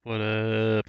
What up?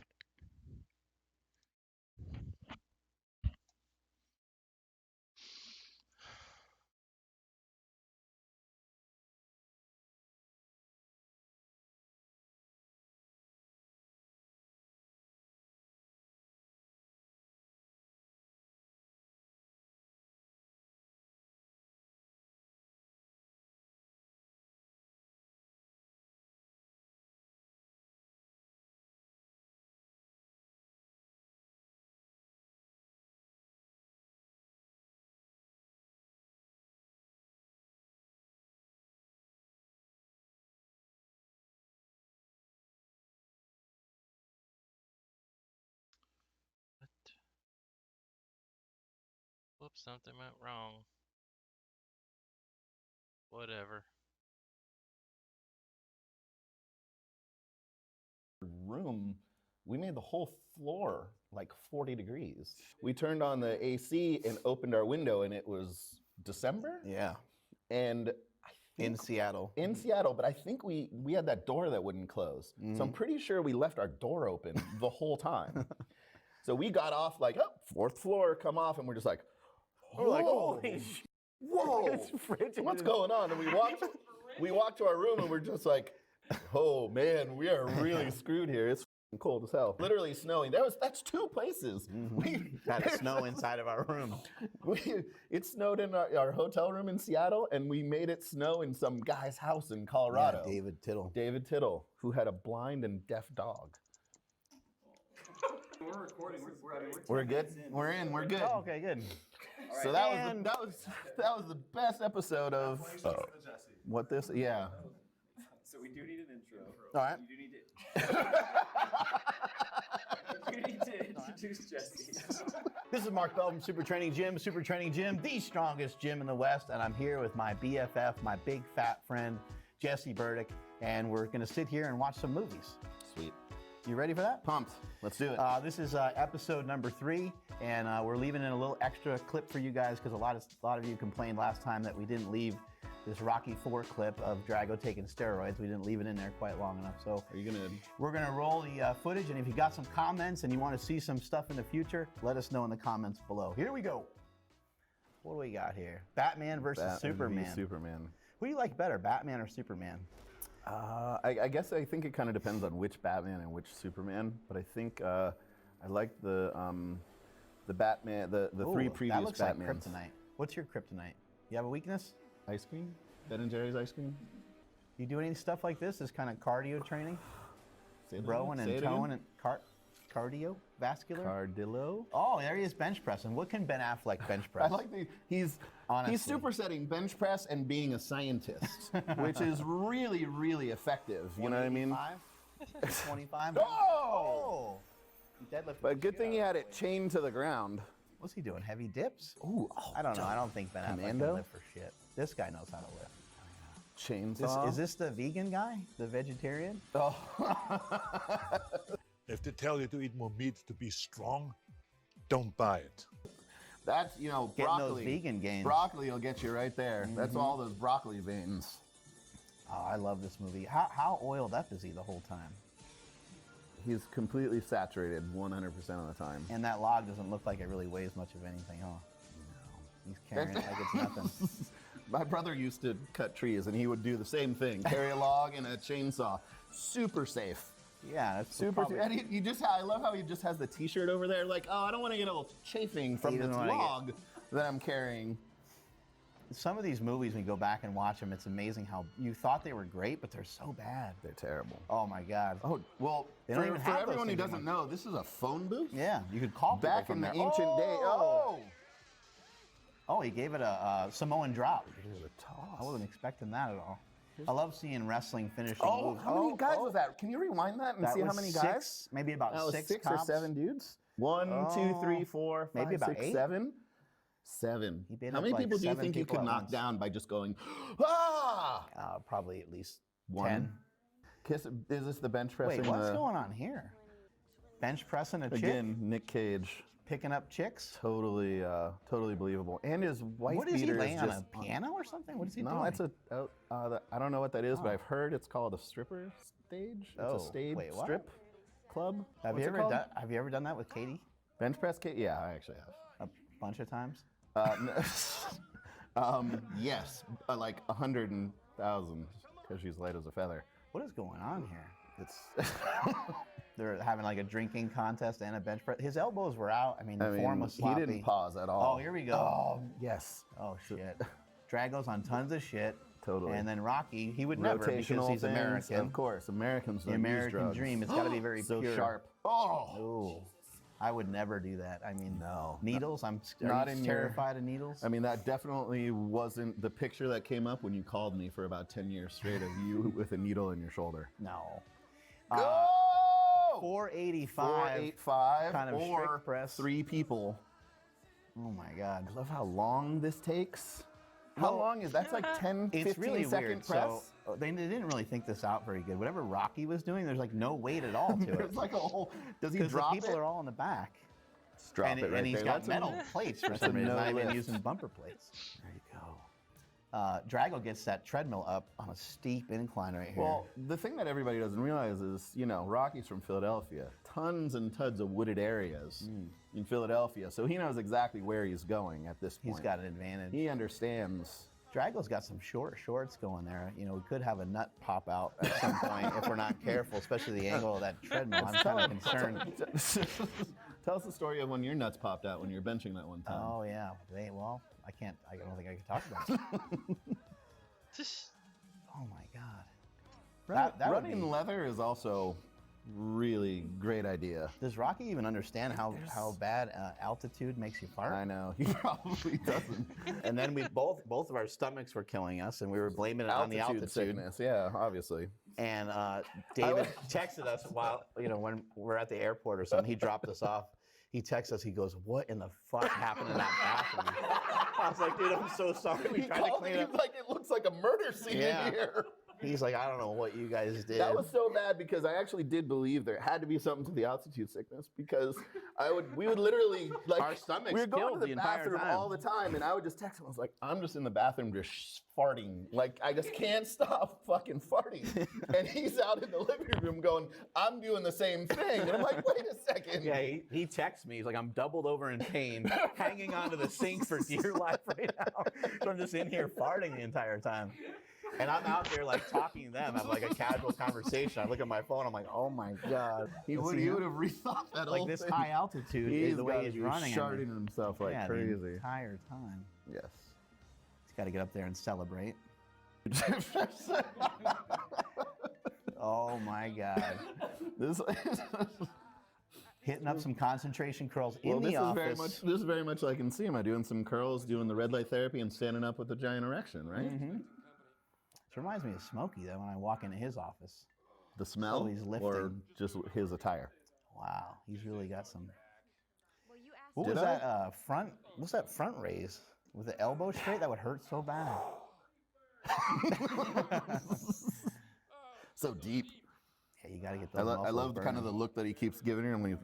Whoops, something went wrong. Whatever. Room, we made the whole floor like 40 degrees. We turned on the AC and opened our window, and it was December. Yeah, And I in think Seattle. in Seattle, but I think we had that door that wouldn't close. So I'm pretty sure we left our door open the whole time. So we got off like, oh, fourth floor, come off, and we're just like, We're like, "Whoa, holy shit. whoa, It's frigid. what's going on?" And we walked to our room, and we're just like, oh man, we are really screwed here. It's cold as hell. Literally snowing. That's two places. We Had it snow inside of our room. it snowed in our hotel room in Seattle, and we made it snow in some guy's house in Colorado. Yeah, David Tittle. David Tittle, who had a blind and deaf dog. We're recording. We're good. We're in. We're good. Oh, okay, good. So that was the best episode of what this. Yeah. So we do need an intro. All right. You do need to introduce Jesse. This is Mark Bell from Super Training Gym, the strongest gym in the West, and I'm here with my BFF, my big fat friend, Jesse Burdick, and we're going to sit here and watch some movies. Sweet. You ready for that? Pumped. Let's do it. This is episode number 3, and we're leaving in a little extra clip for you guys because a lot of you complained last time that we didn't leave this Rocky IV clip of Drago taking steroids. We didn't leave it in there quite long enough. So we're gonna roll the footage, and if you got some comments and you want to see some stuff in the future, let us know in the comments below. Here we go. What do we got here? Batman versus Superman. Superman. Who do you like better, Batman or Superman? I guess I think it kind of depends on which Batman and which Superman, but I think I like the Batman, the three previous that looks Batmans. like kryptonite. What's your kryptonite? You have a weakness? Ice cream? Ben and Jerry's ice cream? You do any stuff like this? This kind of cardio training? Say that Rowing again. Say and it towing again. and cardio? Vascular? Cardillo? Oh, there he is bench pressing. What can Ben Affleck bench press? I like he's Honestly. supersetting bench press and being a scientist, which is really, really effective. You know what I mean? 25? Oh! He deadlifted But the good shit thing out he of had it chained to the ground. What's he doing? Heavy dips? Ooh, I don't know. I don't think Ben Affleck Commando? can lift for shit. This guy knows how to lift. Chainsaw. Is this the vegan guy? The vegetarian? Oh. If they tell you to eat more meat to be strong, don't buy it. That's, Getting broccoli. those vegan gains. Broccoli will get you right there. That's all those broccoli veins. Oh, I love this movie. How oiled up is he the whole time? He's completely saturated 100% of the time. And that log doesn't look like it really weighs much of anything, huh? He's carrying it like it's nothing. My brother used to cut trees, and he would do the same thing: carry a log and a chainsaw. Super safe. Yeah, that's Super. probably- And I love how he just has the T-shirt over there. Like, oh, I don't want to get a little chafing from He this doesn't wanna log that I'm carrying. Some of these movies, when you go back and watch them, it's amazing how you thought they were great, but they're so bad. They're terrible. Oh my God. Oh well, They don't for, even for have those everyone who things doesn't anymore. know, this is a phone booth. Yeah, you could call people Back from in the there. ancient day. Oh. Oh, he gave it a Samoan drop. Here's a I toss. wasn't expecting that at all. I love seeing wrestling finishing Oh, moves. how many guys was that? Can you rewind that and That see how was many 6, guys? maybe about That was 6 or cops. 7 dudes. 1, 2, 3, 4, 5, maybe about 6, 8? 7. 7. He beat How up many like people do you 7 think you people could at knock once. down by just going, ah? Probably at least 1. 10. Is this the bench pressing? Wait, what's going on here? Bench pressing a chick? Again, Nick Cage. Picking up chicks? Totally believable. And his wife What is he beater laying is on just a piano or something? What is he No, doing? that's I don't know what that is, but Oh. I've heard it's called a stripper stage. It's Oh, a stage wait, what? strip Club. Have What's you it ever called? done that with Katie Bench press Katie? Yeah, I actually have. a bunch of times? Yes, like 100,000 because she's light as a feather. What is going on here? It's. They're having like a drinking contest and a bench press. His elbows were out. I mean, the form was he sloppy. didn't pause at all. Oh, here we go. Oh, yes. Oh shit. Drago's on tons of shit. Totally. And then Rocky, he would never because Rotational he's things, American. Of course, Americans The don't use American drugs. dream. It's got to be very so pure. sharp. Oh. Ooh. I would never do that. I mean, No. needles. I'm Not in your- terrified of needles. I mean, that definitely wasn't the picture that came up when you called me for about 10 years straight of you with a needle in your shoulder. no. Go! 485. 485 kind of or strict press. 3 people. Oh my God. I love how long this takes. How long is that's like 10, It's 15 really second weird. press? So they didn't really think this out very good. Whatever Rocky was doing, there's like no weight at all to it. There's like a whole. Does he Because the drop people it? are all in the back. Just drop it right and he's there. got That's a- metal plates for that's some a reason. no Not even lift. using bumper plates. There you go. Drago gets that treadmill up on a steep incline right here. Well, the thing that everybody doesn't realize is, Rocky's from Philadelphia. Tons and tons of wooded areas in Philadelphia. So he knows exactly where he's going at this point. he's got an advantage. He understands. Drago's got some short shorts going there. We could have a nut pop out at some point if we're not careful, especially the angle of that treadmill. I'm kind of concerned. Tell us the story of when your nuts popped out when you were benching that one time. Oh yeah. Well, I can't. I don't think I can talk about it. Oh my God. That would Running be- leather is also really great idea. Does Rocky even understand how bad altitude makes you fart? I know he probably doesn't. And then we both of our stomachs were killing us, and we were blaming it on the altitude. sickness, yeah, obviously. And David texted us while when we're at the airport or something. He dropped us off. He texts us. He goes, "What in the fuck happened in that bathroom?" I was like, "Dude, I'm so sorry. We He tried to called clean it. it He's up." like, it looks like a murder scene Yeah. in here. He's like, "I don't know what you guys did." That was so bad because I actually did believe there had to be something to the altitude sickness because we would literally like Our stomachs we were going killed to the the entire bathroom time. all the time and I would just text him. I was like, I'm just in the bathroom just farting. Like I just can't stop fucking farting. And he's out in the living room going, I'm doing the same thing. And I'm like, wait a second. Yeah, he texts me. He's like, "I'm doubled over in pain, hanging onto the sink for dear life right now." So I'm just in here farting the entire time. And I'm out there like talking to them, have like a casual conversation. I look at my phone, I'm like, "Oh my God." He would have rethought that like whole this thing. high altitude is the way he's running. I mean, sharding himself like yeah, the crazy. entire time. Yes. He's got to get up there and celebrate. Oh my God. This, Hitting up some concentration curls well, in this the is office. this is very much like in SEMA, doing some curls, doing the red light therapy, and standing up with a giant erection, right? This reminds me of Smokey though when I walk into his office. The smell, he's or lifting. just his attire. Wow, he's really got some. Well, you asked What Did was I? that front? What's that front raise with the elbow straight? That would hurt so bad. So deep. Yeah, you got to get I, those. I love the kind of the look that he keeps giving her. When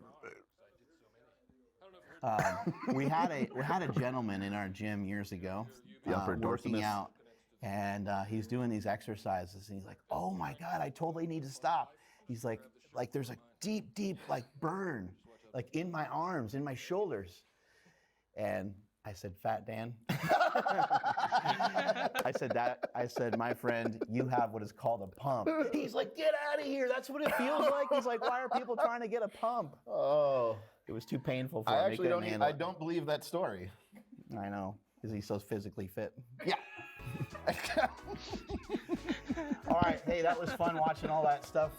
We had a gentleman in our gym years ago, The upper working dorsimus. out, and he's doing these exercises, and he's like, "Oh my God, I totally need to stop." He's like there's a deep like burn, like in my arms, in my shoulders, and I said, "Fat Dan." I said, "My friend, you have what is called a pump." He's like, "Get out of here. That's what it feels like." He's like, "Why are people trying to get a pump?" oh, It was too painful for I him. He actually couldn't don't. handle I it. don't believe that story. I know, because he's so physically fit. Yeah. All right, hey, that was fun watching all that stuff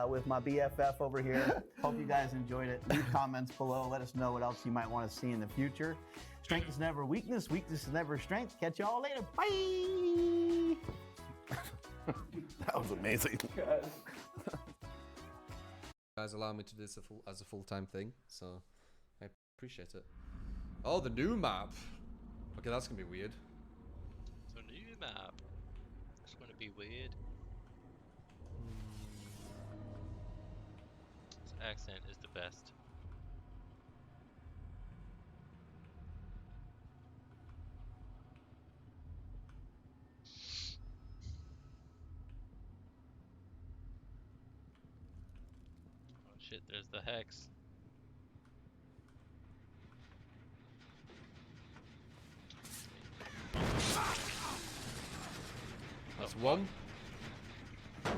with my BFF over here. Hope you guys enjoyed it. Leave comments below. Let us know what else you might want to see in the future. Strength is never weakness. Weakness is never strength. Catch y'all later. Bye. That was amazing. Guys allow me to do this as a full-time thing, so I appreciate it. Oh, the new map. Okay, that's gonna be weird. So new map. It's gonna be weird. This accent is the best. Oh Shit, there's the hex. That's one. Hex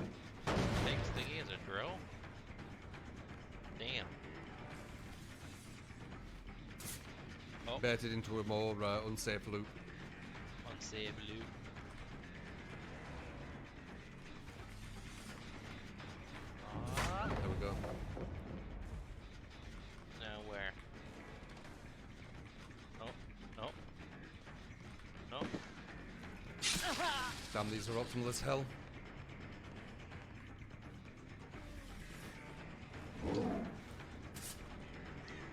thingy is a drill? Damn. Oh, Baited into a more unsafe loop. unsafe loot. There we go. Now where? Nope. Nope. Nope. Damn, these are optimal as hell.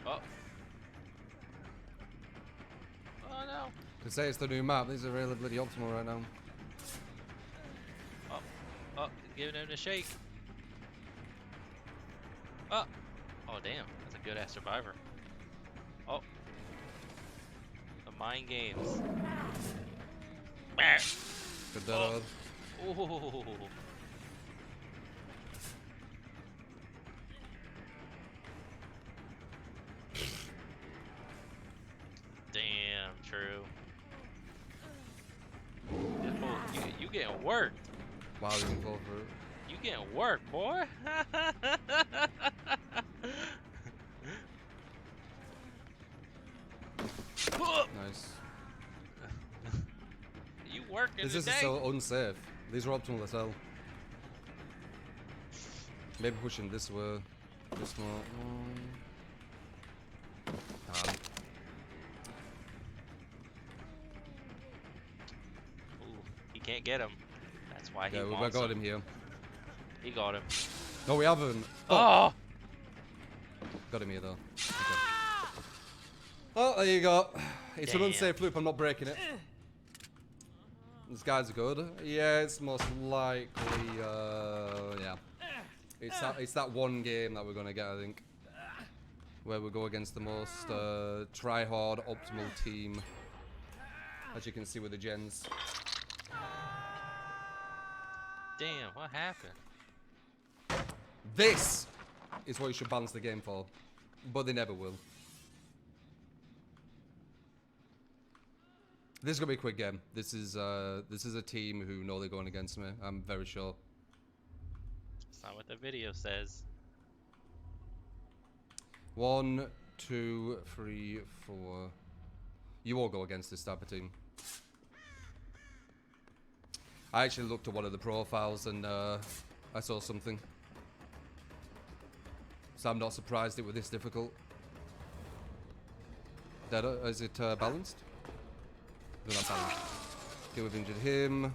Oh. Oh no. Could say it's the new map. These are really bloody optimal right now. Oh. Oh, giving him a shake. Oh. Oh damn. That's a good ass survivor. Oh. The mind games. Good dead. Oh. Damn, true. Oh, you getting worked. Wow, you can fall for it. You getting worked, boy. Nice. You working This is today? so unsafe. These are optimal as hell. Maybe pushing this way. This more. Damn. Ooh, he can't get him. That's why he Yeah, we wants got him here. He got him. No, we haven't. Oh! Got him here though. Okay. Oh, there you go. It's an Damn. unsafe loop. I'm not breaking it. These guys are good. Yeah, it's most likely. Yeah. It's that one game that we're gonna get, I think, where we go against the most try-hard, optimal team. As you can see with the gens. Damn, what happened? This is what you should balance the game for, but they never will. This is gonna be a quick game. This is a team who know they're going against me. I'm very sure. That's not what the video says. 1, 2, 3, 4. You all go against this type of team. I actually looked at one of the profiles and I saw something. So I'm not surprised it was this difficult. Is it balanced? They're not balanced. Okay, we've injured him.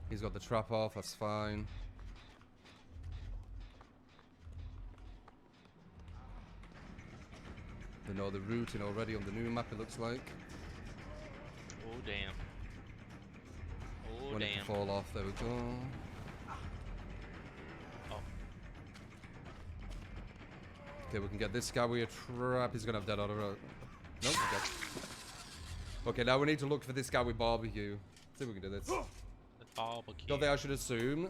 He's got the trap off, that's fine. They know the routing already on the new map, it looks like. Oh damn. Oh Want it to damn. fall off, there we go. Oh. Okay, we can get this guy with a trap. He's gonna have dead order. Nope, okay. Okay, now we need to look for this guy with barbecue. See if we can do this. The barbecue. Don't think I should assume.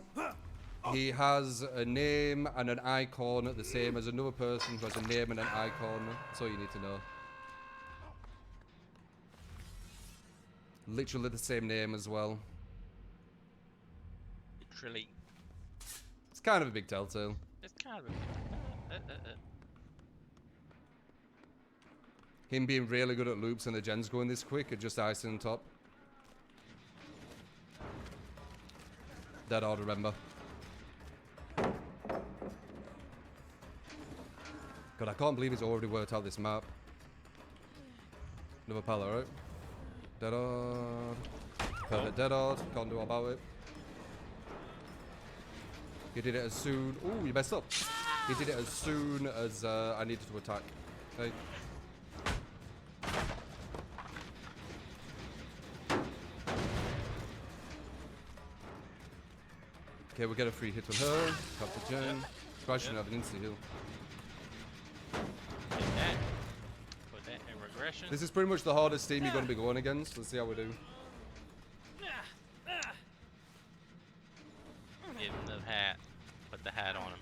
He has a name and an icon the same as another person who has a name and an icon. That's all you need to know. Literally the same name as well. Literally. It's kind of a big telltale. It's kind of Him being really good at loops and the gens going this quick are just icing on top. Dead order, remember. God, I can't believe he's already worked out this map. Another pala, right? Dead hard. Perfect dead hard. Can't do all about it. He did it as soon... Ooh, you messed up. He did it as soon as I needed to attack. Okay. Okay, we'll get a free hit on her. Cut the gen. Probably shouldn't have an insta heal. Take that. aggression. This is pretty much the hardest team you're going to be going against. Let's see how we do. Give him the hat. Put the hat on him.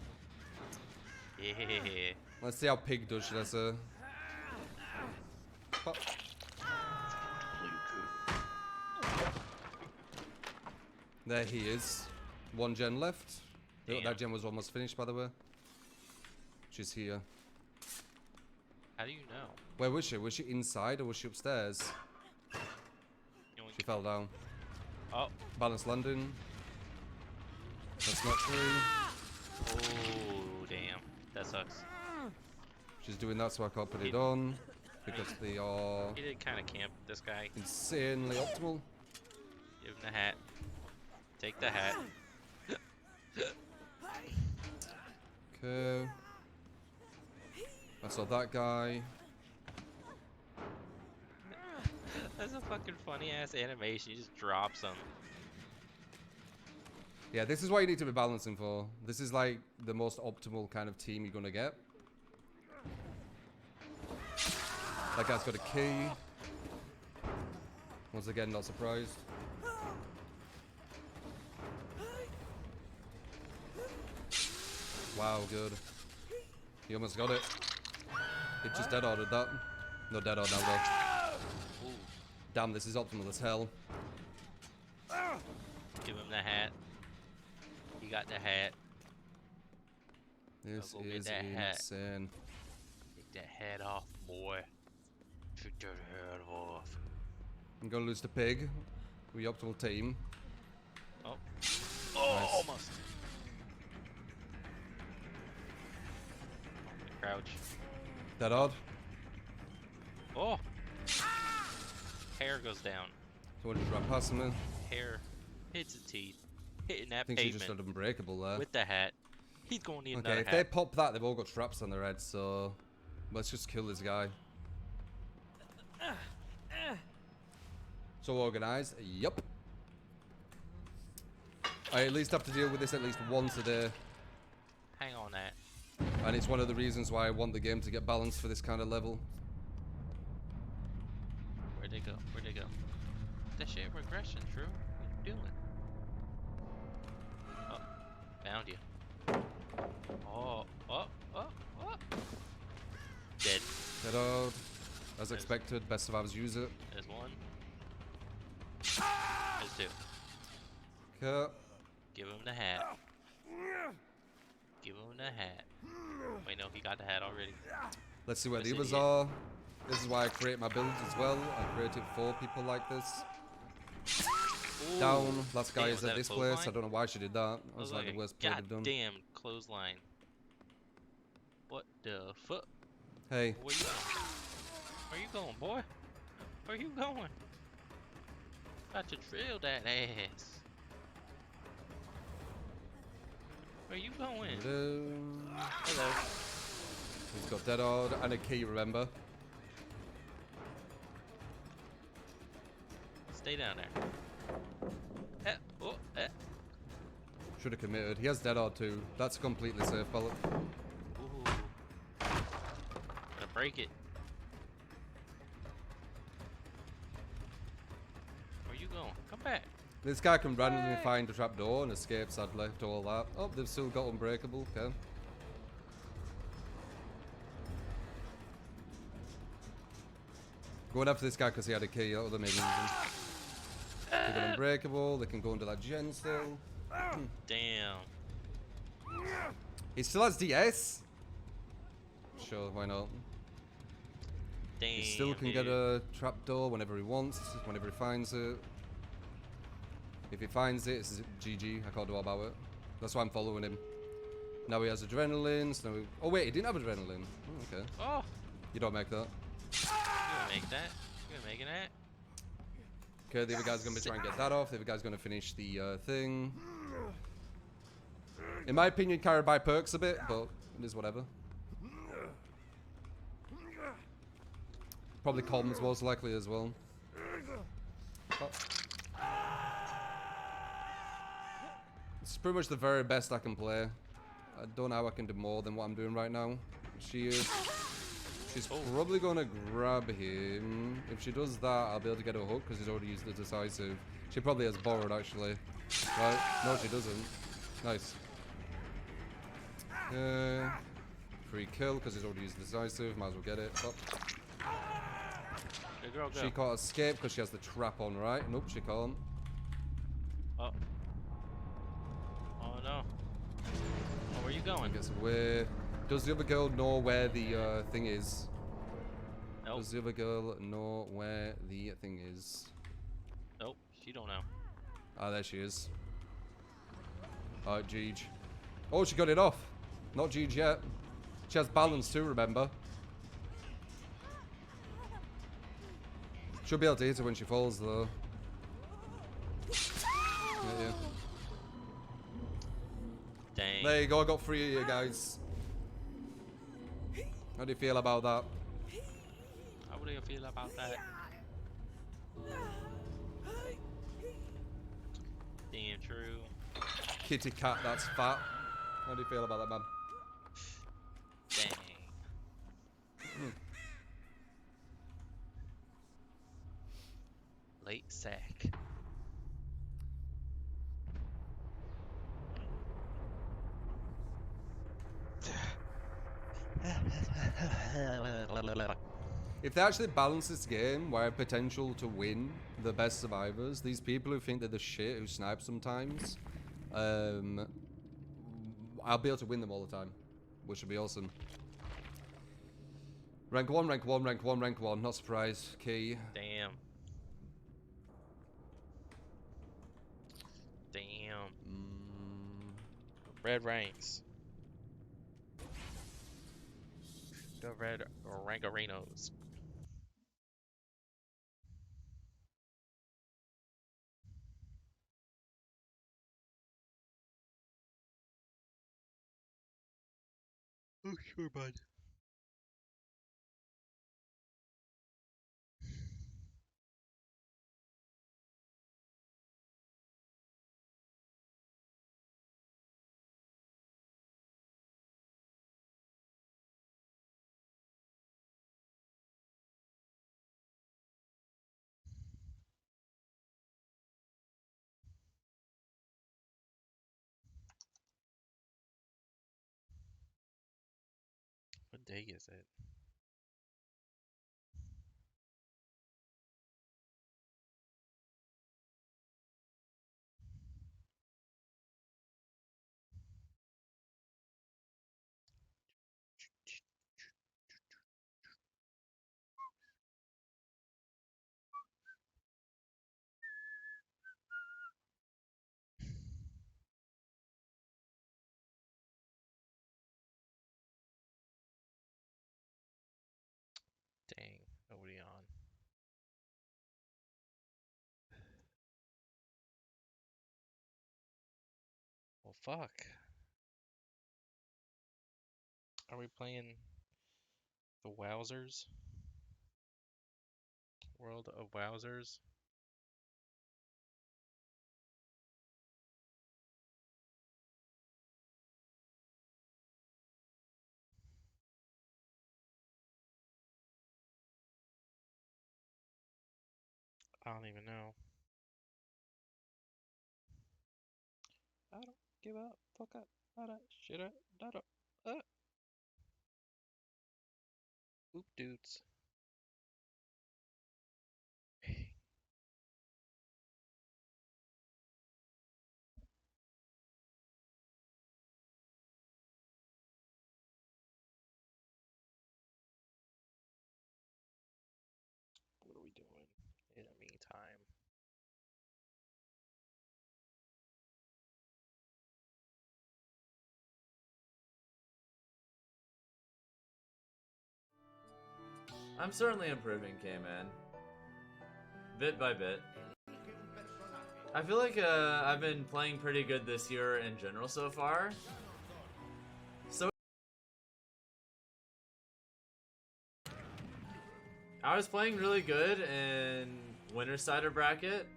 Yeah. Let's see how Pig does, should I say. Pop. There he is. One gen left. Oh, Damn. that gen was almost finished, by the way. She's here. How do you know? Where was she? Was she inside or was she upstairs? She fell down. Oh. Balance landing. That's not true. Oh, damn. That sucks. She's doing that so I can't put it on. Because they are He did kind of camp, this guy. insanely optimal. Give him the hat. Take the hat. Okay. I saw that guy. That's a fucking funny ass animation. He just drops him. Yeah, this is what you need to be balancing for. This is like the most optimal kind of team you're gonna get. That guy's got a key. Once again, not surprised. Wow, good. He almost got it. It just dead-ordered that. No dead-ordered now though. Ooh. Damn, this is optimal as hell. Give him the hat. He got the hat. This Go get is that hat. insane. Take that hat off, boy. Take that hat off. I'm gonna lose the pig. We optimal team. Oh. Oh, Nice. almost. Crouch. That odd? Oh. Hair goes down. So what did you run past him? Hair hits his teeth. Hitting I that think she just pavement got unbreakable there. with the hat. He's gonna need Okay, another if they hat. pop that, they've all got traps on their heads, so let's just kill this guy. So organized, yup. I at least have to deal with this at least once a day, Hang on that. and it's one of the reasons why I want the game to get balanced for this kind of level. Where'd they go? Where'd they go? That shit regression, true? What you doing? Oh, found you. Oh. Dead. Get out. As expected, best survivors use it. There's one. There's two. Okay. Give him the hat. Give him the hat. Wait, no, he got the hat already. Let's see where the This others idiot. are. This is why I create my builds as well. I create it for people like this. Ooh. Down. Last guy Damn, is was at that a this place. clothesline? I don't know why she did that. That was like the a worst play they've done. goddamn clothesline. What the fuck? Hey, Where you going? Where you going, boy? Where you going? About to drill that ass. Where you going? hello. Hello. He's got dead odd and a key, remember? Stay down there. Oh, Should have committed. He has dead odd too. That's completely safe, bullet. Ooh. Gonna break it. Where you going? Come back. This guy can randomly find a trapdoor and escape, sadly, to all that. Oh, they've still got unbreakable. Okay. Going after this guy because he had a key. That would have made me reason. They got unbreakable. They can go into that gen still. Damn. He still has DS. Sure, why not? Damn. He still can get a trapdoor whenever he wants, whenever he finds it. If he finds it, it's GG. I can't do all about it. That's why I'm following him. Now he has adrenaline. So now oh wait, he didn't have adrenaline. Oh, okay. Oh, You don't make that. you gonna make that? You gonna make that? Okay, the other guy's gonna be trying to get that off. The other guy's gonna finish the thing. In my opinion, carried by perks a bit, but it is whatever. Probably comms most likely as well. Oh. It's pretty much the very best I can play. I don't know how I can do more than what I'm doing right now. She's She's Oh. probably gonna grab him. If she does that, I'll be able to get a hook because he's already used the decisive. She probably has borrowed actually. Right? No, she doesn't. Nice. Free kill because he's already used the decisive. Might as well get it. Oh. Good girl, go. She can't escape because she has the trap on, right? Nope, she can't. Oh. Oh no. Oh, where you going? Gets away. Does the other girl know where the thing is? Nope. Does the other girl know where the thing is? Nope. She don't know. Ah, there she is. Alright, Jeej. Oh, she got it off. Not Jeej yet. She has balance too, remember? She'll be able to hit her when she falls, though. Yeah. Dang. There you go, I got 3 of you guys. How do you feel about that? How do you feel about that? Damn true. Kitty cat, that's fat. How do you feel about that, man? Dang. Late sack. If they actually balance this game where I have potential to win the best survivors, these people who think they're the shit who snipe sometimes, I'll be able to win them all the time, which would be awesome. Rank 1, rank 1, rank 1, rank 1, not surprised. Key. Damn. Damn. Red ranks. The red rankarinos. Oh, sure, bud. What day is it? Dang, nobody on. Well, fuck. Are we playing the Wowzers? World of Wowzers? I don't even know. I don't give a fuck up. Nada, shit, nada. Oop dudes. What are we doing in the meantime? I'm certainly improving, K-Man. Bit by bit. I feel like I've been playing pretty good this year in general so far. So I was playing really good in Winner's Cider bracket,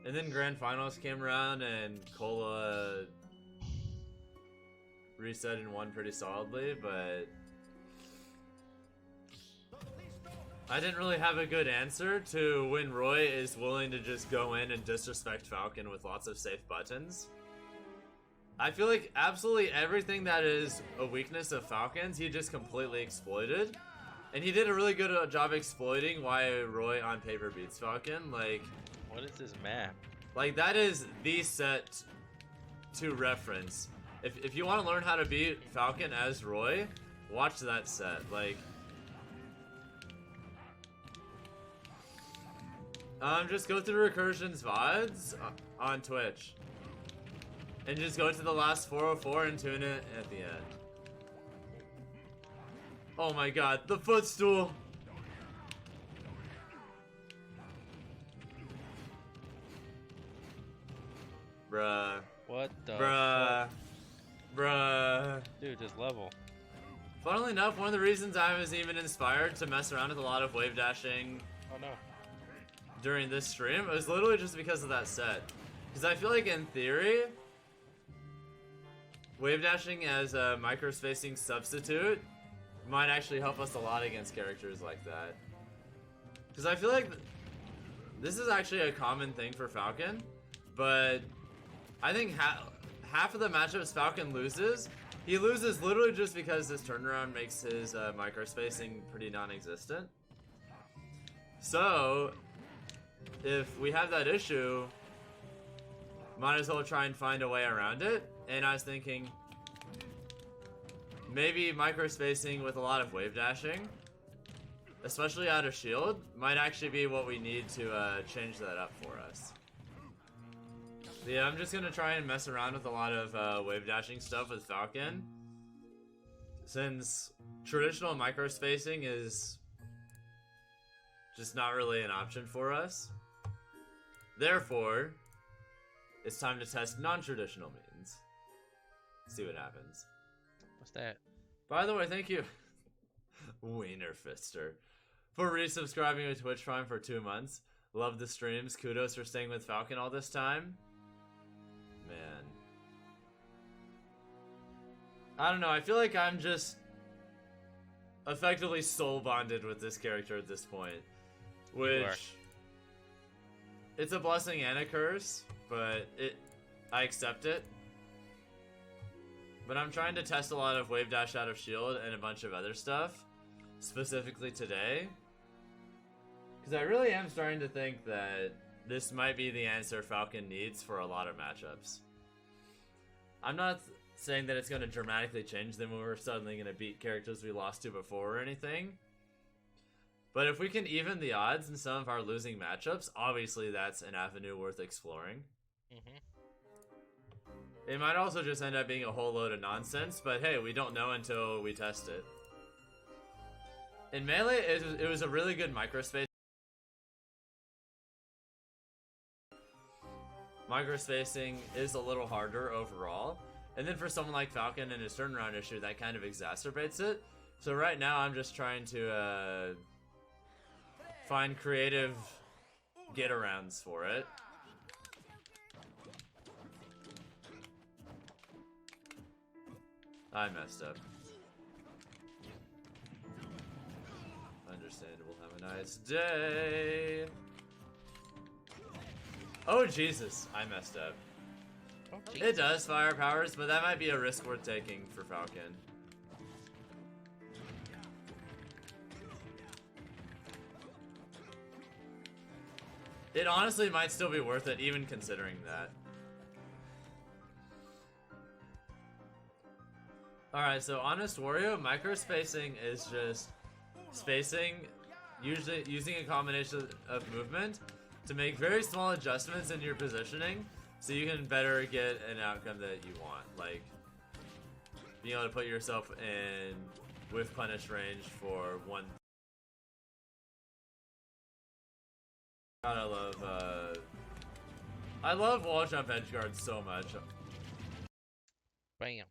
and then Grand Finals came around and Cola reset and won pretty solidly, but I didn't really have a good answer to when Roy is willing to just go in and disrespect Falcon with lots of safe buttons. I feel like absolutely everything that is a weakness of Falcon's, he just completely exploited. And he did a really good job exploiting why Roy on paper beats Falcon. Like, What is this map? like that is the set to reference. If you want to learn how to beat Falcon as Roy, watch that set. Like, just go through Recursion's VODs on Twitch. And just go to the last 404 and tune it at the end. Oh my god, the footstool! Bruh. What the Bruh. fuck? Bruh. Dude, just level. Funnily enough, one of the reasons I was even inspired to mess around with a lot of wave dashing Oh no. during this stream, it was literally just because of that set. Because I feel like in theory, wave dashing as a microspacing substitute might actually help us a lot against characters like that. Because I feel like this is actually a common thing for Falcon, but I think half of the matchups Falcon loses, he loses literally just because his turnaround makes his microspacing pretty non-existent. So, if we have that issue, might as well try and find a way around it. And I was thinking, maybe microspacing with a lot of wave dashing, especially out of shield, might actually be what we need to change that up for us. Yeah, I'm just gonna try and mess around with a lot of wave dashing stuff with Falcon, since traditional microspacing is just not really an option for us. Therefore, it's time to test non-traditional means. See what happens. What's that? By the way, thank you, Wiener Fister, for resubscribing to Twitch Prime for 2 months. Love the streams. Kudos for staying with Falcon all this time. Man. I don't know, I feel like I'm just effectively soul bonded with this character at this point. Which, it's a blessing and a curse, but I accept it. But I'm trying to test a lot of wave dash out of shield and a bunch of other stuff, specifically today. Because I really am starting to think that this might be the answer Falcon needs for a lot of matchups. I'm not saying that it's going to dramatically change them when we're suddenly going to beat characters we lost to before or anything. But if we can even the odds in some of our losing matchups, obviously that's an avenue worth exploring. It might also just end up being a whole load of nonsense, but hey, we don't know until we test it. In Melee, it was a really good microspace. Microspacing is a little harder overall. And then for someone like Falcon and his turnaround issue, that kind of exacerbates it. So right now I'm just trying to find creative get-arounds for it. I messed up. Understandable. Have a nice day. Oh, Jesus. I messed up. Oh, It does fire powers, but that might be a risk worth taking for Falcon. It honestly might still be worth it, even considering that. Alright, so Honest Wario, microspacing is just spacing, usually using a combination of movement to make very small adjustments in your positioning so you can better get an outcome that you want. Like, being able to put yourself in whiff punish range for one. God, I love wall jump edge guards so much. Bam.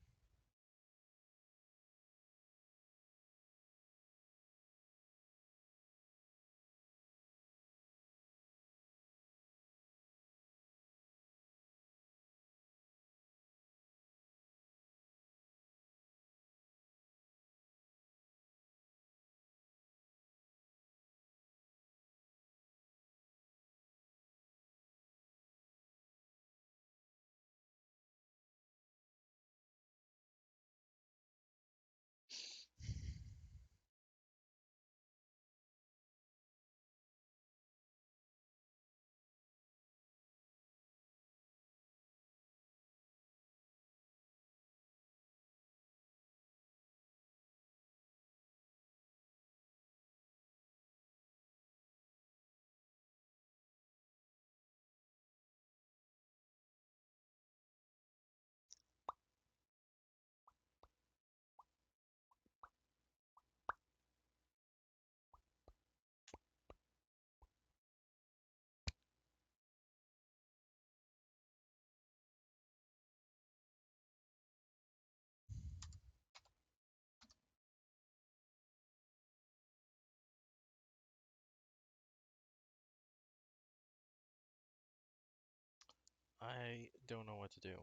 I don't know what to do.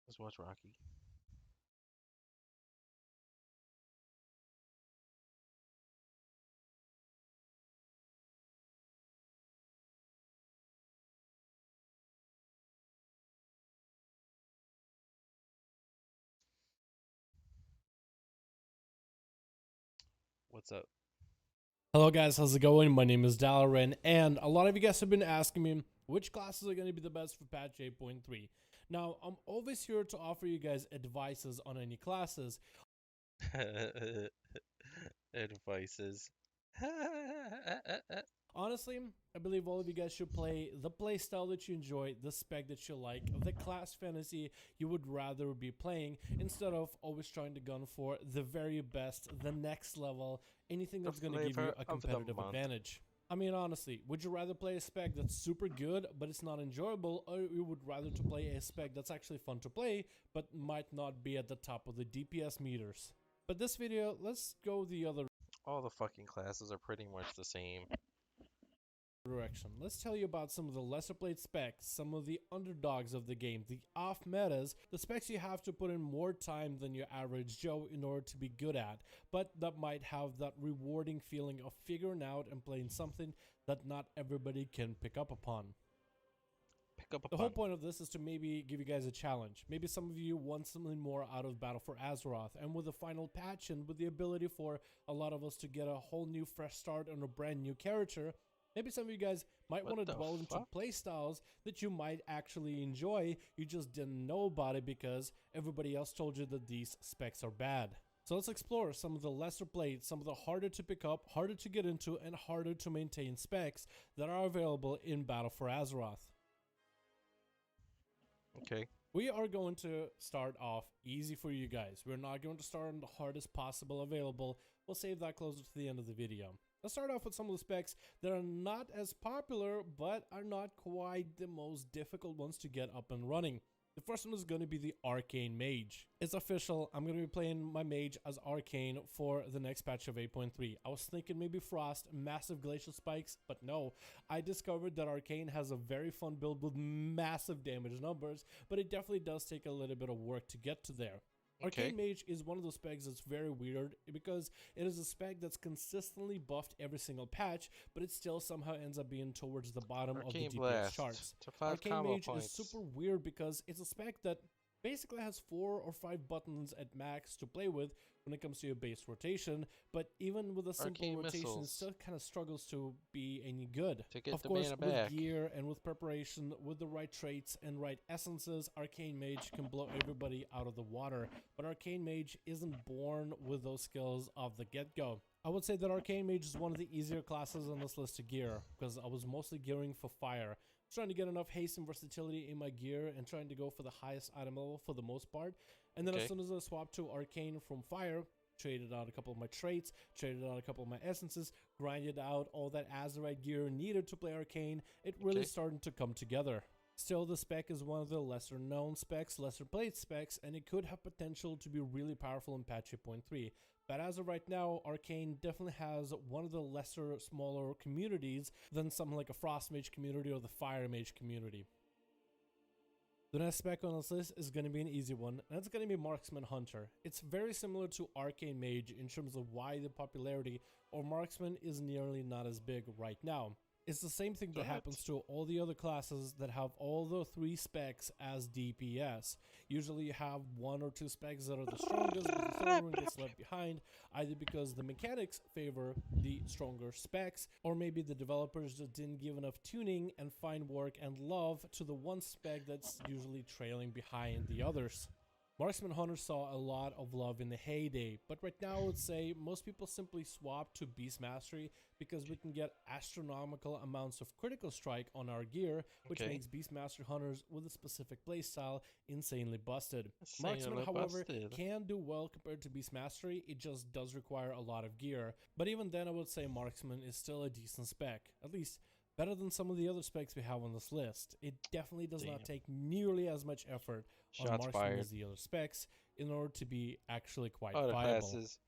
Let's watch Rocky. What's up? Hello guys, how's it going? My name is Dalaran, and a lot of you guys have been asking me which classes are going to be the best for patch 8.3. Now, I'm always here to offer you guys advices on any classes. Advices. Honestly, I believe all of you guys should play the playstyle that you enjoy, the spec that you like, the class fantasy you would rather be playing, instead of always trying to gun for the very best, the next level, anything The that's going to give you flavor a of the competitive month. advantage. I mean, honestly, would you rather play a spec that's super good but it's not enjoyable, or you would rather to play a spec that's actually fun to play but might not be at the top of the DPS meters? But this video, let's go the other All the fucking classes are pretty much the same. direction. Let's tell you about some of the lesser played specs, some of the underdogs of the game, the off metas, the specs you have to put in more time than your average Joe in order to be good at, but that might have that rewarding feeling of figuring out and playing something that not everybody can pick up upon. Pick up a The whole pun. point of this is to maybe give you guys a challenge. Maybe some of you want something more out of Battle for Azeroth, and with the final patch and with the ability for a lot of us to get a whole new fresh start on a brand new character, maybe some of you guys might What want to the dwell into fuck? playstyles that you might actually enjoy, you just didn't know about it because everybody else told you that these specs are bad. So let's explore some of the lesser played, some of the harder to pick up, harder to get into, and harder to maintain specs that are available in Battle for Azeroth. Okay. We are going to start off easy for you guys. We're not going to start on the hardest possible available. We'll save that closer to the end of the video. Let's start off with some of the specs that are not as popular, but are not quite the most difficult ones to get up and running. The first one is going to be the Arcane Mage. It's official. I'm going to be playing my mage as Arcane for the next patch of 8.3. I was thinking maybe Frost, massive glacial spikes, but no. I discovered that Arcane has a very fun build with massive damage numbers, but it definitely does take a little bit of work to get to there. Okay. Arcane Mage is one of those specs that's very weird because it is a spec that's consistently buffed every single patch, but it still somehow ends up being towards the bottom of the Arcane DPS Blast. charts. To 5 Arcane combo Mage points. is super weird because it's a spec that basically has 4 or 5 buttons at max to play with when it comes to your base rotation, but even with a simple Arcane rotation, it missiles. still kind of struggles to be any good. To get Of the course, mana with back. gear and with preparation, with the right traits and right essences, Arcane Mage can blow everybody out of the water. But Arcane Mage isn't born with those skills off the get-go. I would say that Arcane Mage is one of the easier classes on this list to gear, because I was mostly gearing for fire. Trying to get enough haste and versatility in my gear and trying to go for the highest item level for the most part. And then Okay. as soon as I swapped to Arcane from fire, traded out a couple of my traits, traded out a couple of my essences, grinded out all that Azerite gear needed to play Arcane, it really Okay. started to come together. Still, the spec is one of the lesser known specs, lesser played specs, and it could have potential to be really powerful in patch 8.3. But as of right now, Arcane definitely has one of the lesser, smaller communities than something like a Frost Mage community or the Fire Mage community. The next spec on this list is going to be an easy one, and that's going to be Marksman Hunter. It's very similar to Arcane Mage in terms of why the popularity of Marksman is nearly not as big right now. It's the same thing that What? happens to all the other classes that have all the 3 specs as DPS. Usually you have 1 or 2 specs that are the strongest, but the third one gets left behind, either because the mechanics favor the stronger specs, or maybe the developers just didn't give enough tuning and fine work and love to the one spec that's usually trailing behind the others. Marksman Hunter saw a lot of love in the heyday, but right now I would say most people simply swap to Beast Mastery because we can get astronomical amounts of critical strike on our gear, which Okay. makes Beast Master Hunters with a specific playstyle insanely busted. Insanely Marksman, however, busted. can do well compared to Beast Mastery, it just does require a lot of gear. But even then I would say Marksman is still a decent spec, at least better than some of the other specs we have on this list. It definitely does not Damn. take nearly as much effort on Shots Marksman fired. as the other specs in order to be actually quite Other viable. classes.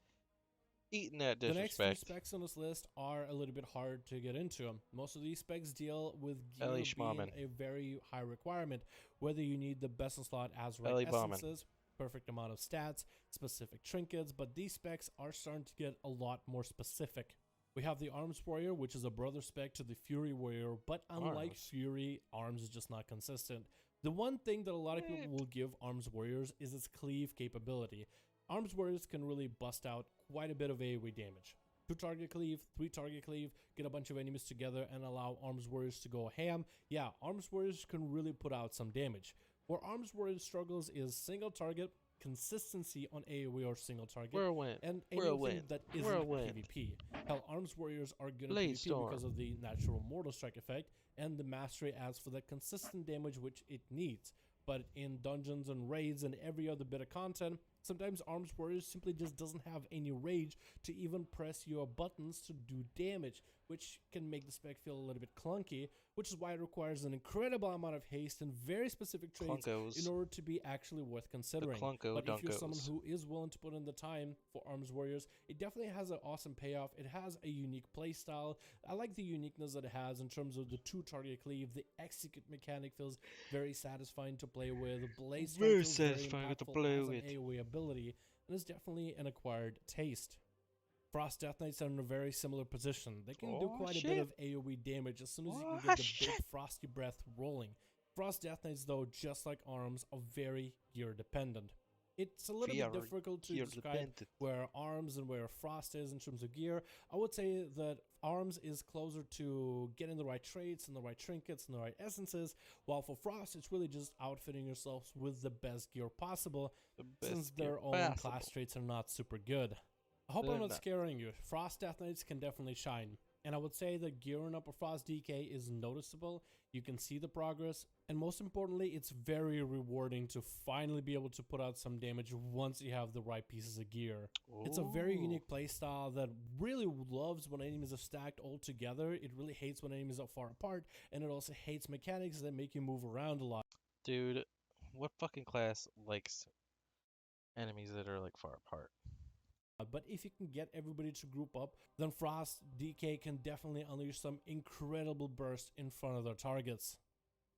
Eating that The next few disrespect. specs on this list are a little bit hard to get into. Most of these specs deal with gear Ellie being Schmauman. a very high requirement, whether you need the best in slot as right Ellie Bauman. essences, perfect amount of stats, specific trinkets, but these specs are starting to get a lot more specific. We have the Arms Warrior, which is a brother spec to the Fury Warrior, but unlike Arms. Fury, Arms is just not consistent. The one thing that a lot of people will give Arms Warriors is its cleave capability. Arms Warriors can really bust out quite a bit of AoE damage. 2 target cleave, 3 target cleave, get a bunch of enemies together and allow Arms Warriors to go ham. Yeah, Arms Warriors can really put out some damage. Where Arms Warriors struggles is single target, consistency on AoE or single target, Whirlwind. and Whirlwind. anything that isn't Whirlwind. PvP. Hell, Arms Warriors are good at Blade PvP Storm. because of the natural Mortal Strike effect, and the Mastery adds for the consistent damage which it needs. But in dungeons and raids and every other bit of content, sometimes Arms Warriors simply just doesn't have any rage to even press your buttons to do damage, which can make the spec feel a little bit clunky, which is why it requires an incredible amount of haste and very specific traits Clunkos. in order to be actually worth considering. Clunko But if you're someone Dunkos. who is willing to put in the time for Arms Warriors, it definitely has an awesome payoff. It has a unique playstyle. I like the uniqueness that it has in terms of the 2 target cleave. The execute mechanic feels very satisfying to play with. Blaze Strike Very feels satisfying to impactful play as an with. AoE ability, and is definitely an acquired taste. Frost Death Knights are in a very similar position. They can do Oh, quite a shit. bit of AoE damage as soon as you Oh, can get the shit. big frosty breath rolling. Frost Death Knights, though, just like Arms, are very gear dependent. It's a little bit Very difficult to gear describe dependent. where Arms and where Frost is in terms of gear. I would say that Arms is closer to getting the right traits and the right trinkets and the right essences, while for Frost, it's really just outfitting yourselves with the best gear possible, The since best gear their own possible. class traits are not super good. I hope They're I'm not not. scaring you. Frost Death Knights can definitely shine. And I would say that gearing up a Frost DK is noticeable. You can see the progress. And most importantly, it's very rewarding to finally be able to put out some damage once you have the right pieces of gear. It's a very Ooh. unique playstyle that really loves when enemies are stacked all together. It really hates when enemies are far apart. And it also hates mechanics that make you move around a lot. Dude, what fucking class likes enemies that are like far apart? But if you can get everybody to group up, then Frost DK can definitely unleash some incredible burst in front of their targets.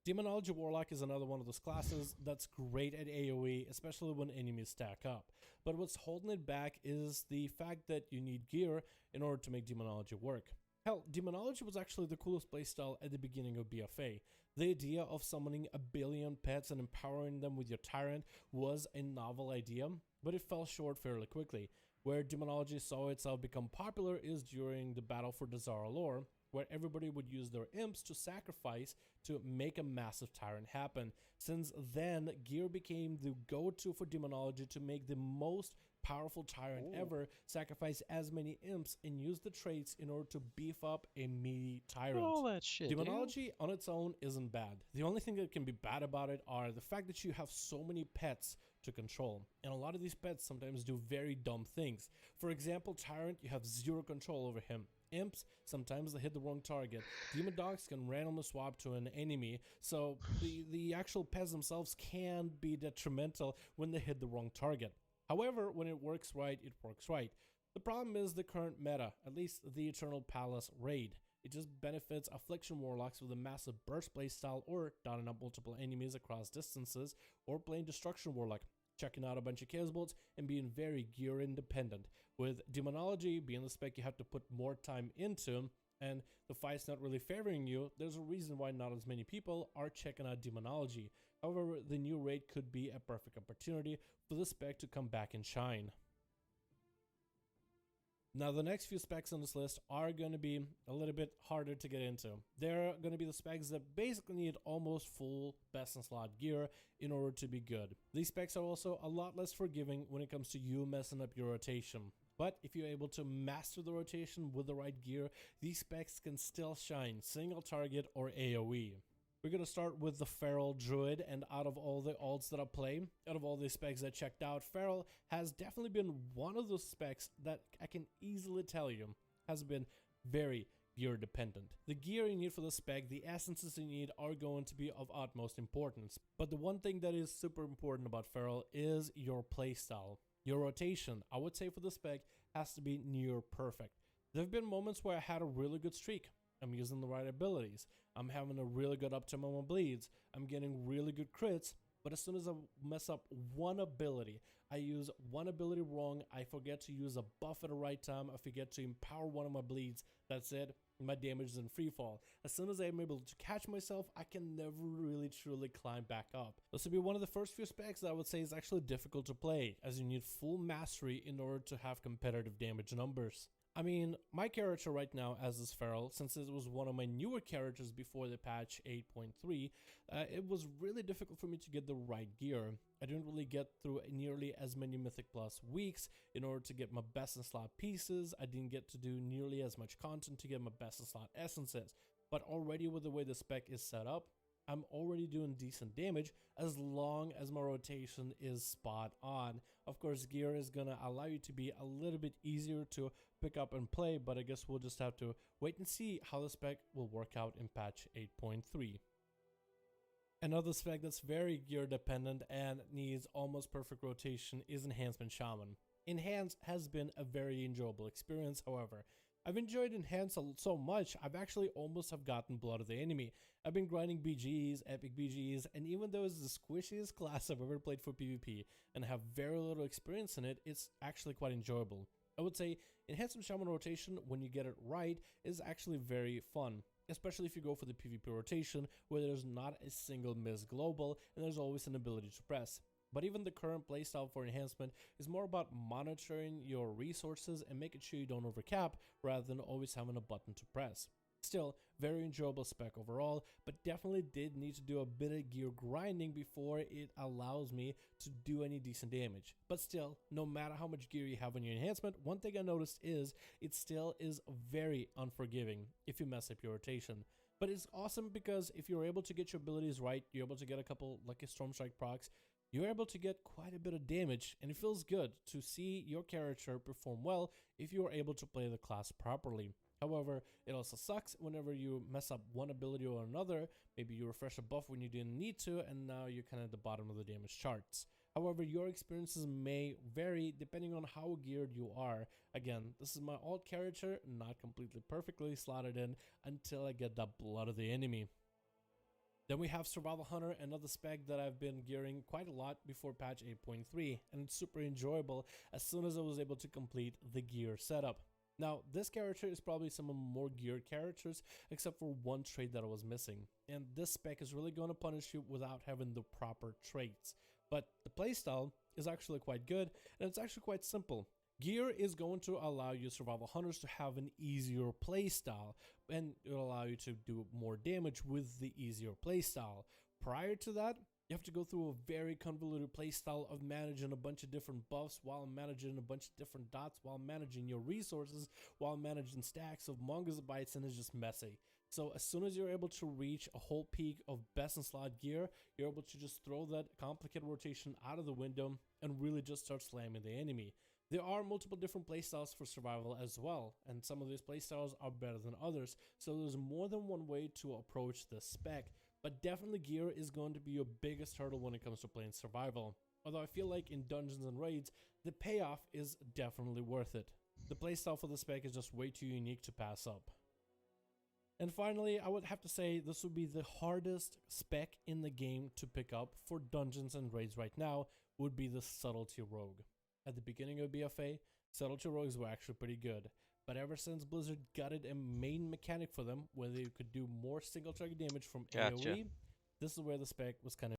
Demonology Warlock is another one of those classes that's great at AoE, especially when enemies stack up. But what's holding it back is the fact that you need gear in order to make Demonology work. Hell, Demonology was actually the coolest playstyle at the beginning of BFA. The idea of summoning a billion pets and empowering them with your Tyrant was a novel idea, but it fell short fairly quickly. Where Demonology saw itself become popular is during the Battle for Dazara lore, where everybody would use their imps to sacrifice to make a massive Tyrant happen. Since then, gear became the go-to for Demonology to make the most powerful Tyrant ever, sacrifice as many imps, and use the traits in order to beef up a meaty Tyrant. All that shit. dude. Demonology on its own isn't bad. The only thing that can be bad about it are the fact that you have so many pets to control. And a lot of these pets sometimes do very dumb things. For example, Tyrant, you have zero control over him. Imps, sometimes they hit the wrong target. Demon Dogs can randomly swap to an enemy, so the actual pets themselves can be detrimental when they hit the wrong target. However, when it works right, it works right. The problem is the current meta, at least the Eternal Palace raid. It just benefits Affliction Warlocks with a massive burst playstyle or downing up multiple enemies across distances, or playing Destruction Warlock, checking out a bunch of Chaos Bolts and being very gear independent. With Demonology being the spec you have to put more time into, and the fight's not really favoring you, there's a reason why not as many people are checking out Demonology. However, the new raid could be a perfect opportunity for the spec to come back and shine. Now, the next few specs on this list are going to be a little bit harder to get into. They're going to be the specs that basically need almost full best in slot gear in order to be good. These specs are also a lot less forgiving when it comes to you messing up your rotation. But if you're able to master the rotation with the right gear, these specs can still shine, single target or AoE. We're going to start with the Feral Druid, and out of all the alts that I play, out of all the specs I checked out, Feral has definitely been one of those specs that I can easily tell you has been very gear dependent. The gear you need for the spec, the essences you need are going to be of utmost importance. But the one thing that is super important about Feral is your playstyle. Your rotation, I would say for the spec, has to be near perfect. There have been moments where I had a really good streak. I'm using the right abilities. I'm having a really good uptime on bleeds. I'm getting really good crits. But as soon as I mess up one ability, I use one ability wrong, I forget to use a buff at the right time, I forget to empower one of my bleeds, that's it, my damage is in free fall. As soon as I'm able to catch myself, I can never really truly climb back up. This would be one of the first few specs that I would say is actually difficult to play, as you need full mastery in order to have competitive damage numbers. I mean, my character right now as is Feral, since it was one of my newer characters before the patch 8.3, it was really difficult for me to get the right gear. I didn't really get through nearly as many Mythic Plus weeks in order to get my best in slot pieces. I didn't get to do nearly as much content to get my best in slot essences. But already with the way the spec is set up, I'm already doing decent damage as long as my rotation is spot on. Of course, gear is gonna allow you to be a little bit easier to pick up and play, but I guess we'll just have to wait and see how the spec will work out in patch 8.3. Another spec that's very gear dependent and needs almost perfect rotation is Enhancement Shaman. Enhance has been a very enjoyable experience, however. I've enjoyed Enhance so much, I've actually almost have gotten Blood of the Enemy. I've been grinding BGs, epic BGs, and even though it's the squishiest class I've ever played for PvP and have very little experience in it, it's actually quite enjoyable. I would say Enhancement Shaman rotation, when you get it right, is actually very fun. Especially if you go for the PvP rotation, where there's not a single miss global and there's always an ability to press. But even the current playstyle for enhancement is more about monitoring your resources and making sure you don't overcap rather than always having a button to press. Still, very enjoyable spec overall, but definitely did need to do a bit of gear grinding before it allows me to do any decent damage. But still, no matter how much gear you have on your enhancement, one thing I noticed is it still is very unforgiving if you mess up your rotation. But it's awesome because if you're able to get your abilities right, you're able to get a couple Lucky Storm Strike procs, you're able to get quite a bit of damage, and it feels good to see your character perform well if you are able to play the class properly. However, it also sucks whenever you mess up one ability or another. Maybe you refresh a buff when you didn't need to, and now you're kind of at the bottom of the damage charts. However, your experiences may vary depending on how geared you are. Again, this is my alt character, not completely perfectly slotted in until I get that Blood of the Enemy. Then we have Survival Hunter, another spec that I've been gearing quite a lot before patch 8.3, and it's super enjoyable as soon as I was able to complete the gear setup. Now, this character is probably some of the more geared characters, except for one trait that I was missing, and this spec is really going to punish you without having the proper traits. But the playstyle is actually quite good, and it's actually quite simple. Gear is going to allow you survival hunters to have an easier playstyle, and it'll allow you to do more damage with the easier playstyle. Prior to that, you have to go through a very convoluted playstyle of managing a bunch of different buffs while managing a bunch of different dots, while managing your resources, while managing stacks of Mongozabites, and it's just messy. So as soon as you're able to reach a whole peak of best in slot gear, you're able to just throw that complicated rotation out of the window and really just start slamming the enemy. There are multiple different playstyles for survival as well, and some of these playstyles are better than others, so there's more than one way to approach this spec, but definitely gear is going to be your biggest hurdle when it comes to playing survival. Although I feel like in dungeons and raids, the payoff is definitely worth it. The playstyle for the spec is just way too unique to pass up. And finally, I would have to say this would be the hardest spec in the game to pick up for dungeons and raids right now, would be the Subtlety Rogue. At the beginning of BFA, Subtlety Rogues were actually pretty good, but ever since Blizzard gutted a main mechanic for them where they could do more single target damage from AoE, this is where the spec was kind of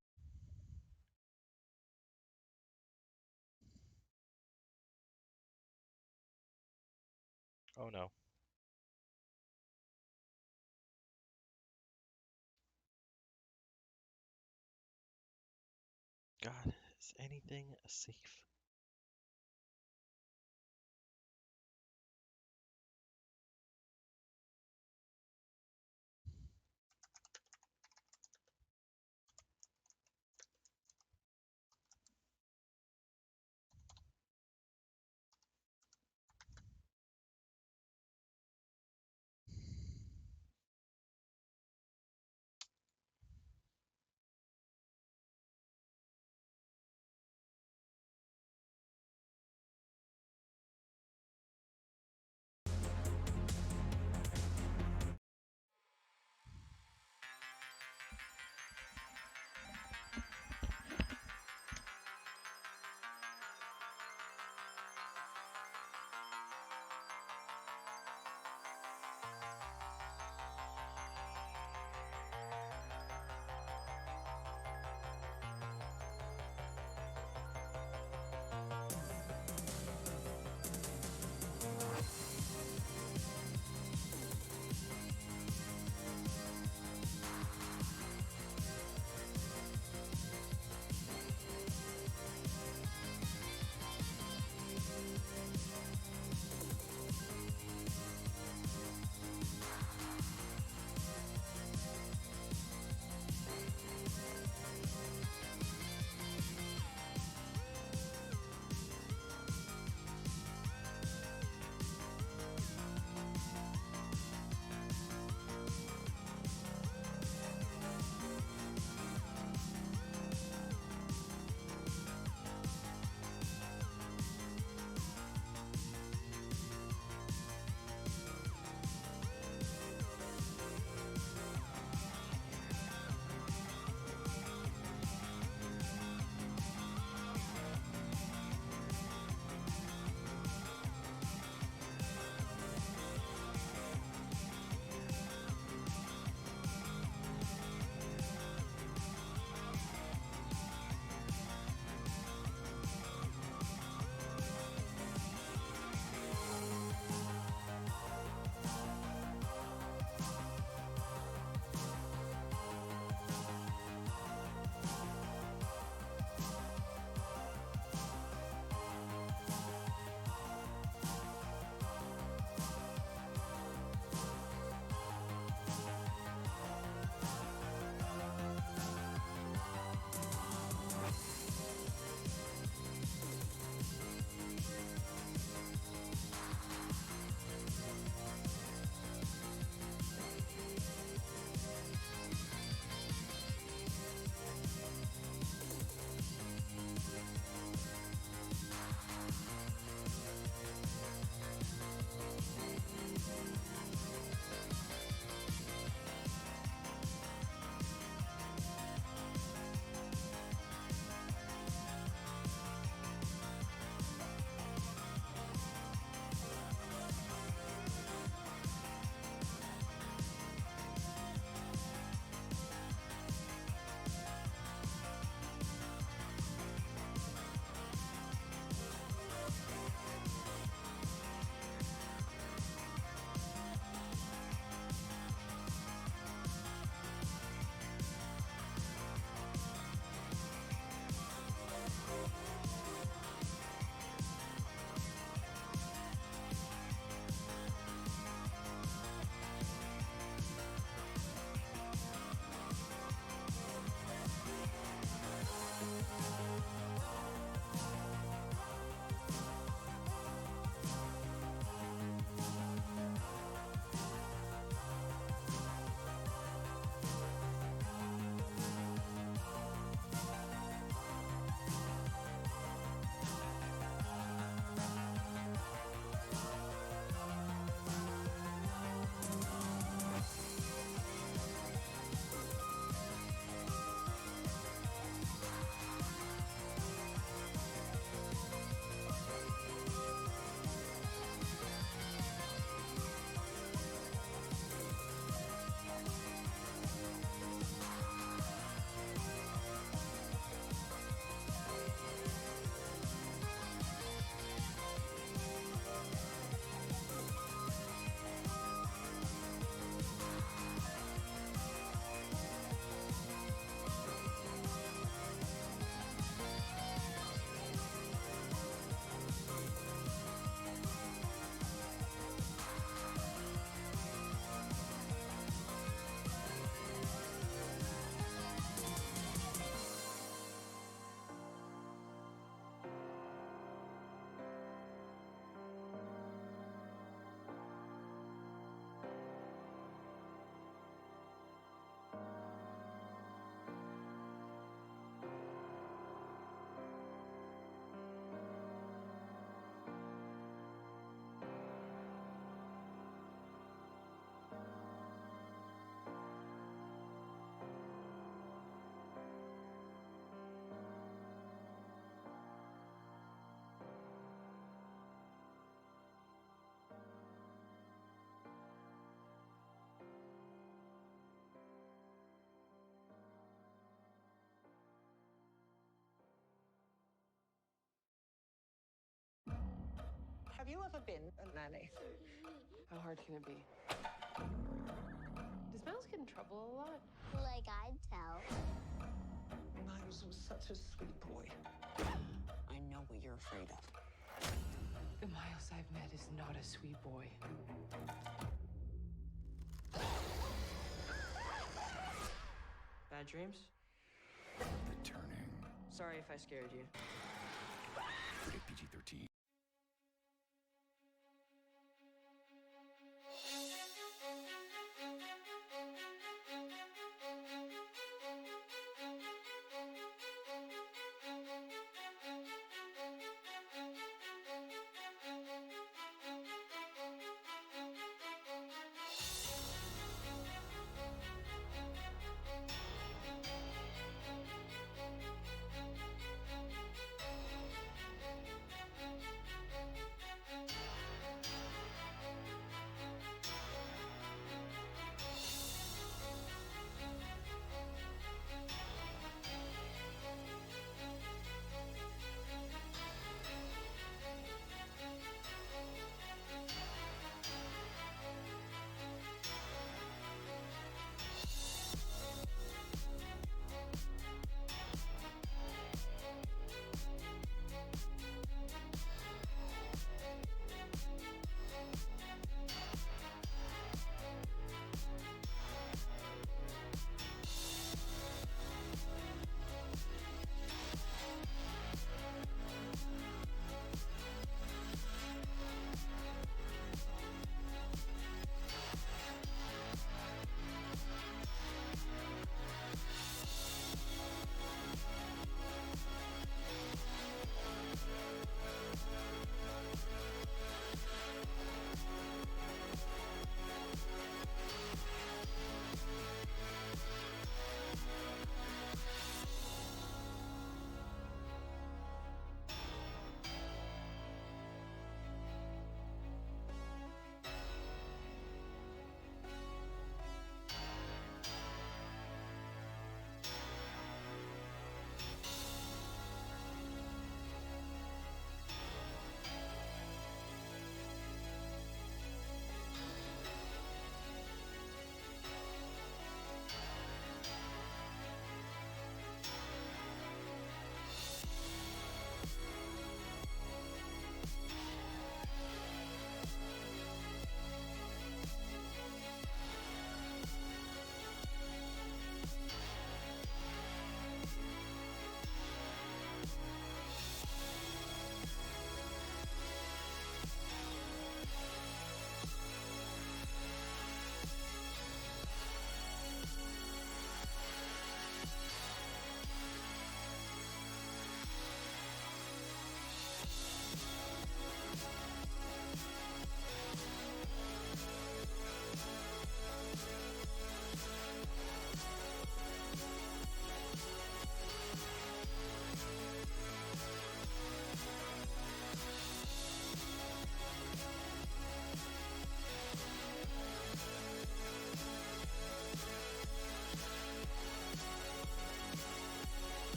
Oh no. God, is anything safe? ever been a nanny? How hard can it be? Does Miles get in trouble a lot? Like I'd tell. Miles was such a sweet boy. I know what you're afraid of. The Miles I've met is not a sweet boy. Bad dreams? The Turning. Sorry if I scared you. Rated PG-13.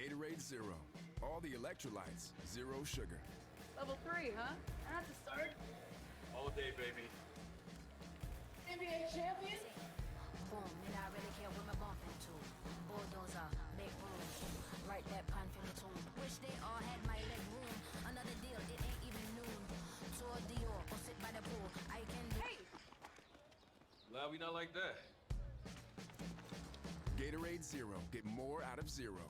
Gatorade Zero. All the electrolytes, zero sugar. Level 3, huh? That's a start. All day, baby. NBA champion? Boom, and I really care what my bump into. Bulldozer, make room. Write that pun for me tune. Wish they all had my leg room. Another deal, it ain't even noon. Tour Dior, or sit by the pool. I can do. Hey! Glad we not like that. Gatorade Zero. Get more out of zero.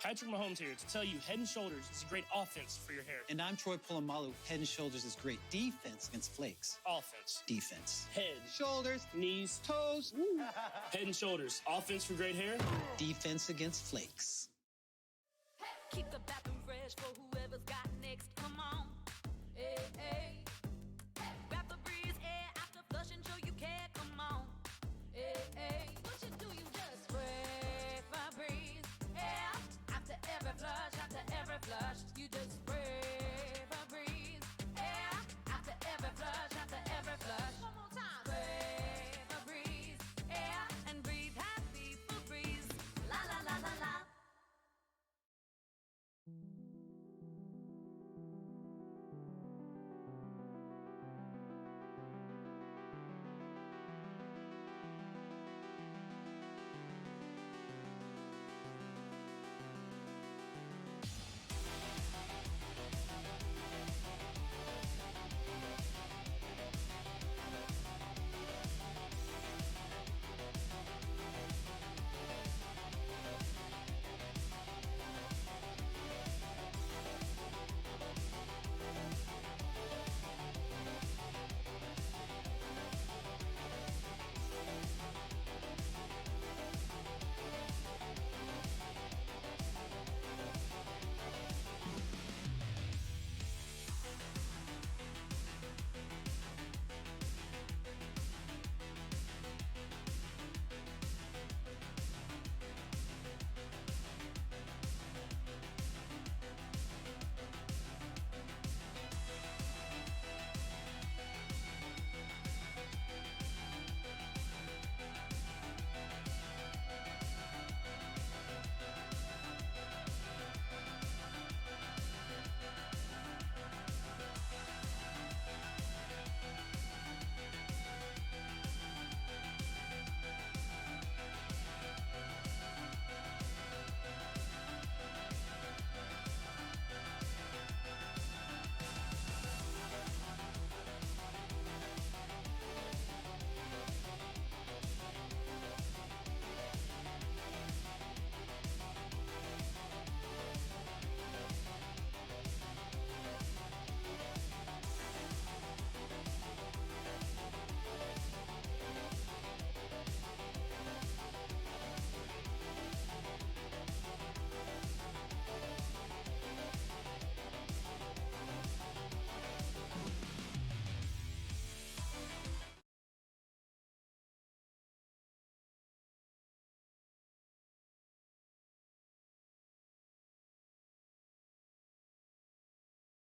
Patrick Mahomes here to tell you Head & Shoulders is a great offense for your hair. And I'm Troy Polamalu. Head & Shoulders is great defense against flakes. Offense. Defense. Head. Shoulders. Knees. Toes. Head & Shoulders. Offense for great hair. Defense against flakes. Keep the bathroom fresh for whoever's got next. Come on. Hey, hey. Grab the breeze, air after flush and show you care. Come on. Hey, hey. What you do, you just spray Febreze. Air after every flush, you just spray Febreze. Air after every flush, one more time. Spray Febreze. Air and breathe happy Febreze. La la la la la.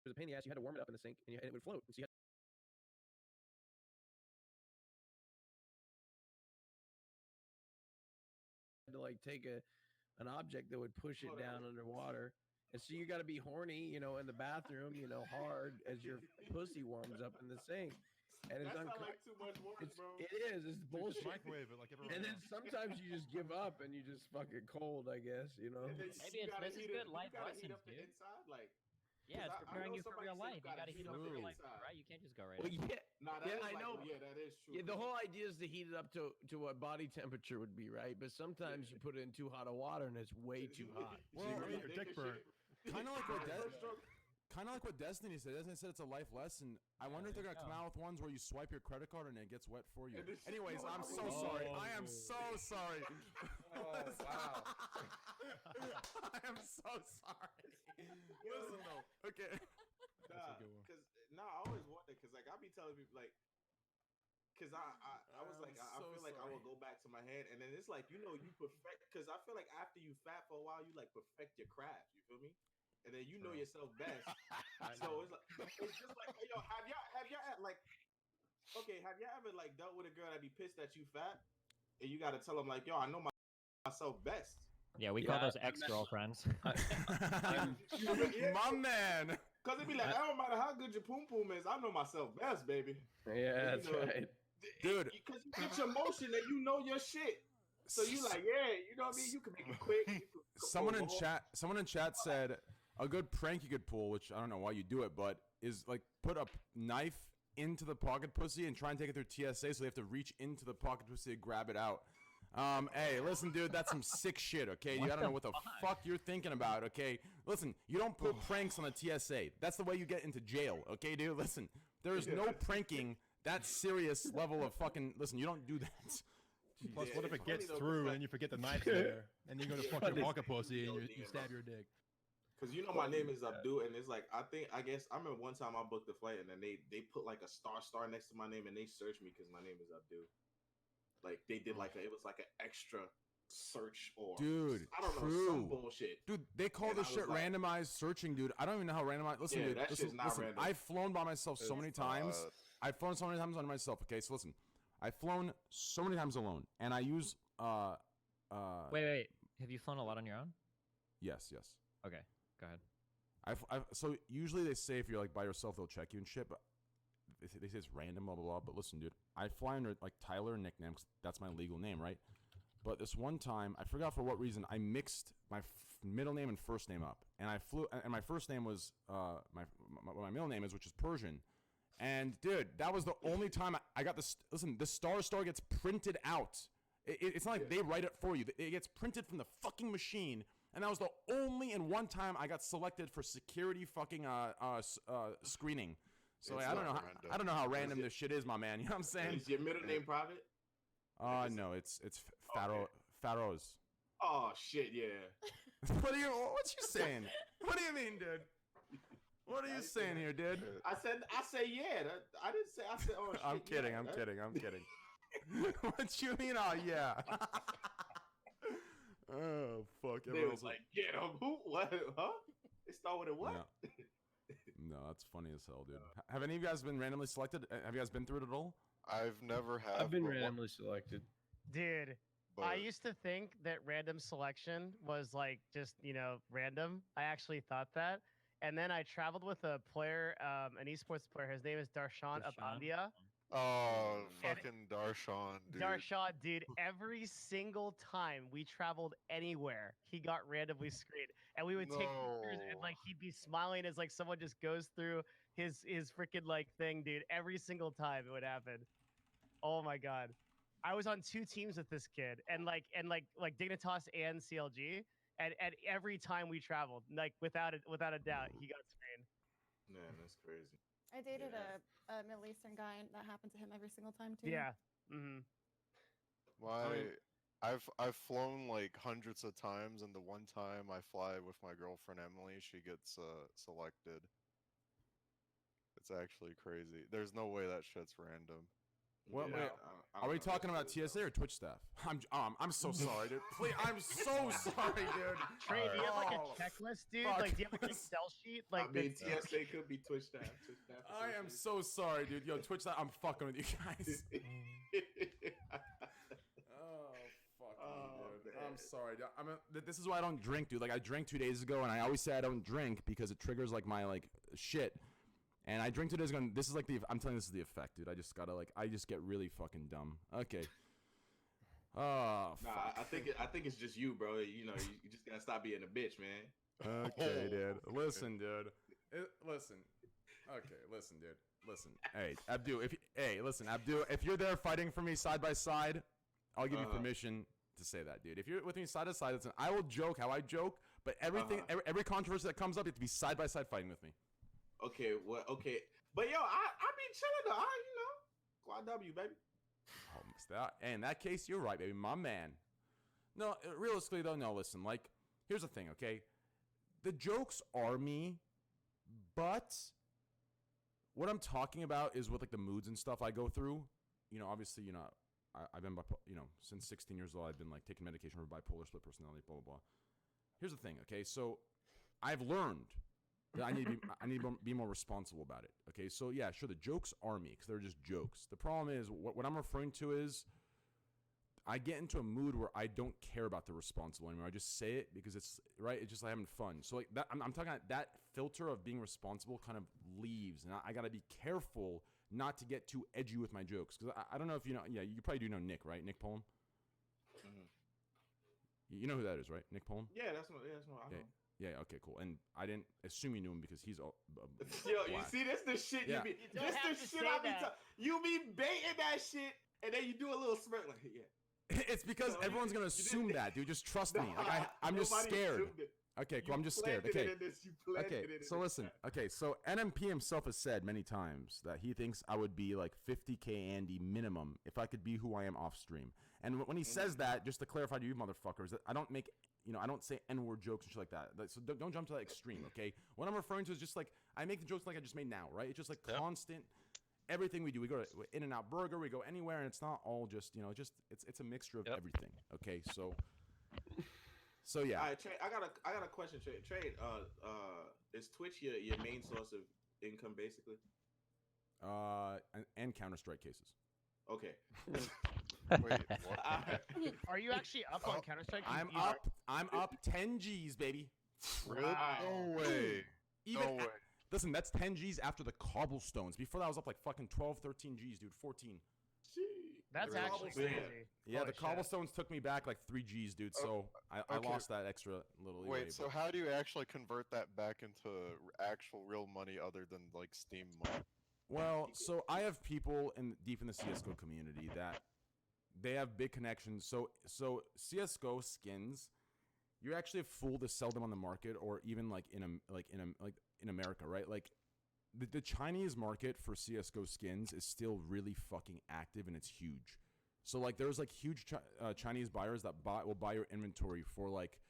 It was a pain in the ass. You had to warm it up in the sink, and it would float. And so you had to like take an object that would push it down underwater. And so you got to be horny, you know, in the bathroom, you know, hard as your pussy warms up in the sink. And it's like too much work, bro. It is. It's bullshit. Microwave it like everyone And then else. sometimes you just give up and you just fucking cold, I guess, you know. Maybe this is good life lessons, dude. Inside, like, yeah, it's preparing you for real life. You gotta gotta heat it up for real life, right? You can't just go right Well, in. yeah, I know. Yeah, that is true. Yeah, the whole idea is to heat it up to what body temperature would be, right? But sometimes you put it in too hot of water and it's way too hot. Well, your dick burn. Kind of like what Destiny said. Destiny said it's a life lesson. I wonder if they're gonna come out with ones where you swipe your credit card and it gets wet for you. Anyways, I'm so sorry. I am so sorry. Oh, wow. I am so sorry. Listen though. Okay. I always wonder because like I be telling people like, because I was like I feel like I will go back to my head and then it's like you perfect because I feel like after you fat for a while you like perfect your craft. You feel me? And then you know yourself best. So it's just like yo, have y'all like okay, have y'all ever like dealt with a girl that be pissed that you fat and you got to tell them like yo, I know myself best. Yeah, we call those ex-girlfriends. My man. Cause it be like, it don't matter how good your poom poom is, I know myself best, baby. Yeah, that's right, dude. Because you get your motion and you know your shit, so you like, yeah, you know what I mean. You can make it quick. Someone in chat said a good prank you could pull, which I don't know why you do it, but is like put a knife into the pocket pussy and try and take it through TSA, so they have to reach into the pocket pussy to grab it out. Hey, listen, dude, that's some sick shit, okay? You gotta know what the fuck you're thinking about, okay? Listen, you don't pull pranks on the TSA. That's the way you get into jail, okay, dude? Listen, there is no pranking that serious level of fucking. Listen, you don't do that. Plus, what if it gets through and you forget the knife there, and you go to fuck your pocket pussy and you stab your dick? Cause you know my name is Abdul, and it's like I guess I remember one time I booked a flight and then they put like a star next to my name and they searched me because my name is Abdul. Like they did it was like an extra search or I don't know some bullshit. Dude, they call this shit randomized searching, dude. I don't even know how randomized. Listen, dude, that shit's not listen. random. I've flown by myself so many times. I've flown so many times on myself. Okay, so listen, I've flown so many times alone, and I use Wait. Have you flown a lot on your own? Yes. Okay, go ahead. So usually they say if you're like by yourself, they'll check you and shit, but they say it's random, blah blah blah. But listen, dude, I fly under like Tyler nickname because that's my legal name, right? But this one time, I forgot for what reason, I mixed my middle name and first name up, and I flew. And my first name was my middle name is, which is Persian. And dude, that was the only time I got this. Listen, the star gets printed out. It's not like they write it for you. It gets printed from the fucking machine. And that was the only and one time I got selected for security fucking screening. So I don't know how random this shit is, my man. You know what I'm saying? Is your middle name private? No, it's Pharaohs. Oh shit, yeah. What you saying? What do you mean, dude? What are you saying here, dude? I say yeah. I didn't say. I said oh shit. I'm kidding. I'm kidding. What you mean? Oh yeah. Oh fuck! They was like, get him. Who? What? Huh? They start with a what? No, that's funny as hell, dude. Have any of you guys been randomly selected? Have you guys been through it at all? I've never had. I've been randomly selected. Dude, I used to think that random selection was like just, random. I actually thought that. And then I traveled with a player, an esports player. His name is Darshan Abandia. Oh, fucking Darshan, dude. Darshan, dude, every single time we traveled anywhere, he got randomly screened. And we would take pictures and like he'd be smiling as like someone just goes through his freaking like thing, dude. Every single time it would happen. Oh my god. I was on 2 teams with this kid and like Dignitas and CLG. And every time we traveled, like without a doubt, he got screened. Man, that's crazy. I dated a Middle Eastern guy, and that happened to him every single time too. Yeah. Mm-hmm. I've flown like hundreds of times, and the one time I fly with my girlfriend Emily, she gets selected. It's actually crazy. There's no way that shit's random. What? Yeah, wait, are we talking about TSA or Twitch staff? I'm so sorry, dude. Please, I'm so sorry, dude. Trey, do you have like a checklist, dude? Like, do you have like an Excel sheet? Like, I mean, TSA could be Twitch staff. I am so sorry, dude. Yo, Twitch staff, I'm fucking with you guys. Oh, fuck me, dude. I'm sorry, dude. This is why I don't drink, dude. Like, I drank 2 days ago, and I always say I don't drink because it triggers like my like shit. And I drink 2 days ago, and this is like I'm telling you, this is the effect, dude. I just gotta I just get really fucking dumb. Okay. Oh, fuck. I think it's just you, bro. You just gotta stop being a bitch, man. Okay, dude. Listen, dude. Listen. Okay, listen, dude. Listen. Hey, Abdul. Abdul. If you're there fighting for me side by side, I'll give you permission to say that, dude. If you're with me side to side, listen. I will joke how I joke, but everything, every controversy that comes up, you have to be side by side fighting with me. Okay, well, okay, but yo, I be chilling though. Quad W, baby. In that case, you're right, baby, my man. No, realistically though, no. Listen, like, here's the thing, okay? The jokes are me, but what I'm talking about is with like the moods and stuff I go through. Obviously, I've been, since 16 years old, I've been like taking medication for bipolar, split personality, blah blah blah. Here's the thing, okay? So, I've learned that I need to be more responsible about it. Okay, so yeah, sure, the jokes are me because they're just jokes. The problem is what I'm referring to is I get into a mood where I don't care about the responsible anymore. I just say it because it's right. It's just like having fun. So like that, I'm talking about that filter of being responsible kind of leaves, and I got to be careful not to get too edgy with my jokes because I don't know if you know. Yeah, you probably do know Nick, right? Nick Pullum. Mm-hmm. You know who that is, right? Nick Pullum. Yeah, that's what I know. Yeah, okay, cool. And I didn't assume you knew him because he's Yo, you see, this the shit you be. This the shit I be. You be baiting that shit, and then you do a little smirk like, yeah. It's because everyone's gonna assume that, dude. Just trust me. Like I'm just Nobody scared. assumed it. Okay, cool. I'm just planted scared. Okay. it in this, you planted Okay. it in So this listen. chat. Okay. So NMP himself has said many times that he thinks I would be like 50K Andy minimum if I could be who I am off stream. And when he says that, just to clarify to you motherfuckers, that I don't make, I don't say N-word jokes and shit like that. So don't jump to that extreme, okay? What I'm referring to is just like, I make the jokes like I just made now, right? It's just like constant, everything we do. We go to In-N-Out Burger, we go anywhere, and it's not all just, it's a mixture of everything, okay? So yeah. All right, Trey, I got a question, Trey. Trey, is Twitch your main source of income, basically? And Counter-Strike cases. Okay. Wait, what? Are you actually up on Counter Strike? I'm up 10 G's, baby. Really? No way. Even no way. Listen, that's 10 G's after the cobblestones. Before that, I was up like fucking 12, 13 G's, dude. 14. That's actually crazy. Yeah, Holy the shit. cobblestones took me back like 3 G's, dude. So I okay. lost that extra little. leeway, Wait, so but- how do you actually convert that back into actual real money other than like Steam money? Well, so I have people deep in the CS:GO community that they have big connections. So CS:GO skins, you're actually a fool to sell them on the market or even like in America, right? Like the Chinese market for CS:GO skins is still really fucking active and it's huge. So like there's like huge Chinese buyers that will buy your inventory for like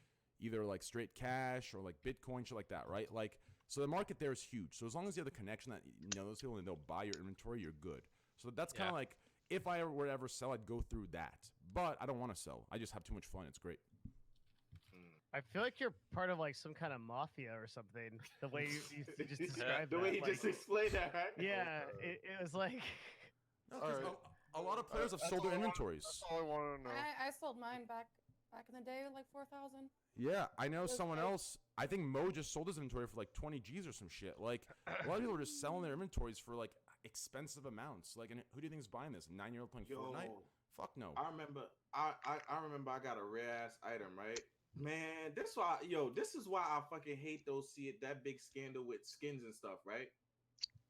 either like straight cash or like Bitcoin, shit like that, right? Like so the market there is huge. So as long as you have the connection that those people and they'll buy your inventory, you're good. So that's kind of like if I were to ever sell, I'd go through that. But I don't want to sell. I just have too much fun. It's great. I feel like you're part of like some kind of mafia or something. The way you just described the that. way you like, just explained that, right? Yeah, it was like. No, 'cause a lot of players have sold their inventories. That's all I want to know. I sold mine back in the day, like 4,000. Yeah, I know Those someone guys- else. I think Mo just sold his inventory for like 20 G's or some shit. Like a lot of people are just selling their inventories for like expensive amounts. Like, and who do you think is buying this? 9-year-old playing Fortnite? Fuck no. I remember I got a rare ass item, right? Man, this is why I fucking hate that big scandal with skins and stuff, right?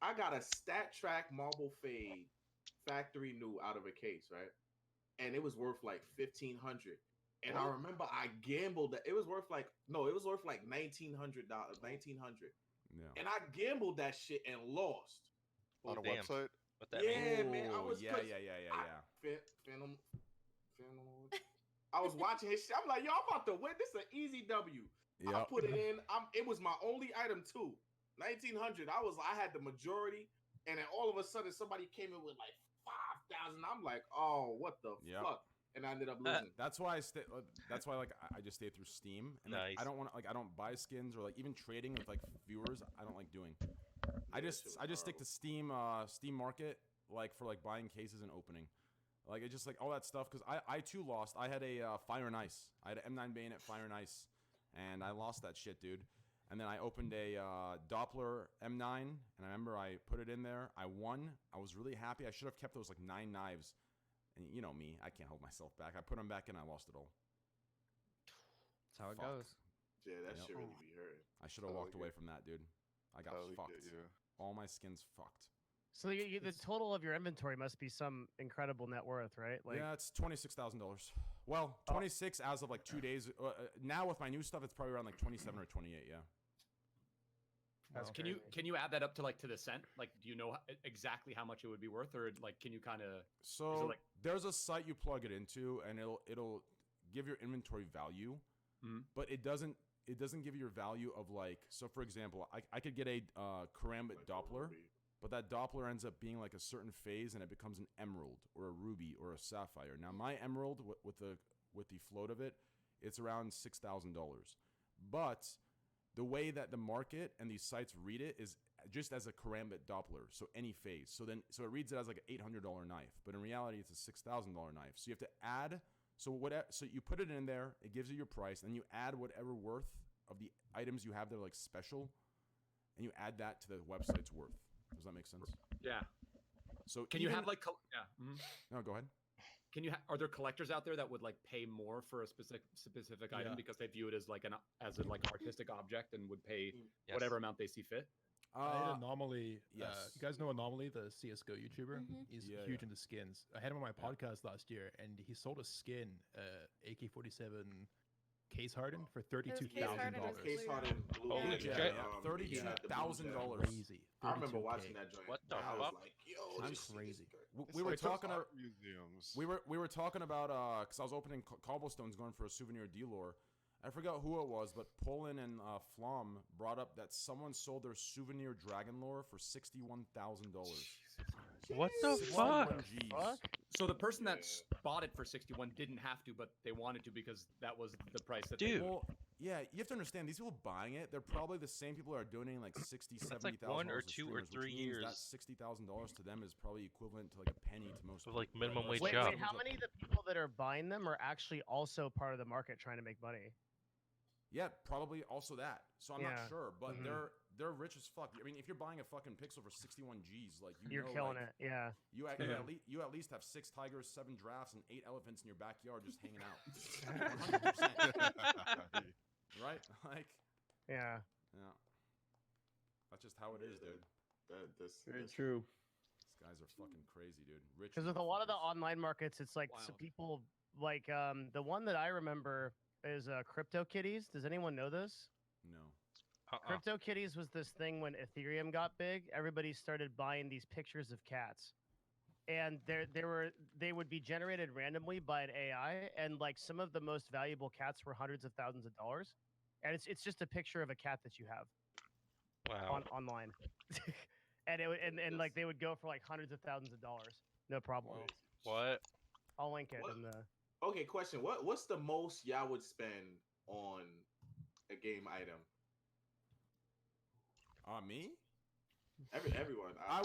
I got a Stat Track Marble Fade factory new out of a case, right? And it was worth like $1,500. And I remember I gambled that it was worth like $1,900. Yeah. And I gambled that shit and lost. On a website? What that Yeah, mean? man. I was yeah. Phantom. I was watching his shit. I'm like, yo, I'm about to win. This is an easy W. I Yep. put it in. It was my only item too. 1,900. I had the majority, and then all of a sudden somebody came in with like 5,000. I'm like, oh, what the Yep. fuck? And I ended up losing. That's why I just stay through Steam, and like, Nice. I don't buy skins or like even trading with like viewers. I don't like doing. I just stick to Steam Market like for like buying cases and opening, like it's just like all that stuff because I too lost. I had a Fire and Ice. I had an M9 Bayonet Fire and Ice, and I lost that shit, dude. And then I opened a Doppler M9, and I remember I put it in there. I won. I was really happy. I should have kept those like 9 knives. And you know me, I can't hold myself back. I put them back in, I lost it all. That's how it Fuck. goes. Yeah, that Yep. shit really be hurting. I should have walked away from that, dude. I got Totally fucked. get you. All my skins fucked. So the total of your inventory must be some incredible net worth, right? Like, Yeah, it's $26,000. Well, 26 as of like 2 days. Now with my new stuff, it's probably around like 27 or 28. Yeah. That's Can you add that up to like to the cent? Like, do you know exactly how much it would be worth, or like can you kind of? So like there's a site you plug it into, and it'll give your inventory value, but it doesn't give you your value of like. So for example, I could get a Karambit Doppler, but that Doppler ends up being like a certain phase, and it becomes an emerald or a ruby or a sapphire. Now my emerald with the float of it, it's around $6,000, but the way that the market and these sites read it is just as a Karambit Doppler, so any phase. So it reads it as like an $800 knife, but in reality it's a $6,000 knife. So you have to add. So you put it in there, it gives you your price, and you add whatever worth of the items you have there like special, and you add that to the website's worth. Does that make sense? Yeah. So Can you have like No, go ahead. Can you are there collectors out there that would like pay more for a specific item Yeah. because they view it as like an artistic object and would pay Yes. whatever amount they see fit? I had Anomaly. Yes. You guys know Anomaly, the CS:GO YouTuber? Mhm. He's Yeah, huge yeah. into skins. I had him on my podcast last year, and he sold a skin, AK-47 Case Hardened, for $32,000. Case Hardened Blue. Holy yeah, shit. $32,000. I remember watching that joint. What the I was fuck? like, yo, I'm this shit is crazy. good. We were like those talking. art museums. We were talking about because I was opening cobblestones, going for a souvenir dealer. I forgot who it was, but Poland and Flom brought up that someone sold their souvenir dragon lore for $61,000. What the fuck? So the person that bought it for 61 didn't have to, but they wanted to because that was the price that Dude. they Well, yeah, you have to understand, these people buying it, they're probably the same people that are donating like $60,000, That's like $70,000 1 or to 2 or streamers, 3 which means years. That $60,000 to them is probably equivalent to like a penny to most Of, like, people. minimum wage Wait, job. wait, how many of the people that are buying them are actually also part of the market trying to make money? Yeah, probably also that. So I'm Yeah. not sure, but Mhm. they're rich as fuck. I mean, if you're buying a fucking Pixel for 61 G's, like You're know, killing like, it, yeah. You at, Yeah. you at least have 6 tigers, 7 giraffes, and 8 elephants in your backyard just hanging out. 100%. Right? Like. Yeah. Yeah. That's just how it is, dude. Very true. These guys are fucking crazy, dude. Rich. Because with a lot of the online markets, it's like some people like the one that I remember is CryptoKitties. Does anyone know this? No. CryptoKitties was this thing when Ethereum got big. Everybody started buying these pictures of cats, and they would be generated randomly by an AI, and like some of the most valuable cats were hundreds of thousands of dollars, and it's just a picture of a cat that you have. Wow. Online, and it would, and like they would go for like hundreds of thousands of dollars, no problem. What? I'll link it What? in the. Okay, question. What's the most y'all would spend on a game item? Me? Everyone. I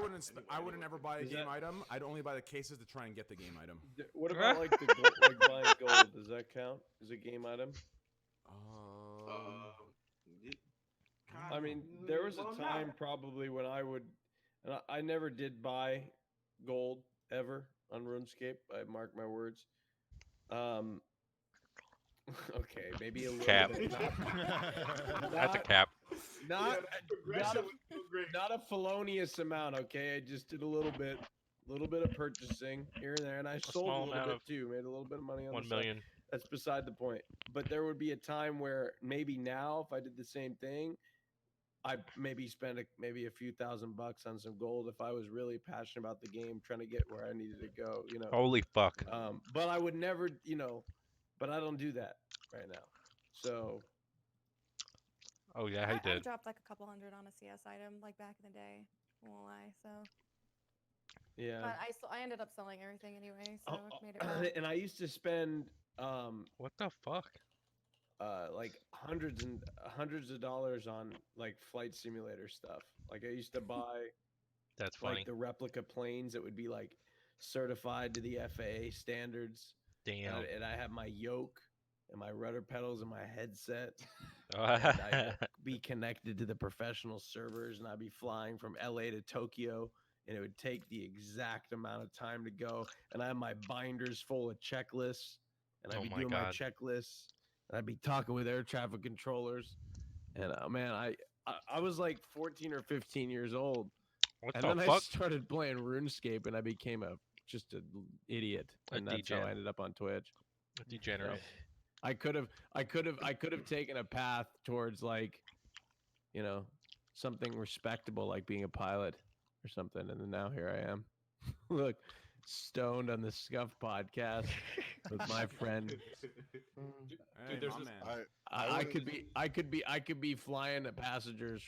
wouldn't ever buy a Is game that- item. I'd only buy the cases to try and get the game item. What about like the gold, like buying gold? Does that count as a game item? I mean, there was a time probably when I would, and I never did buy gold ever on RuneScape. I mark my words. Okay, maybe a little Cap. bit. That's a cap. Not a felonious amount. Okay, I just did a little bit of purchasing here and there, and I sold a small little amount bit of too. Made a little bit of money on 1 the side. million. That's beside the point. But there would be a time where maybe now, if I did the same thing, I maybe spend maybe a few $1,000 on some gold if I was really passionate about the game, trying to get where I needed to go. You know. Holy fuck. But I would never, but I don't do that right now. So. Oh yeah, I I did. dropped like a couple hundred on a CS item like back in the day. I won't lie. So. Yeah. But I ended up selling everything anyway, so it made it. Oh, work. and I used to spend what the fuck? Like hundreds of dollars on like flight simulator stuff. Like I used to buy That's funny. like the replica planes that would be like certified to the FAA standards. Damn. And I have my yoke and my rudder pedals and my headset. Oh. And I'd be connected to the professional servers, and I'd be flying from LA to Tokyo, and it would take the exact amount of time to go. And I have my binders full of checklists, and I'd Oh be my doing my God. checklists, and I'd be talking with air traffic controllers. And man, I was like 14 or 15 years old. What and the then I fuck? started playing RuneScape, and I became just an idiot. A And that's how degen. I ended up on Twitch. A degenerate. I could have taken a path towards like, something respectable like being a pilot or something, and then now here I am. Look, stoned on the Scuff podcast with my friend. Hey, there's my this- man. I could be flying the passengers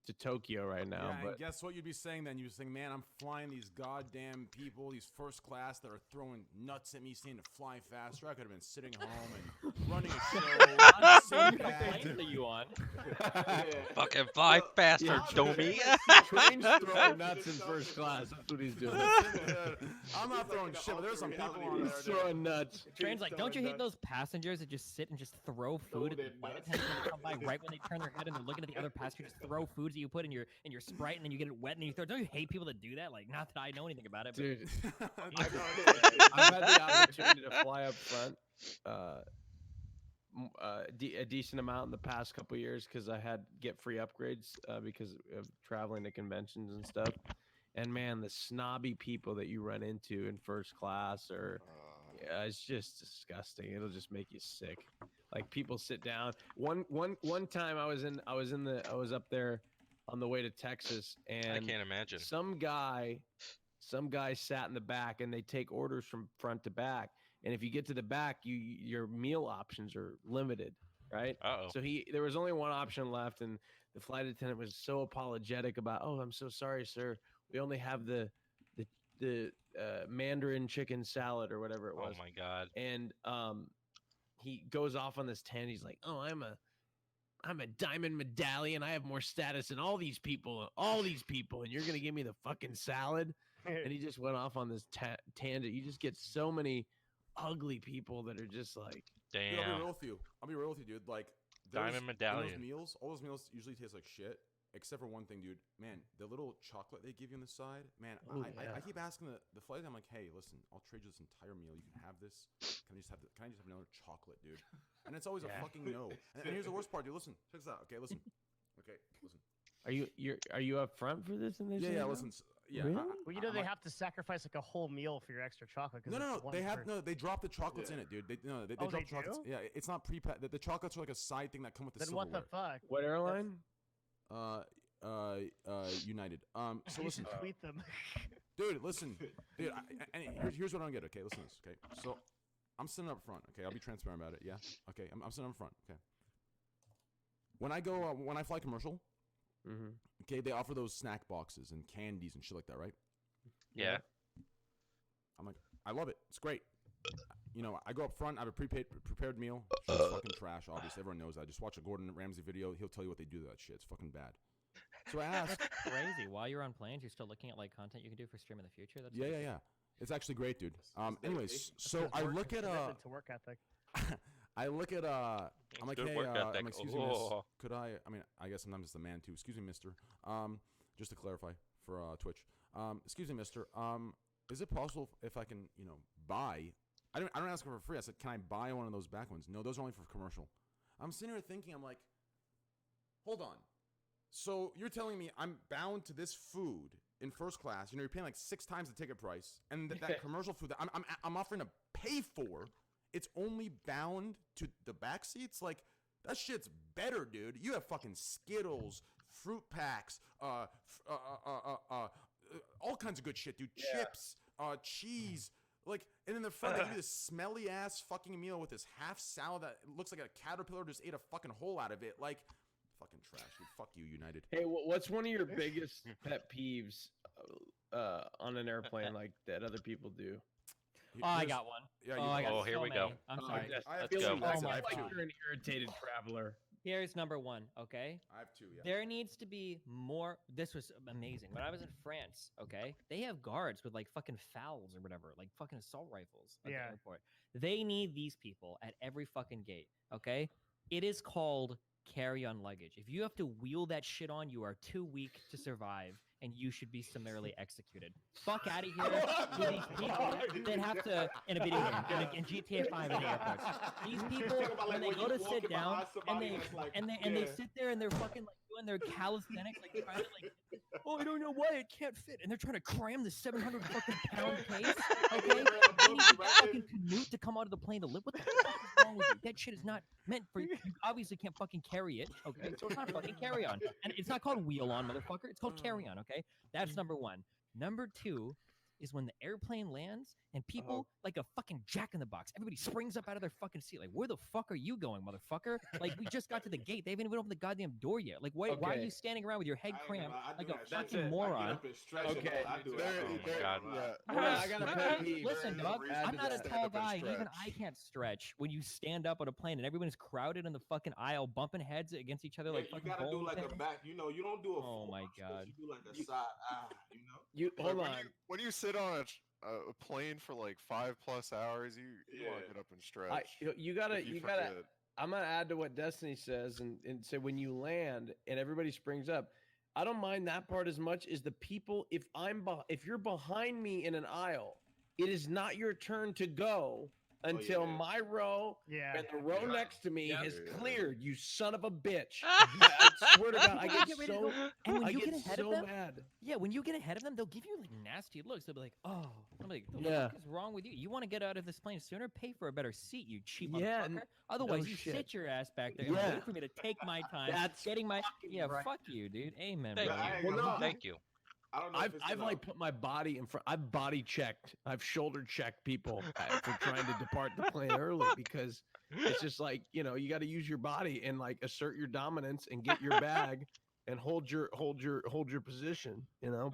to Tokyo right now, Yeah, but and guess what you'd be saying then? You'd be saying, man, I'm flying these goddamn people, these first class that are throwing nuts at me, saying to fly faster. I could have been sitting home and running a show. sitting back. Plane are you on? Fucking fly faster, dummy. Train's throwing nuts in first class. That's what he's doing. I'm not throwing shit, but there's some people on there. He's throwing nuts. Train's like, don't you hate those passengers that just sit and just throw food at the flight attendants when they come by right when they turn their head and they're looking at the other passengers, just throw food that you put in your Sprite and then you get it wet and then you throw. Don't you hate people that do that? Like, not that I know anything about it, but Dude, I've had the opportunity to fly up front a decent amount in the past couple years because I had get free upgrades because of traveling to conventions and stuff. And man, the snobby people that you run into in first class it's just disgusting. It'll just make you sick. Like people sit down. One time I was up there on the way to Texas, and I can't imagine. Some guy sat in the back, and they take orders from front to back. And if you get to the back, your meal options are limited, right? Uh-oh. So there was only one option left, and the flight attendant was so apologetic about, "Oh, I'm so sorry, sir. We only have the Mandarin chicken salad or whatever it was." Oh my god. And he goes off on this tangent. He's like, "Oh, I'm a diamond medallion. I have more status than all these people, and you're gonna give me the fucking salad?" And he just went off on this tangent. You just get so many ugly people that are just like, damn. Dude, I'll be real with you, dude. Like Diamond medallion. All those meals usually taste like shit, except for one thing, dude. Man, the little chocolate they give you on the side, man. I keep asking the flight. I'm like, hey, listen, I'll trade you this entire meal. You can have this. Can I just have another chocolate, dude? And it's always a fucking no. And here's the worst part, dude. Listen, check this out. Okay, listen. Are you up front for this? Yeah. Listen. Yeah. Really? Well, you know they have to sacrifice like a whole meal for your extra chocolate. No. They drop the chocolates in it, dude. They drop they chocolates. do? Yeah, it's not pre-packed. The chocolates are like a side thing that come with the Then silverware. what the fuck? What airline? United. So You listen, should tweet them. dude. Listen, dude. Here's what I don't get. Okay, listen to this. Okay, so I'm sitting up front. Okay, I'll be transparent about it. Yeah. Okay, I'm sitting up front. Okay. When I fly commercial, okay, they offer those snack boxes and candies and shit like that, right? Yeah. I'm like, I love it. It's great. You know, I go up front. I have a prepared meal. Shit's fucking trash. Obviously, everyone knows that. I just watch a Gordon Ramsay video. He'll tell you what they do to that shit. It's fucking bad. So I asked. That's crazy. While you're on planes, you're still looking at like content you can do for stream in the future. That's Yeah. It's actually great, dude. Anyways, so I look at Commitment to work ethic. I look at I'm like, good hey, work ethic. I'm like, excuse me, miss, Oh. could I mean, I guess sometimes it's a man too. Excuse me, mister. Just to clarify for Twitch. Excuse me, mister. Is it possible if I can, buy? I don't ask for free. I said, can I buy one of those back ones? No, those are only for commercial. I'm sitting here thinking, I'm like, hold on. So you're telling me I'm bound to this food in first class? You're paying like 6 times the ticket price, and that commercial food that I'm offering to pay for, it's only bound to the back seats? Like, that shit's better, dude. You have fucking Skittles, fruit packs, all kinds of good shit, dude. Yeah. Chips, cheese. Like, and in the front, they give you this smelly ass fucking meal with this half salad that looks like a caterpillar just ate a fucking hole out of it. Like, fucking trash, dude. Fuck you, United. Hey, what's one of your biggest pet peeves on an airplane like that other people do? Oh, I got one. Yeah, I got here so we go. many. I'm Oh, sorry. I have Let's two. go. I Oh my have two. God, you're an irritated traveler. Here's number one, okay? I have two, yeah. There needs to be more. This was amazing. When I was in France, okay, they have guards with like fucking FALs or whatever, like fucking assault rifles at the airport. They need these people at every fucking gate, okay? It is called carry-on luggage. If you have to wheel that shit on, you are too weak to survive, and you should be summarily executed. Fuck out of here with these people that have to, in a video game, in GTA 5 in the airports. These people, when they go to sit down, and they sit there and they're fucking like doing their calisthenics, like trying to like, oh, I don't know why it can't fit, and they're trying to cram the 700 fucking pound case, okay? They need a fucking canoe to come out of the plane to live. What the fuck is wrong with you? That shit is not meant for you. You obviously can't fucking carry it, okay? So it's not fucking carry on, and it's not called wheel on, motherfucker. It's called carry on, okay? That's number one. Number two is when the airplane lands and people like a fucking Jack in the Box. Everybody springs up out of their fucking seat. Like, where the fuck are you going, motherfucker? Like, we just got to the gate. They haven't even opened the goddamn door yet. Like, why are you standing around with your head cramped like a fucking moron? Okay. I got a pet peeve. Listen, dog, I'm not a tall guy, and even I can't stretch when you stand up on a plane and everyone's crowded in the fucking aisle, bumping heads against each other like you fucking gotta do bowling like pins. a back. You don't do a. Oh my god. You do like a side eye. You hold on. When you sit on a plane for like 5+ hours, you want to get up and stretch. You gotta. forget. I'm gonna add to what Destiny says and say when you land and everybody springs up. I don't mind that part as much as the people. If you're behind me in an aisle, it is not your turn to go until my row Yeah. and the row next to me Yeah. has cleared. You son of a bitch! I swear to God, I get Get ready to so go- and when I you get get ahead so of them, mad. yeah, when you get ahead of them, they'll give you like nasty looks. They'll be like, "Oh," I'm like, "The Yeah. fuck is wrong with you? You want to get out of this plane sooner? Pay for a better seat, you cheap Yeah, motherfucker. no Otherwise, you shit. sit your ass back there and Yeah. wait for me to take my time That's getting my fucking right. Fuck you, dude. Amen, Thank bro. you. I ain't Well, gonna no, lie. Thank you. I don't know if it's I've like put my body in front. I've body checked. I've shoulder checked people for trying to depart the plane early because it's just like you got to use your body and like assert your dominance and get your bag and hold your position. Before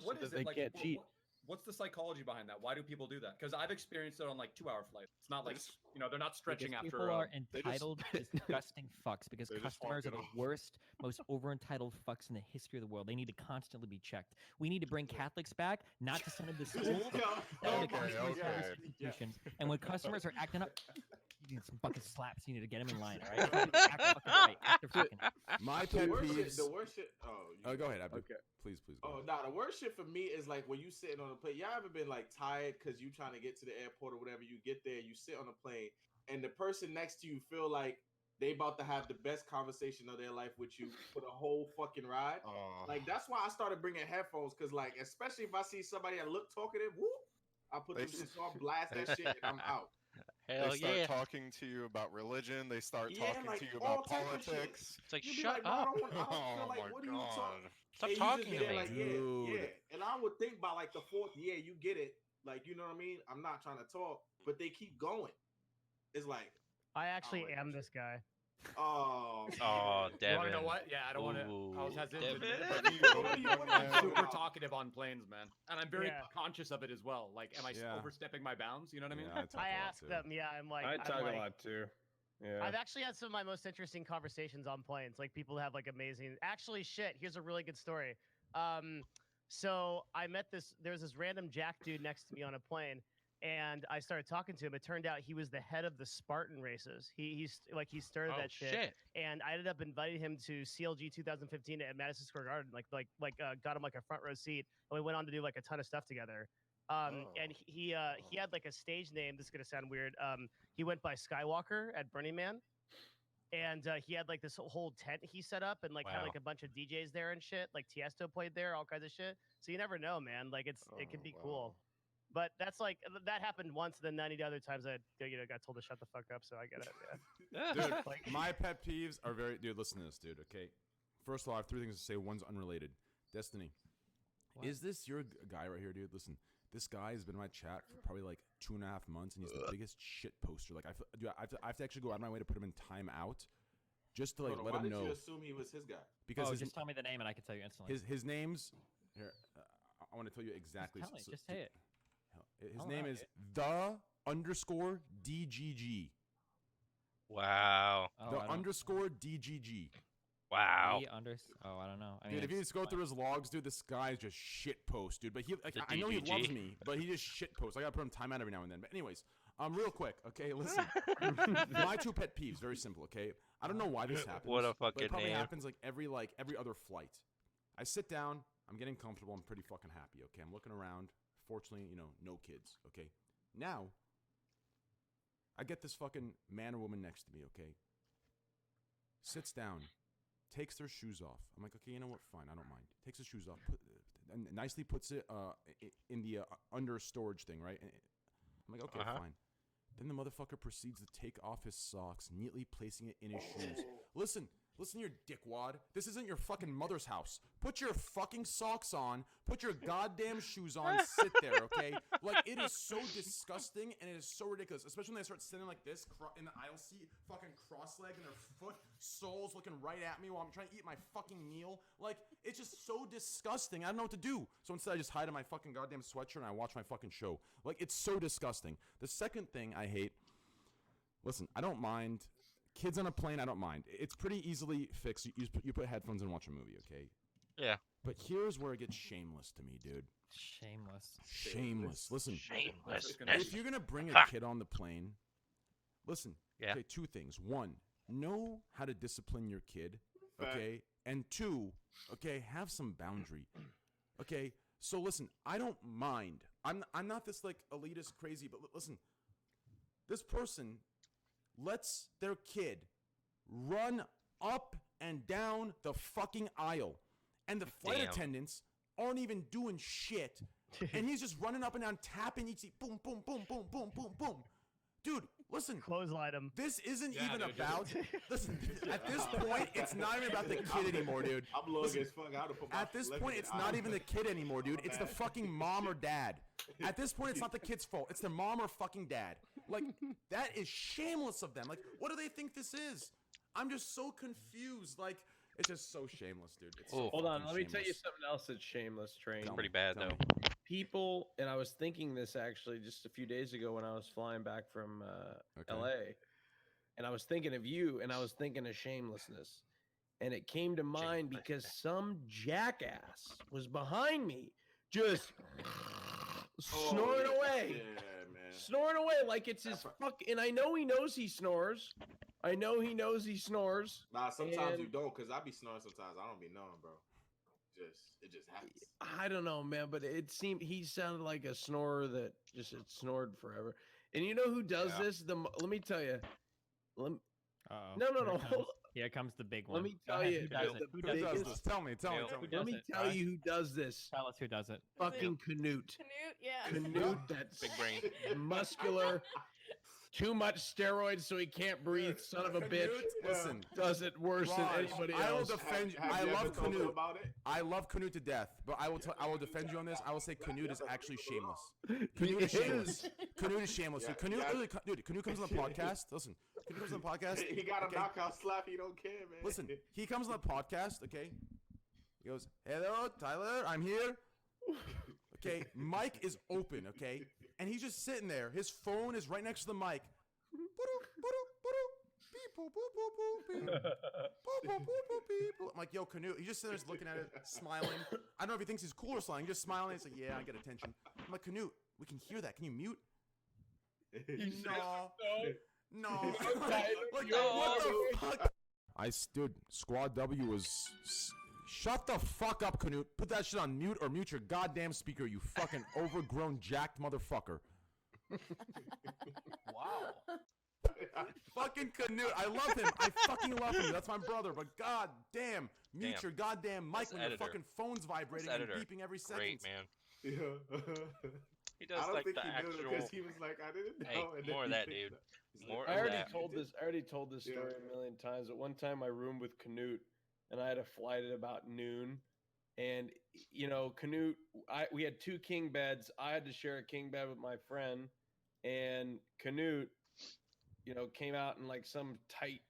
What so is that they it like? can't cheat. What's the psychology behind that? Why do people do that? Because I've experienced it on like 2-hour flights. It's not like they're not stretching Because after. people are they just- entitled, disgusting fucks. Because they just won't customers are get the off. worst, most over entitled fucks in the history of the world. They need to constantly be checked. We need to bring Catholics back, not to send them to school, send them to Okay, customer service okay. institutions. And when customers are acting up, you need some fucking slaps. You need to get them in line. All right, act fucking right. Act their fucking. My The pet worst shit. peeves. The worst shit. Oh, Oh, go ahead, Abdul. Okay. Please, please. Oh, nah, the worst shit for me is like when you sitting on a plane. Y'all ever been like tired because you trying to get to the airport or whatever? You get there, you sit on a plane, and the person next to you feel like they about to have the best conversation of their life with you for the whole fucking ride. Like that's why I started bringing headphones because like especially if I see somebody that look talkative, whoop, I put They them shit on, blast that shit, and I'm out. Hell They start yeah. talking to you about religion. They start Yeah, talking like, to you all about type of shit. politics. It's like, You be shut like, "Bro, I up. don't feel Oh like my what are you talking? god. Stop And you talking just be to there me. like, yeah. And I would think by like the fourth year, you get it. Like, you know what I mean? I'm not trying to talk, but they keep going. It's like, I actually like am that this guy. Oh, oh, You want Devin. to know what? Yeah, I don't want to. I was Ooh, hesitant to Devin. admit it, but I'm super talkative on planes, man, and I'm very Yeah. conscious of it as well. Like, am I Yeah. overstepping my bounds? You know what I mean? Yeah, I talk I a lot, ask too. them. Yeah, I'm like. I I'm talk like, a lot too. Yeah. I've actually had some of my most interesting conversations on planes. Like people have like amazing. Actually, shit. Here's a really good story. So I met there was this random Jack dude next to me on a plane, and I started talking to him. It turned out he was the head of the Spartan races. He started Oh, that shit. shit. And I ended up inviting him to CLG 2015 at Madison Square Garden. Got him like a front row seat, and we went on to do like a ton of stuff together. And he had like a stage name. This is gonna sound weird. He went by Skywalker at Burning Man, and he had like this whole tent he set up, and like had Wow. like a bunch of DJs there and shit. Like Tiesto played there, all kinds of shit. So you never know, man. Like it can be cool. But that's like that happened once. Then 90 other times I got told to shut the fuck up. So I get it. Yeah. Dude, Like- my pet peeves are very. Dude, listen to this, dude. Okay, first of all, I have three things to say. One's unrelated. Destiny, is this your guy right here, dude? Listen, this guy has been in my chat for probably like 2.5 months, and he's the biggest shit poster. Like, I have to actually go out of my way to put him in timeout, just to like hold on, let why him did know. you assume he was his guy? Because Oh, his, just tell me the name and I can tell you instantly. his name's here. I want to tell you exactly. Tell me, just say it. His I'll name write is it. _DGG. Wow. Oh, The I don't- _DGG. Wow. Oh, I don't know. I mean, Dude, if you it's just go fine. through his logs, dude, this guy's just shit post, dude. But he, like, The I know he DGG. loves me, but he just shit posts. I gotta put him timeout every now and then. But anyways, real quick, okay, listen. My two pet peeves, very simple, okay. I don't know why this happens. What a but fucking it probably name. happens like every other flight. I sit down, I'm getting comfortable, I'm pretty fucking happy, okay. I'm looking around. Fortunately, no kids, okay. Now, I get this fucking man or woman next to me, okay. Sits down. Takes their shoes off. I'm like, okay, you know what? Fine, I don't mind. Takes his shoes off, and nicely puts it in the under storage thing, right? And I'm like, okay, fine. Then the motherfucker proceeds to take off his socks, neatly placing it in his shoes. Listen, you dickwad. This isn't your fucking mother's house. Put your fucking socks on. Put your goddamn shoes on. Sit there, okay? Like, it is so disgusting and it is so ridiculous. Especially when they start sitting like this in the aisle seat, fucking cross-legged, and their foot soles looking right at me while I'm trying to eat my fucking meal. Like, it's just so disgusting. I don't know what to do. So instead, I just hide in my fucking goddamn sweatshirt and I watch my fucking show. Like, it's so disgusting. The second thing I hate, listen, I don't mind. Kids on a plane, I don't mind. It's pretty easily fixed. You put headphones in and watch a movie, okay? Yeah. But here's where it gets shameless to me, dude. Shameless. Listen. Shameless. If you're going to bring a kid on the plane, listen. Yeah. Okay, two things. One, know how to discipline your kid, okay? And two, okay, have some boundary. Okay? So listen, I don't mind. I'm not this like elitist crazy, but listen. This person lets their kid run up and down the fucking aisle, and the flight Damn. attendants aren't even doing shit, and he's just running up and down, tapping each seat, boom, boom, boom, boom, boom, boom, boom. Dude, listen. Clothesline him. This isn't Yeah, even dude. about. Listen, at this point, it's not even about the kid anymore, dude. I'm low Listen, as fuck. I would've put my at this left point, in it's the not eye. even the kid anymore, dude. It's the Bad. fucking mom or dad. At this point, it's not the kid's fault. It's their mom or fucking dad. Like, that is shameless of them. Like, what do they think this is? I'm just so confused. Like, it's just so shameless, dude. It's so Hold on, fucking let me tell you shameless. something else that's shameless, Train. Tell me, Pretty bad tell though. me. People, and I was thinking this actually just a few days ago when I was flying back from Okay. LA, and I was thinking of you, and I was thinking of shamelessness, and it came to mind because some jackass was behind me, just snoring yeah. away, Yeah, man. snoring away like it's his fuck. And I know he knows he snores. I know he knows he snores. Nah, sometimes you And- don't, cause I be snoring sometimes. I don't be knowing, bro. It just happens. I don't know, man, but it seemed he sounded like a snorer that just had snored forever. And you know who does Yeah. this? Let me tell you. Uh-oh. No, Here it hold- comes. Here comes the big one. Let me Go tell ahead, you, who does it? the Who Who does does it? this? Tell me. Tell me. Neil. Tell me. Who does Let me it? tell you who does this. Tell us who does it. Fucking Canute. Canute, yeah. Canute, that's Big brain. muscular, too much steroids so he can't breathe, son of a bitch. Canute, listen. Does it worse than Raj, anybody I will else. defend you. Have I you love ever told him Canute. about it? I love Canute to death, but I will defend you on this. I will say Canute is actually shameless. He Canute is shameless. is. Canute is shameless. Yeah, Dude, Canute, yeah. literally, dude, Canute comes on the podcast. Listen, Canute comes on the podcast. He got a okay? knockout slap. He don't care, man. Listen, he comes on the podcast. Okay, he goes, "Hello, Tyler, I'm here." Okay, mic is open. Okay, and he's just sitting there. His phone is right next to the mic. I'm like, yo, Canute. He's just sitting there looking at it, smiling. I don't know if he thinks he's cool or something. He's just smiling. He's like, yeah, I get attention. I'm like, Canute, we can hear that. Can you mute? No. Like, what the fuck? I stood. Squad W was. Shut the fuck up, Canute. Put that shit on mute or mute your goddamn speaker, you fucking overgrown, jacked motherfucker. Wow. Fucking Canute. I love him. I fucking love him. That's my brother. But god damn, mute Damn. your goddamn mic This when your editor. fucking phone's vibrating and editor. beeping every second. Great man. Yeah. He does I don't like think the he knew actual. because he was like, I didn't know. Hey, and then more of he that, picked dude. it up. He's More like, I of already that. told this. I already told this story a million times. At one time, I roomed with Canute, and I had a flight at about noon. And you know, Canute, we had 2 king beds. I had to share a king bed with my friend, and Canute, you know, came out in like some tight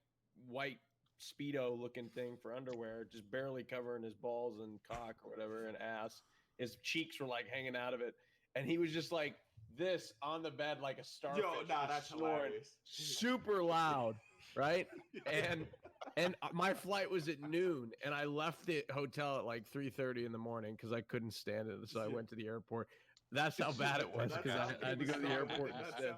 white Speedo looking thing for underwear, just barely covering his balls and cock or whatever and ass. His cheeks were like hanging out of it, and he was just like this on the bed like a starfish. Yo, nah, just that's snoring hilarious. super loud, right? And my flight was at noon, and I left the hotel at like 3:30 in the morning because I couldn't stand it. So I went to the airport. That's how bad it was because I had to go to the airport instead.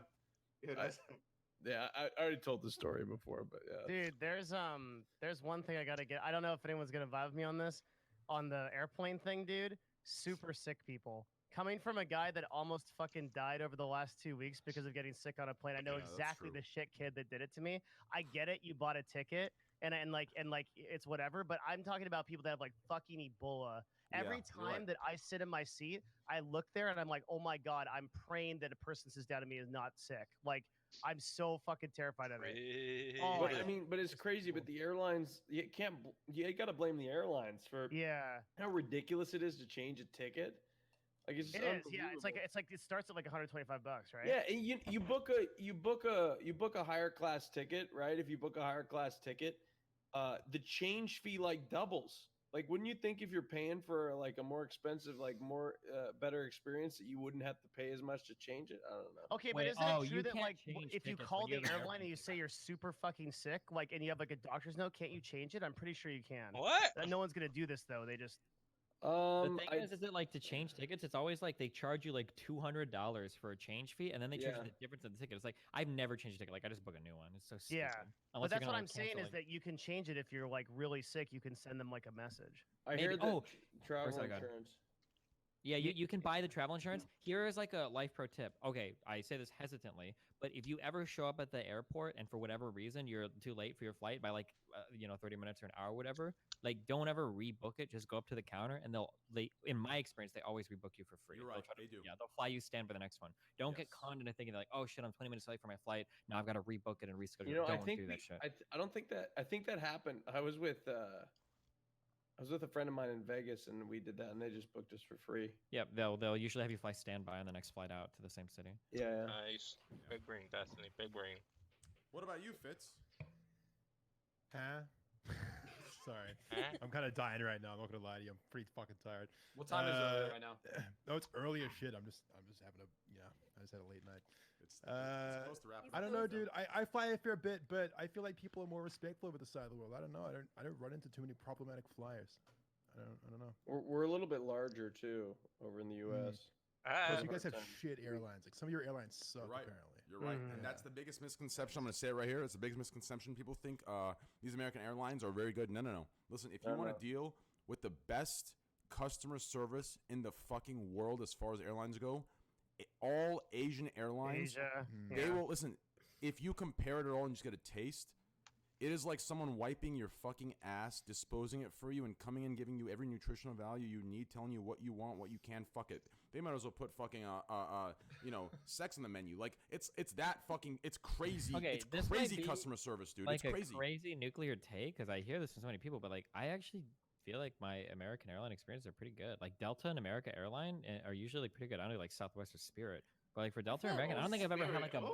Yeah, I already told the story before, but yeah. Dude, there's one thing I gotta get. I don't know if anyone's gonna vibe with me on this, on the airplane thing, dude. Super sick people. Coming from a guy that almost fucking died over the last 2 weeks because of getting sick on a plane, I know Yeah, that's exactly true. the shit kid that did it to me. I get it. You bought a ticket, and like it's whatever. But I'm talking about people that have like fucking Ebola. Every Yeah, you're time right. that I sit in my seat, I look there and I'm like, oh my god, I'm praying that a person sits down to me is not sick. Like I'm so fucking terrified of it. Oh, But I mean, but it's crazy. But the airlines, you can't. You gotta blame the airlines for yeah. how ridiculous it is to change a ticket. Like it's It is, yeah. It's like it starts at like $125, right? Yeah, and you book a higher class ticket, right? If you book a higher class ticket, the change fee like doubles. Like, wouldn't you think if you're paying for like a more expensive, like more better experience, that you wouldn't have to pay as much to change it? I don't know. Okay, but Wait, isn't oh, it true you that can't like change if you tickets call when the you're in the airline and you say you're super fucking sick, like, and you have like a doctor's note, can't you change it? I'm pretty sure you can. What? No one's gonna do this though. They just The thing is it like to change tickets? It's always like they charge you like $200 for a change fee, and then they charge Yeah. you the difference of the ticket. It's like I've never changed a ticket. Like I just book a new one. It's so stupid. yeah. Unless But that's you're what gonna, I'm like, saying cancel, is like- that you can change it if you're like really sick. You can send them like a message. I Maybe- heard that oh, travel sorry, go ahead. insurance. Yeah, you can buy the travel insurance. Here is like a life pro tip. Okay, I say this hesitantly, but if you ever show up at the airport and for whatever reason you're too late for your flight by like 30 minutes or an hour or whatever, like don't ever rebook it. Just go up to the counter and they in my experience they always rebook you for free. You're right, they do. Yeah, they'll fly you stand by the next one. Don't get conned into thinking like, oh shit, I'm 20 minutes late for my flight. Now I've got to rebook it and reschedule. You know, don't I think do that shit. I don't think that. I think that happened. I was with a friend of mine in Vegas, and we did that, and they just booked us for free. Yep, they'll usually have you fly standby on the next flight out to the same city. Yeah. Nice. Big brain, Destiny. Big brain. What about you, Fitz? Huh? Sorry. I'm kind of dying right now. I'm not gonna lie to you. I'm pretty fucking tired. What time is it right now? No, it's early as shit. I'm just having a I just had a late night. It's supposed to wrap it I up. don't know, dude. I fly a fair bit, but I feel like people are more respectful over the side of the world. I don't know. I don't run into too many problematic flyers. I don't know. We're a little bit larger too over in the U.S. Plus, you guys have shit airlines. Like some of your airlines suck. You're right. Apparently. You're right, and that's the biggest misconception. I'm going to say it right here. It's the biggest misconception. People think these American airlines are very good. No. Listen, if you want to deal with the best customer service in the fucking world as far as airlines go, all Asian airlines, they will listen. If you compare it at all and just get a taste, it is like someone wiping your fucking ass, disposing it for you, and coming in giving you every nutritional value you need, telling you what you want, what you can. Fuck it. They might as well put fucking sex in the menu. Like it's that fucking it's crazy. Okay, it's this crazy might be customer service, dude. Like It's crazy. a crazy nuclear take because I hear this from so many people, but like I actually feel like my American airline experiences are pretty good. Like Delta and America Airline are usually pretty good. I don't know, like Southwest or Spirit, but like for Delta or American, I don't think I've ever had like a. No,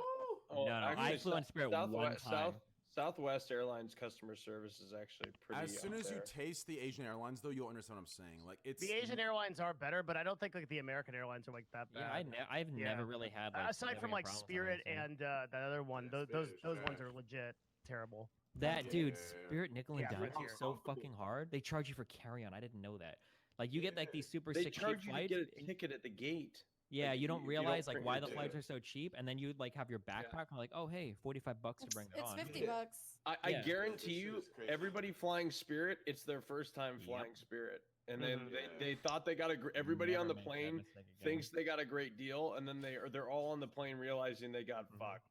I flew on Spirit one time. Southwest Airlines customer service is actually pretty. As soon up as there. you taste the Asian airlines, though, you'll understand what I'm saying. Like it's The Asian airlines are better, but I don't think like the American airlines are like that bad. Yeah, I've never really had like aside from significant like problems on Spirit anything. and that other one. Those ones are legit terrible. That dude, Spirit Nickel and Yeah, Dime Frontier. is so fucking hard. They charge you for carry-on. I didn't know that. Like you get like these super They sick charge cheap you flights. to get a ticket at the gate. Yeah, Like, you don't you realize like bring why your the flights ticket. are so cheap, and then you like have your backpack and like, oh hey, $45 to bring it It's on. 50 bucks. I Yeah. guarantee you, everybody flying Spirit, it's their first time flying Spirit, and then they thought they got everybody on the Never make that plane mistake again. thinks they got a great deal, and then they're all on the plane realizing they got fucked,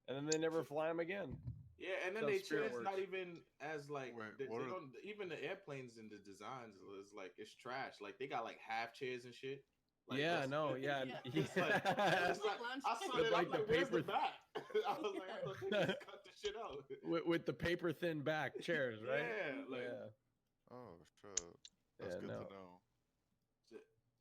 and then they never fly them again. Yeah, and then So they Spirit it's works. not even as like they what are- don't even the airplanes and the designs is like it's trash. Like they got like half chairs and shit. Like, Yeah, that's- no, yeah. It's like, it's like, I saw With, it. like, I'm the like, where's the paper- back? I was like, I thought they just cut the shit out. with the paper thin back chairs, right? Yeah, like Oh shit. That's Yeah, good no. to know.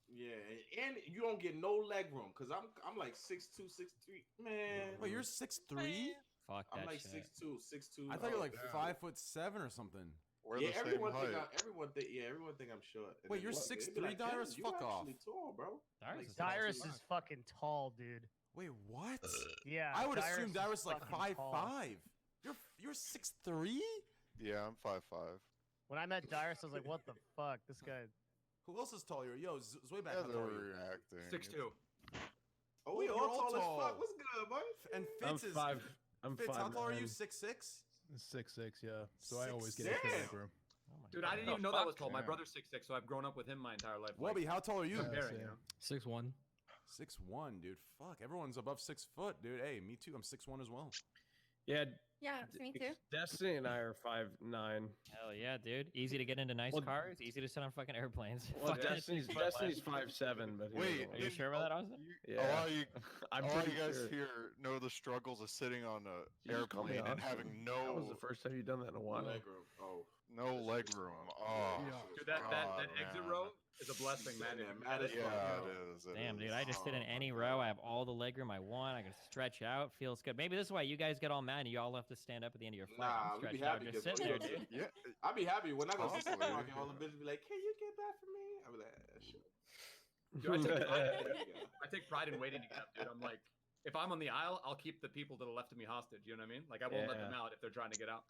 yeah, and you don't get no leg room because I'm like 6'2", 6'3". Man, Wait, you're 6'3"? Fuck I'm that like shit. 6'2", 6'2". I thought you were Oh, like damn. 5'7" or something. We're Yeah, the same everyone think height. everyone think I'm short. And Wait, then you're look, they 6'3", be like, "Damn, Dyrus? you Fuck off." actually tall, bro. Dyrus is Dyrus is fucking tall, dude. Wait, what? Yeah, I would Dyrus assume is Dyrus like fucking 5'5". tall. You're 6'3"? Yeah, I'm 5'5". When I met Dyrus, I was like, "What the fuck, this guy." Who else is taller? Yo, Zwayback, Yeah, how they're tall are you? overreacting. 6'2". Oh, we You're all all tall as tall. fuck. What's good, boy? And I'm Fitz is 5. I'm Fitz, how tall are you? 5'9". 6'6"? 6'6", yeah. So I always get 6'6"? extra leg room. Dude, I didn't even know that was tall. My brother's 6'6", so I've grown up with him my entire life. Wubby, how tall are you? Comparing, you know? 6'1". 6'1", dude. Fuck, everyone's above 6 foot, dude. Hey, me too. I'm 6'1" as well. Yeah, Yeah, it's me too. Destiny and I are 5'9". Hell yeah, dude. Easy to get into nice Well- cars. Easy to sit on fucking airplanes. Well, Fucking Destiny's 6 foot less. 5'7", but Wait, Are you sure about that, Austin? A yeah, lot of you, I'm a lot of pretty you guys sure. here know the struggles of sitting on a You just called me airplane and Austin. having That was no the first time you've done that in a while. Leg room. Oh, no leg room. Oh, Dude, that God, exit man. row is a blessing, man. Yeah, man, Yeah, it is. it Damn, is. dude, I just sit in any row. I have all the leg room I want. I can stretch out. Feels good. Maybe this is why you guys get all mad and you all have to stand up at the end of your flight. Nah, I'm we be stretched out, happy just because sitting there, dude. Yeah, I be happy when I go to the Possibly. supermarket. All the bitches be like, "Can you get that for me?" I be like, "Sure." Dude, I take pride in waiting to get up, dude. I'm like, if I'm on the aisle, I'll keep the people to the left of me hostage. You know what I mean? Like, I won't let them Yeah. out if they're trying to get out.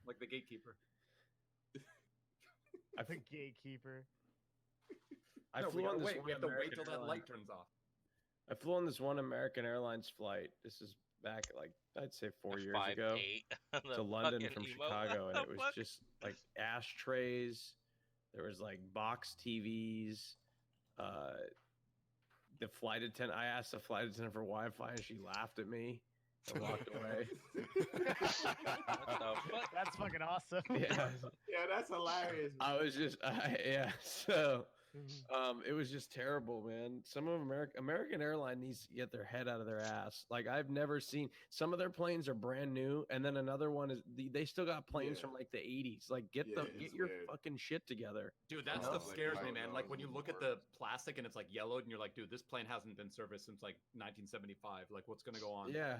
Like the gatekeeper. I The think gatekeeper. I No, flew we on gotta this wait. one We have to wait American till that airline- light turns off. I flew on this one American Airlines flight. This is back like I'd say 4 years ago 5'8". to London fucking from emo. Chicago, and What it the was fuck? just like ashtrays. There was like box TVs. the flight attendant. I asked the flight attendant for Wi-Fi, and she laughed at me and walked away. That's fucking awesome. Yeah. Yeah, that's hilarious. I was just, yeah. So, it was just terrible, man. Some of American Airlines needs to get their head out of their ass. Like I've never seen. Some of their planes are brand new, and then another one is they still got planes from like the 80s. Like get your fucking shit together. Dude, that stuff scares me, man. Like when you look at the plastic and it's like yellowed, and you're like, dude, this plane hasn't been serviced since like 1975. Like, what's gonna go on? Yeah,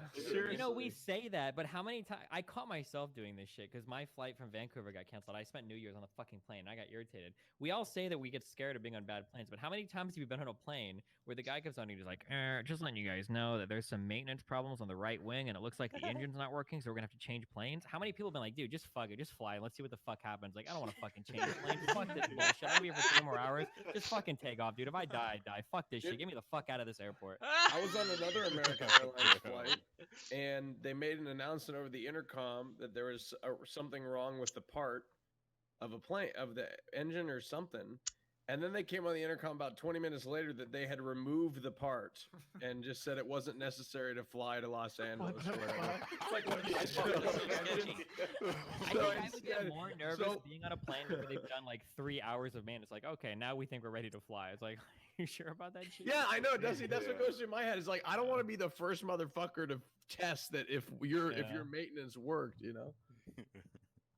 You know, we say that, but how many times I caught myself doing this shit because my flight from Vancouver got canceled. I spent New Year's on the fucking plane. And I got irritated. We all say that we get scared of being on bad planes, but how many times have you been on a plane where the guy comes on and he's like, just letting you guys know that there's some maintenance problems on the right wing and it looks like the engine's not working, so we're gonna have to change planes? How many people have been like, dude, just fuck it, just fly, let's see what the fuck happens? Like, I don't want to fucking change planes. Fuck this bullshit. I'll be here for 3 more hours. Just fucking take off, dude. If I die, I die. Fuck this shit. Get me the fuck out of this airport. I was on another American Airlines flight, and they made an announcement over the intercom that there was something wrong with the part of a plane, of the engine or something. And then they came on the intercom about 20 minutes later that they had removed the part and just said it wasn't necessary to fly to Los Angeles. Or whatever. I think I would get more nervous being on a plane where they've done like 3 hours of maintenance. Like, okay, now we think we're ready to fly. It's like, you sure about that shit? Yeah, I know, Dusty. That's what goes through my head. It's like I don't want to be the first motherfucker to test that if your maintenance worked, you know.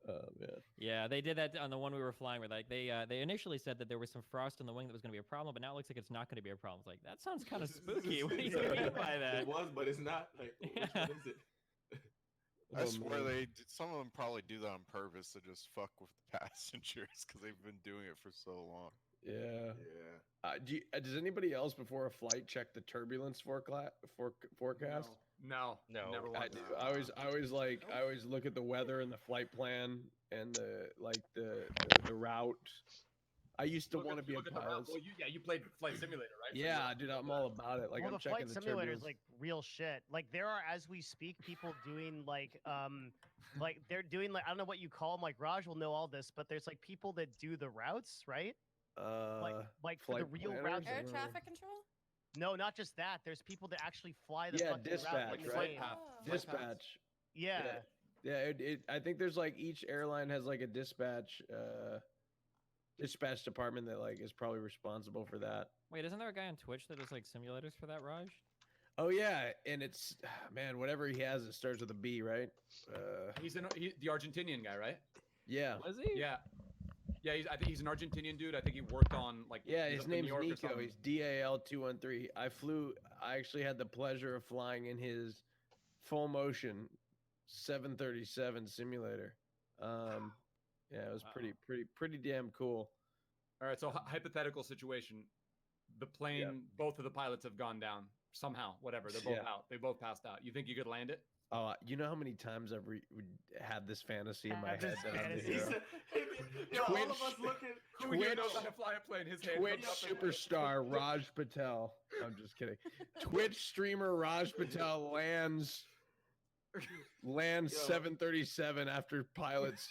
Oh man. Yeah, they did that on the one we were flying with. Like they initially said that there was some frost in the wing that was going to be a problem, but now it looks like it's not going to be a problem. It's like that sounds kind of spooky. What do you mean by that? It was, but it's not. Like, which one is it? I swear some of them probably do that on purpose to just fuck with the passengers because they've been doing it for so long. Yeah. Yeah. Does anybody else before a flight check the turbulence forecast? No. Never I do. I always look at the weather and the flight plan and the route. I used to want to be a pilot. Well, you played Flight Simulator, right? Yeah, dude, I'm all about it. Like, well, I'm the checking Flight the Simulator turbulence. is like real shit. Like there are, as we speak, people doing like they're doing like I don't know what you call them. Like Raj will know all this, but there's like people that do the routes, right? Like for the real routes. Air traffic control? No, not just that. There's people that actually fly the fucking dispatch, route. Like right? Dispatch. Yeah. Yeah, I think there's like each airline has like a dispatch department that like is probably responsible for that. Wait, isn't there a guy on Twitch that does like simulators for that, Raj? Oh yeah, and it's man, whatever he has, it starts with a B, right? He's the Argentinian guy, right? Yeah. Was he? Yeah. Yeah, I think he's an Argentinian dude. I think he worked on like. Yeah, he's his up in name's New York or Nico. something. He's DAL213. I actually had the pleasure of flying in his full motion 737 simulator. Yeah, it was pretty damn cool. All right, so hypothetical situation: the plane, both of the pilots have gone down somehow. Whatever, they're both out. They both passed out. You think you could land it? Oh, you know how many times I've had this fantasy in my head that I'm the hero. All of us looking. Who knows how to fly a plane? His hand Twitch comes up and- superstar Raj Patel. I'm just kidding. Twitch streamer Raj Patel lands 737 after pilots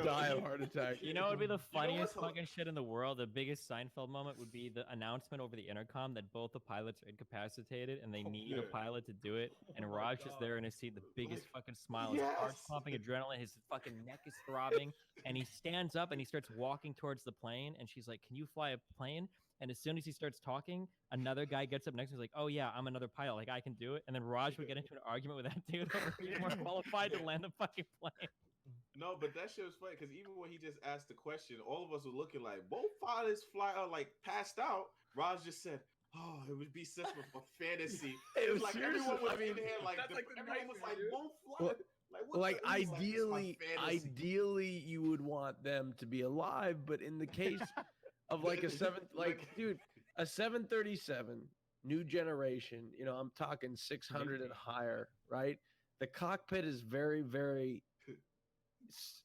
die of heart attack. You know what would be the funniest fucking shit in the world? The biggest Seinfeld moment would be the announcement over the intercom that both the pilots are incapacitated and they need a pilot to do it. And Raj is there in his seat, the biggest fucking smile. His heart's pumping adrenaline. His fucking neck is throbbing. And he stands up and he starts walking towards the plane. And she's like, "Can you fly a plane?" And as soon as he starts talking, another guy gets up next to him. He's like, "Oh yeah, I'm another pilot. Like I can do it." And then Raj would get into an argument with that dude over who's more qualified to land the fucking plane. No, but that shit was funny because even when he just asked the question, all of us were looking like both pilots passed out. Raj just said, "Oh, it would be such a fantasy." It was like everyone was in here, like everyone was like both flying. Ideally, you would want them to be alive, but in the case of like a 737 new generation, you know, I'm talking 600 and higher, right? The cockpit is very, very.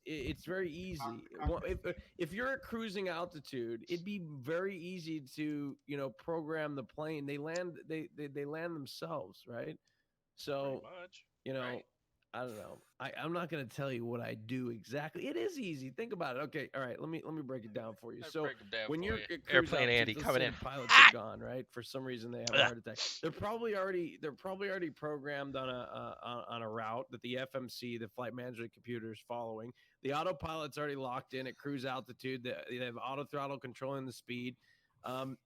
It's very easy. If you're at cruising altitude, it'd be very easy to, you know, program the plane. They land themselves, right? So, you know, I don't know. I'm not going to tell you what I do exactly. It is easy. Think about it. Okay, all right. Let me break it down for you. So when you're at cruise Airplane Andy altitude, let's coming say in. the pilots are gone, right? For some reason they have a heart attack. They're probably already programmed on a route that the FMC, the flight management computer, is following. The autopilot's already locked in at cruise altitude. They have auto throttle controlling the speed. And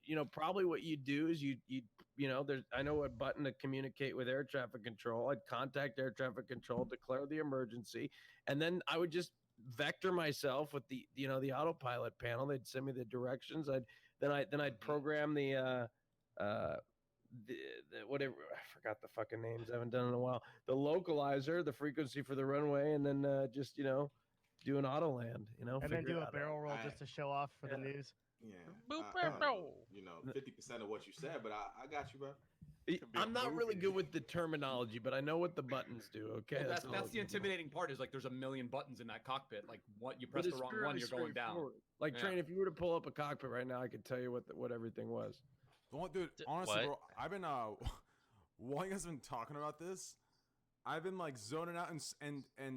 you know, probably what you do is you know, I know what button to communicate with air traffic control. I'd contact air traffic control, declare the emergency, and then I would just vector myself with the autopilot panel. They'd send me the directions. I'd program the whatever, I forgot the fucking names. I haven't done it in a while. The localizer, the frequency for the runway, and then just do an auto land. And then do a barrel roll just to show off for the news. Yeah. You know, 50% of what you said, but I got you, bro. I'm not really good with the terminology, but I know what the buttons do. Okay, Well, that's the intimidating part. Is like there's a million buttons in that cockpit. Like what you press the wrong one, you're going down. Like Train, if you were to pull up a cockpit right now, I could tell you what everything was. Dude, honestly, bro, I've been while you guys have been talking about this, I've been like zoning out and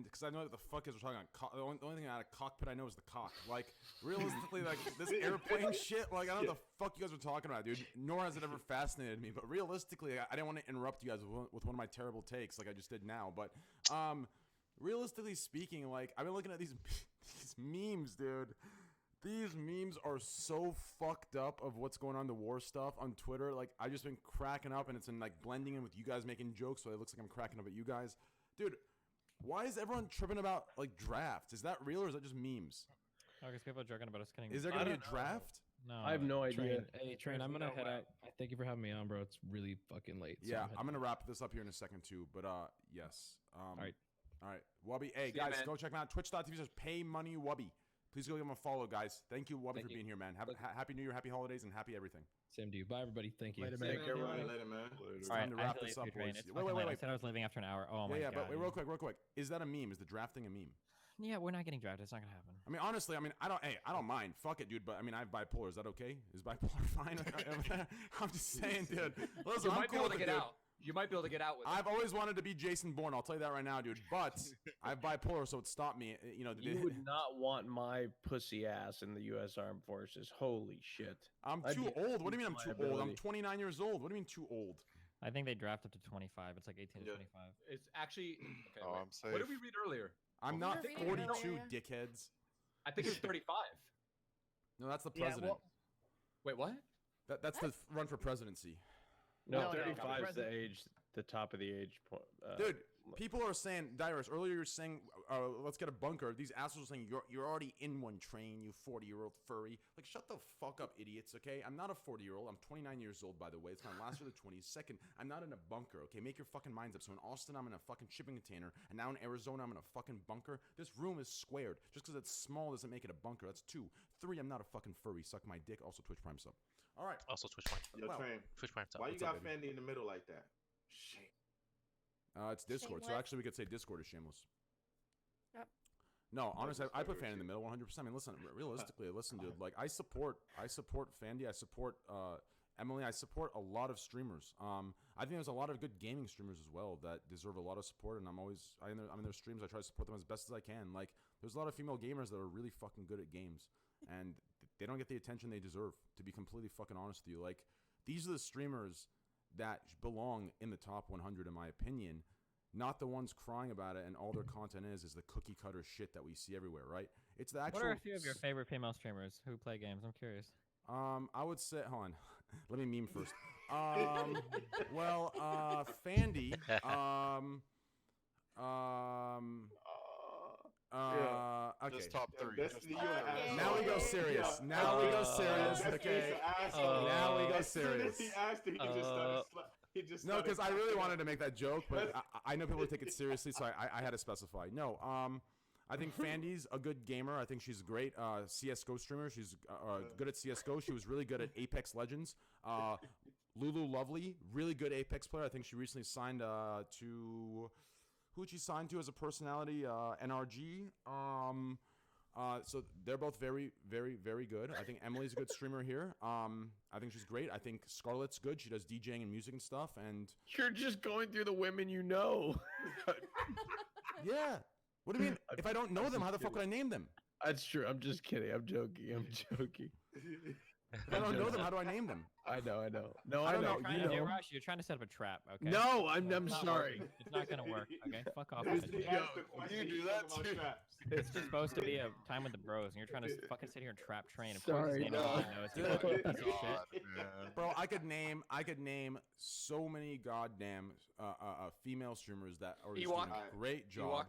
because I know what the fuck is we're talking about. The only thing out of cockpit I know is the cock. Like realistically, like this airplane shit. Like I don't know what the fuck you guys are talking about, dude. Nor has it ever fascinated me. But realistically, I didn't want to interrupt you guys with one of my terrible takes, like I just did now. But realistically speaking, like I've been looking at these memes, dude. These memes are so fucked up of what's going on, the war stuff on Twitter. Like, I've just been cracking up, and it's in, like, blending in with you guys making jokes, so it looks like I'm cracking up at you guys. Dude, why is everyone tripping about, like, drafts? Is that real, or is that just memes? Oh, because people are joking about us getting... Is there going to be a draft? No. I have no idea. Train, I'm going to head out. Thank you for having me on, bro. It's really fucking late. So Yeah, I'm going to wrap this up here in a second, too. But, yes. All right. Wubby. Hey, guys, go check him out. Twitch.tv says Pay Money Wubby. Please go give him a follow, guys. Thank you, Wubby, for being here, man. Happy New Year, happy holidays, and happy everything. Same to you. Bye, everybody. Thank you. Later, man. Later, man. It's time to wrap this up, boys. Wait. I said I was leaving after an hour. Oh my god. But wait, real quick. Is that a meme? Is the drafting a meme? Yeah, we're not getting drafted. It's not gonna happen. I mean, honestly, I don't mind. Fuck it, dude. But I mean, I have bipolar. Is that okay? Is bipolar fine? I'm just saying, dude. Listen, You might be able to get out. You might be able to get out with it. I've always wanted to be Jason Bourne. I'll tell you that right now, dude. But I have bipolar, so it stopped me. You would not want my pussy ass in the U.S. Armed Forces. Holy shit. I'm too old. What do you mean I'm too old? I'm 29 years old. What do you mean too old? I think they draft up to 25. It's like 18 to 25. It's actually. Okay, I'm safe. What did we read earlier? I'm not 42, dickheads. I think it was 35. No, that's the president. Wait, what? That's the run for presidency. No, 35 is the age, the top of the age point. Dude, people are saying, Dyrus, earlier you were saying, let's get a bunker. These assholes are saying, you're already in one, Train, you 40-year-old furry. Like, shut the fuck up, idiots, okay? I'm not a 40-year-old. I'm 29 years old, by the way. It's my last year of the 20s. Second, I'm not in a bunker, okay? Make your fucking minds up. So in Austin, I'm in a fucking shipping container. And now in Arizona, I'm in a fucking bunker. This room is squared. Just because it's small doesn't make it a bunker. That's 2. 3, I'm not a fucking furry. Suck my dick. Also, Twitch Prime sub. All right. Also, Twitch Prime. Yo, Train. Twitch Prime sub. Why you got Fandy in the middle like that? Shame. It's Discord, so Shameless. actually we could say Discord is shameless. Yep. No, honestly, I put Fandy in the middle 100%. I mean, listen, realistically, dude. Like, I support Fandy. I support Emily. I support a lot of streamers. I think there's a lot of good gaming streamers as well that deserve a lot of support, and I'm in their streams. I try to support them as best as I can. Like, there's a lot of female gamers that are really fucking good at games, and they don't get the attention they deserve, to be completely fucking honest with you. Like, these are the streamers that belong in the top 100, in my opinion, not the ones crying about it and all their content is the cookie cutter shit that we see everywhere, right? It's the actual. What are a few of your favorite female streamers who play games? I'm curious. I would say, hold on, let me meme first. Well, Fandy, okay. Just top 3. Now we go serious. Now we go serious. Okay. Now we go serious. No, because I really wanted to make that joke, but I know people take it seriously, so I had to specify. No, I think Fandy's a good gamer. I think she's a great CSGO streamer. She's good at CSGO. She was really good at Apex Legends. Lulu Lovely, really good Apex player. I think she recently signed to... Who'd she sign to as a personality? NRG. So they're both very, very, very good. I think Emily's a good streamer here. I think she's great. I think Scarlett's good. She does DJing and music and stuff. And you're just going through the women you know. Yeah. What do you mean? If I don't know them, how the fuck would I name them? That's true. I'm just kidding. I'm joking. I'm joking. If I don't know them, how do I name them? I know. No, I don't know. know. You know. Rush, you're trying to set up a trap, okay? No, I'm It's not sorry. working. It's not gonna work. Okay, fuck off. He with it. asked the question, You do he's that talking about too. traps. It's just supposed to be a time with the bros, and you're trying to fucking sit here and trap train. Of Sorry, course, his name no. is knows. You fucking piece of shit. Bro, I could name so many goddamn female streamers that are just doing Ewok. a great job. Ewok.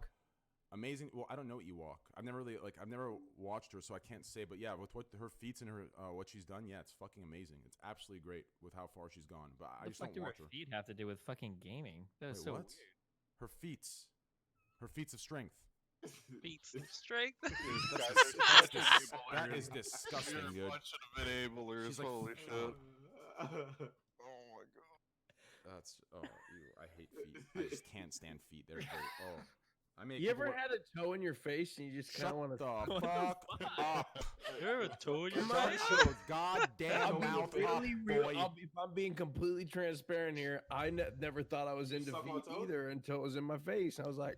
Amazing. Well, I don't know Ewok. I've never watched her, so I can't say. But yeah, with what her feats and her what she's done, yeah, it's fucking amazing. It's absolutely great with how far she's gone. But I What just the fuck don't do her watch her. feet have to do with fucking gaming? That's Wait, so what? Her feats of strength. Beats of strength. That is disgusting, You're dude. a bunch of enablers. She's like, Holy shit. Oh my god. That's ew, I hate feet. I just can't stand feet. They're great. Oh, I mean, You ever had a toe in your face and you just kind of want to the fuck up? You ever told your Shut face? your goddamn mouth up, boy. if I'm being completely transparent here, I never thought I was into suck on feet toes? either until it was in my face. I was like,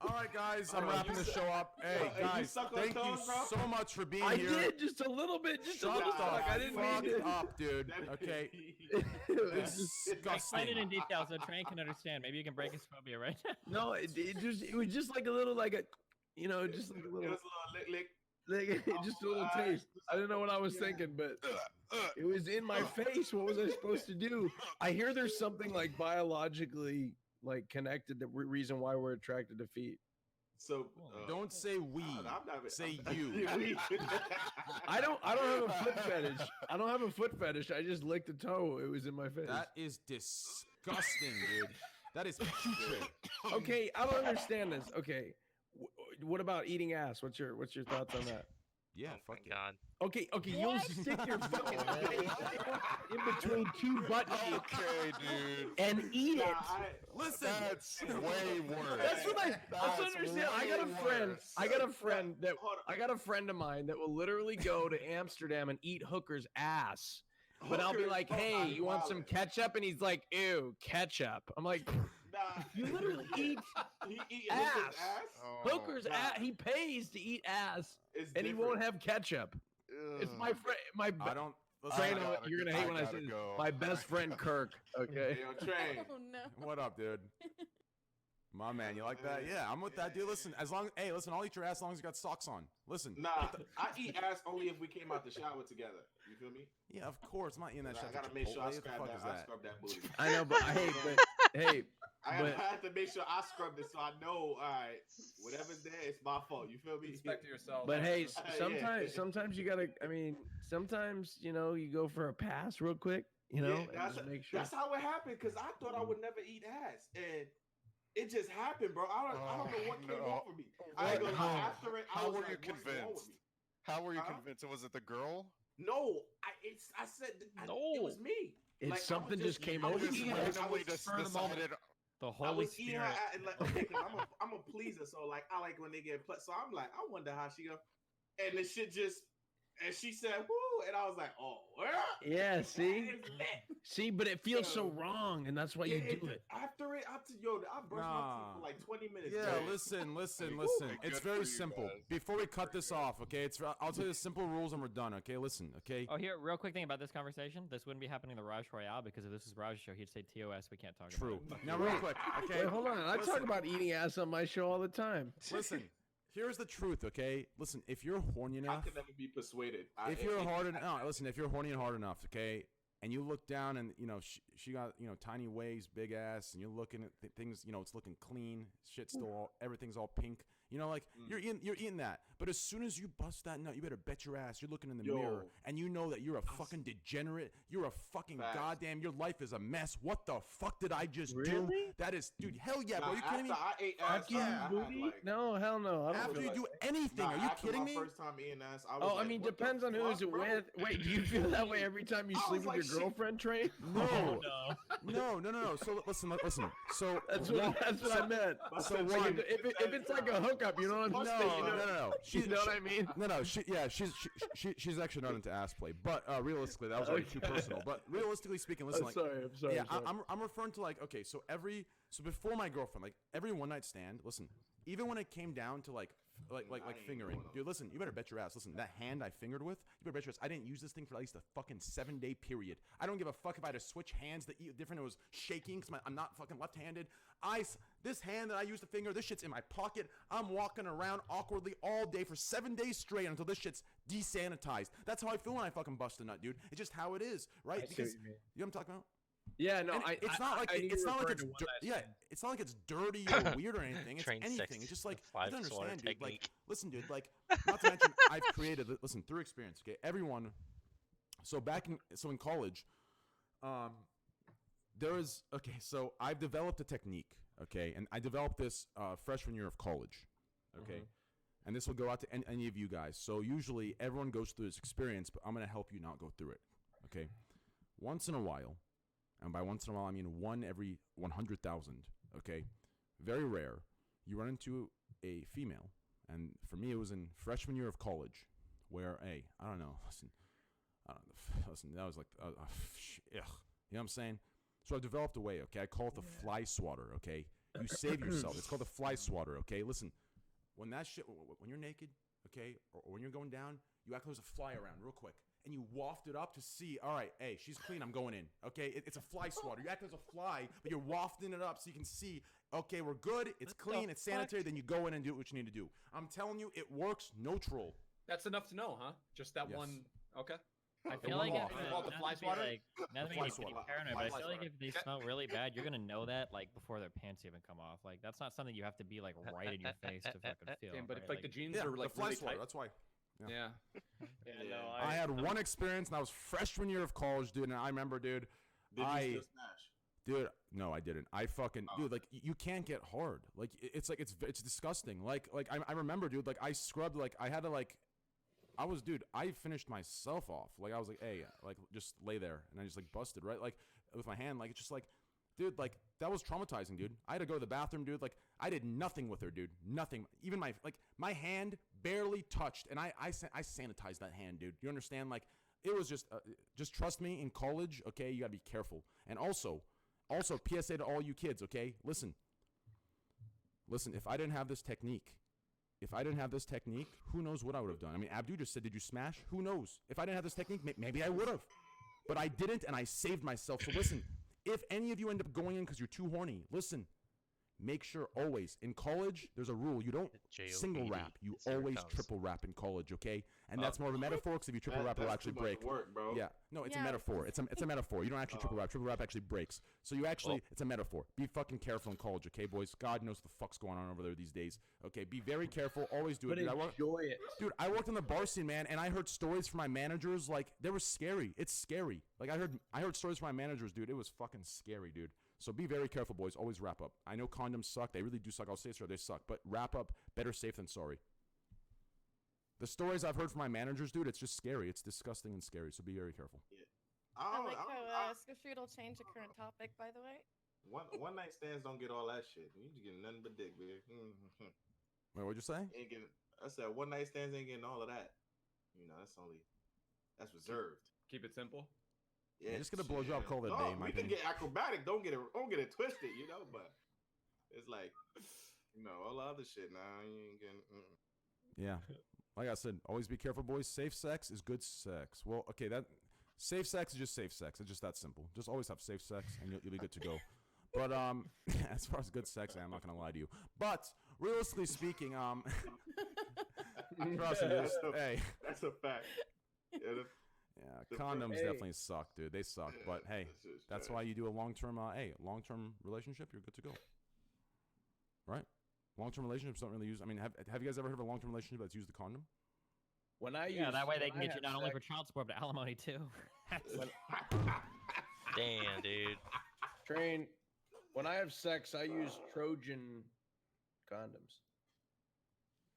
All right, guys, I'm Alright, wrapping you the suck- show up. Hey, Hey, you guys, suck on thank you toes, bro? so much for being I here. did just a little bit, just a Shut little the bit. Like, I didn't fuck mean to. up, dude. Okay, It was it's just- Explain it in disgusting. detail so Train can understand. Maybe you can break his phobia, right? No, it was just like a little, like a, you know, just like a It little, was a little lick. like, just a little taste. I didn't know what I was thinking, but it was in my face. What was I supposed to do? I hear there's something like biologically like connected. The reason why we're attracted to feet. So Don't say we. I'm not, Say I'm- you. I don't have a foot fetish. I don't have a foot fetish. I just licked a toe. It was in my face. That is disgusting, dude. That is putrid. Okay, I don't understand this. Okay, what about eating ass? What's your thoughts on that? Yeah, Oh fuck my it. god. Okay, you'll stick your fucking face in between two butt cheeks Okay, dude. and eat it. Listen, That's way worse. That's what I understand. I got a friend. worse. I got a friend of mine that will literally go to Amsterdam and eat hookers' ass. But I'll be Hookers? like, Oh, "Hey, I'm you want some wildin'. ketchup?" And he's like, "Ew, ketchup." I'm like, Nah, "You literally eat he eat ass. hooker's ass. Oh, hookers' nah. ass. He pays to eat ass, It's and he different. won't have ketchup." It's ugh. my friend. My I don't. Listen, Train, I gotta- you're gonna hate when I gotta say this. go. My best friend Kirk. Okay. Hey, yo, Train. Oh no. what up, dude? My man, you like that? Yeah, I'm with that, dude. Listen, listen, I'll eat your ass as long as you got socks on. Listen. Nah, I eat ass only if we came out the shower together. You feel me? Yeah, of course. I'm not eating that shit. I at gotta make sure I Chipotle. scrub What the that. fuck I is scrub that booty. I know, but hey, I but have to make sure I scrub this so I know. All right, whatever's there, it's my fault. You feel me? Respect to yourself. But hey, Yeah. sometimes you gotta. I mean, sometimes you go for a pass real quick. Yeah, And that's, just make sure. that's how it happened. Cause I thought I would never eat ass, and it just happened, bro. I don't know what came no. over me. I ain't gonna lie. After it, I How was were you like, what's wrong with convinced? me? How were you Huh? convinced? Was it the girl? No, I said it was me. It's Like, I was something just came I was over eating you. her- I randomly was- just for the moment, decided. The I Holy was eating her Spirit. at, and like, okay, 'cause I'm a pleaser, so like I like when they get so I'm like, I wonder how she go, and the shit just, and she said woo, and I was like, oh, Yeah, see, it's lit. see, but it feels so Yo. wrong, and that's why you do it. After it, I brushed my teeth for like 20 minutes. Yeah, bro. listen. Good It's for very you simple. guys. Before we cut this off, okay? I'll tell you the simple rules and we're done, okay? Listen, okay? Oh, here, real quick thing about this conversation. This wouldn't be happening in the Raj Royale because if this is Raj's show, he'd say TOS. We can't talk True. about it. Now, real quick, okay? Wait, hold on. I talk Listen. about eating ass on my show all the time. Listen, here's the truth, okay? Listen, if you're horny I enough, could never be persuaded. if you're hard enough, no, listen, if you're horny and hard enough, okay, and you look down and she got tiny waist, big ass, and you're looking at things, it's looking clean, shit's still everything's all pink, you're eating that. But as soon as you bust that nut, you better bet your ass you're looking in the Yo. mirror and you know that you're a fucking degenerate. You're a fucking Facts. goddamn. Your life is a mess. What the fuck did I just do? Really? That is, dude. Hell yeah, bro. Nah, You kidding me? after I ate ass, After you I had, booty? like, No, hell no. I don't After feel you like- do anything, nah, are you after kidding my me? First time eating ass, I was Oh, I like, mean, what the depends on who is fuck, it bro? with. Wait, do you feel that way every time you I sleep was with like, your shit. girlfriend, Trey? No. No. So listen. So That's what I meant. So Like, Ron, if it's like a hookup, you know what I'm saying? no. You know what I mean? No, she's actually not into ass play. But realistically, that was already too personal. But realistically speaking, listen, I'm like, sorry. yeah, I'm sorry. I'm referring to like, okay, so before my girlfriend, like every one night stand, listen, even when it came down to like fingering, dude, listen, you better bet your ass. Listen, that hand I fingered with, you better bet your ass. I didn't use this thing for at least a fucking 7-day period. I don't give a fuck if I had to switch hands that different. It was shaking because I'm not fucking left-handed. This hand that I used to finger, this shit's in my pocket. I'm walking around awkwardly all day for 7 days straight until this shit's desanitized. That's how I feel when I fucking bust a nut, dude. It's just how it is, right? I see Because what you mean. you know what I'm talking about? Yeah, no, it's not like it's not like it's dirty or weird or anything. It's Train anything. sex, It's just like the you have to 5 understand, swatter dude. Like, technique. listen, dude. Like, not to mention, I've created. Listen, through experience, okay. Everyone. So in college, So I've developed a technique, okay, and I developed this freshman year of college, okay. And this will go out to any of you guys. So usually everyone goes through this experience, but I'm gonna help you not go through it, okay. Once in a while. And by once in a while, I mean 1 every 100,000, okay? Very rare. You run into a female, and for me, it was in freshman year of college, where, hey, I don't know, listen, that was like, ugh. You know what I'm saying? So I developed a way, okay? I call it the fly swatter, okay? You save yourself. It's called the fly swatter, okay? Listen, when you're naked, okay, or when you're going down, you act like there's a fly around real quick. And you waft it up to see, all right, hey, she's clean, I'm going in, okay? It's a fly swatter. You act as a fly, but you're wafting it up so you can see, okay, we're good, it's clean, it's sanitary, then you go in and do what you need to do. I'm telling you, it works, no troll. That's enough to know, huh? Just that Yes. one. Okay. I feel like not to be paranoid, but I feel like if they smell really bad, you're gonna know that like before their pants even come off. Like that's not something you have to be like right in your face to fucking feel. But if right? like the jeans Yeah, are like the fly really swatter, tight. that's why. Yeah. No, I had one experience, and I was freshman year of college, dude, and I remember, dude, Did you still smash? Dude, no, I didn't. I fucking, dude, like, you can't get hard. Like, it's like, it's disgusting. Like, I remember, dude, like, I scrubbed, like, I had to, like, I finished myself off. Like, I was like, hey, like, just lay there. And I just, like, busted, right? Like, with my hand, like, it's just like, dude, like, that was traumatizing, dude. I had to go to the bathroom, dude. Like, I did nothing with her, dude. Nothing. Even my hand barely touched. And I sanitized that hand, dude. You understand? Like, it was just trust me, in college, okay, you gotta be careful. And also, PSA to all you kids, okay? Listen, if I didn't have this technique, who knows what I would have done? I mean, Abdu just said, did you smash? Who knows? If I didn't have this technique, maybe I would have. But I didn't, and I saved myself. So listen, if any of you end up going in because you're too horny, listen, make sure always, in college, there's a rule. You don't single wrap. You always triple wrap in college, okay? And that's more of a metaphor, because if you triple wrap, it'll actually break. Work, bro. Yeah. No, it's a metaphor. It's a metaphor. You don't actually triple wrap. Triple wrap actually breaks. So you actually, it's a metaphor. Be fucking careful in college, okay, boys? God knows what the fuck's going on over there these days. Okay, be very careful. Always do it. But enjoy it. Dude, I worked in the bar scene, man, and I heard stories from my managers, like, they were scary. It's scary. Like, I heard stories from my managers, dude. It was fucking scary, dude. So be very careful, boys. Always wrap up. I know condoms suck. They really do suck. I'll say it, sir. They suck. But wrap up. Better safe than sorry. The stories I've heard from my managers, dude, it's just scary. It's disgusting and scary. So be very careful. Yeah. I like how Skafreed will change the current topic, by the way. One night stands don't get all that shit. You just get nothing but dick, man. Wait, what'd you say? I said one night stands ain't getting all of that. You know, that's reserved. Keep it simple. Yeah, just get a blowjob call that day. We can get acrobatic. Don't get it twisted, you know. But it's like, you know, all the other shit. Now you ain't getting. Yeah, like I said, always be careful, boys. Safe sex is good sex. Well, okay, that safe sex is just safe sex. It's just that simple. Just always have safe sex, and you'll be good to go. But as far as good sex, I'm not gonna lie to you. But realistically speaking, trust me, hey, that's a fact. Yeah, condoms definitely suck, dude. They suck. But hey, that's why you do a long-term, relationship. You're good to go. Right? Long-term relationships don't really use. I mean, have you guys ever heard of a long-term relationship that's used the condom? That way they can get you not only for child support but alimony too. Damn, dude. Train. When I have sex, I use Trojan condoms.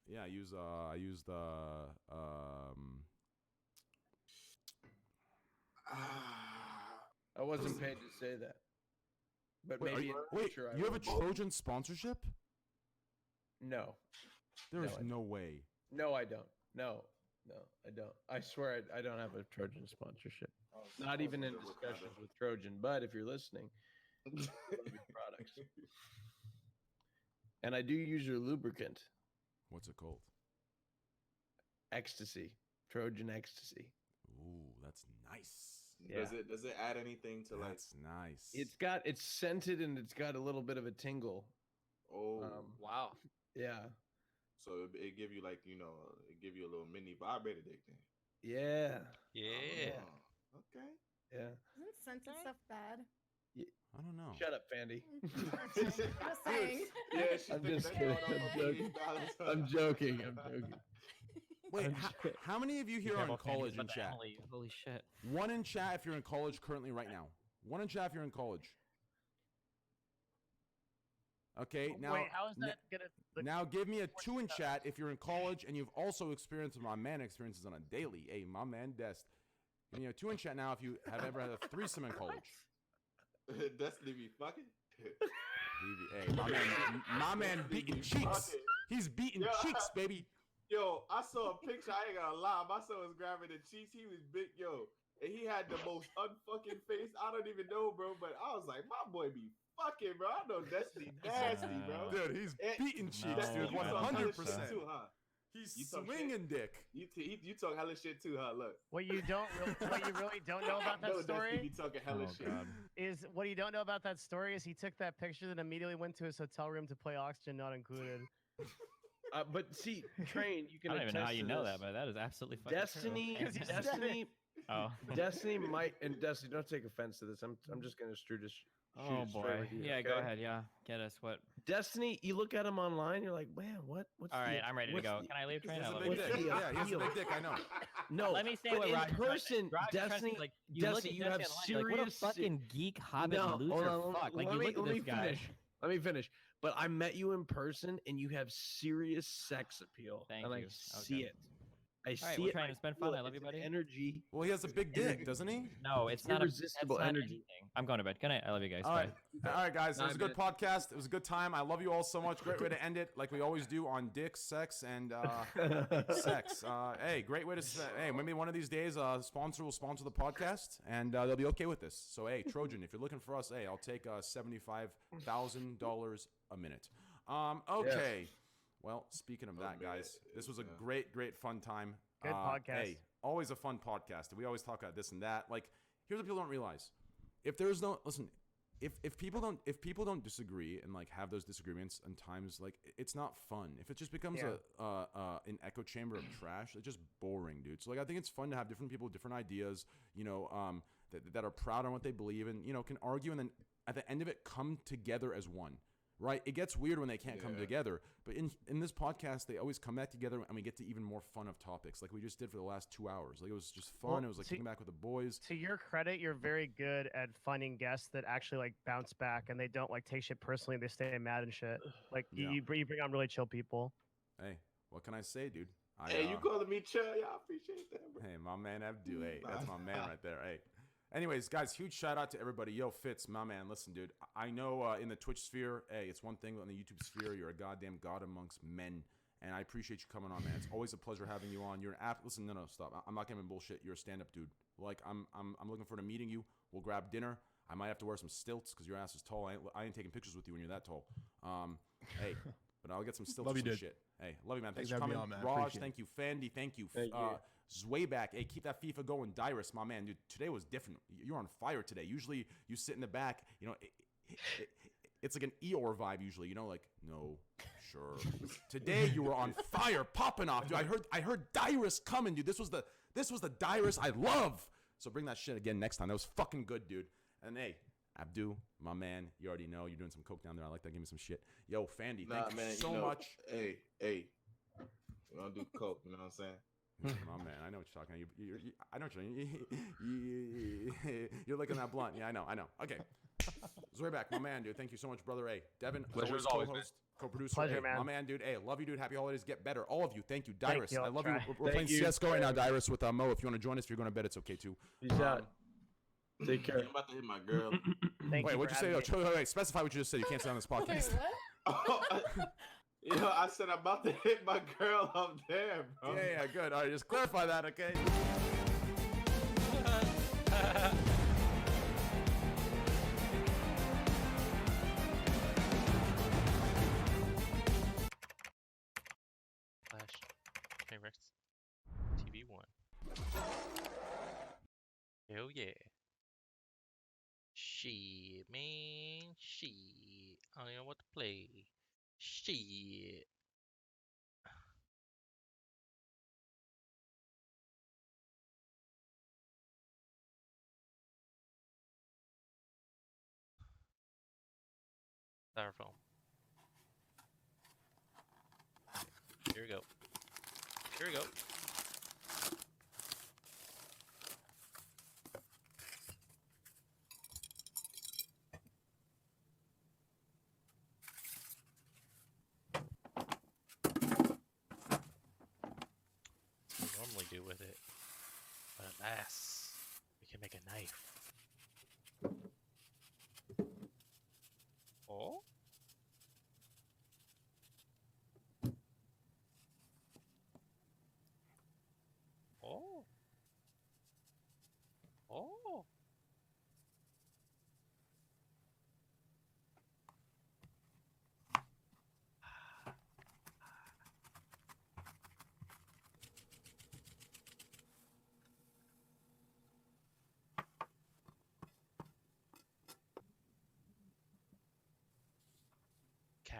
Yeah, I use the I wasn't paid to say that. But wait, maybe you have a Trojan sponsorship? No. There is no way. No, I don't. No, I don't. I swear I don't have a Trojan sponsorship. Not even in discussions with Trojan. But if you're listening, I love your products. And I do use your lubricant. What's it called? Ecstasy. Trojan Ecstasy. Ooh, that's nice. Yeah. Does it add anything to like? That's nice. It's scented and it's got a little bit of a tingle. Oh wow. Yeah. So it give you like it give you a little mini vibrator dick then. Yeah. Yeah. Oh, okay. Yeah. Isn't scented stuff bad? I don't know. Shut up, Fandy. Just saying. Yeah, she's I'm thinking just that's kidding. going on I'm joking. I'm joking. Wait, how many of you here are in college in chat? Holy shit. One in chat if you're in college currently right now. One in chat if you're in college. Okay, now Wait, how is that gonna? now give me a 2 in chat if you're in college and you've also experienced what my man experiences on a daily. Hey, my man Dest. Give me a 2 in chat now if you have ever had a threesome in college. Destiny be fucking. Hey, my man beating cheeks. He's beating cheeks, baby. Yo, I saw a picture. I ain't gonna lie. My son was grabbing the cheeks. He was big, and he had the most unfucking face. I don't even know, bro. But I was like, my boy be fucking, bro. I know Destiny nasty, bro. Dude, he's beating cheeks, dude. 100%. Too, huh? He's swinging dick. You talk hella shit too, huh? Look. What you really don't know about that No, story Destiny be talking hella shit. is what you don't know about that story is he took that picture and immediately went to his hotel room to play Oxygen Not Included. But see, Train, you can. I don't even know how attest you to know this. that, but that is absolutely fucking Destiny. true. Destiny. Oh. Destiny might, and Destiny, don't take offense to this. I'm just gonna shoot Oh it straight boy. with you, Yeah, okay? go ahead. Yeah, get us what. Destiny, you look at him online, you're like, man, what's All right, the, I'm ready to what's go. the- Can I leave, Train? He has I a love big you. dick. the Yeah, he has a appeal? big dick. I know. No, Let me say but what in Roger person, Roger Destiny, like you look Destiny, at you Destiny have online, serious. like, what a fucking geek hobbit No, loser hold on, fuck. Like let you me- look at let me this guy. finish. Let me finish. But I met you in person, and you have serious sex appeal. Thank and I you. see Okay. it. I All right, see we're it. trying to spend fun. I love you, buddy. Energy. Well, he has a big dick, doesn't he? No, it's not irresistible that's not energy. anything. I'm going to bed. Good night. I love you guys. All right, Bye. all right, guys. It was a good 9 podcast. It was a good time. I love you all so much. Great way to end it, like we always do on dick, sex, and sex. Hey, great way to. Hey, maybe one of these days, sponsor will sponsor the podcast, and they'll be okay with this. So, hey, Trojan, if you're looking for us, hey, I'll take $75,000 a minute. Okay. Yes. Well, speaking of that, guys, this was a great, great fun time. Good podcast. Hey, always a fun podcast. We always talk about this and that. Like, here's what people don't realize: if there's no if people don't disagree and like have those disagreements and times, like it's not fun. If it just becomes an echo chamber of trash, it's just boring, dude. So like I think it's fun to have different people with different ideas, that are proud on what they believe and can argue and then at the end of it come together as one. Right, it gets weird when they can't come together, but in this podcast they always come back together, and we get to even more fun of topics, like we just did for the last 2 hours. Like it was just fun. Well, it was like kicking back with the boys. To your credit, you're very good at finding guests that actually like bounce back and they don't like take shit personally. They stay mad and shit. Like you bring on really chill people. Hey, what can I say, dude? Hey, you calling me chill? Yeah, I appreciate that, bro. Hey, my man Abdu. Hey, that's my man right there. Hey. Anyways, guys, huge shout out to everybody. Yo, Fitz, my man, listen, dude. I know in the Twitch sphere, hey, it's one thing. On the YouTube sphere, you're a goddamn god amongst men. And I appreciate you coming on, man. It's always a pleasure having you on. You're an app. Listen, no, stop. I'm not giving bullshit. You're a stand-up dude. Like, I'm looking forward to meeting you. We'll grab dinner. I might have to wear some stilts because your ass is tall. I ain't taking pictures with you when you're that tall. Hey, but I'll get some stilts Love or you, some dude. shit. Hey, love you, man. Thanks Thanks for for having coming. me on, man. Raj, Appreciate thank you. Fandy, thank you. Thank you. Zwayback, hey, keep that FIFA going. Dyrus, my man, dude, today was different. You're on fire today. Usually you sit in the back, it's like an Eeyore vibe usually, like, no, sure. Today you were on fire, popping off, dude. I heard Dyrus coming, dude. This was the Dyrus I love. So bring that shit again next time. That was fucking good, dude. And hey, Abdu, my man, you already know you're doing some coke down there. I like that. Give me some shit. Yo, Fandy, thank you so much. Hey, we don't do coke. You know what I'm saying? My man, I know what you're talking about. I know what you're looking at that blunt. Yeah, I know. Okay. Zwayback, my man, dude. Thank you so much, brother. Hey, Devin, Pleasure as always, co-host, co-producer. Pleasure, hey, man. My man, dude. Hey, love you, dude. Happy holidays. Get better. All of you. Thank you. Thank Dyrus, you. I love I'll you. try. We're playing Thank you. CSGO right now, Dyrus, with Mo. If you want to join us, if you're going to bed, it's okay, too. Peace out. Take care. I'm about to hit my girl. Thank Wait, you what'd you for say? having me. Wait, specify what you just said. You can't say on this Wait, podcast. what? Yo, I said I'm about to hit my girl up there, bro. Yeah, good. All right, just clarify that, okay? Flash. Rex. TV1. Hell yeah. Shit, man. Shit. I don't know what to play. Shit. Styrofoam. Here we go. Here we go. What we normally do with it. But alas, we can make a knife. Oh? Oh. Oh. Cow.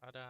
Ta-da.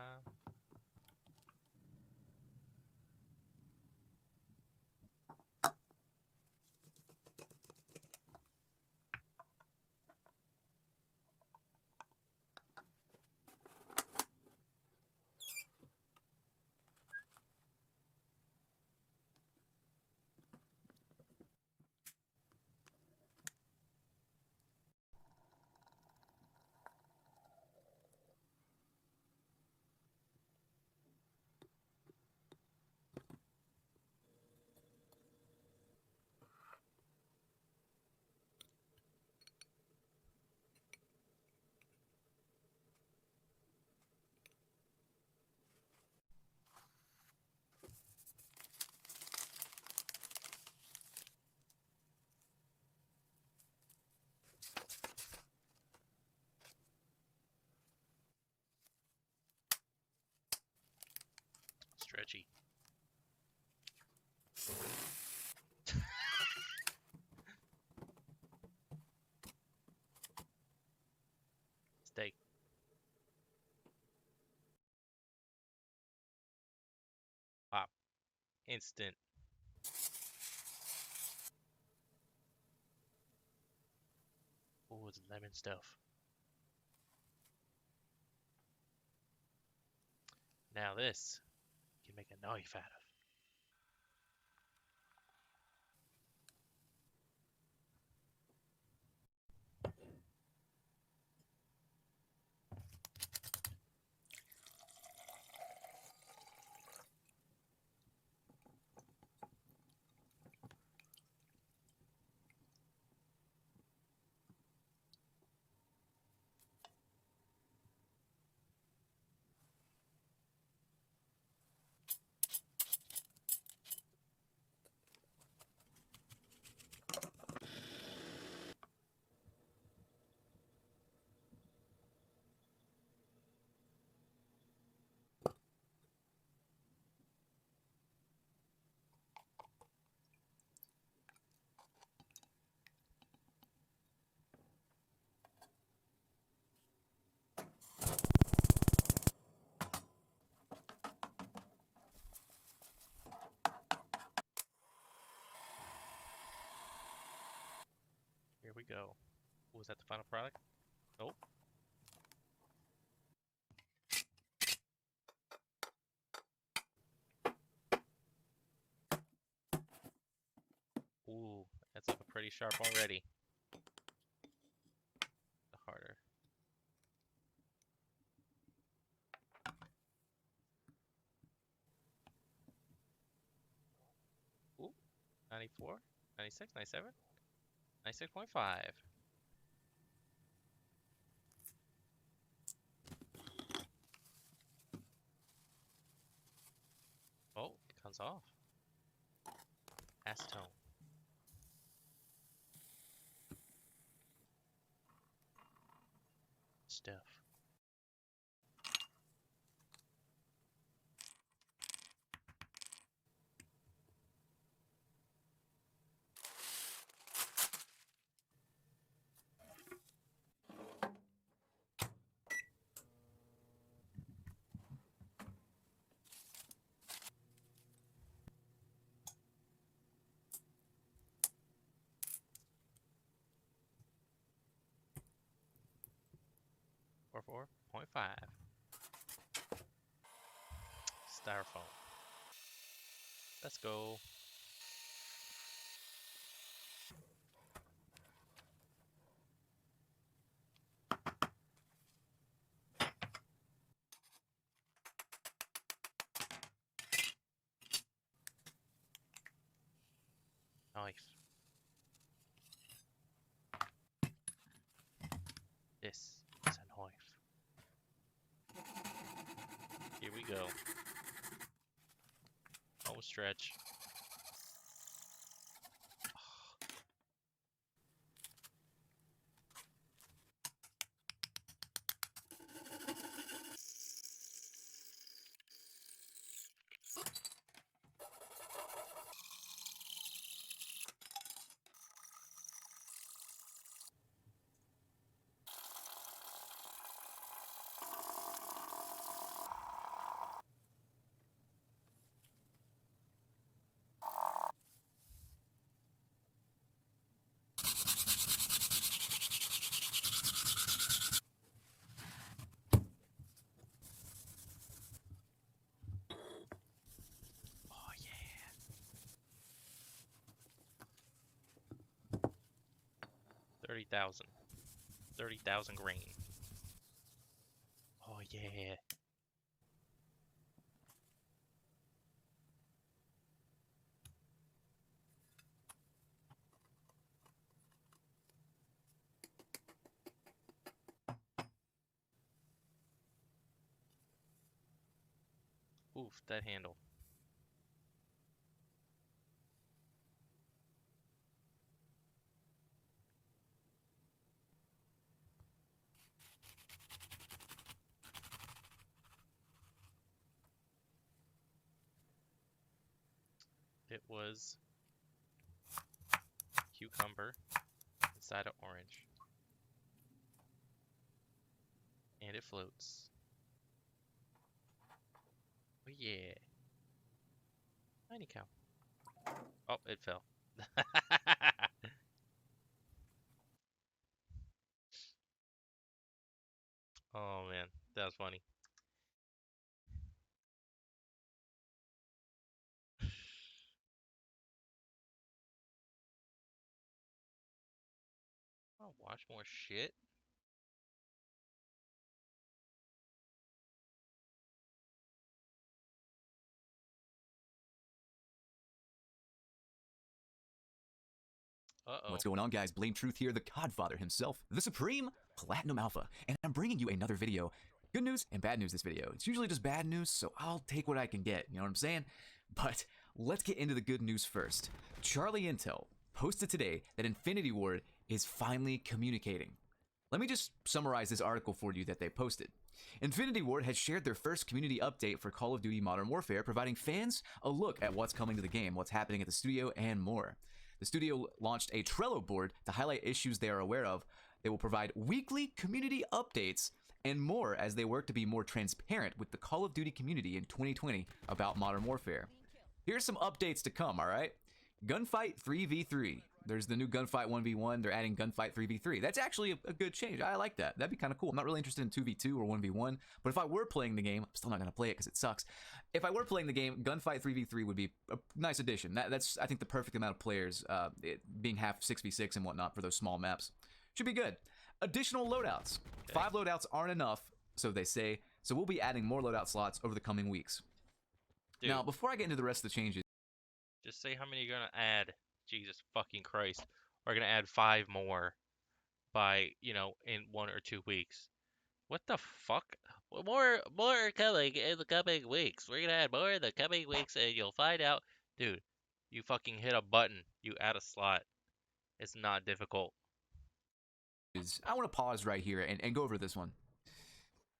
Stretchy. Steak. Pop. Instant. Oh, it's lemon stuff. Now this you can make a knife out of. Was that the final product? Nope. Ooh, that's looking pretty sharp already. The harder. Ooh, 94, 96, 97, 96.5. Oh, it comes off. Acetone. Stuff. Or 4.5. Styrofoam. Let's go. Knife. This is a knife. Here we go. Oh, stretch. Oh yeah. 30,000. 30,000 grain. Oh yeah. Oof, that handle. It was cucumber inside of orange. And it floats. Oh yeah. Tiny cow. Oh, it fell. Oh man, that was funny. Oh, watch more shit. Uh-oh. What's going on, guys? Blame Truth here, the Godfather himself, the Supreme Platinum Alpha, and I'm bringing you another video. Good news and bad news this video. It's usually just bad news, so I'll take what I can get, you know what I'm saying? But let's get into the good news first. Charlie Intel posted today that Infinity Ward is finally communicating. Let me just summarize this article for you that they posted. Infinity Ward has shared their first community update for Call of Duty Modern Warfare, providing fans a look at what's coming to the game, what's happening at the studio, and more. The studio launched a Trello board to highlight issues they are aware of. They will provide weekly community updates and more as they work to be more transparent with the Call of Duty community in 2020 about Modern Warfare. Here's some updates to come, alright? Gunfight 3v3. There's the new Gunfight 1v1. They're adding Gunfight 3v3. That's actually a good change. I like that. That'd be kind of cool. I'm not really interested in 2v2 or 1v1, but if I were playing the game, I'm still not going to play it because it sucks. If I were playing the game, Gunfight 3v3 would be a nice addition. That's, I think, the perfect amount of players, it being half 6v6 and whatnot for those small maps. Should be good. Additional loadouts. 5 loadouts aren't enough, so they say, so we'll be adding more loadout slots over the coming weeks. Dude, now, before I get into the rest of the changes, just say how many you're gonna add. Jesus fucking Christ. We're gonna add 5 more by, you know, in 1 or 2 weeks. What the fuck? More are coming in the coming weeks. We're gonna add more in the coming weeks, and you'll find out. Dude, you fucking hit a button. You add a slot. It's not difficult. I want to pause right here and go over this one.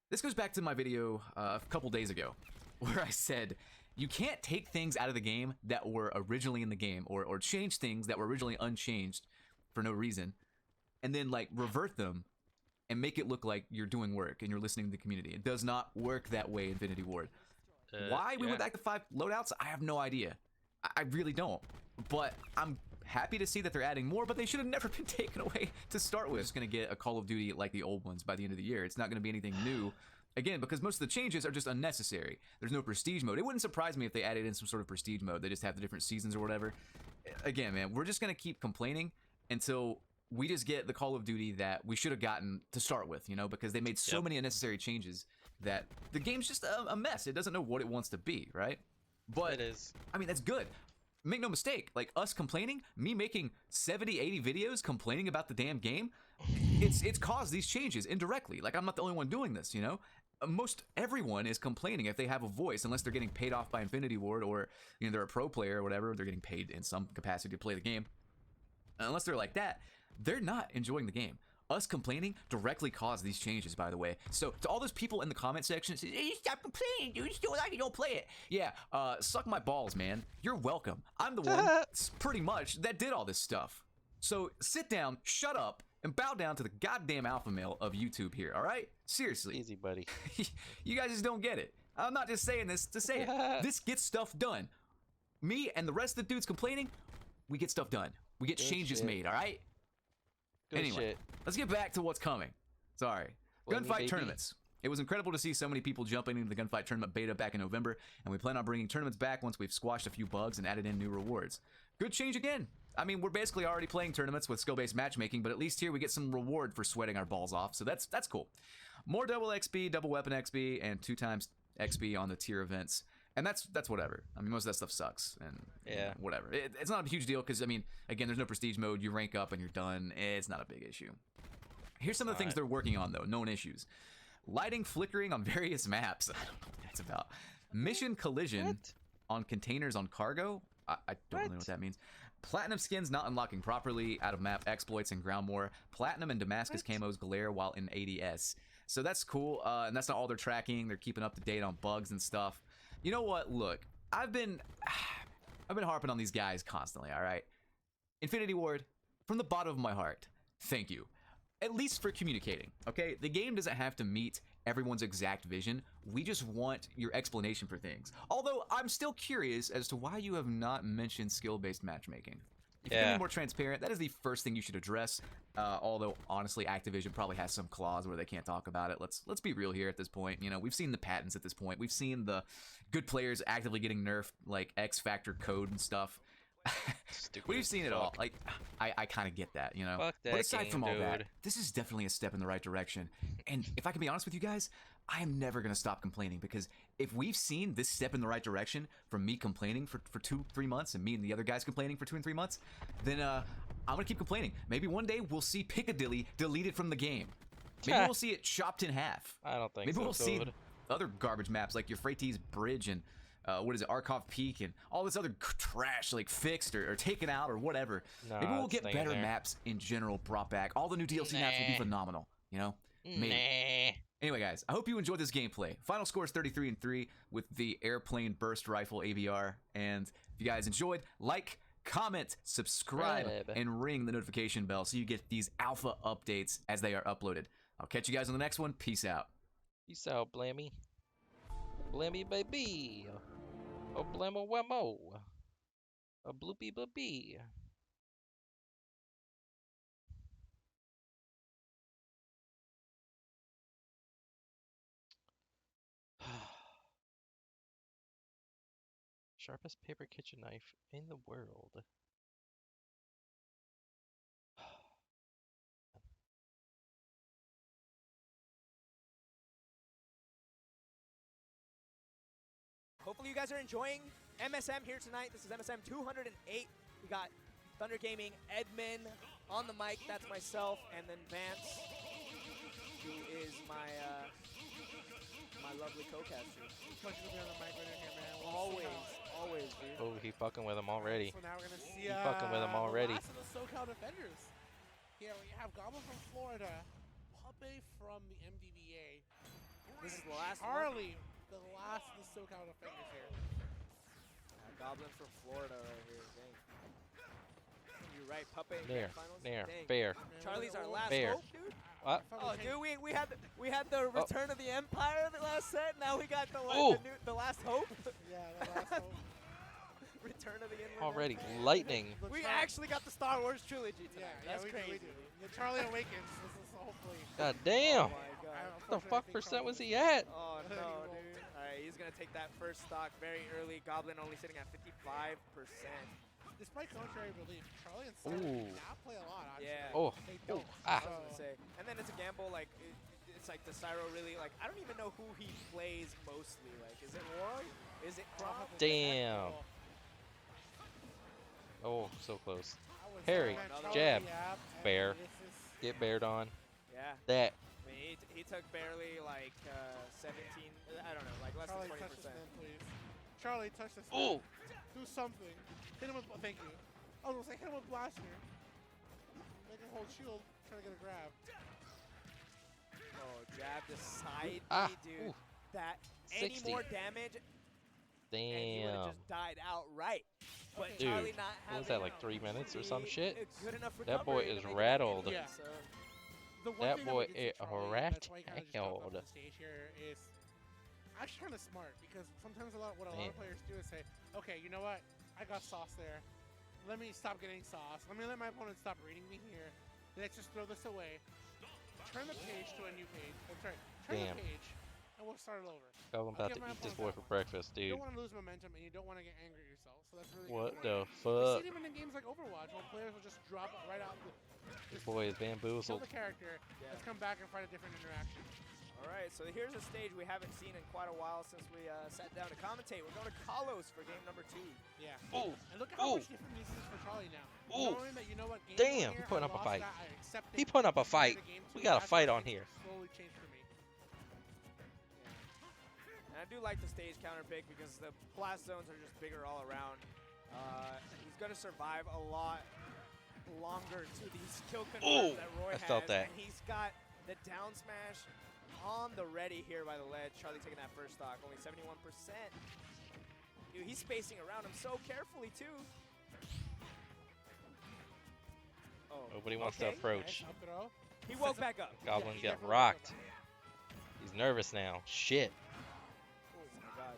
This goes back to my video a couple days ago, where I said, you can't take things out of the game that were originally in the game, or change things that were originally unchanged for no reason, and then like revert them and make it look like you're doing work and you're listening to the community. It does not work that way, Infinity Ward. Why we went back to 5 loadouts, I have no idea. I really don't. But I'm happy to see that they're adding more, but they should have never been taken away to start with. It's going to get a Call of Duty like the old ones by the end of the year. It's not going to be anything new. Again, because most of the changes are just unnecessary. There's no prestige mode. It wouldn't surprise me if they added in some sort of prestige mode. They just have the different seasons or whatever. Again, man, we're just going to keep complaining until we just get the Call of Duty that we should have gotten to start with, you know, because they made so many unnecessary changes that the game's just a mess. It doesn't know what it wants to be, right? But it is. I mean, that's good. Make no mistake, like us complaining, me making 70, 80 videos complaining about the damn game, it's caused these changes indirectly. Like, I'm not the only one doing this, you know? Most everyone is complaining if they have a voice, unless they're getting paid off by Infinity Ward, or, you know, they're a pro player or whatever, they're getting paid in some capacity to play the game. Unless they're like that, they're not enjoying the game. Us complaining directly caused these changes, by the way. So to all those people in the comment section say, hey, stop complaining, dude, just do it like you don't play it. Yeah, suck my balls, man. You're welcome. I'm the one, pretty much, that did all this stuff. So sit down, shut up, and bow down to the goddamn alpha male of YouTube here, all right? Seriously. Easy, buddy. You guys just don't get it. I'm not just saying this to say it. This gets stuff done. Me and the rest of the dudes complaining, we get stuff done. We get changes made, all right? Anyway, let's get back to what's coming. Sorry. Gunfight tournaments. It was incredible to see so many people jumping into the Gunfight tournament beta back in November, and we plan on bringing tournaments back once we've squashed a few bugs and added in new rewards. Good change again. I mean, we're basically already playing tournaments with skill-based matchmaking, but at least here we get some reward for sweating our balls off, so that's cool. More double XP, double weapon XP, and 2 times XP on the tier events. And that's whatever. I mean, most of that stuff sucks, and you know, whatever. It's not a huge deal because, I mean, again, there's no prestige mode. You rank up and you're done. It's not a big issue. Here's some of the things they're working on, though. Known issues. Lighting flickering on various maps. I don't know what that's about. Mission collision on containers on cargo. I don't really know what that means. Platinum skins not unlocking properly, out of map exploits and ground war. Platinum and Damascus camos glare while in ADS. So that's cool, and that's not all they're tracking. They're keeping up to date on bugs and stuff. You know what? Look, I've been harping on these guys constantly, all right? Infinity Ward, from the bottom of my heart, thank you. At least for communicating, okay? The game doesn't have to meet everyone's exact vision. We just want your explanation for things. Although, I'm still curious as to why you have not mentioned skill-based matchmaking. If you can be more transparent, that is the first thing you should address. Although, honestly, Activision probably has some clause where they can't talk about it. Let's be real here at this point. You know, we've seen the patents at this point. We've seen the good players actively getting nerfed, like X Factor code and stuff. We've seen it all. Like, I kind of get that, you know. Fuck that but aside game, from all that, dude. this is definitely a step in the right direction. And if I can be honest with you guys, I am never going to stop complaining, because if we've seen this step in the right direction from me complaining for 2-3 months and me and the other guys complaining for 2 and 3 months, then I'm going to keep complaining. Maybe one day we'll see Piccadilly deleted from the game. Maybe we'll see it chopped in half. I don't think Maybe so, we'll see dude. other garbage maps like Euphrates Bridge and what is it, Arkhov Peak, and all this other trash like fixed or taken out or whatever. Nah, Maybe we'll it's get staying better there. maps in general brought back. All the new DLC maps will be phenomenal, you know? Maybe. Anyway, guys, I hope you enjoyed this gameplay. Final score is 33-3 with the Airplane Burst Rifle AVR. And if you guys enjoyed, like, comment, subscribe, and ring the notification bell so you get these alpha updates as they are uploaded. I'll catch you guys on the next one. Peace out. Peace out, Blammy. Blammy, baby. Oh, blammo, whammo. A bloopy, bloopy. Sharpest paper kitchen knife in the world. Hopefully you guys are enjoying MSM here tonight. This is MSM 208. We got Thunder Gaming, Edmund on the mic. That's myself, and then Vance, who is my my lovely co-caster. Pleasure to be on the mic right here, man. Always, dude. Oh, he fucking with him already. So now we're gonna see He fucking with him already. the last of the SoCal defenders. Here we have Goblin from Florida, Puppy from the MDVA. This is the last one. Charlie, the last of the SoCal defenders here. Goblin from Florida right here. Dang. You're right, Puppy. There, Finals. there, Dang. fair. Charlie's our last Fair. hope, dude. What? Oh, dude, we had the Return of the Empire the last set. Now we got the Ooh. the last hope. Yeah, the last hope. Return of the Inland Already Empire. lightning. We actually got the Star Wars trilogy tonight. That's we crazy. do. The Charlie Awakens. This is hopefully. God damn. Oh my God. What the fuck percent was he at? Oh no, dude. Alright, he's gonna take that first stock very early. Goblin only sitting at 55%. Despite contrary belief, Charlie and Ooh. Sam do not play a lot. Actually. Yeah. Oh. They don't. Ah. I was gonna say. And then it's a gamble. Like it's like the Cyro really like. I don't even know who he plays mostly. Like, is it Roy? Is it Crop? Damn. Oh, so close. Harry, jab. Bear. Get bared on. Yeah. That. I mean, he took barely like 17. I don't know, like less Charlie, than 20%. touch this man, please. Charlie, touch this Ooh. man. Do something. Hit him with. Thank you. I was gonna say hit him with blaster. Make him hold shield. Try to get a grab. Oh, jab to side Ah, B, dude. ooh. That any 60. more damage, and he would have Damn. just died outright. But Dude, Charlie not what was having that, like 3 minutes or some a shit? good enough That boy recovery to is make it rattled. Yeah. So, The one That thing boy that we did is see Charlie, and that's why he kinda just jumped rattled. off the stage here is actually kind of smart because sometimes what a lot Man. of players do is say, okay, you know what? I got sauce there. Let me stop getting sauce. Let me let my opponent stop reading me here. Let's just throw this away. Turn the page to a new page. That's right. Turn Damn. the page, and we'll start it over. I'm about Give to my eat this opponent boy that for one. breakfast, You dude. don't want to lose momentum, and you don't want to get angry at yourself. So that's really What good. the We fuck? see it even in games like Overwatch, where players will just drop it right out. This boy is Kill bamboozled. the character. Let's come back and fight a different interaction. all right, so here's a stage we haven't seen in quite a while since we sat down to commentate. We're going to Kalos for game number 2. Yeah. Ooh. And look at how Ooh. much different this is for Charlie now. Ooh. Knowing that, you know what, game Damn, one he here, putting I up a lost fight. that, I accept He it. putting up a Going fight. into game We two, got a that's fight when on things here. slowly changed for me. And I do like the stage counter pick because the blast zones are just bigger all around. He's going to survive a lot longer to these kill confirms Ooh, that Roy I has. felt that. And he's got the down smash on the ready here by the ledge. Charlie taking that first stock, only 71%. Dude, he's spacing around him so carefully too. Oh, Nobody wants to okay. approach. Nice up throw. He woke back up. Goblin he get definitely rocked. He's nervous now. Shit. Oh my god.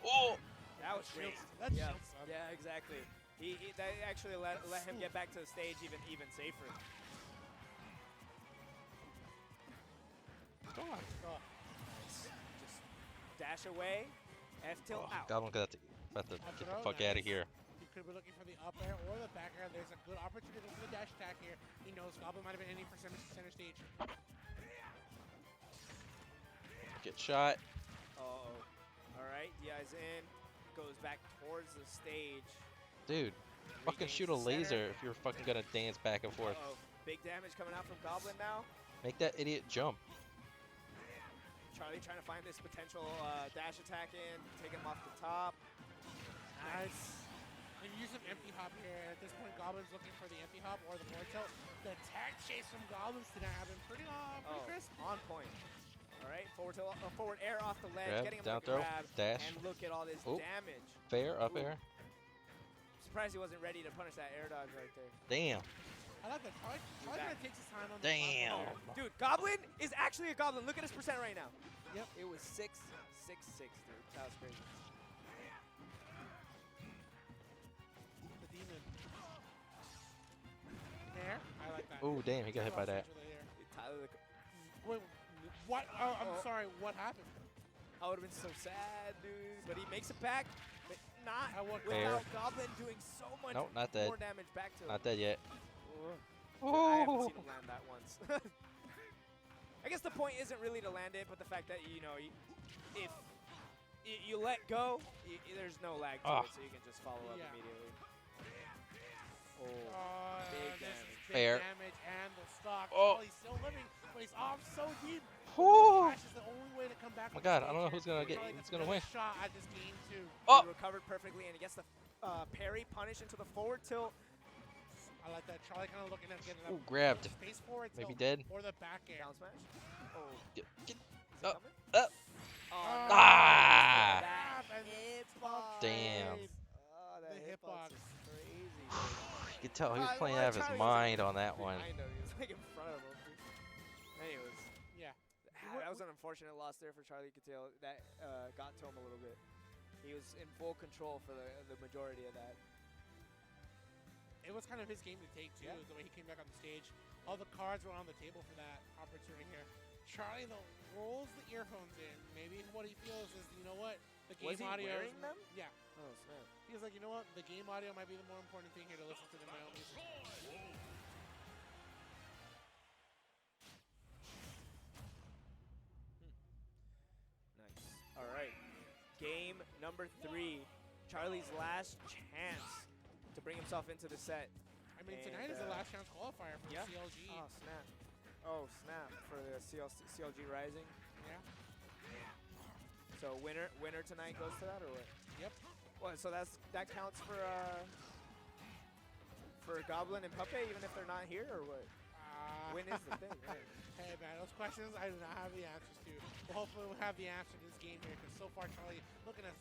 Oh. That was great. That's yeah, shield, son. yeah, exactly. That actually let him get back to the stage even safer. Come on. Oh, Just dash away, F tilt out. Goblin got to about to up get the throw, fuck out of nice. here. He could be looking for the up air or the back air. There's a good opportunity for the dash attack here. He knows Goblin might have been aiming for center stage. Get shot. Uh-oh. All right, DI's in. Goes back towards the stage. Dude, fucking Regains shoot a the center. laser if you're fucking gonna dance back and forth. Uh-oh. Big damage coming out from Goblin now. Make that idiot jump. Charlie trying to find this potential dash attack in. Take him off the top. Nice. And use an empty hop here. At this point, Goblin's looking for the empty hop or the forward tilt. The tag chase from Goblins tonight have been pretty crisp. On point. All right, forward air off the ledge, Grab, getting him down with the throw, grab, dash. and look at all this Oop. damage. Fair, up Ooh. air. Surprised he wasn't ready to punish that air dodge right there. Damn. I like that. Charlie kind of takes his time on the Damn. platform. Dude, Goblin is actually a Goblin. Look at his percent right now. Yep. It was 6-6-6, dude. That was crazy. The demon. There. I like that. Oh damn, he got hit by that. Tyler, Wait, what? Oh, I'm Oh. sorry. What happened? I would have been so sad, dude. But he makes it back. But not Fair. without Goblin doing so much Nope, not dead. more damage back to him. Not dead yet. I haven't seen him land that once. I guess the point isn't really to land it, but the fact that, you know, if you let go, there's no lag to it, so you can just follow up immediately. Oh, big damage. Fair. Damage and the stock. Oh. He's still living, but he's off so deep. Whew. Flash is the only way to come back. Oh my from God, the I don't know stage who's gonna here. get. Charlie Who's gets gonna win? another shot at this game too. Oh. He recovered perfectly, and he gets the parry punish into the forward tilt. I like that. Charlie kind of looking at getting Ooh, up. grabbed. Face forward Maybe tilt dead. or the back air. Down smash. Oh. Get Is it up. coming? Up. Oh, Ah. that hitbox. Damn. Oh, that The hitbox is crazy. You could tell he was playing out of his mind on that one. I know, he was like in front of him. Anyways. Yeah. That was an unfortunate loss there for Charlie Cattell. That got to him a little bit. He was in full control for the majority of that. It was kind of his game to take too, the way he came back on the stage. All the cards were on the table for that opportunity here. Charlie though rolls the earphones in. Maybe what he feels is, you know what, the game Was he audio. wearing them? Yeah. Oh snap. He's like, you know what, the game audio might be the more important thing here to listen to than my own music. Nice. All right. Game number 3. Charlie's last chance to bring himself into the set. I mean, tonight is the last chance qualifier for yeah. CLG. Oh snap. Oh snap for the CLG Rising. Yeah. So winner tonight goes to that or what? Yep. Well, so that counts for Goblin and Puppet even if they're not here or what? Win is the thing, right? Hey man, those questions I do not have the answers to. But hopefully we'll have the answer to this game here because so far Charlie looking to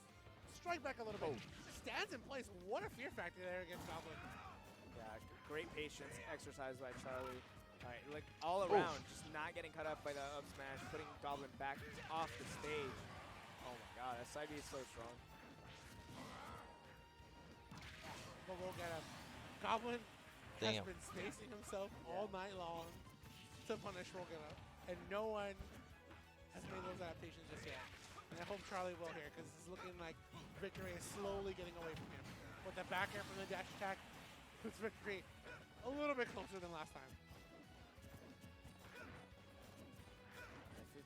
strike back a little bit. Stands in place. What a fear factor there against Goblin. Yeah, great patience exercised by Charlie. All right, like all around, just not getting cut up by the up smash, putting Goblin back off the stage. Oh my God, that side B is so strong. But we'll get him. Goblin has Damn. been spacing himself all night long to punish Rogelap, and no one has made those adaptations just yet. And I hope Charlie will here, because it's looking like Victory is slowly getting away from him. With the back air from the dash attack, puts Victory a little bit closer than last time.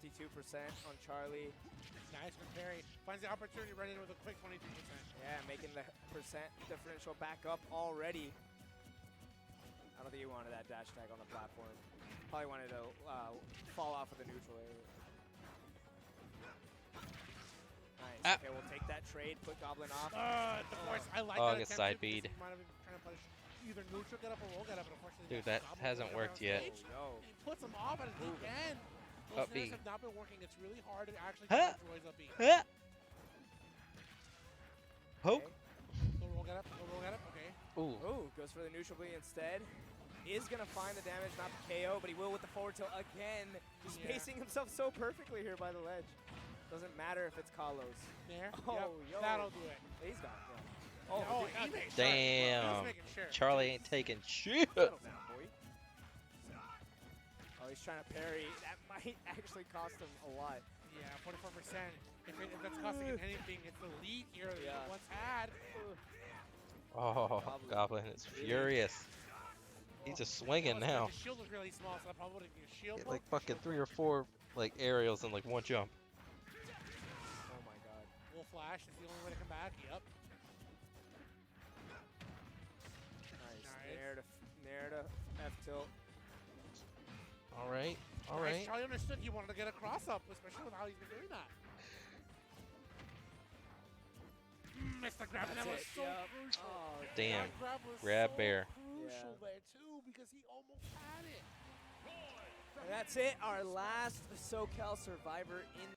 52% on Charlie. Nice from Perry. Finds the opportunity to run in with a quick 22%. Yeah, making the percent differential back up already. I don't think he wanted that dash tag on the platform. Probably wanted to fall off of the neutral area. Nice. Okay, we'll take that trade, put Goblin off. Of course, I like Oh, that I get attempt side too, because bead. he might have been trying to punish either neutral get up or roll get up, but unfortunately Dude, that Goblin hasn't got worked on yet. stage. He puts him off at a deep end. Up Those B. have not been working. It's really hard to actually Huh? control Roy's up B. Huh? Poke. Go roll get up. Go roll get up. Okay. Ooh. Ooh, goes for the neutral B instead. Is gonna find the damage, not the KO, but he will with the forward tilt again. He's spacing himself so perfectly here by the ledge. Doesn't matter if it's Kalos. There. Oh, Yep, yo. that'll do it. He's gone. Yeah. Oh, dude, he okay. made sure. He was Damn. making sure. Charlie ain't taking shit. Settle down, boy. Oh, he's trying to parry. That might actually cost him a lot. Yeah, 44%. If that's costing him anything, it's the lead here that he once had. Oh, Goblin is furious. He's just swinging now. The shield was really small, so that probably would have been a shield. Get like fucking 3 or 4 like aerials in like one jump. Oh my God. Wolf Flash is the only way to come back. Yep. Nice. Nair to F tilt. All right. All Nice. right. Charlie understood he wanted to get a cross up, especially with how he's been doing that. Missed the grab, and that was That's it, so yep. crucial. Oh, Damn. That grab was Grab so bear. crucial there too, because he almost had it. And that's it. Our last SoCal Survivor in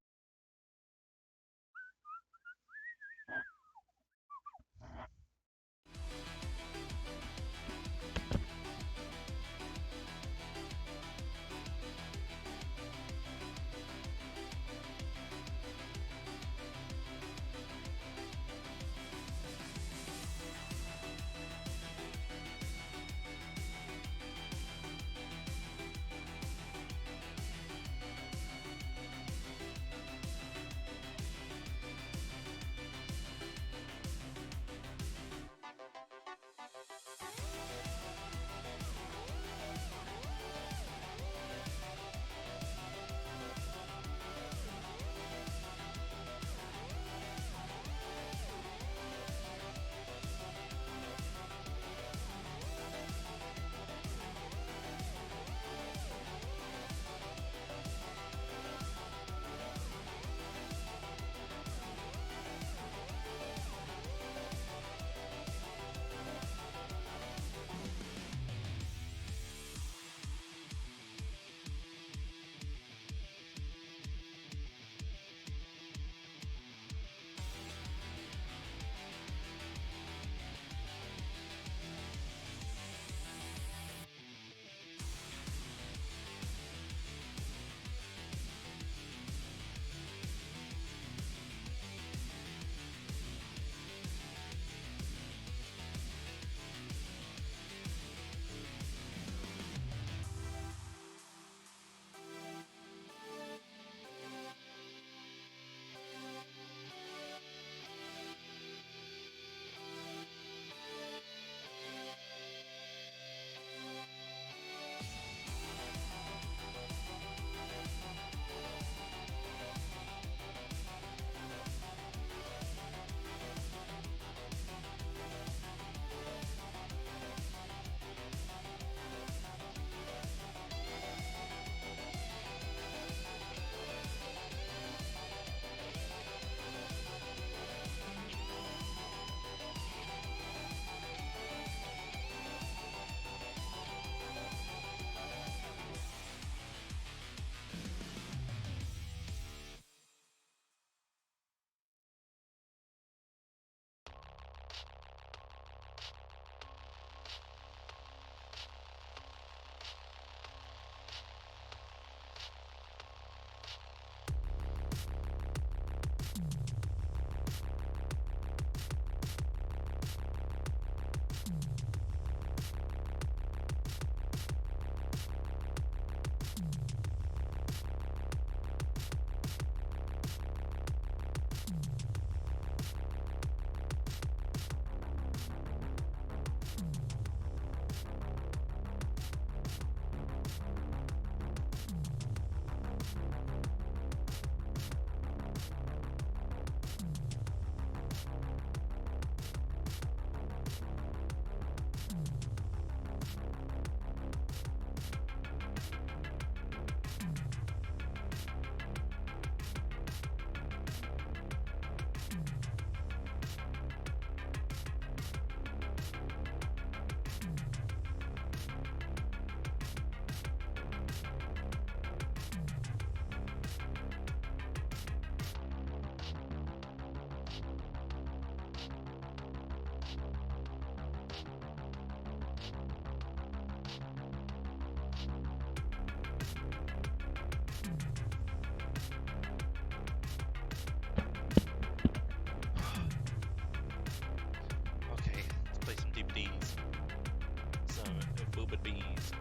stupid bees.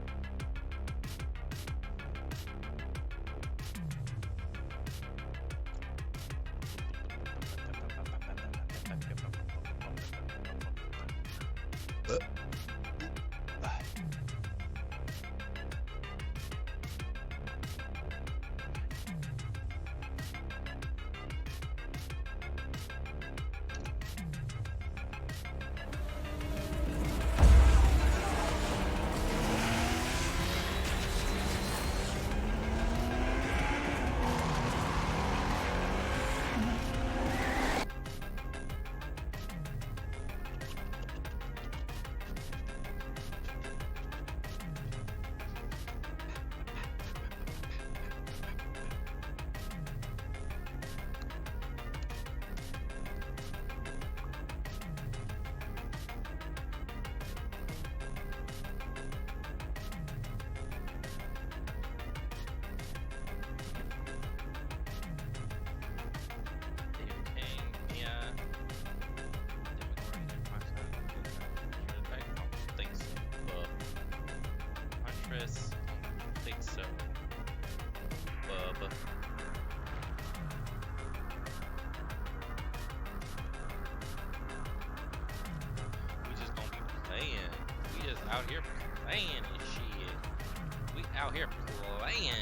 Huntress, I don't think so. Bub. We just gonna be playing. We just out here playing and shit. We out here playing.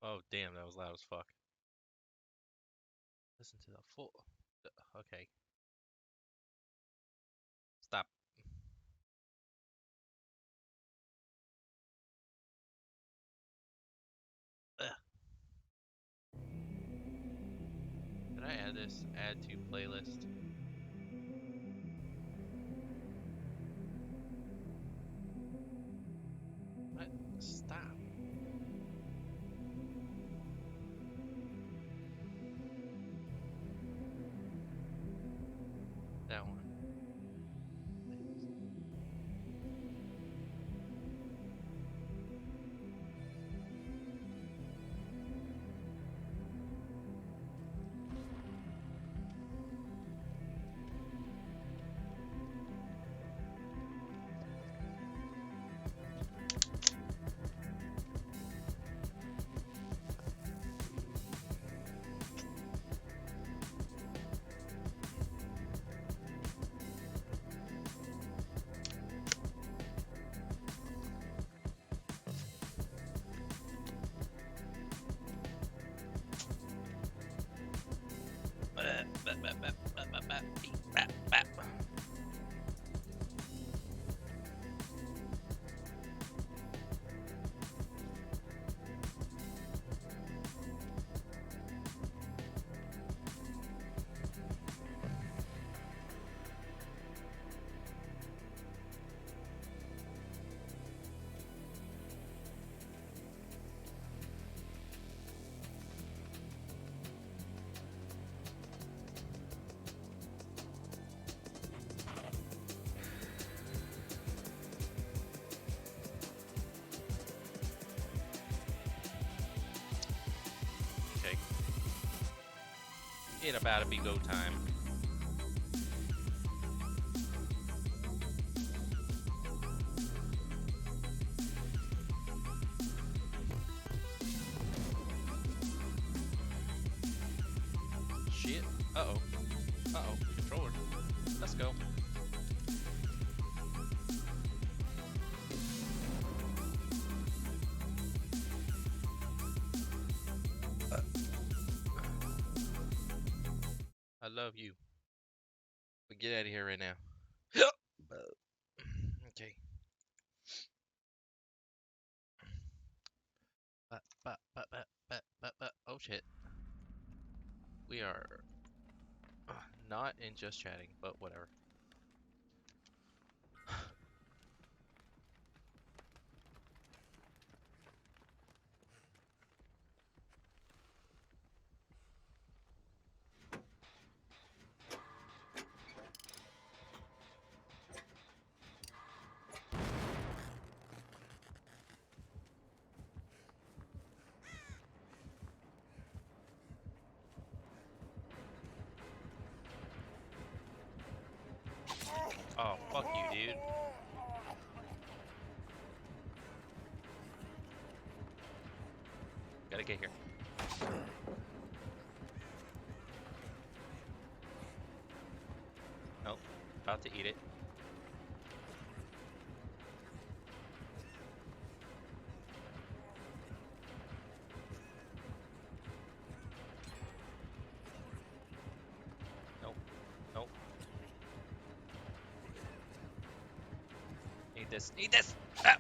Oh damn, that was loud as fuck. Listen to the full. Okay. Stop. Ugh. Did I add this? Add to playlist. What? Stop. That one. It about to be go time. Shit. Uh-oh. Uh-oh. Controller. Let's go. I love you. But get out of here right now. Okay. Oh shit. We are not in just chatting, but whatever. Oh, fuck you, dude. Gotta get here. Nope. About to eat it. Nope. Nope. Need this. Need this! Ah!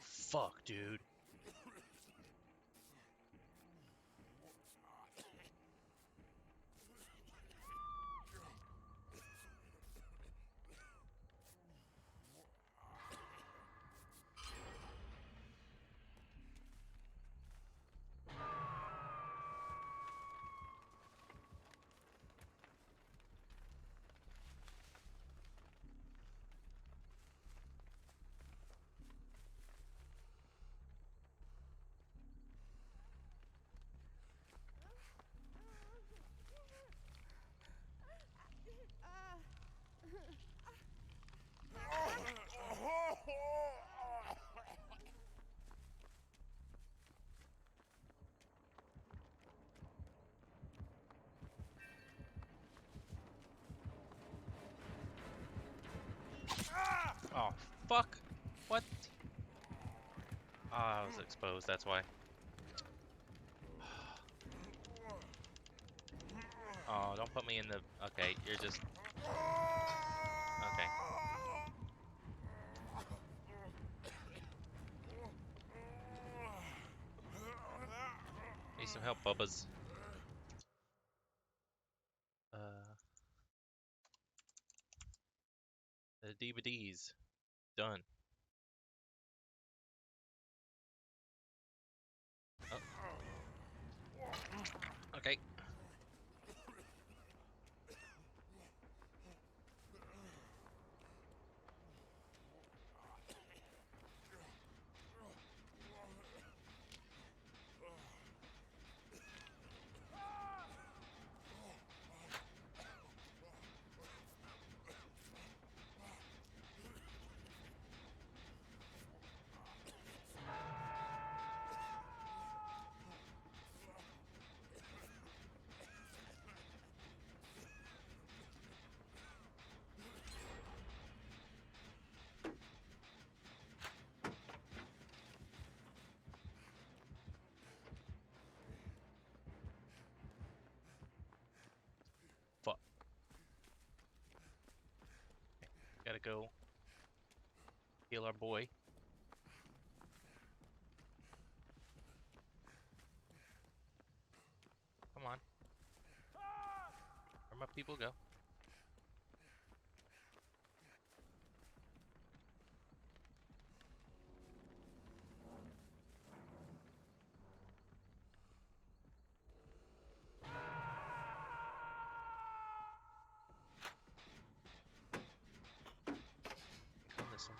Fuck, dude. Oh, fuck. What? Ah, I was exposed, that's why. Oh, don't put me in the... Okay, you're just... Okay. Need some help, Bubbas. The DVDs. Done. Oh. Okay. Fuck. Gotta go heal our boy. Come on. Where my people go? Come this one.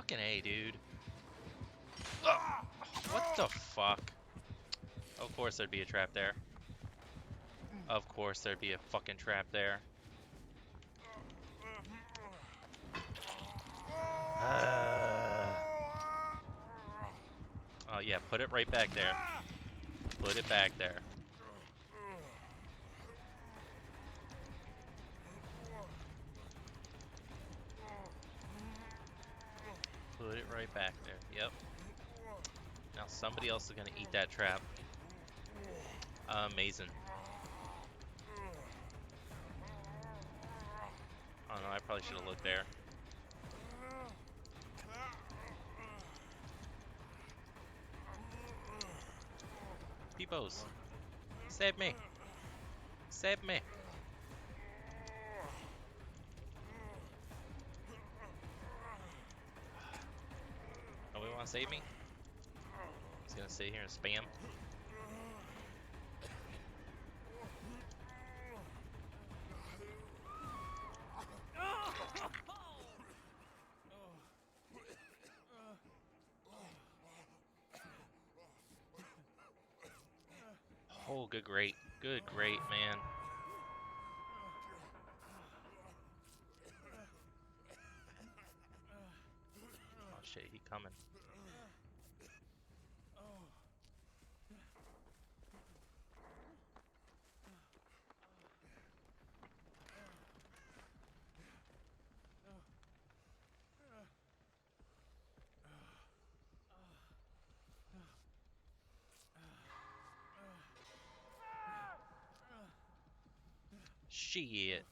Fucking A, dude. Ah! What the fuck? Of course there'd be a trap there. Of course there'd be a fucking trap there. Oh yeah, put it right back there. Put it back there. Put it right back there. Yep. Now somebody else is gonna eat that trap. Amazing. Oh no, I probably should have looked there. Peepos. Save me. Save me. Nobody want to save me? He's gonna sit here and spam. Oh, good great. Good great, man. Oh shit, he coming. Shit.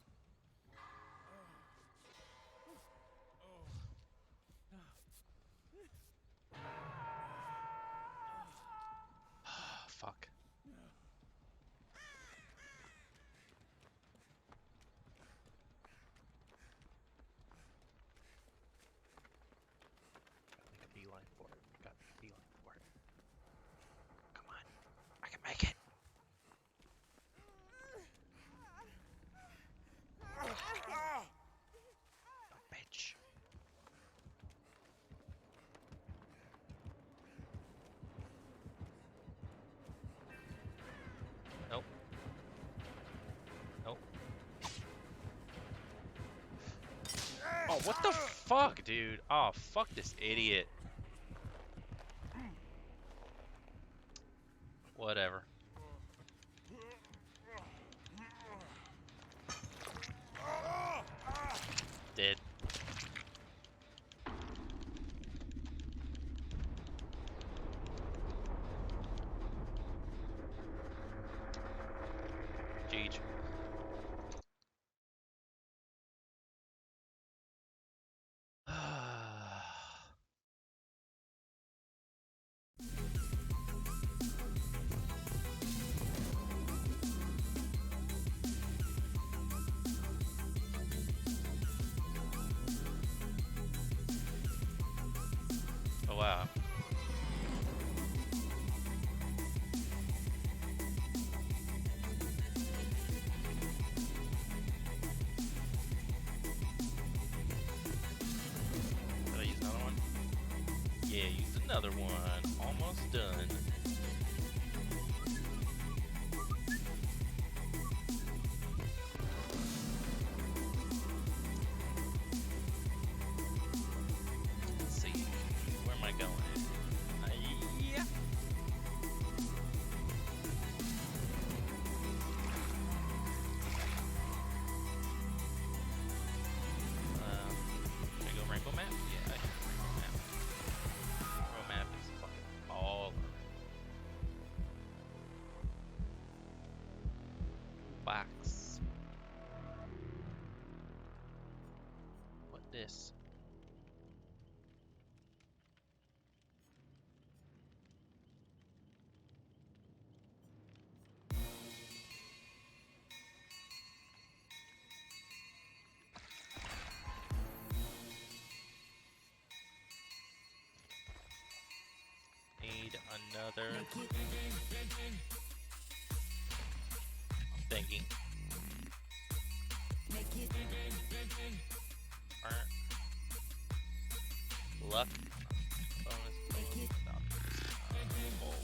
Fuck. Gotta make a beeline for it. Gotta make a beeline for it. Come on. I can make it. Bitch. Nope. Nope. Oh, what the fuck, dude? Oh, fuck this idiot. Whatever. Dead. Jeej. Oh wow. Did I use another one? Yeah, use another one. Almost done. Let's see. Where am I going? Yeah. Can I go rainbow map? Yeah, I can go rainbow map. Rainbow map is fucking all. Box. What this? Need another. Thinking. luck. Bonus Falcons. Hold.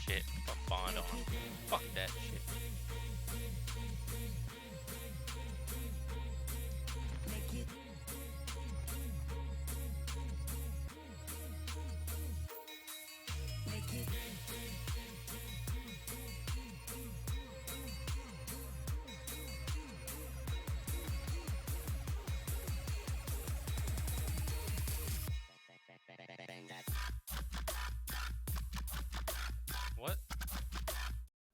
Shit, put Bond on. Fuck that shit. What?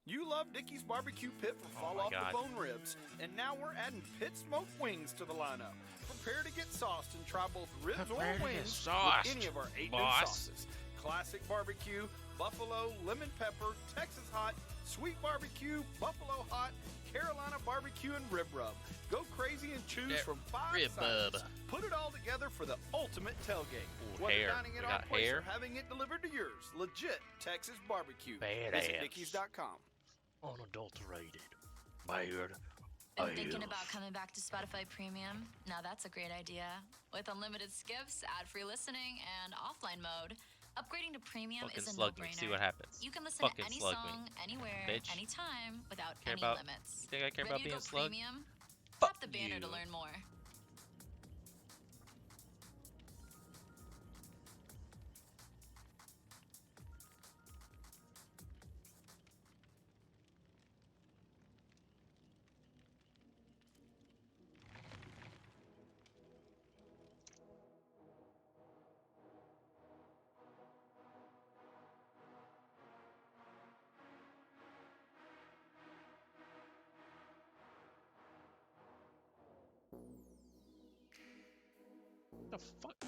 You love Dickey's Barbecue Pit for fall my off God. the bone ribs, and now we're adding pit smoked wings to the lineup. Prepare to get sauced and try both ribs Prepare or to get wings sauced, with any of our 8 new boss. sauces: classic barbecue, buffalo, lemon pepper, Texas hot, sweet barbecue, buffalo hot, Carolina barbecue, and rib rub. Go crazy and choose That from 5 rib sizes. rub. Put it all together for the ultimate tailgate. Ooh, Whether hair. dining at We our got place hair. or having it delivered to yours, legit Texas barbecue. Visit Badass. Dickies.com. Unadulterated. Weird. Been thinking about coming back to Spotify Premium? Now that's a great idea. With unlimited skips, ad-free listening, and offline mode, upgrading to Premium Fucking is a slug me. no-brainer. See what happens. You can listen Fucking to any slug song, me. anywhere, Bitch. anytime, without Care any about- limits. You think I care Ready about to being go slugged? Premium? Fuck Tap the banner to you. learn more. The fuck?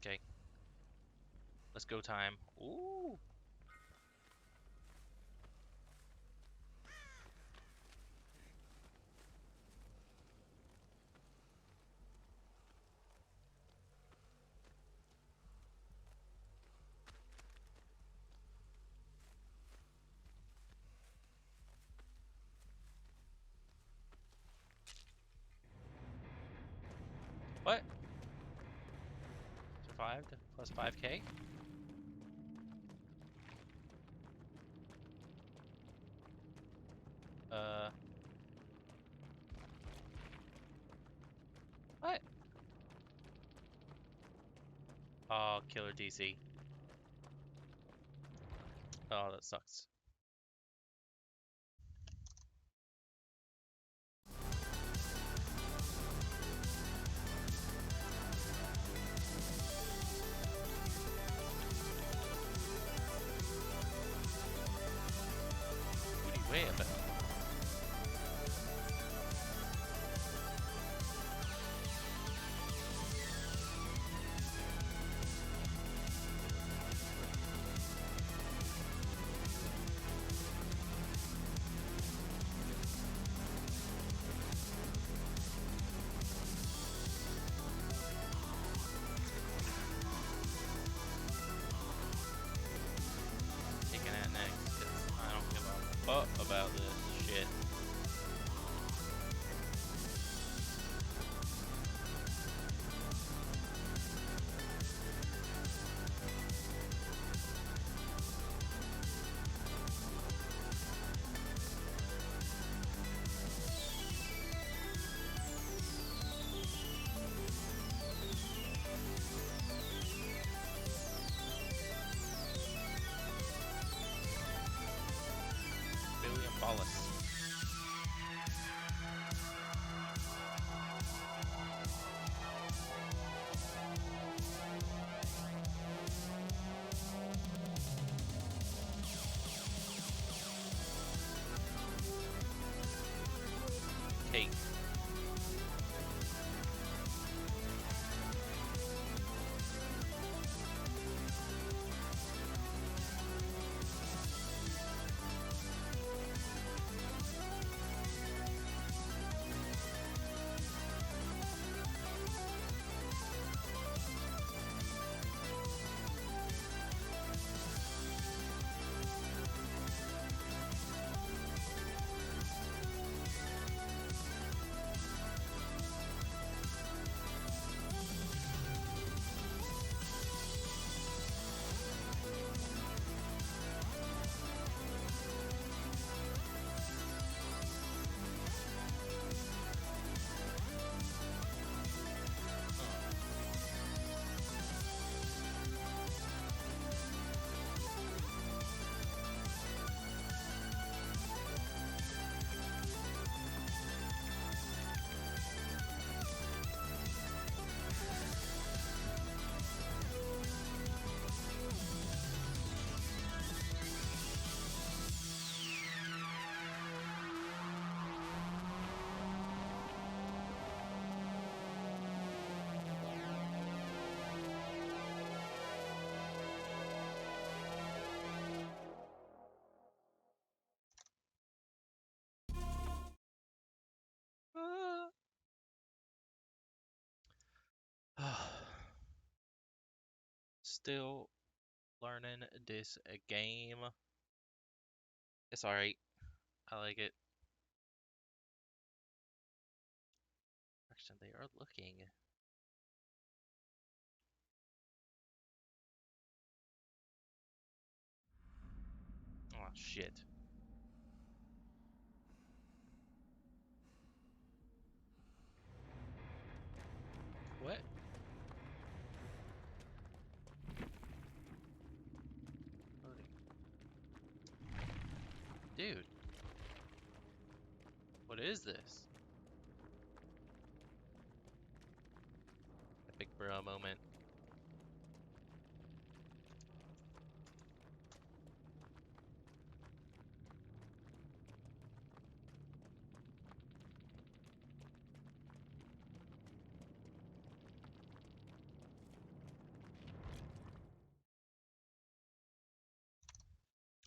Okay. Let's go time. Ooh. What? Survived plus 5k? What? Oh, killer DC. Oh, that sucks. What do you weigh about? Hey. Still learning this game. It's alright. I like it. Actually, they are looking. Oh shit. What? Loading. Dude. What is this? Epic bro moment.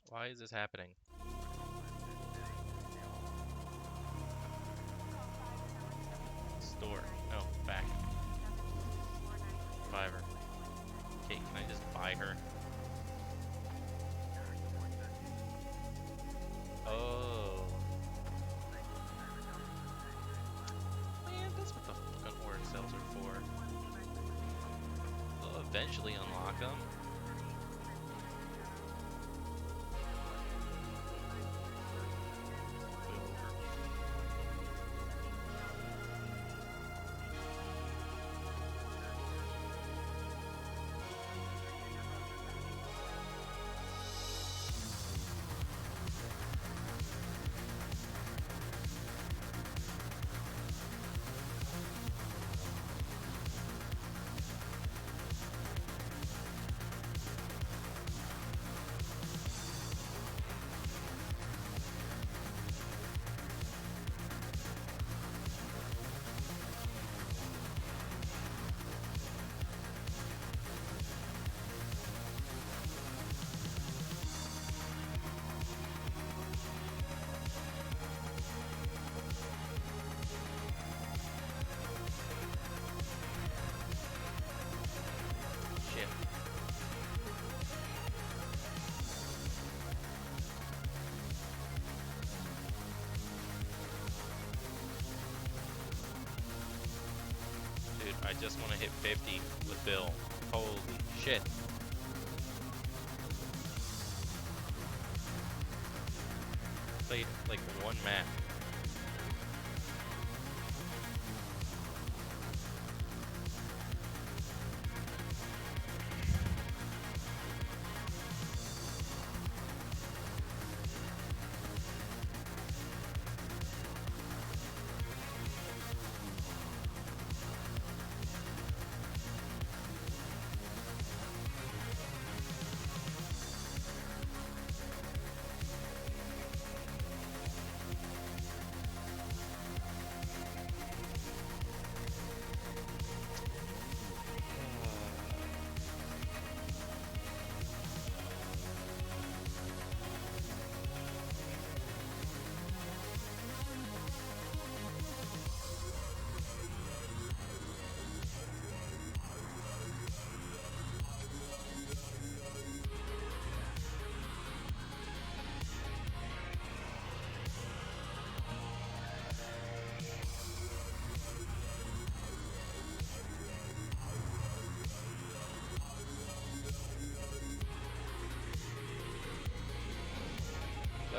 Why is this happening? Store. No, back. Fiverr. Okay, can I just buy her? Oh. Man, that's what the fucking org cells are for. We'll eventually unlock them. Shit. Dude, I just want to hit 50 with Bill. Holy shit. Played like one map.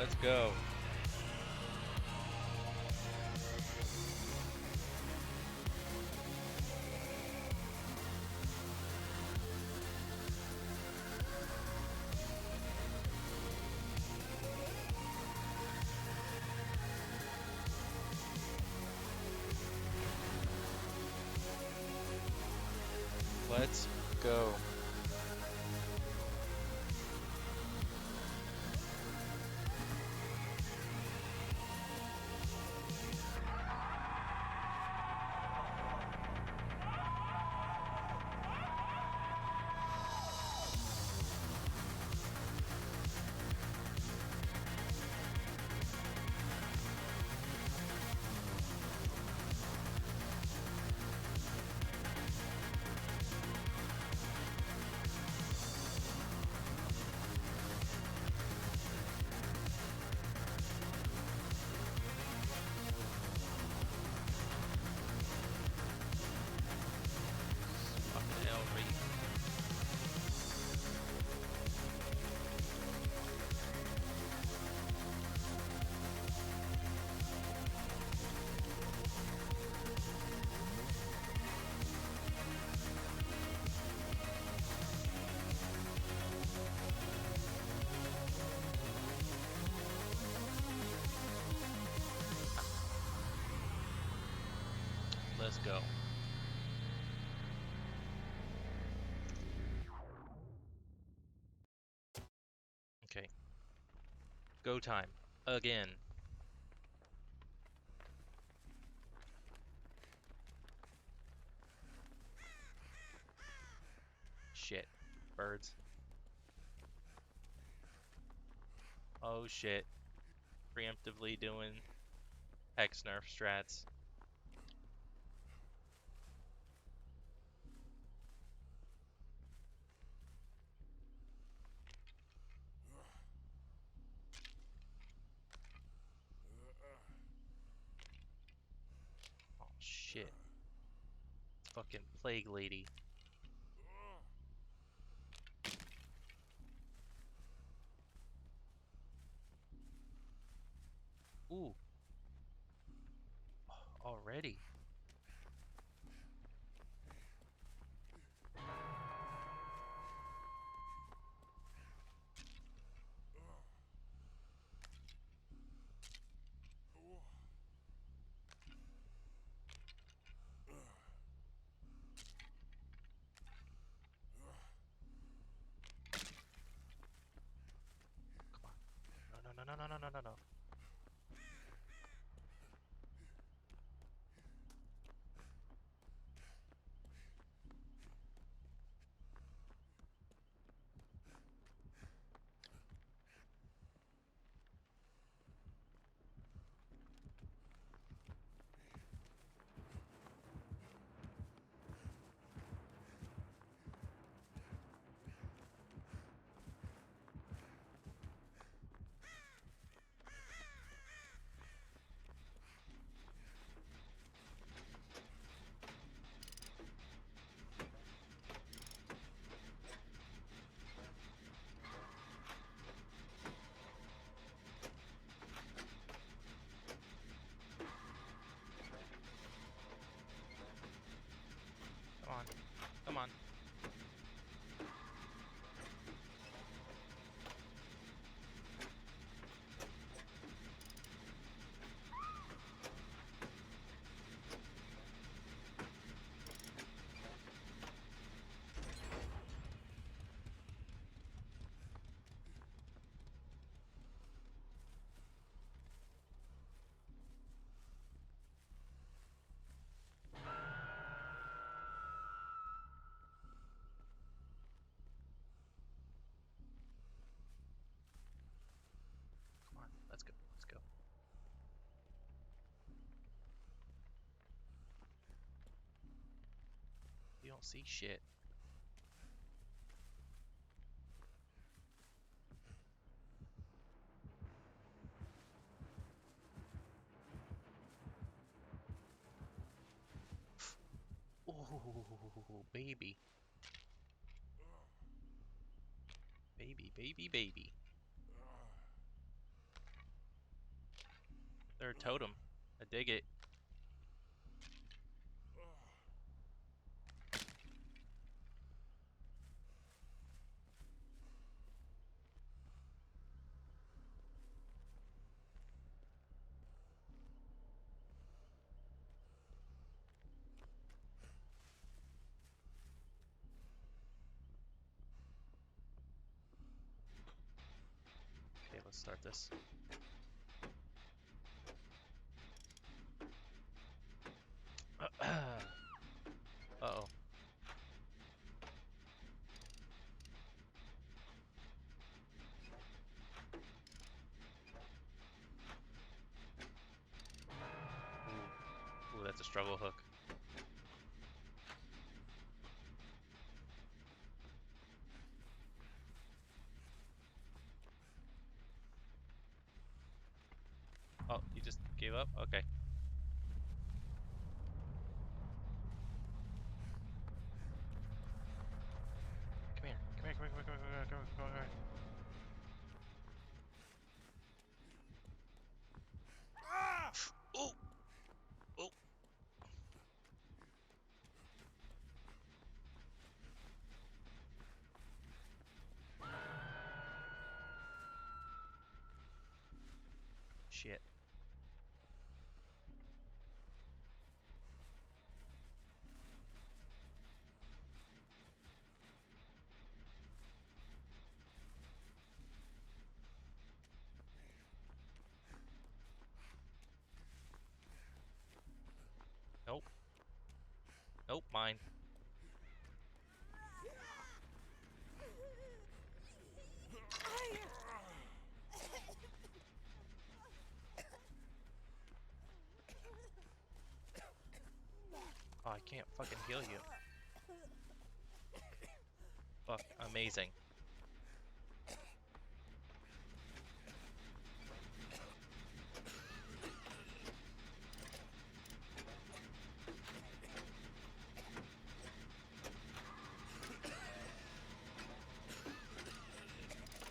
Let's go. Let's go. Fucking hell, Reed. Let's go. Okay. Go time. Again. Shit. Birds. Oh shit. Preemptively doing Hex nerf strats. Oh shit. Fucking plague lady. Ooh. Already. No, no, no, no, no, no, no. Come on. Come on. Come on. Let's go. Let's go. You don't see shit. Ooh, baby. Baby, baby, baby. They're a totem. I dig it. Okay, let's start this. Uh-oh. Ooh, that's a struggle hook. Oh, you just gave up? Okay. Come here. Come here, come here, come here, come here, come here, come here. Oh! Oh! Shit. Nope. Nope, mine. Oh, I can't fucking heal you. Fuck, amazing.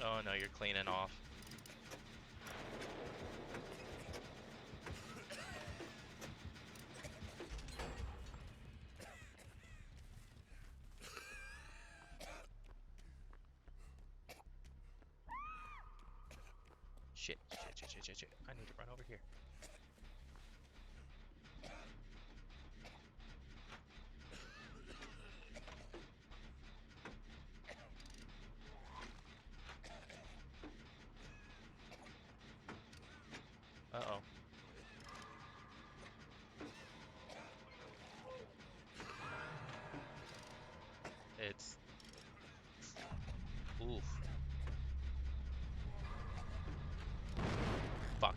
Oh no, you're cleaning off. Shit, shit. I need to run over here. Uh-oh. It's... Oof. Fuck.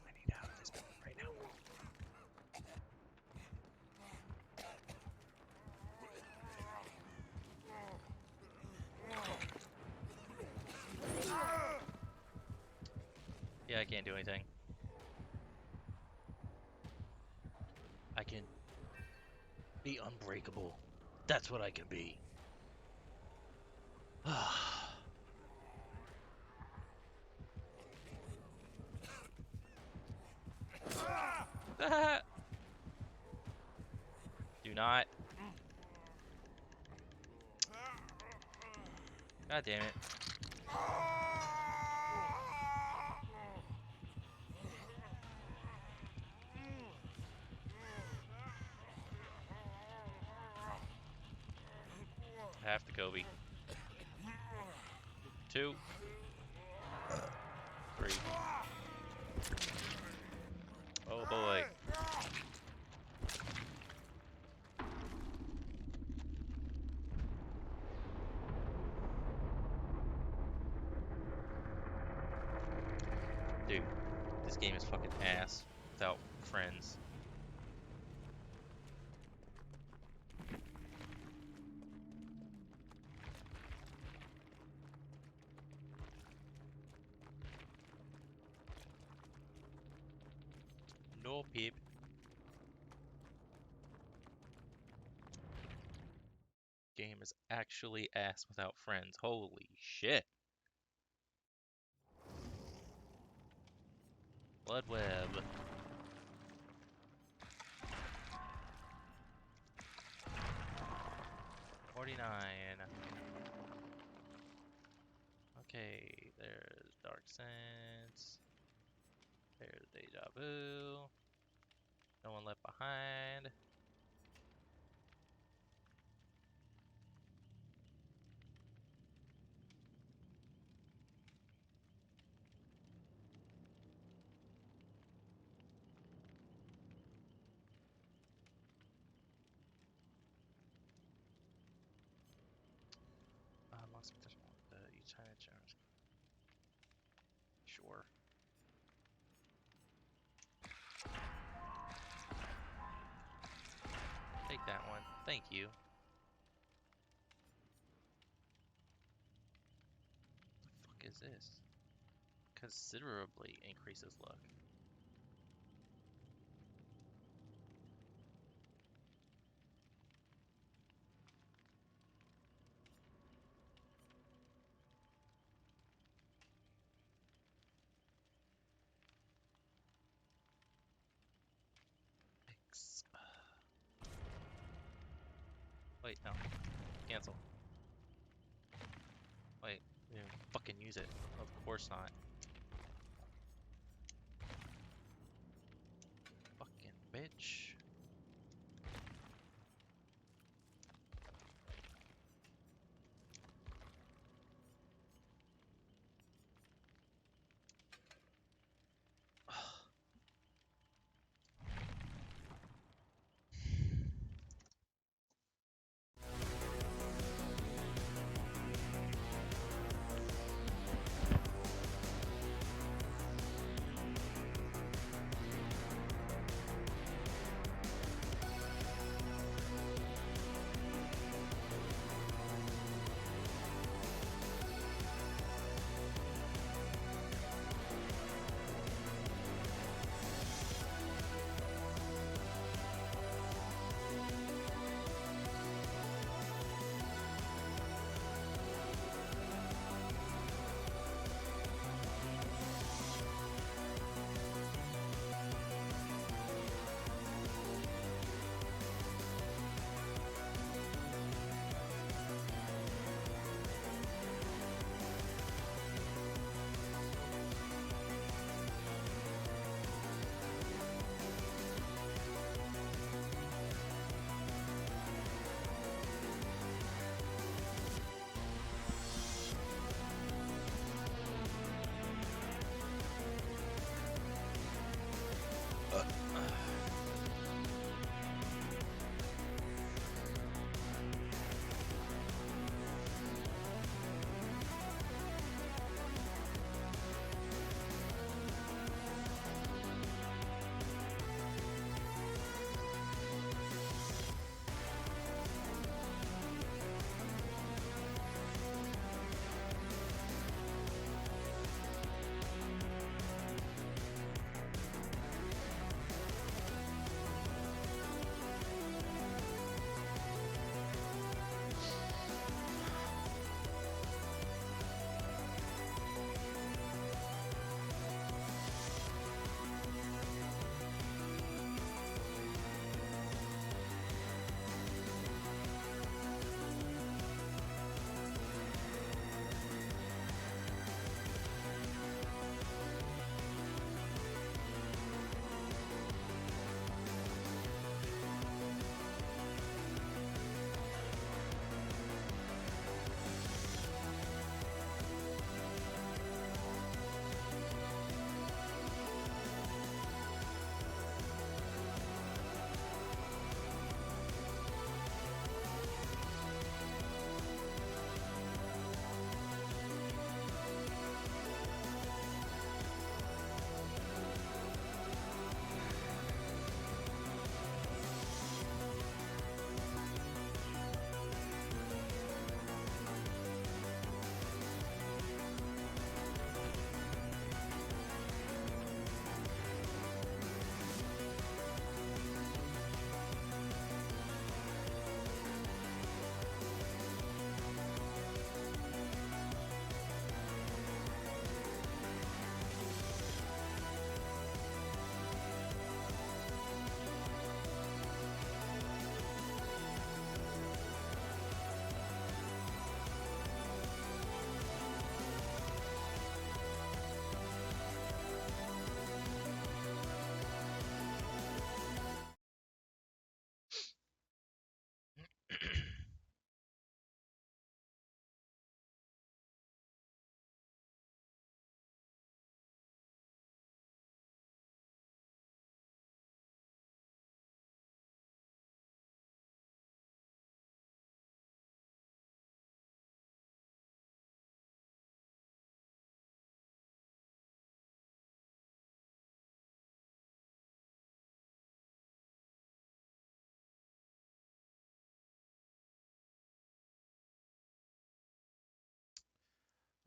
I need out of this building right now. Yeah, I can't do anything. I can be unbreakable. That's what I can be. Do not. God damn it. Half the Kobe. 2. 3. Oh boy. game is fucking ass without friends. No peep. Game is actually ass without friends. Holy shit. Blood web. Okay, there's Dark Sense. There's Deja Vu. No One Left Behind. Amongst potential China Jones. Sure. Take that one. Thank you. What the fuck is this? Considerably increases luck. Wait, no. Cancel. Wait, we didn't fucking use it. Of course not. Fucking bitch.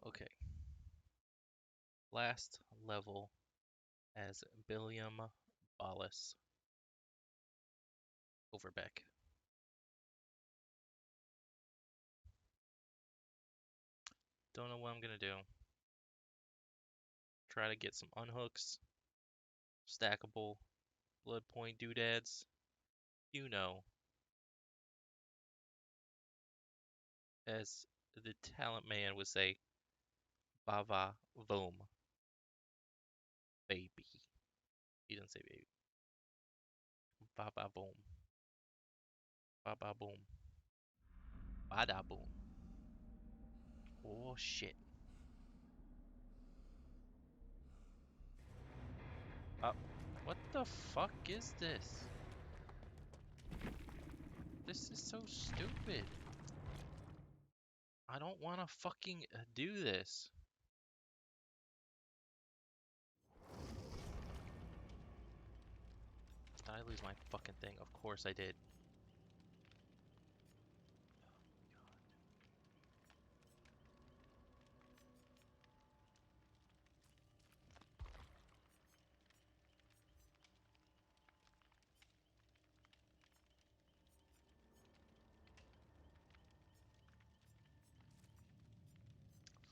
Okay. Last level as Billiam Ballas. Overbeck. Don't know what I'm gonna do. Try to get some unhooks, stackable, blood point doodads. You know, as the talent man would say, Bava Voom. Baby. He didn't say baby. Baba boom. Baba boom. Bada boom. Oh shit. What the fuck is this? This is so stupid. I don't want to fucking do this. Did I lose my fucking thing? Of course I did.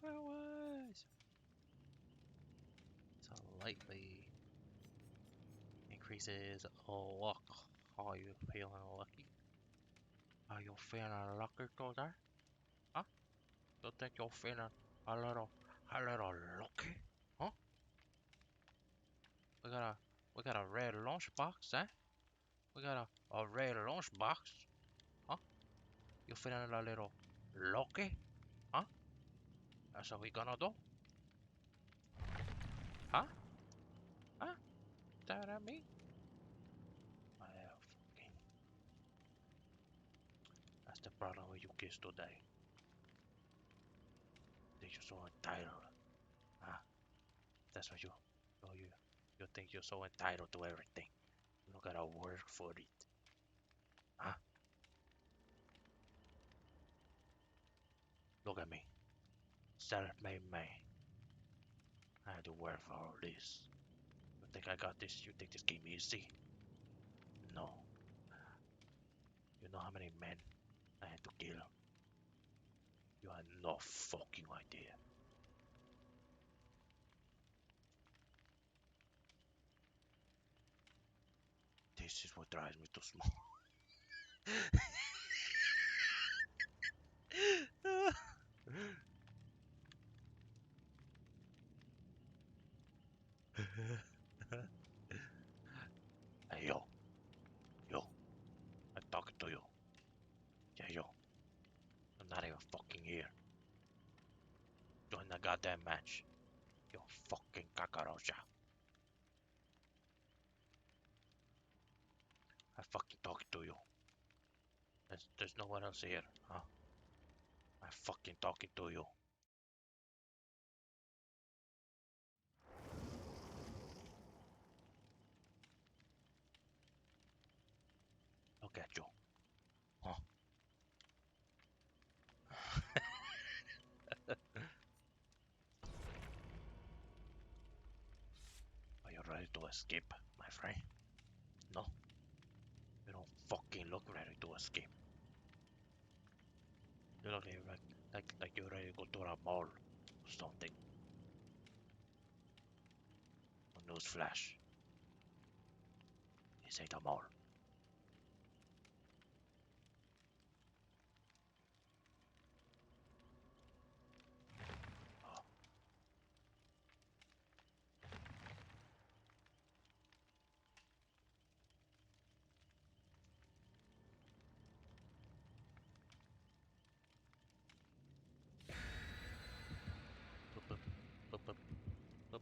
Flowers! Slightly increases luck. Are you feeling lucky? Are you feeling lucky today? Huh? You think you're feeling a little lucky? Huh? We got a red lunchbox, eh? We got a red lunchbox. Huh? You feeling a little lucky? Huh? That's what we gonna do? Huh? Huh? That at me? Fucking. That's the problem with you kids today. Think you're so entitled. Huh? That's what you think you're so entitled to everything. You don't gotta work for it. Huh? Look at me. Self-made man. I had to work for all this. You think I got this? You think this came easy? No. You know how many men I had to kill? You have no fucking idea. This is what drives me to smoke. Hey yo, I'm talking to you. Yeah yo, I'm not even fucking here. Join the goddamn match. You fucking kakarocha. I'm fucking talking to you. There's no one else here, huh? I'm fucking talking to you. Look at you. Huh? Are you ready to escape, my friend? No? You don't fucking look ready to escape. You look like you're ready to go to a mall or something. Newsflash. This ain't a mall.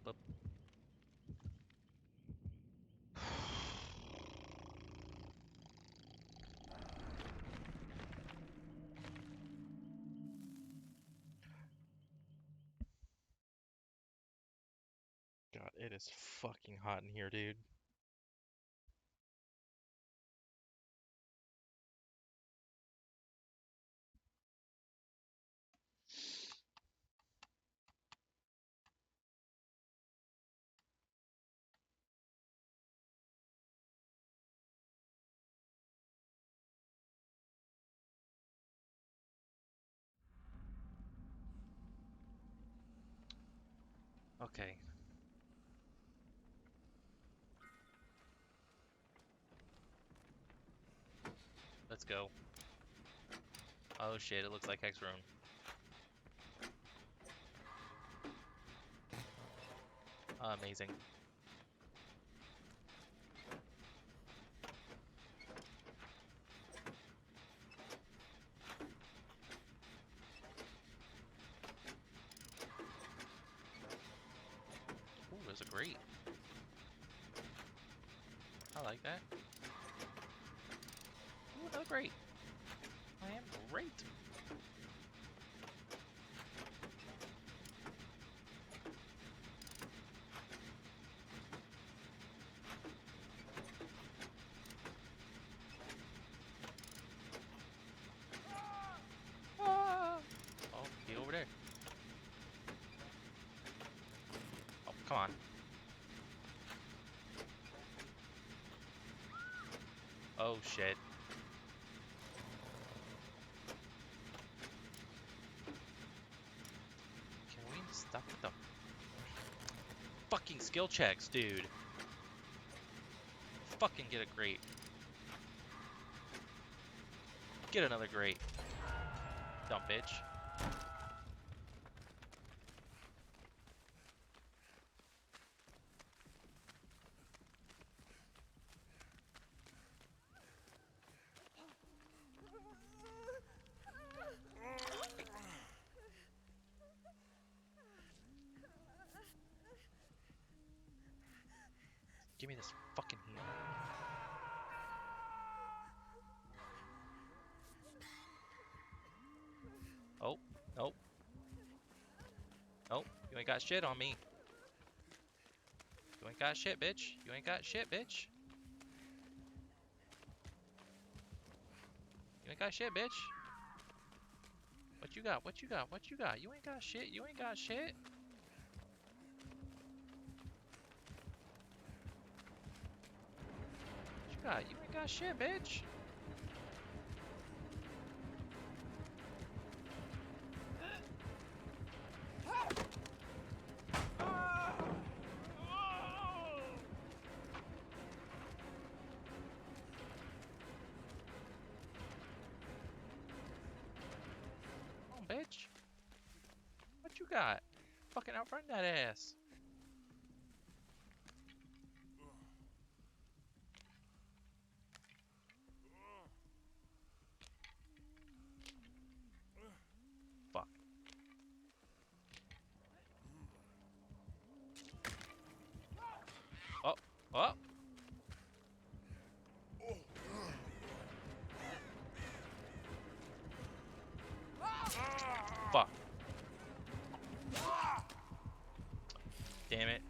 Bup. God, it is fucking hot in here, dude. Okay. Let's go. Oh shit, it looks like Hex Rune. Amazing. Ooh, there's a grate. I like that. Ooh, another grate. I am great. Ah! Oh, he over there. Oh, come on. Oh shit. Can we stop with the fucking skill checks, dude? Fucking get a grate. Get another grate. Dumb bitch. Give me this fucking heal. Oh, nope. Nope, you ain't got shit on me. You ain't got shit, bitch. You ain't got shit, bitch. You ain't got shit, bitch. What you got? What you got? What you got? You ain't got shit. You ain't got shit. What you got? You ain't got shit, bitch. Come on, bitch. What you got? Fucking outrun that ass. Fuck. Oh, oh. Fuck. Damn it.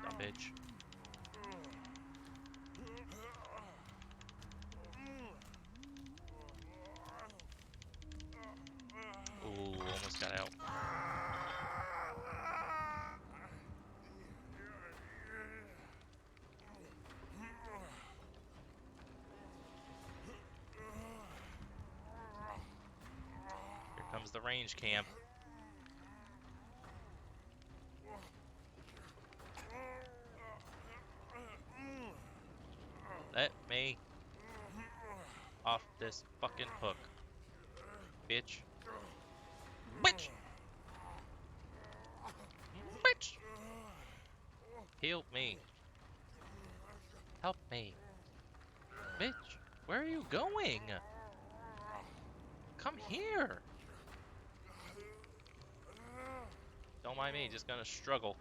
Dumb bitch. Ooh, almost got out. Here comes the range camp. Let me off this fucking hook, bitch. Bitch! Bitch! Help me. Help me. Bitch, where are you going? Come here. Don't mind me, just gonna struggle.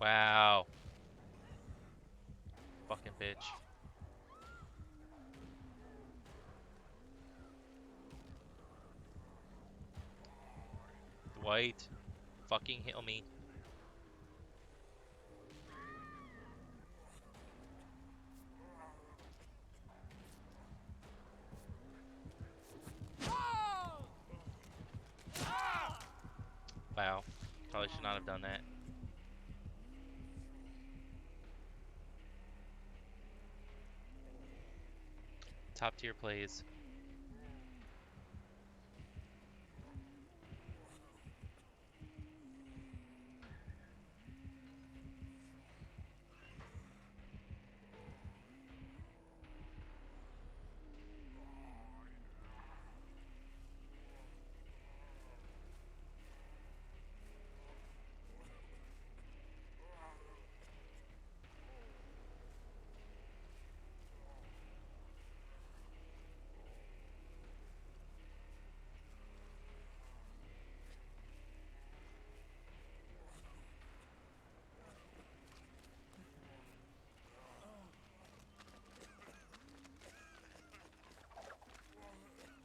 Wow. Fucking bitch. Dwight, fucking heal me. not have done that. Top tier plays.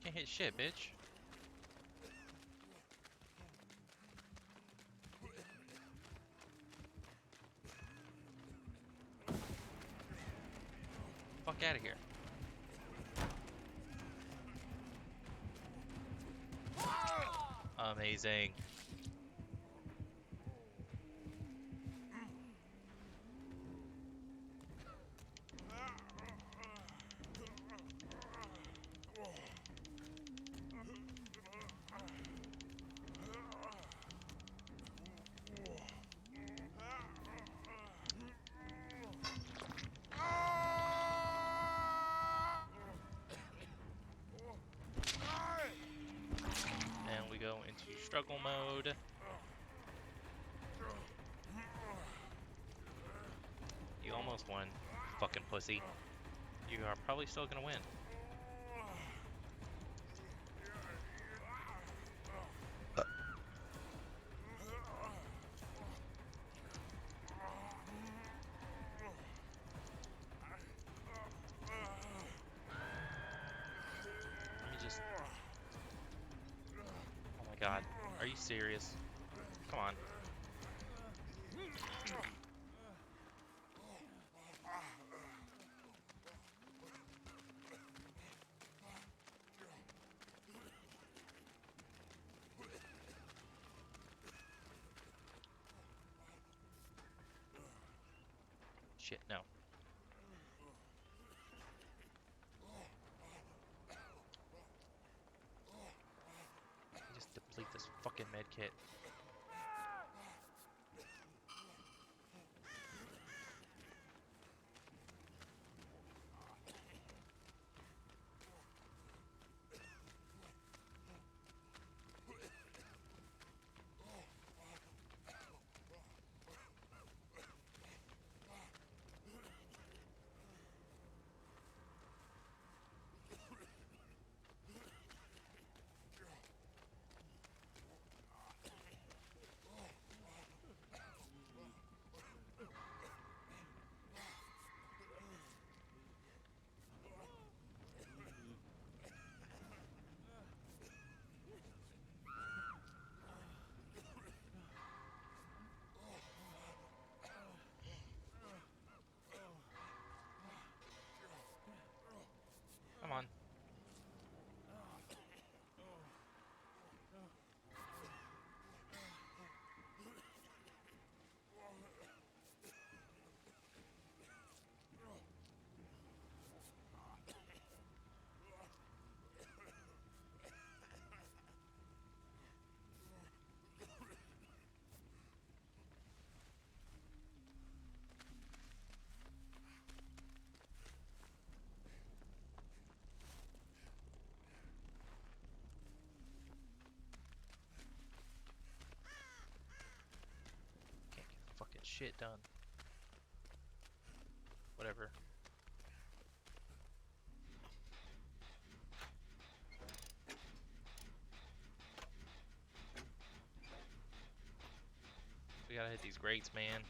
Can't hit shit, bitch. Fuck out of here. Amazing. And we go into struggle mode. You almost won, fucking pussy. You are probably still gonna win. Let me just... Oh my god. Are you serious? Come on. Shit, no. Just deplete this fucking med kit. Come on. Can't get fucking shit done. Whatever. We gotta hit these grates, man.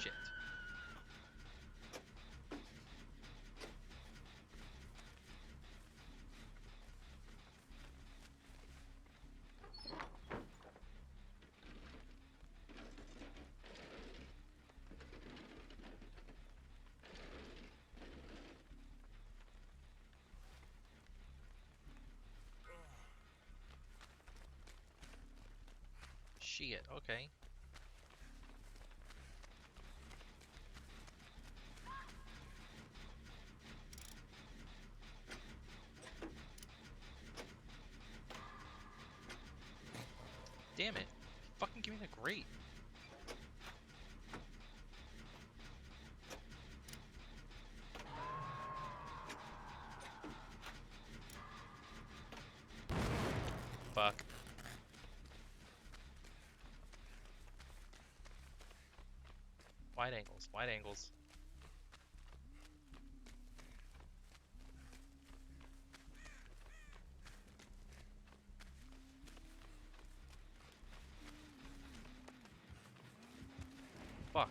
Shit. Shit, okay. Damn it. Fucking give me the grate. Fuck. Wide angles, wide angles. Fuck.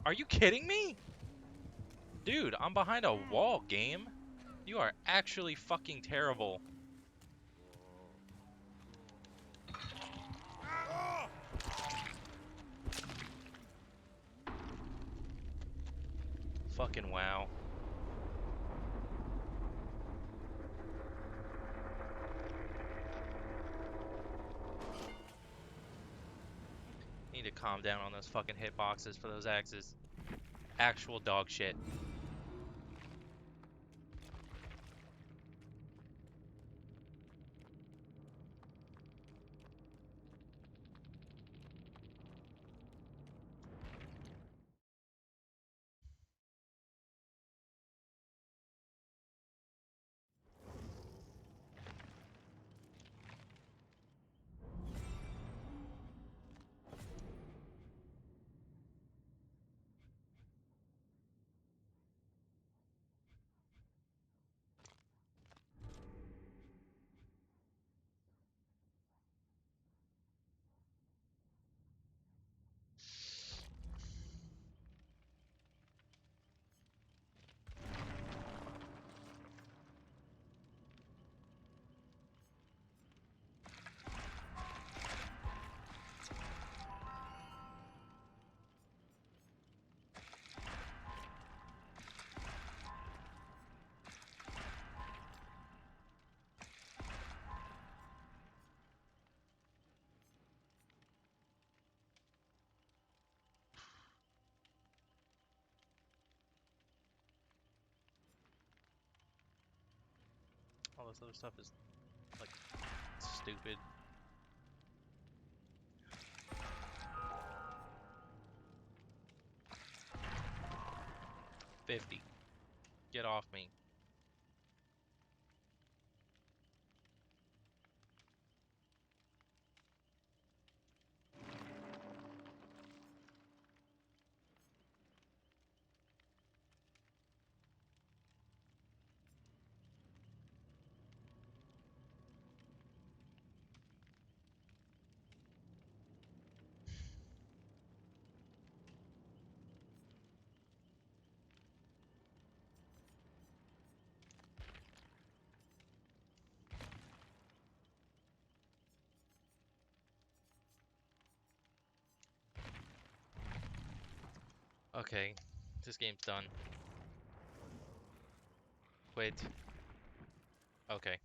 Are you kidding me? Dude, I'm behind a wall, game. You are actually fucking terrible. Fucking wow. Need to calm down on those fucking hitboxes for those axes. Actual dog shit. All this other stuff is, like, stupid. $50. Get off me. Okay, this game's done. Quit. Okay.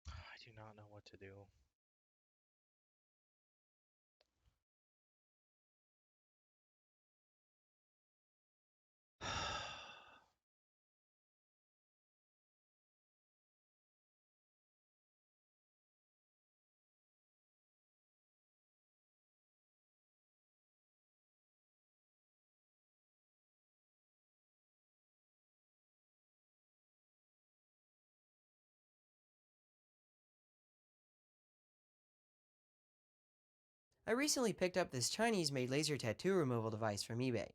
I do not know what to do. I recently picked up this Chinese-made laser tattoo removal device from eBay.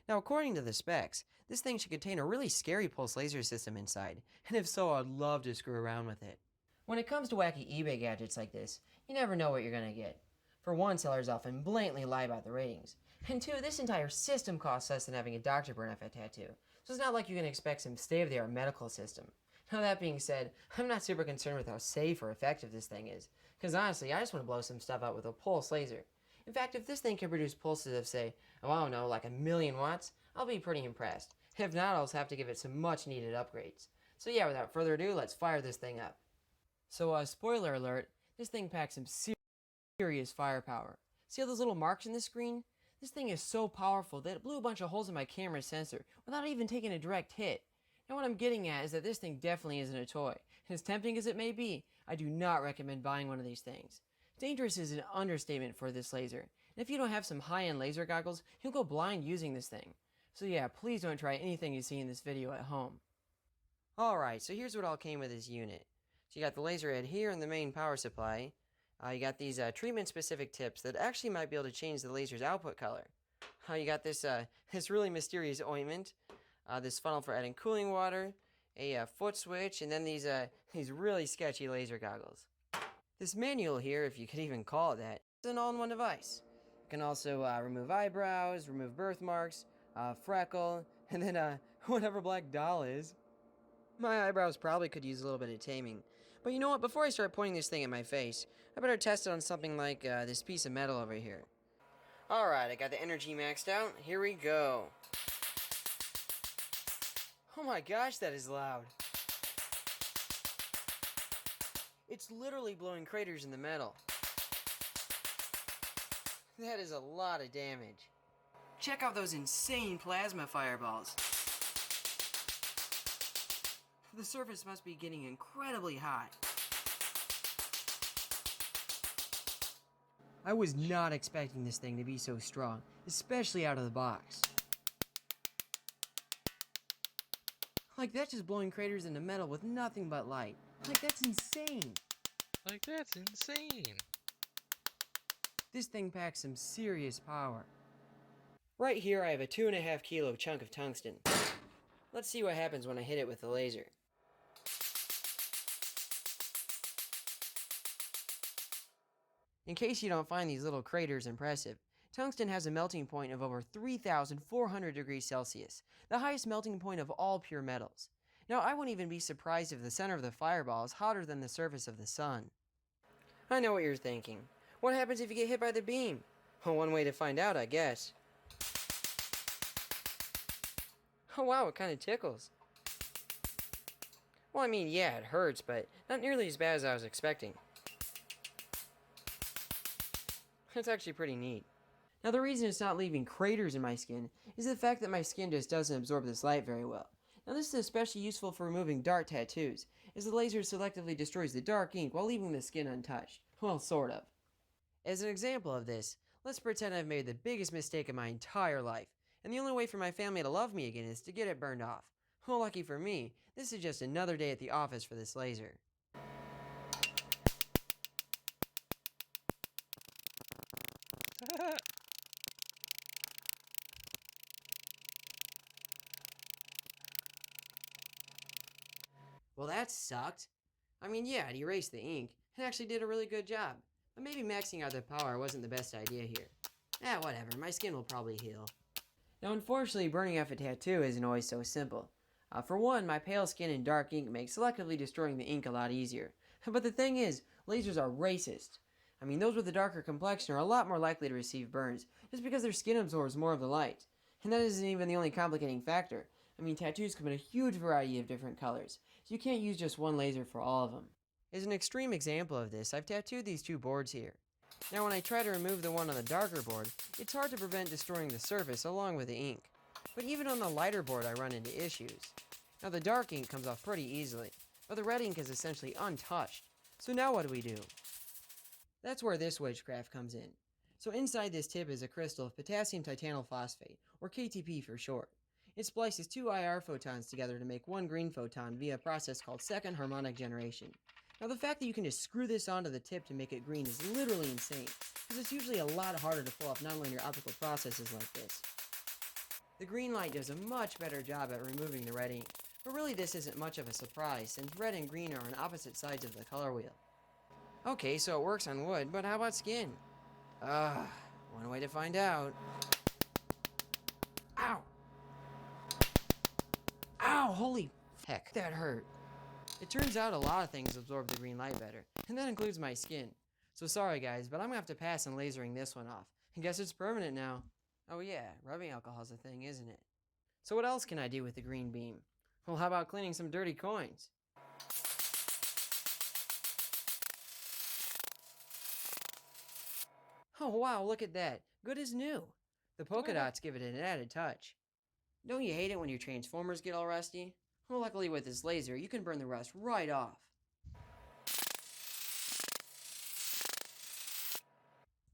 Now, according to the specs, this thing should contain a really scary pulse laser system inside, and if so, I'd love to screw around with it. When it comes to wacky eBay gadgets like this, you never know what you're gonna get. For one, sellers often blatantly lie about the ratings. And two, this entire system costs less than having a doctor burn off a tattoo. So so it's not like you can expect some state-of-the-art medical system. Now that being said, I'm not super concerned with how safe or effective this thing is, because honestly, I just want to blow some stuff out with a pulse laser. In fact, if this thing can produce pulses of, say, oh, I don't know, like 1,000,000 watts, I'll be pretty impressed. If not, I'll just have to give it some much-needed upgrades. So yeah, without further ado, let's fire this thing up. So, spoiler alert, this thing packs some serious firepower. See all those little marks in the screen? This thing is so powerful that it blew a bunch of holes in my camera sensor without even taking a direct hit. Now what I'm getting at is that this thing definitely isn't a toy. As tempting as it may be, I do not recommend buying one of these things. Dangerous is an understatement for this laser, and if you don't have some high-end laser goggles, you'll go blind using this thing. So yeah, please don't try anything you see in this video at home. Alright, so here's what all came with this unit. So you got the laser head here and the main power supply. You got these treatment-specific tips that actually might be able to change the laser's output color. You got this this really mysterious ointment, this funnel for adding cooling water, a foot switch, and then these really sketchy laser goggles. This manual here, if you could even call it that, is an all-in-one device. You can also remove eyebrows, remove birthmarks, freckle, and then whatever black doll is. My eyebrows probably could use a little bit of taming. But you know what, before I start pointing this thing at my face, I better test it on something like this piece of metal over here. Alright, I got the energy maxed out. Here we go. Oh my gosh, that is loud. It's literally blowing craters in the metal. That is a lot of damage. Check out those insane plasma fireballs. The surface must be getting incredibly hot. I was not expecting this thing to be so strong, especially out of the box. Like, that's just blowing craters into metal with nothing but light. Like, that's insane. Like, that's insane. This thing packs some serious power. Right here I have a 2.5 kilo chunk of tungsten. Let's see what happens when I hit it with the laser. In case you don't find these little craters impressive, tungsten has a melting point of over 3,400 degrees Celsius, the highest melting point of all pure metals. Now, I wouldn't even be surprised if the center of the fireball is hotter than the surface of the sun. I know what you're thinking. What happens if you get hit by the beam? Well, one way to find out, I guess. Oh wow, it kind of tickles. Well, I mean, yeah, it hurts, but not nearly as bad as I was expecting. That's actually pretty neat. Now, the reason it's not leaving craters in my skin is the fact that my skin just doesn't absorb this light very well. Now, this is especially useful for removing dark tattoos, as the laser selectively destroys the dark ink while leaving the skin untouched. Well, sort of. As an example of this, let's pretend I've made the biggest mistake of my entire life, and the only way for my family to love me again is to get it burned off. Well, lucky for me, this is just another day at the office for this laser. Well, that sucked. I mean, yeah, it erased the ink. It actually did a really good job. But maybe maxing out the power wasn't the best idea here. Whatever, my skin will probably heal. Now, unfortunately, burning off a tattoo isn't always so simple. For one, my pale skin and dark ink make selectively destroying the ink a lot easier. But the thing is, lasers are racist. I mean, those with a darker complexion are a lot more likely to receive burns, just because their skin absorbs more of the light. And that isn't even the only complicating factor. I mean, tattoos come in a huge variety of different colors, so you can't use just one laser for all of them. As an extreme example of this, I've tattooed these two boards here. Now, when I try to remove the one on the darker board, it's hard to prevent destroying the surface along with the ink. But even on the lighter board, I run into issues. Now, the dark ink comes off pretty easily, but the red ink is essentially untouched. So now what do? That's where this witchcraft comes in. So inside this tip is a crystal of potassium titanyl phosphate, or KTP for short. It splices two IR photons together to make one green photon via a process called second harmonic generation. Now, the fact that you can just screw this onto the tip to make it green is literally insane, because it's usually a lot harder to pull off nonlinear optical processes like this. The green light does a much better job at removing the red ink, but really this isn't much of a surprise since red and green are on opposite sides of the color wheel. Okay, so it works on wood, but how about skin? One way to find out. Ow! holy heck, that hurt. It turns out a lot of things absorb the green light better, and that includes my skin. So sorry guys, but I'm gonna have to pass on lasering this one off. I guess it's permanent now. Oh yeah, rubbing alcohol's a thing, isn't it? So what else can I do with the green beam? Well, how about cleaning some dirty coins? Oh wow, look at that. Good as new. The polka dots give it an added touch. Don't you hate it when your transformers get all rusty? Well, luckily with this laser, you can burn the rust right off.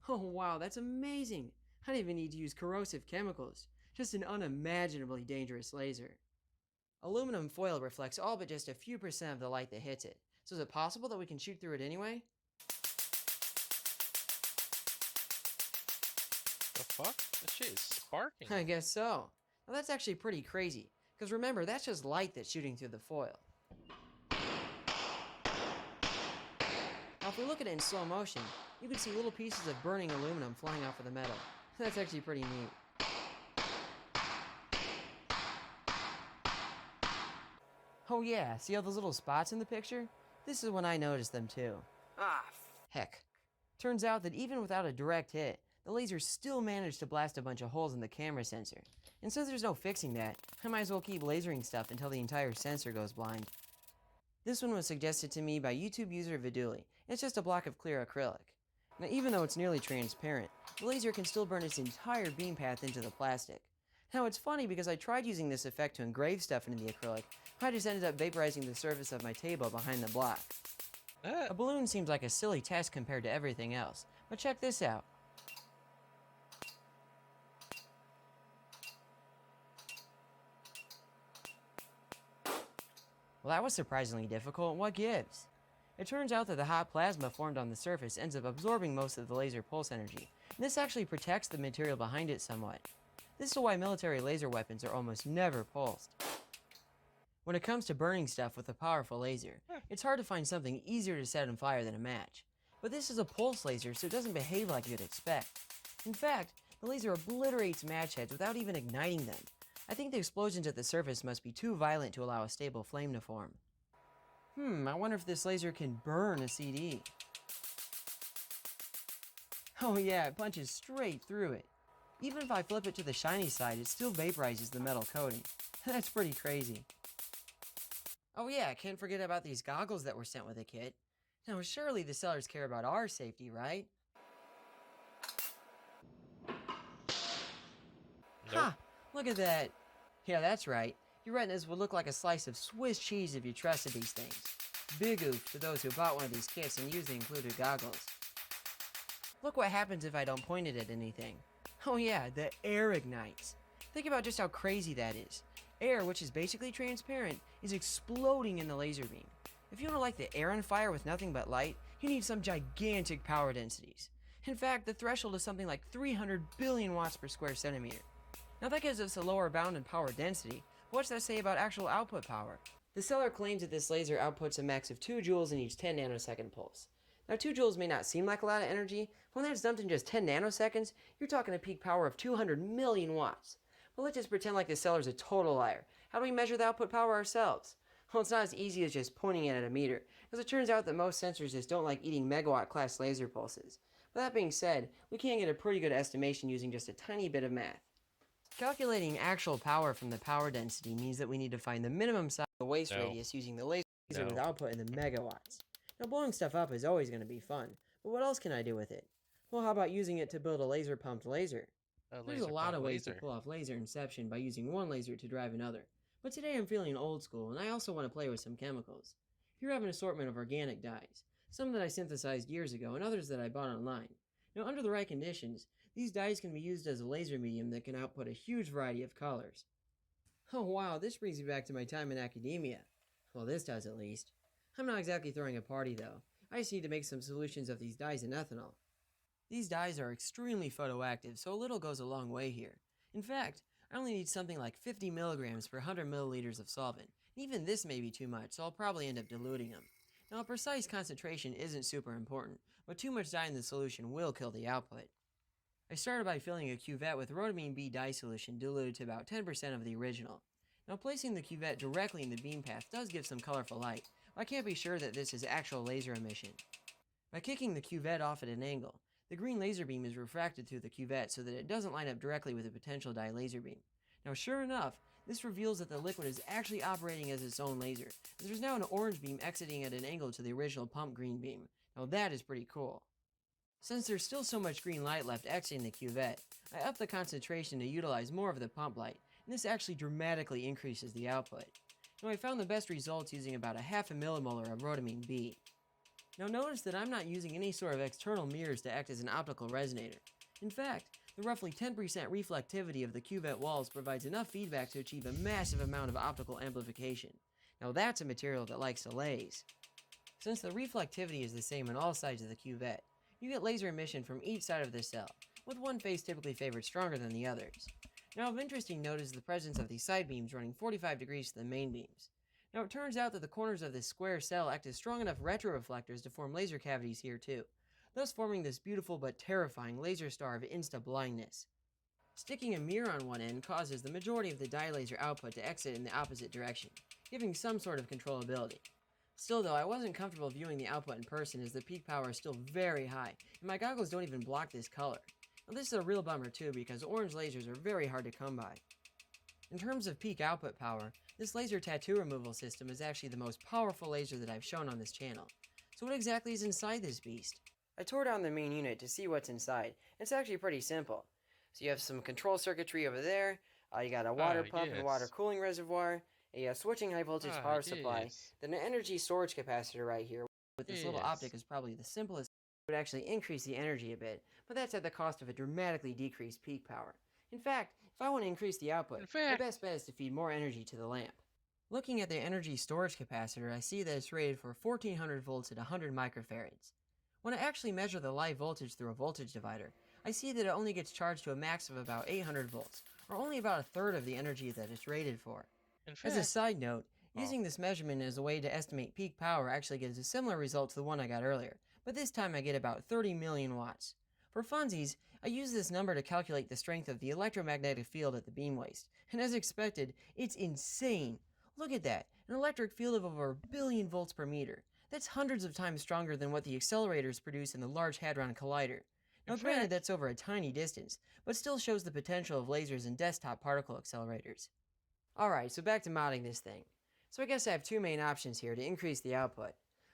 Oh wow, that's amazing. I don't even need to use corrosive chemicals. Just an unimaginably dangerous laser. Aluminum foil reflects all but just a few percent of the light that hits it. So is it possible that we can shoot through it anyway? The fuck? That shit is sparking. I guess so. Now that's actually pretty crazy. Because remember, that's just light that's shooting through the foil. Now if we look at it in slow motion, you can see little pieces of burning aluminum flying off of the metal. That's actually pretty neat. Oh yeah, see all those little spots in the picture? This is when I noticed them too. Ah, heck. Turns out that even without a direct hit, the laser still managed to blast a bunch of holes in the camera sensor. And since there's no fixing that, I might as well keep lasering stuff until the entire sensor goes blind. This one was suggested to me by YouTube user Viduli. It's just a block of clear acrylic. Now even though it's nearly transparent, the laser can still burn its entire beam path into the plastic. Now it's funny because I tried using this effect to engrave stuff into the acrylic, I just ended up vaporizing the surface of my table behind the block. A balloon seems like a silly test compared to everything else, but check this out. Well, that was surprisingly difficult. What gives? It turns out that the hot plasma formed on the surface ends up absorbing most of the laser pulse energy, and this actually protects the material behind it somewhat. This is why military laser weapons are almost never pulsed. When it comes to burning stuff with a powerful laser, it's hard to find something easier to set on fire than a match. But this is a pulse laser, so it doesn't behave like you'd expect. In fact, the laser obliterates match heads without even igniting them. I think the explosions at the surface must be too violent to allow a stable flame to form. I wonder if this laser can burn a CD. Oh yeah, it punches straight through it. Even if I flip it to the shiny side, it still vaporizes the metal coating. That's pretty crazy. Oh yeah, I can't forget about these goggles that were sent with the kit. Now surely the sellers care about our safety, right? Ha! Look at that. Yeah, that's right. Your retinas would look like a slice of Swiss cheese if you trusted these things. Big oof to those who bought one of these kits and used the included goggles. Look what happens if I don't point it at anything. Oh yeah, the air ignites. Think about just how crazy that is. Air, which is basically transparent, is exploding in the laser beam. If you want to light the air on fire with nothing but light, you need some gigantic power densities. In fact, the threshold is something like 300 billion watts per square centimeter. Now that gives us a lower bound in power density, but what's that say about actual output power? The seller claims that this laser outputs a max of 2 joules in each 10 nanosecond pulse. Now 2 joules may not seem like a lot of energy, but when that's dumped in just 10 nanoseconds, you're talking a peak power of 200 million watts. But let's just pretend like the seller's a total liar. How do we measure the output power ourselves? Well, it's not as easy as just pointing it at a meter, because it turns out that most sensors just don't like eating megawatt class laser pulses. But that being said, we can get a pretty good estimation using just a tiny bit of math. Calculating actual power from the power density means that we need to find the minimum size of the waste radius using the laser with output in the megawatts. Now blowing stuff up is always going to be fun, but what else can I do with it? Well, how about using it to build a laser pumped laser? There's a lot of ways to pull off laser inception by using one laser to drive another, but today I'm feeling old school and I also want to play with some chemicals. Here I have an assortment of organic dyes, some that I synthesized years ago and others that I bought online. Now under the right conditions, these dyes can be used as a laser medium that can output a huge variety of colors. Oh wow, this brings me back to my time in academia. Well, this does at least. I'm not exactly throwing a party though. I just need to make some solutions of these dyes in ethanol. These dyes are extremely photoactive, so a little goes a long way here. In fact, I only need something like 50 milligrams per 100 milliliters of solvent. And even this may be too much, so I'll probably end up diluting them. Now a precise concentration isn't super important, but too much dye in the solution will kill the output. I started by filling a cuvette with rhodamine B dye solution diluted to about 10% of the original. Now placing the cuvette directly in the beam path does give some colorful light, but I can't be sure that this is actual laser emission. By kicking the cuvette off at an angle, the green laser beam is refracted through the cuvette so that it doesn't line up directly with a potential dye laser beam. Now sure enough, this reveals that the liquid is actually operating as its own laser, as there's now an orange beam exiting at an angle to the original pump green beam. Now that is pretty cool. Since there's still so much green light left exiting the cuvette, I upped the concentration to utilize more of the pump light, and this actually dramatically increases the output. Now I found the best results using about a half a millimolar of rhodamine B. Now notice that I'm not using any sort of external mirrors to act as an optical resonator. In fact, the roughly 10% reflectivity of the cuvette walls provides enough feedback to achieve a massive amount of optical amplification. Now that's a material that likes to laze. Since the reflectivity is the same on all sides of the cuvette, you get laser emission from each side of the cell, with one face typically favored stronger than the others. Now of interesting note is the presence of these side beams running 45 degrees to the main beams. Now it turns out that the corners of this square cell act as strong enough retroreflectors to form laser cavities here too, thus forming this beautiful but terrifying laser star of insta-blindness. Sticking a mirror on one end causes the majority of the dye laser output to exit in the opposite direction, giving some sort of controllability. Still though, I wasn't comfortable viewing the output in person as the peak power is still very high, and my goggles don't even block this color. Now this is a real bummer too because orange lasers are very hard to come by. In terms of peak output power, this laser tattoo removal system is actually the most powerful laser that I've shown on this channel. So what exactly is inside this beast? I tore down the main unit to see what's inside. It's actually pretty simple. So you have some control circuitry over there, you got a water pump and water cooling reservoir, a switching high voltage power supply, then an energy storage capacitor right here. With this little optic is probably the simplest. It would actually increase the energy a bit, but that's at the cost of a dramatically decreased peak power. In fact, if I want to increase the output, my best bet is to feed more energy to the lamp. Looking at the energy storage capacitor, I see that it's rated for 1400 volts at 100 microfarads. When I actually measure the live voltage through a voltage divider, I see that it only gets charged to a max of about 800 volts, or only about a third of the energy that it's rated for. As a side note, using this measurement as a way to estimate peak power actually gives a similar result to the one I got earlier, but this time I get about 30 million watts. For funsies, I use this number to calculate the strength of the electromagnetic field at the beam waist, and as expected, it's insane. Look at that, an electric field of over 1 billion volts per meter. That's hundreds of times stronger than what the accelerators produce in the Large Hadron Collider. Now granted that's over a tiny distance, but still shows the potential of lasers and desktop particle accelerators. Alright, so back to modding this thing. So I guess I have two main options here to increase the output.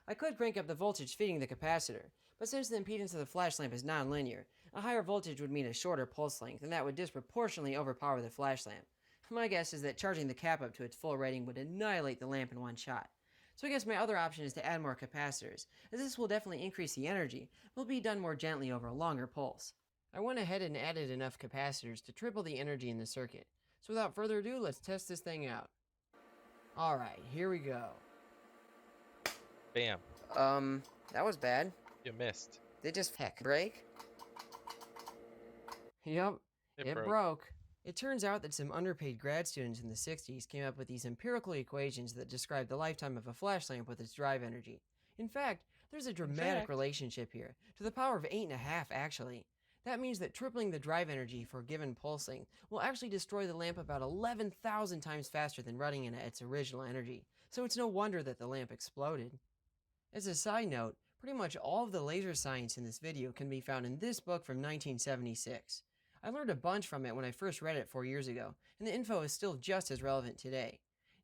I could crank up the voltage feeding the capacitor, but since the impedance of the flash lamp is non-linear, a higher voltage would mean a shorter pulse length, and that would disproportionately overpower the flash lamp. My guess is that charging the cap up to its full rating would annihilate the lamp in one shot. So I guess my other option is to add more capacitors, as this will definitely increase the energy, but will be done more gently over a longer pulse. I went ahead and added enough capacitors to triple the energy in the circuit. So without further ado, let's test this thing out. Alright, here we go. Bam. That was bad. You missed. Did it just break? Yup, it broke. broke. It turns out that some underpaid grad students in the 60s came up with these empirical equations that describe the lifetime of a flash lamp with its drive energy. In fact, there's a dramatic relationship here, to the power of 8.5 actually. That means that tripling the drive energy for a given pulse length will actually destroy the lamp about 11,000 times faster than running it at its original energy, so it's no wonder that the lamp exploded. As a side note, pretty much all of the laser science in this video can be found in this book from 1976. I learned a bunch from it when I first read it 4 years ago, and the info is still just as relevant today.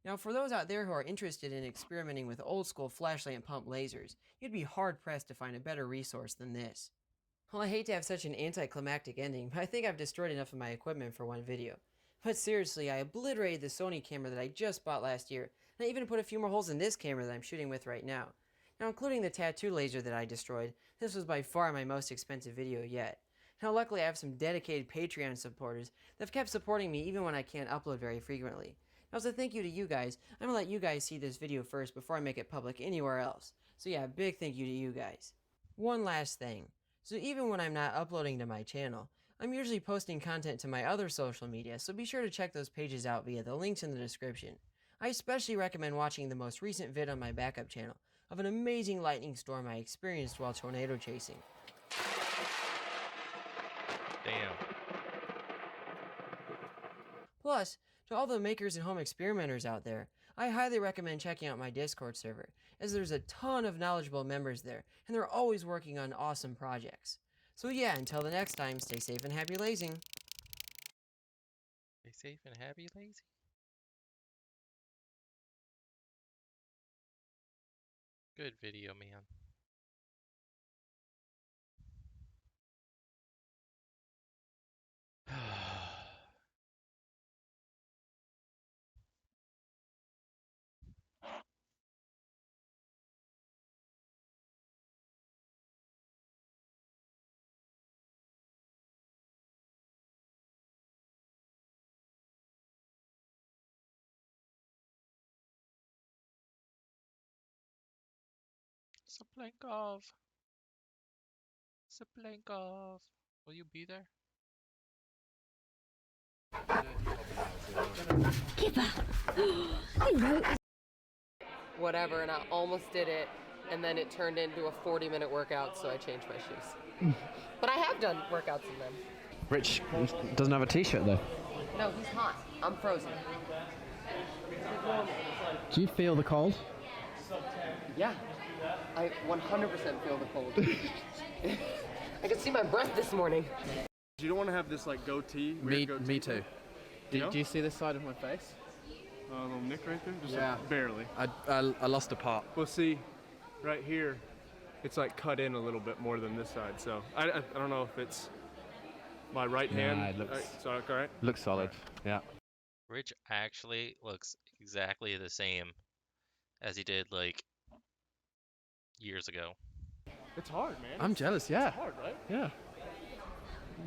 Now for those out there who are interested in experimenting with old school flash lamp pump lasers, you'd be hard pressed to find a better resource than this. Well, I hate to have such an anticlimactic ending, but I think I've destroyed enough of my equipment for one video. But seriously, I obliterated the Sony camera that I just bought last year, and I even put a few more holes in this camera that I'm shooting with right now. Now including the tattoo laser that I destroyed, this was by far my most expensive video yet. Now luckily I have some dedicated Patreon supporters that have kept supporting me even when I can't upload very frequently. Now as a thank you to you guys, I'm gonna let you guys see this video first before I make it public anywhere else. So yeah, big thank you to you guys. One last thing. So even when I'm not uploading to my channel, I'm usually posting content to my other social media, so be sure to check those pages out via the links in the description. I especially recommend watching the most recent vid on my backup channel of an amazing lightning storm I experienced while tornado chasing. Damn. Plus, To all the makers and home experimenters out there, I highly recommend checking out my Discord server, as there's a ton of knowledgeable members there, and they're always working on awesome projects. So yeah, until the next time, stay safe and happy lazing. Stay safe and happy, lazy. Good video, man. Saplankov. Saplankov. Will you be there? Whatever, and I almost did it, and then it turned into a 40-minute workout, so I changed my shoes. But I have done workouts in them. Rich doesn't have a t-shirt though. No, he's hot. I'm frozen. Do you feel the cold? Yeah, I 100% feel the cold. I could see my breath this morning. You don't want to have this like goatee. Me goatee too. You know? Do you see this side of my face? A little nick right there? Just Yeah. like barely. I lost a part. Well, see, right here, it's like cut in a little bit more than this side. So I don't know if it's my right hand. It looks, so, all right. looks solid. Yeah. Rich actually looks exactly the same as he did like years ago. It's hard, man. I'm jealous, yeah. It's hard, right? Yeah.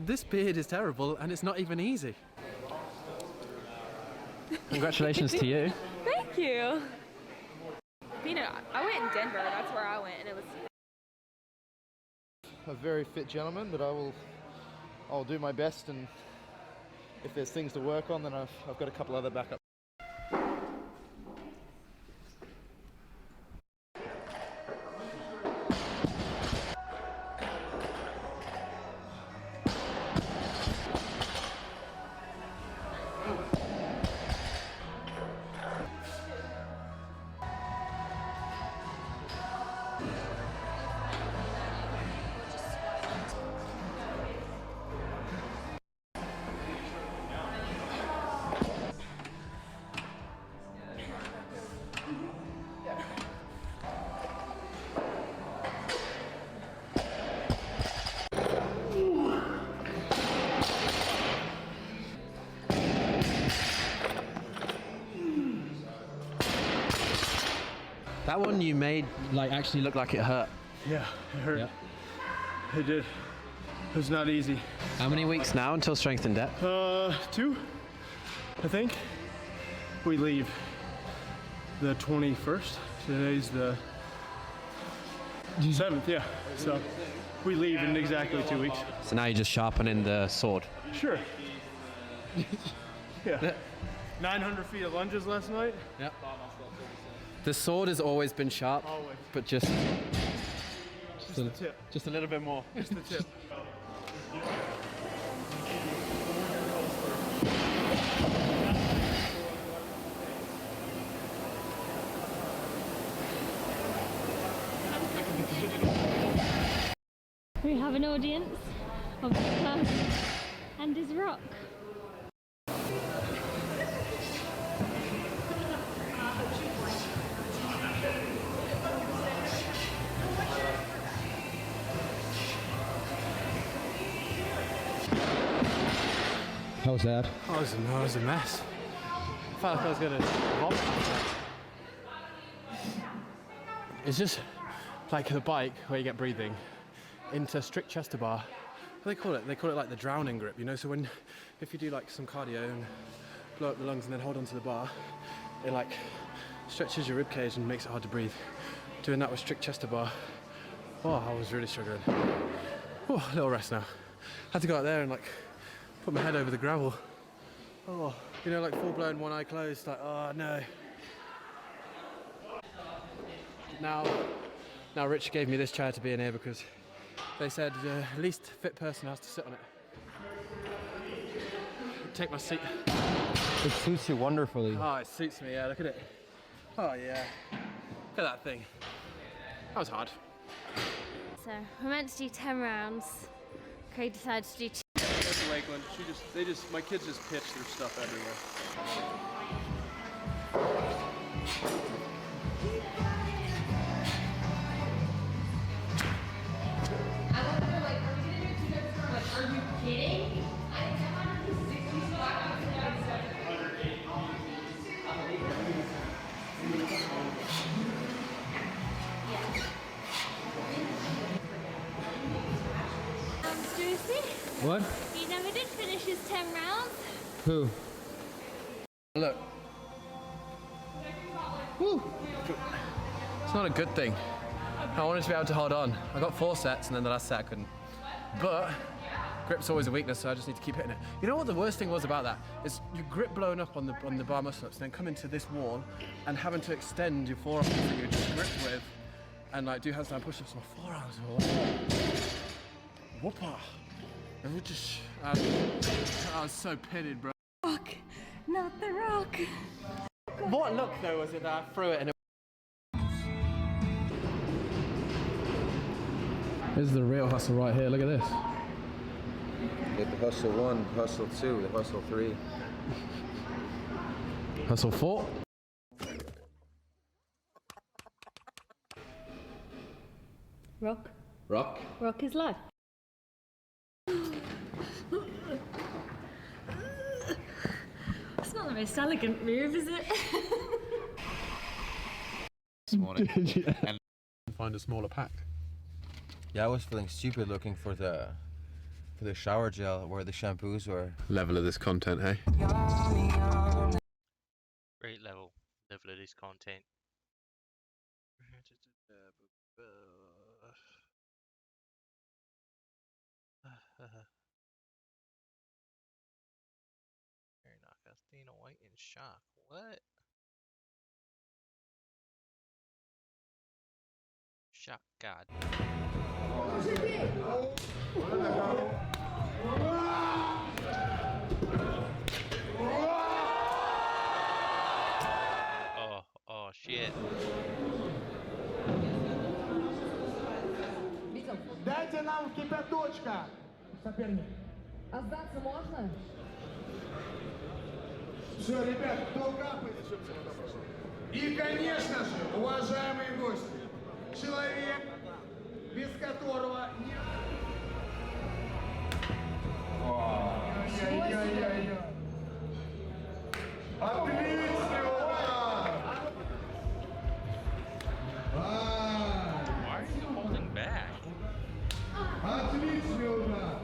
This beard is terrible, and it's not even easy. Congratulations to you. Thank you. You know, I went in Denver. That's where I went, and it was. A very fit gentleman, but I'll do my best, and if there's things to work on, then I've got a couple other backups. That one you made like actually looked like it hurt. Yeah, it hurt. Yeah. It did. It was not easy. How many weeks now until strength and depth? 2, I think. We leave the 21st. Today's the 7th, yeah. So we leave in exactly 2 weeks. So now you're just sharpening the sword. Sure. Yeah. 900 feet of lunges last night. Yeah. The sword has always been sharp, Always. but just the tip. Just a little bit more. Just the tip. We have an audience of Plus and his rock. How was that? I was a mess. I felt like I was gonna vomit. It's just like the bike where you get breathing into strict chest to bar. What they call it like the drowning grip, you know. So if you do like some cardio and blow up the lungs and then hold onto the bar, it like stretches your rib cage and makes it hard to breathe. Doing that with strict chest to bar. Oh, I was really struggling. Oh, a little rest now. Had to go out there and like put my head over the gravel. Oh, you know, like full blown, one eye closed, like, oh no. Now Rich gave me this chair to be in here because they said the least fit person has to sit on it. Take my seat. It suits you wonderfully. Oh, it suits me, yeah, look at it. Oh, yeah. Look at that thing. That was hard. So we're meant to do 10 rounds. Craig decided to do 2. That's Lakeland. My kids just pitch their stuff everywhere. Are you kidding? Stussy, What? he never did finish his 10 rounds. Who? Look. Woo. It's not a good thing. I wanted to be able to hold on. I got 4 sets and then the last set I couldn't. But grip's always a weakness, so I just need to keep hitting it. You know what the worst thing was about that? Is your grip blowing up on the bar muscle-ups, then come into this wall and having to extend your forearms that you just gripped with and like do handstand push-ups. My forearms were whoopah. And we just, I was so pitted, bro. Rock, not the rock. What look though was it that I threw it and it... This is the real hustle right here, look at this. Get the hustle 1, hustle 2, the hustle 3. Hustle 4. Rock. Rock. Rock is life. It's not the most elegant move, is it? This morning. And find a smaller pack. Yeah, I was feeling stupid looking for the shower gel where the shampoos were. Level of this content, hey? Great level of this content. Very knockouts. Dana White in shock. What? Shock God. Oh shit. Дайте нам кипяточка. Соперник. А сдаться можно? Все, ребят, кто капает? И, конечно же, уважаемые гости, человек, без которого нет... Ай-яй-яй-яй. Отлично! Why are you holding back? Отличный удар!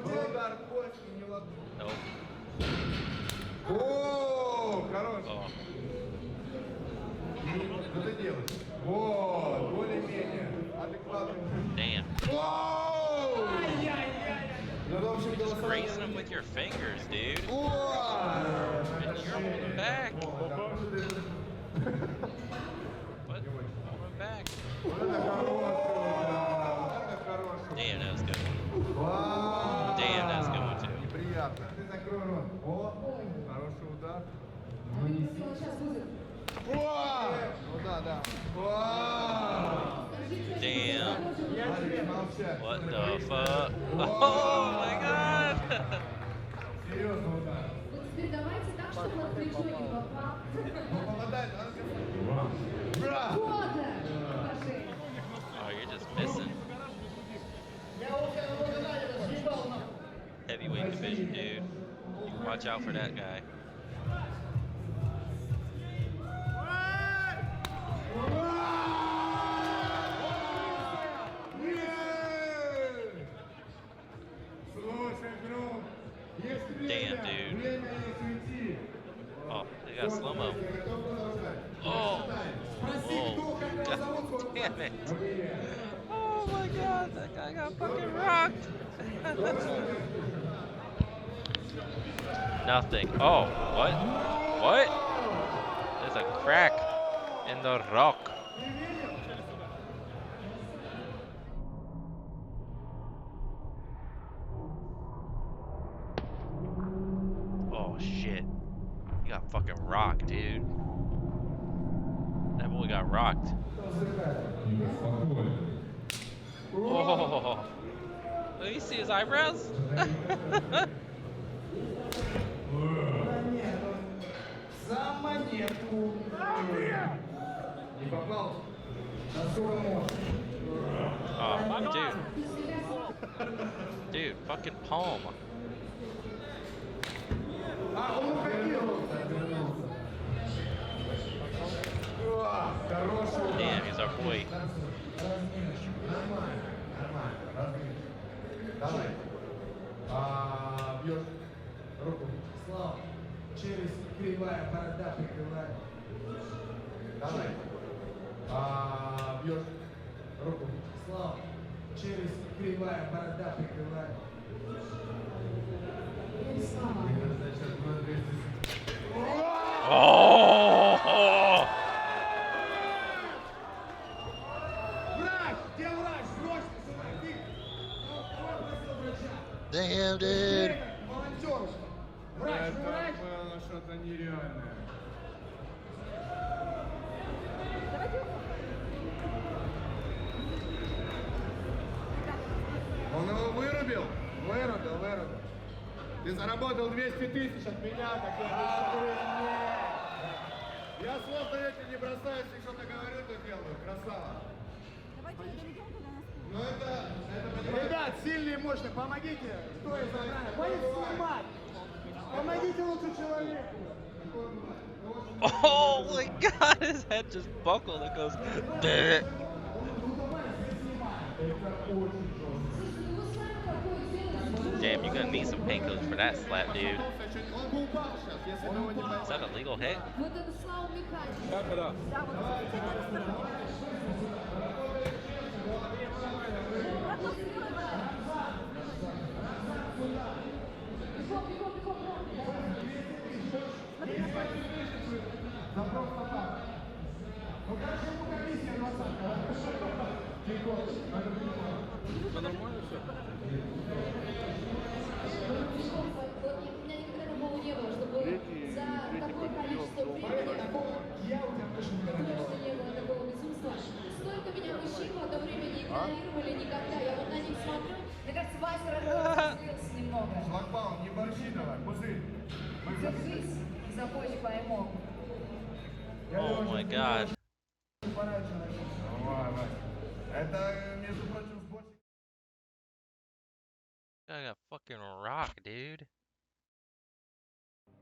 Удар почки не лопнул. О, хорош! Что ты делаешь? О, более-менее адекватно. Damn. Whoa! Just grazing them with your fingers, dude. And you're holding back. What? Holding back. Damn, that was good. Damn, that's good one too. Неприятно. Ты закрой рот. О, хороший удар. Ну да. Damn. What the fuck? Oh my god! Серьезно удар. Теперь давайте так, чтобы на плечо не попал. Попадай, да? Oh, you're just missing. Heavyweight division, dude. You watch out for that guy. Damn, dude. Oh, they got slow-mo. Oh. Oh. God damn it. Oh my god, that guy got fucking rocked. Nothing. Oh, what? What? There's a crack in the rock. Oh shit. He got fucking rocked, dude. That boy got rocked. Oh. Let me see his eyebrows. Oh, dude. Dude, fucking palm. Damn, he's our boy. Давай. Бьешь руку. Слава. Через кривая борода прикрывает. Давай. Бьешь руку. Слава. Через кривая борода прикрывает. Oh! Damn, dude. Это было что-то нереальное. Он его вырубил? Вырубил. Ты заработал 200 тысяч от меня, как я обещал. Я слов даете не бросаюсь, и что-то говорю, то делаю. Красава. Ну это... Ребят, сильный и мощный, помогите. Кто это? Хватит снимать. Помогите лучше человеку. Oh my god, his head just buckled. It goes. Bleh. Damn, you're gonna need some painkillers for that slap, dude. Is that a legal hit? Столько меня мужчин в это время не игнорировали никогда. Я вот на них смотрю, мне кажется, Вася раскрылся немного. Шлагбаум, не борщи давай, пузырь. Держись, за почку пойму. Oh my god. Это, между прочим, сборщик. I got fucking rock, dude.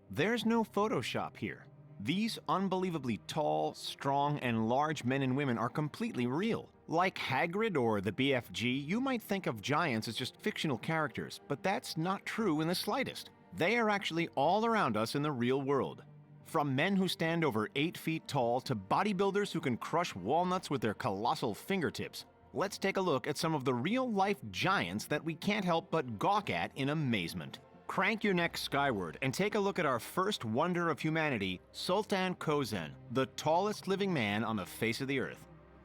There's no Photoshop here. These unbelievably tall, strong, and large men and women are completely real. Like Hagrid or the BFG, you might think of giants as just fictional characters, but that's not true in the slightest. They are actually all around us in the real world. From men who stand over 8 feet tall to bodybuilders who can crush walnuts with their colossal fingertips. Let's take a look at some of the real-life giants that we can't help but gawk at in amazement. Crank your neck skyward and take a look at our first wonder of humanity, Sultan Kösen, the tallest living man on the face of the earth.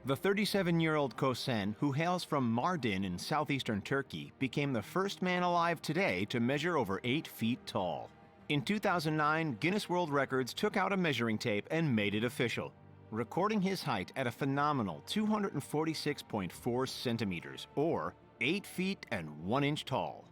The 37-year-old Kösen, who hails from Mardin in southeastern Turkey, became the first man alive today to measure over 8 feet tall. In 2009, Guinness World Records took out a measuring tape and made it official, recording his height at a phenomenal 246.4 centimeters, or 8 feet and 1 inch tall.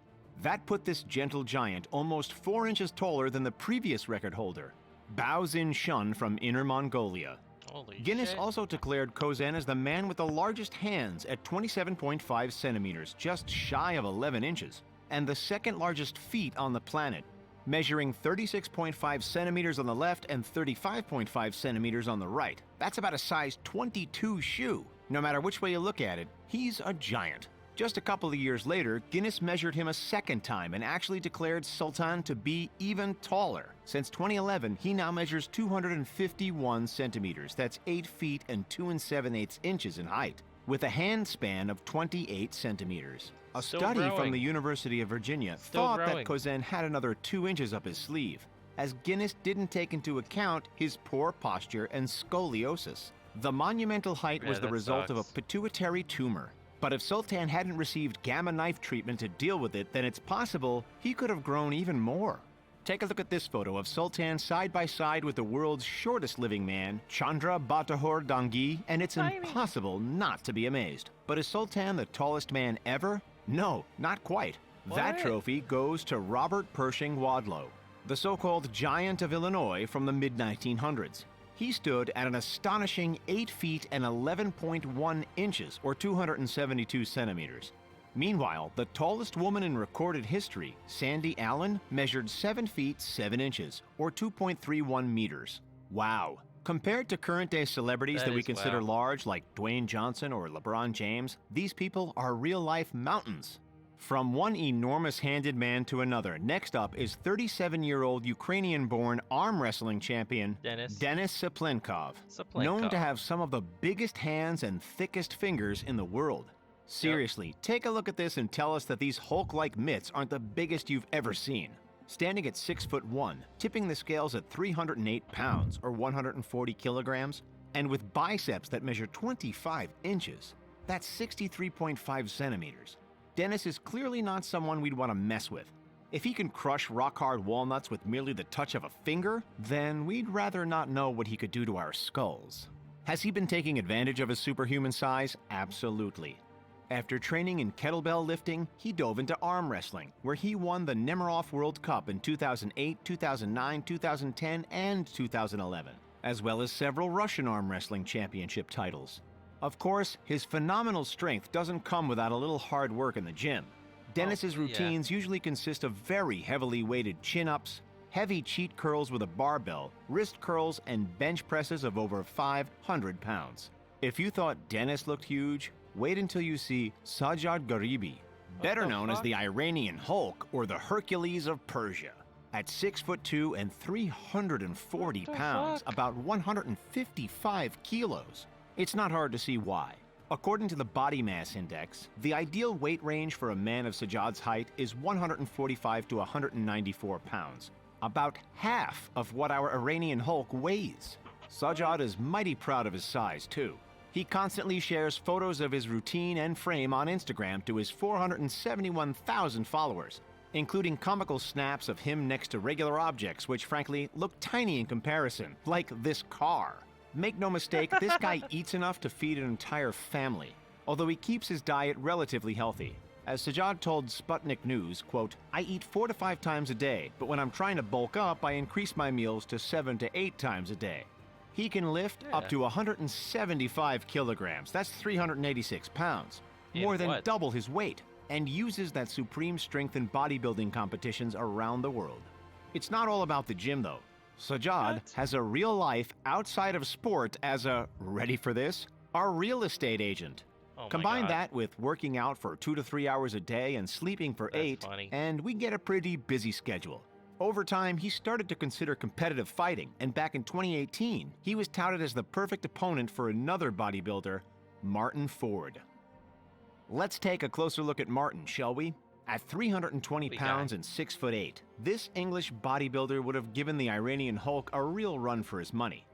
That put this gentle giant almost 4 inches taller than the previous record holder, Bao Xin Shun from Inner Mongolia. Holy Guinness shit. also declared Kösen as the man with the largest hands at 27.5 centimeters, just shy of 11 inches, and the second largest feet on the planet, measuring 36.5 centimeters on the left and 35.5 centimeters on the right. That's about a size 22 shoe. No matter which way you look at it, he's a giant. Just a couple of years later, Guinness measured him a second time and actually declared Sultan to be even taller. Since 2011, he now measures 251 centimeters. That's 8 feet and 2 7/8 inches in height, with a hand span of 28 centimeters. A Still study from growing. the University of Virginia Still thought growing. that Kösen had another 2 inches up his sleeve, as Guinness didn't take into account his poor posture and scoliosis. The monumental height Yeah, was the that result of a sucks. pituitary tumor. But if Sultan hadn't received gamma knife treatment to deal with it, then it's possible he could have grown even more. Take a look at this photo of Sultan side by side with the world's shortest living man, Chandra Batahor Dangi, and it's impossible not to be amazed. But is Sultan the tallest man ever? No, not quite. That trophy goes to Robert Pershing Wadlow, the so-called giant of Illinois from the mid-1900s. He stood at an astonishing 8 feet and 11.1 inches, or 272 centimeters. Meanwhile, the tallest woman in recorded history, Sandy Allen, measured 7 feet 7 inches, or 2.31 meters. Wow. Compared to current-day celebrities that we consider large, like Dwayne Johnson or LeBron James, these people are real-life mountains. From one enormous-handed man to another, next up is 37-year-old Ukrainian-born arm wrestling champion Denis Saplenkov, known to have some of the biggest hands and thickest fingers in the world. Seriously, take a look at this and tell us that these Hulk-like mitts aren't the biggest you've ever seen. Standing at 6'1", tipping the scales at 308 pounds, or 140 kilograms, and with biceps that measure 25 inches, that's 63.5 centimeters. Denis is clearly not someone we'd want to mess with. If he can crush rock-hard walnuts with merely the touch of a finger, then we'd rather not know what he could do to our skulls. Has he been taking advantage of his superhuman size? Absolutely. After training in kettlebell lifting, he dove into arm wrestling, where he won the Nemiroff World Cup in 2008, 2009, 2010, and 2011, as well as several Russian arm wrestling championship titles. Of course, his phenomenal strength doesn't come without a little hard work in the gym. Denis's routines usually consist of very heavily weighted chin-ups, heavy cheat curls with a barbell, wrist curls, and bench presses of over 500 pounds. If you thought Denis looked huge, wait until you see Sajjad Garibi, better known as the Iranian Hulk or the Hercules of Persia. At 6'2" and 340 pounds, about 155 kilos. It's not hard to see why. According to the Body Mass Index, the ideal weight range for a man of Sajjad's height is 145 to 194 pounds, about half of what our Iranian Hulk weighs. Sajjad is mighty proud of his size, too. He constantly shares photos of his routine and frame on Instagram to his 471,000 followers, including comical snaps of him next to regular objects which frankly look tiny in comparison, like this car. Make no mistake, this guy eats enough to feed an entire family, although he keeps his diet relatively healthy. As Sajjad told Sputnik News, quote, "I eat 4 to 5 times a day, but when I'm trying to bulk up, I increase my meals to 7 to 8 times a day." He can lift up to 175 kilograms, that's 386 pounds, more than double his weight, and uses that supreme strength in bodybuilding competitions around the world. It's not all about the gym, though. Sajjad has a real life outside of sport as a, ready for this, a real estate agent. Combine that with working out for 2 to 3 hours a day and sleeping for 8, and we get a pretty busy schedule. Over time, he started to consider competitive fighting, and back in 2018, he was touted as the perfect opponent for another bodybuilder, Martin Ford. Let's take a closer look at Martin, shall we? At 320 pounds and 6'8", this English bodybuilder would have given the Iranian Hulk a real run for his money.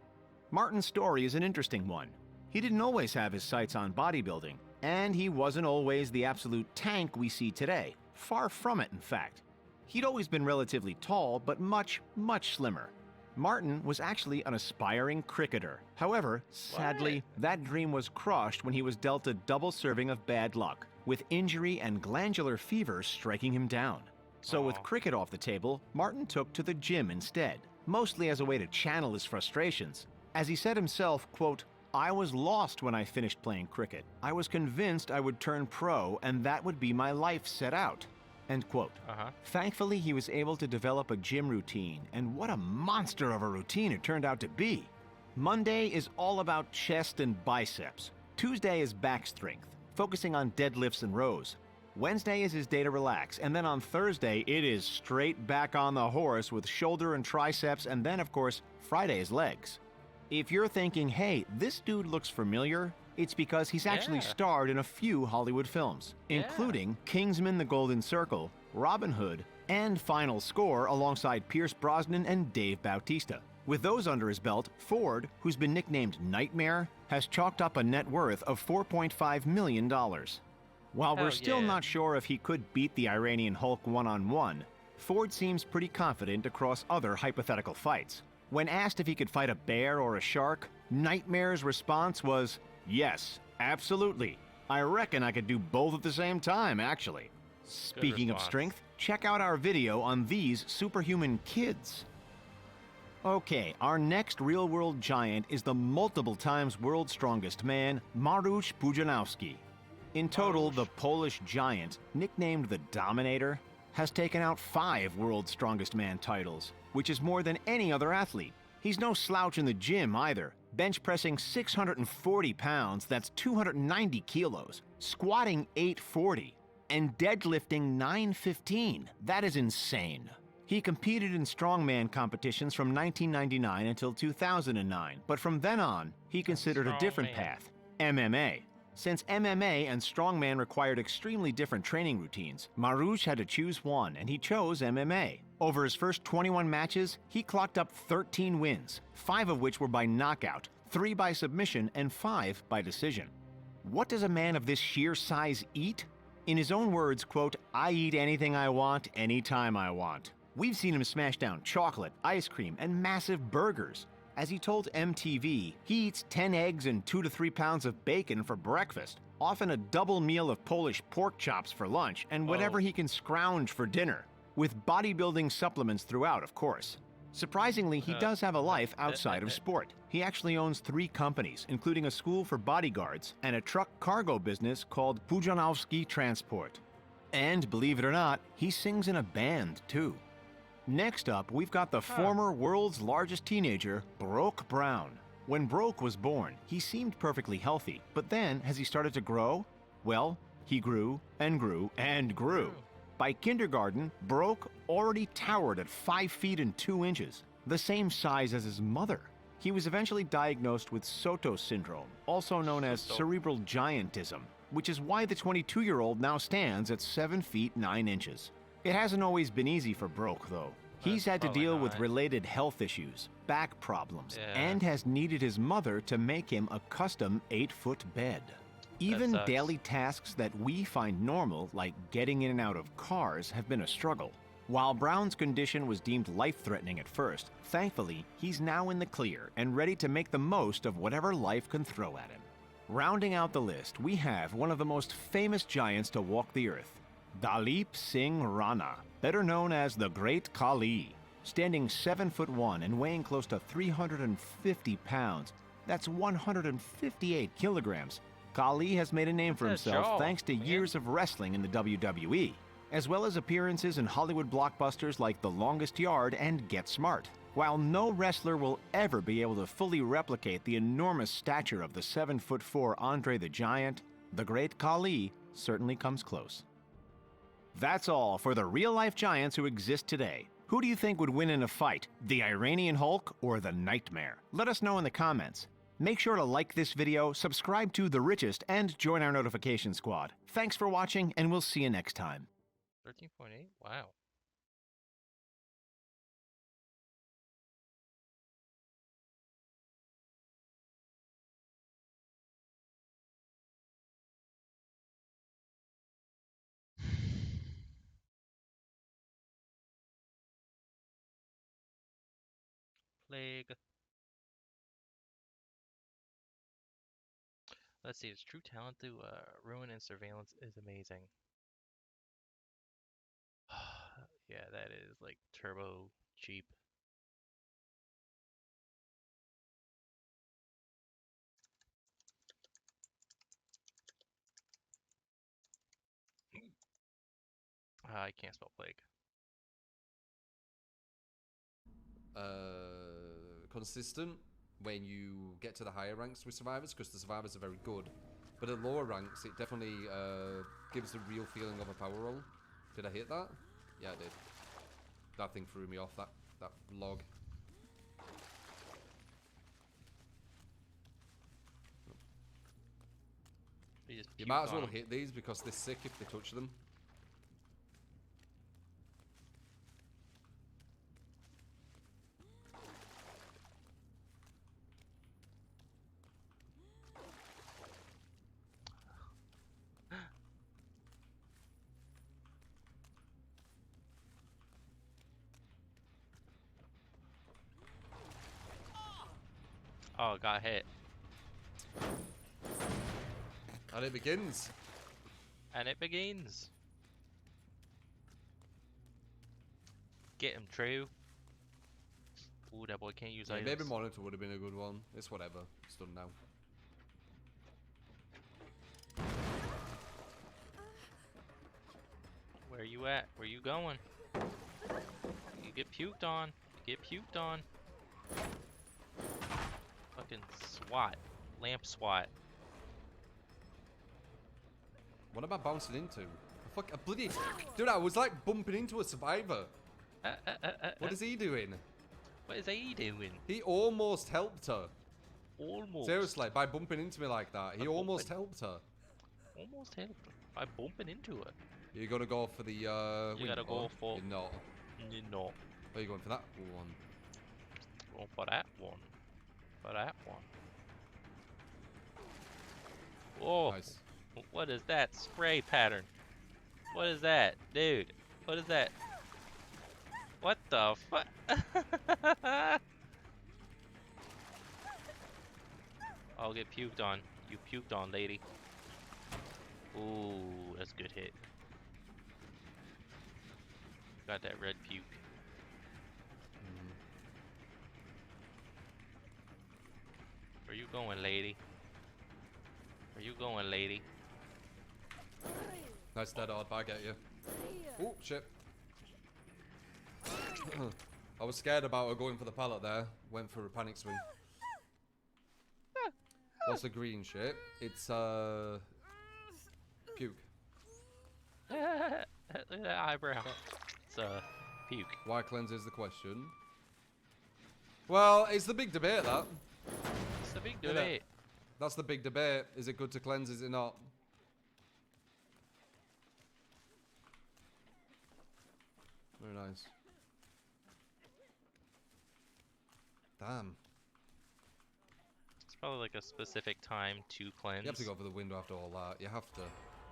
Martin's story is an interesting one. He didn't always have his sights on bodybuilding, and he wasn't always the absolute tank we see today. Far from it, in fact. He'd always been relatively tall, but much, much slimmer. Martin was actually an aspiring cricketer. However, sadly, that dream was crushed when he was dealt a double serving of bad luck, with injury and glandular fever striking him down. So with cricket off the table, Martin took to the gym instead, mostly as a way to channel his frustrations. As he said himself, quote, "I was lost when I finished playing cricket. I was convinced I would turn pro and that would be my life set out." End quote. Thankfully, he was able to develop a gym routine, and what a monster of a routine it turned out to be. Monday is all about chest and biceps. Tuesday is back strength, focusing on deadlifts and rows. Wednesday is his day to relax, and then on Thursday, it is straight back on the horse with shoulder and triceps, and then, of course, Friday is legs. If you're thinking, hey, this dude looks familiar, it's because he's actually starred in a few Hollywood films, including Kingsman: The Golden Circle, Robin Hood, and Final Score alongside Pierce Brosnan and Dave Bautista. With those under his belt, Ford, who's been nicknamed Nightmare, has chalked up a net worth of $4.5 million. While we're still not sure if he could beat the Iranian Hulk one-on-one, Ford seems pretty confident across other hypothetical fights. When asked if he could fight a bear or a shark, Nightmare's response was, "Yes, absolutely. I reckon I could do both at the same time, actually." Speaking of response. strength, check out our video on these superhuman kids. Okay, our next real-world giant is the multiple times world's strongest man, Mariusz Pudzianowski. In total, the Polish giant, nicknamed the Dominator, has taken out 5 world's strongest man titles, which is more than any other athlete. He's no slouch in the gym either, bench pressing 640 pounds, that's 290 kilos, squatting 840, and deadlifting 915. That is insane. He competed in strongman competitions from 1999 until 2009, but from then on, he considered a different Strongman. path, MMA. Since MMA and strongman required extremely different training routines, Mariusz had to choose one, and he chose MMA. Over his first 21 matches, he clocked up 13 wins, 5 of which were by knockout, 3 by submission, and 5 by decision. What does a man of this sheer size eat? In his own words, quote, "I eat anything I want, anytime I want." We've seen him smash down chocolate, ice cream, and massive burgers. As he told MTV, he eats 10 eggs and 2 to 3 pounds of bacon for breakfast, often a double meal of Polish pork chops for lunch, and whatever he can scrounge for dinner, with bodybuilding supplements throughout, of course. Surprisingly, he does have a life outside of sport. He actually owns 3 companies, including a school for bodyguards and a truck cargo business called Pudzianowski Transport. And believe it or not, he sings in a band, too. Next up, we've got the former world's largest teenager, Broke Brown. When Broke was born, he seemed perfectly healthy, but then, as he started to grow, well, he grew and grew and grew. By kindergarten, Broke already towered at 5 feet and 2 inches, the same size as his mother. He was eventually diagnosed with Soto syndrome, also known as cerebral giantism, which is why the 22-year-old now stands at 7 feet 9 inches. It hasn't always been easy for Broke, though. He's had to deal with related health issues, back problems, and has needed his mother to make him a custom 8-foot bed. Even sucks. daily tasks that we find normal, like getting in and out of cars, have been a struggle. While Brown's condition was deemed life-threatening at first, thankfully, he's now in the clear and ready to make the most of whatever life can throw at him. Rounding out the list, we have one of the most famous giants to walk the earth, Dalip Singh Rana, better known as the Great Khali. Standing 7'1" and weighing close to 350 pounds, that's 158 kilograms, Khali has made a name for That's a himself jaw, thanks to years of wrestling in the WWE, as well as appearances in Hollywood blockbusters like The Longest Yard and Get Smart. While no wrestler will ever be able to fully replicate the enormous stature of the 7'4" Andre the Giant, the Great Khali certainly comes close. That's all for the real-life giants who exist today. Who do you think would win in a fight, the Iranian Hulk or the Nightmare? Let us know in the comments. Make sure to like this video, subscribe to The Richest, and join our notification squad. Thanks for watching, and we'll see you next time. 13.8? Wow. Plague. Let's see, his true talent through ruin and surveillance is amazing. Yeah, that is like turbo cheap. I can't spell plague. Consistent when you get to the higher ranks with survivors, because the survivors are very good, but at lower ranks it definitely gives the real feeling of a power roll. Did I hit that? Yeah, I did. That thing threw me off, that log. You might as well hit these because they're sick if they touch them. Oh, got hit. And it begins. And it begins. Get him, True. Ooh, that boy can't use Yeah, items. maybe monitor would have been a good one. It's whatever. It's done now. Where you at? Where you going? You get puked on. Get puked on. Fucking SWAT. Lamp SWAT. What am I bouncing into? A bloody... Dude, I was like bumping into a survivor. What is he doing? What is he doing? He almost helped her. Almost. Seriously, by bumping into me like that, he almost helped her. Almost helped her. By bumping into her. You're gonna go for the You gotta go for... You're not. You're not. Are you going for that one? Going for that one. For that one. Oh, nice. What is that spray pattern? What is that, dude? What is that? What the fuck? I'll get puked on. You puked on, lady. Ooh, that's a good hit. Got that red puke. Where you going, lady? Where you going, lady? Nice dead hard, I get you. Oh, shit. I was scared about her going for the pallet there. Went for a panic swing. What's the green shit? It's, puke. Look at that eyebrow. It's, puke. Why cleanse is the question. Well, it's the big debate, that. It's the big Isn't it? debate. That's the big debate. Is it good to cleanse? Is it not? Very nice. Damn. It's probably like a specific time to cleanse. You have to go for the window after all that. You have to.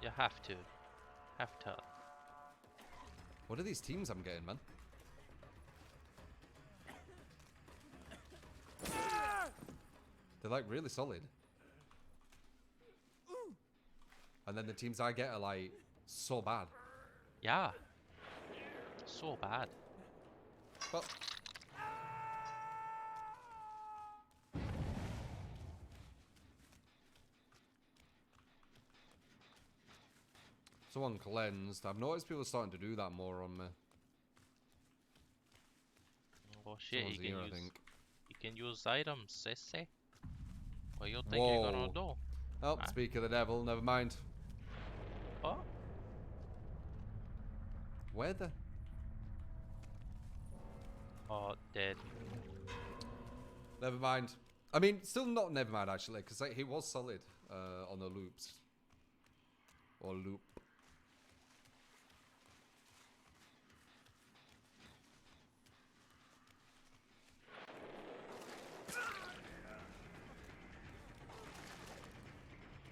You have to. Have to. What are these teams I'm getting, man? They're like really solid. And then the teams I get are like so bad. Yeah. So bad. But someone cleansed. I've noticed people starting to do that more on me. Oh shit, Someone's you can here, I use think. you can use items, sissy. What you think you're gonna Whoa. do? Oh, Huh? speak of the devil, never mind. Oh? Where the? Oh, dead. Never mind. I mean, still not never mind actually, because like, he was solid on the loops. Or loop.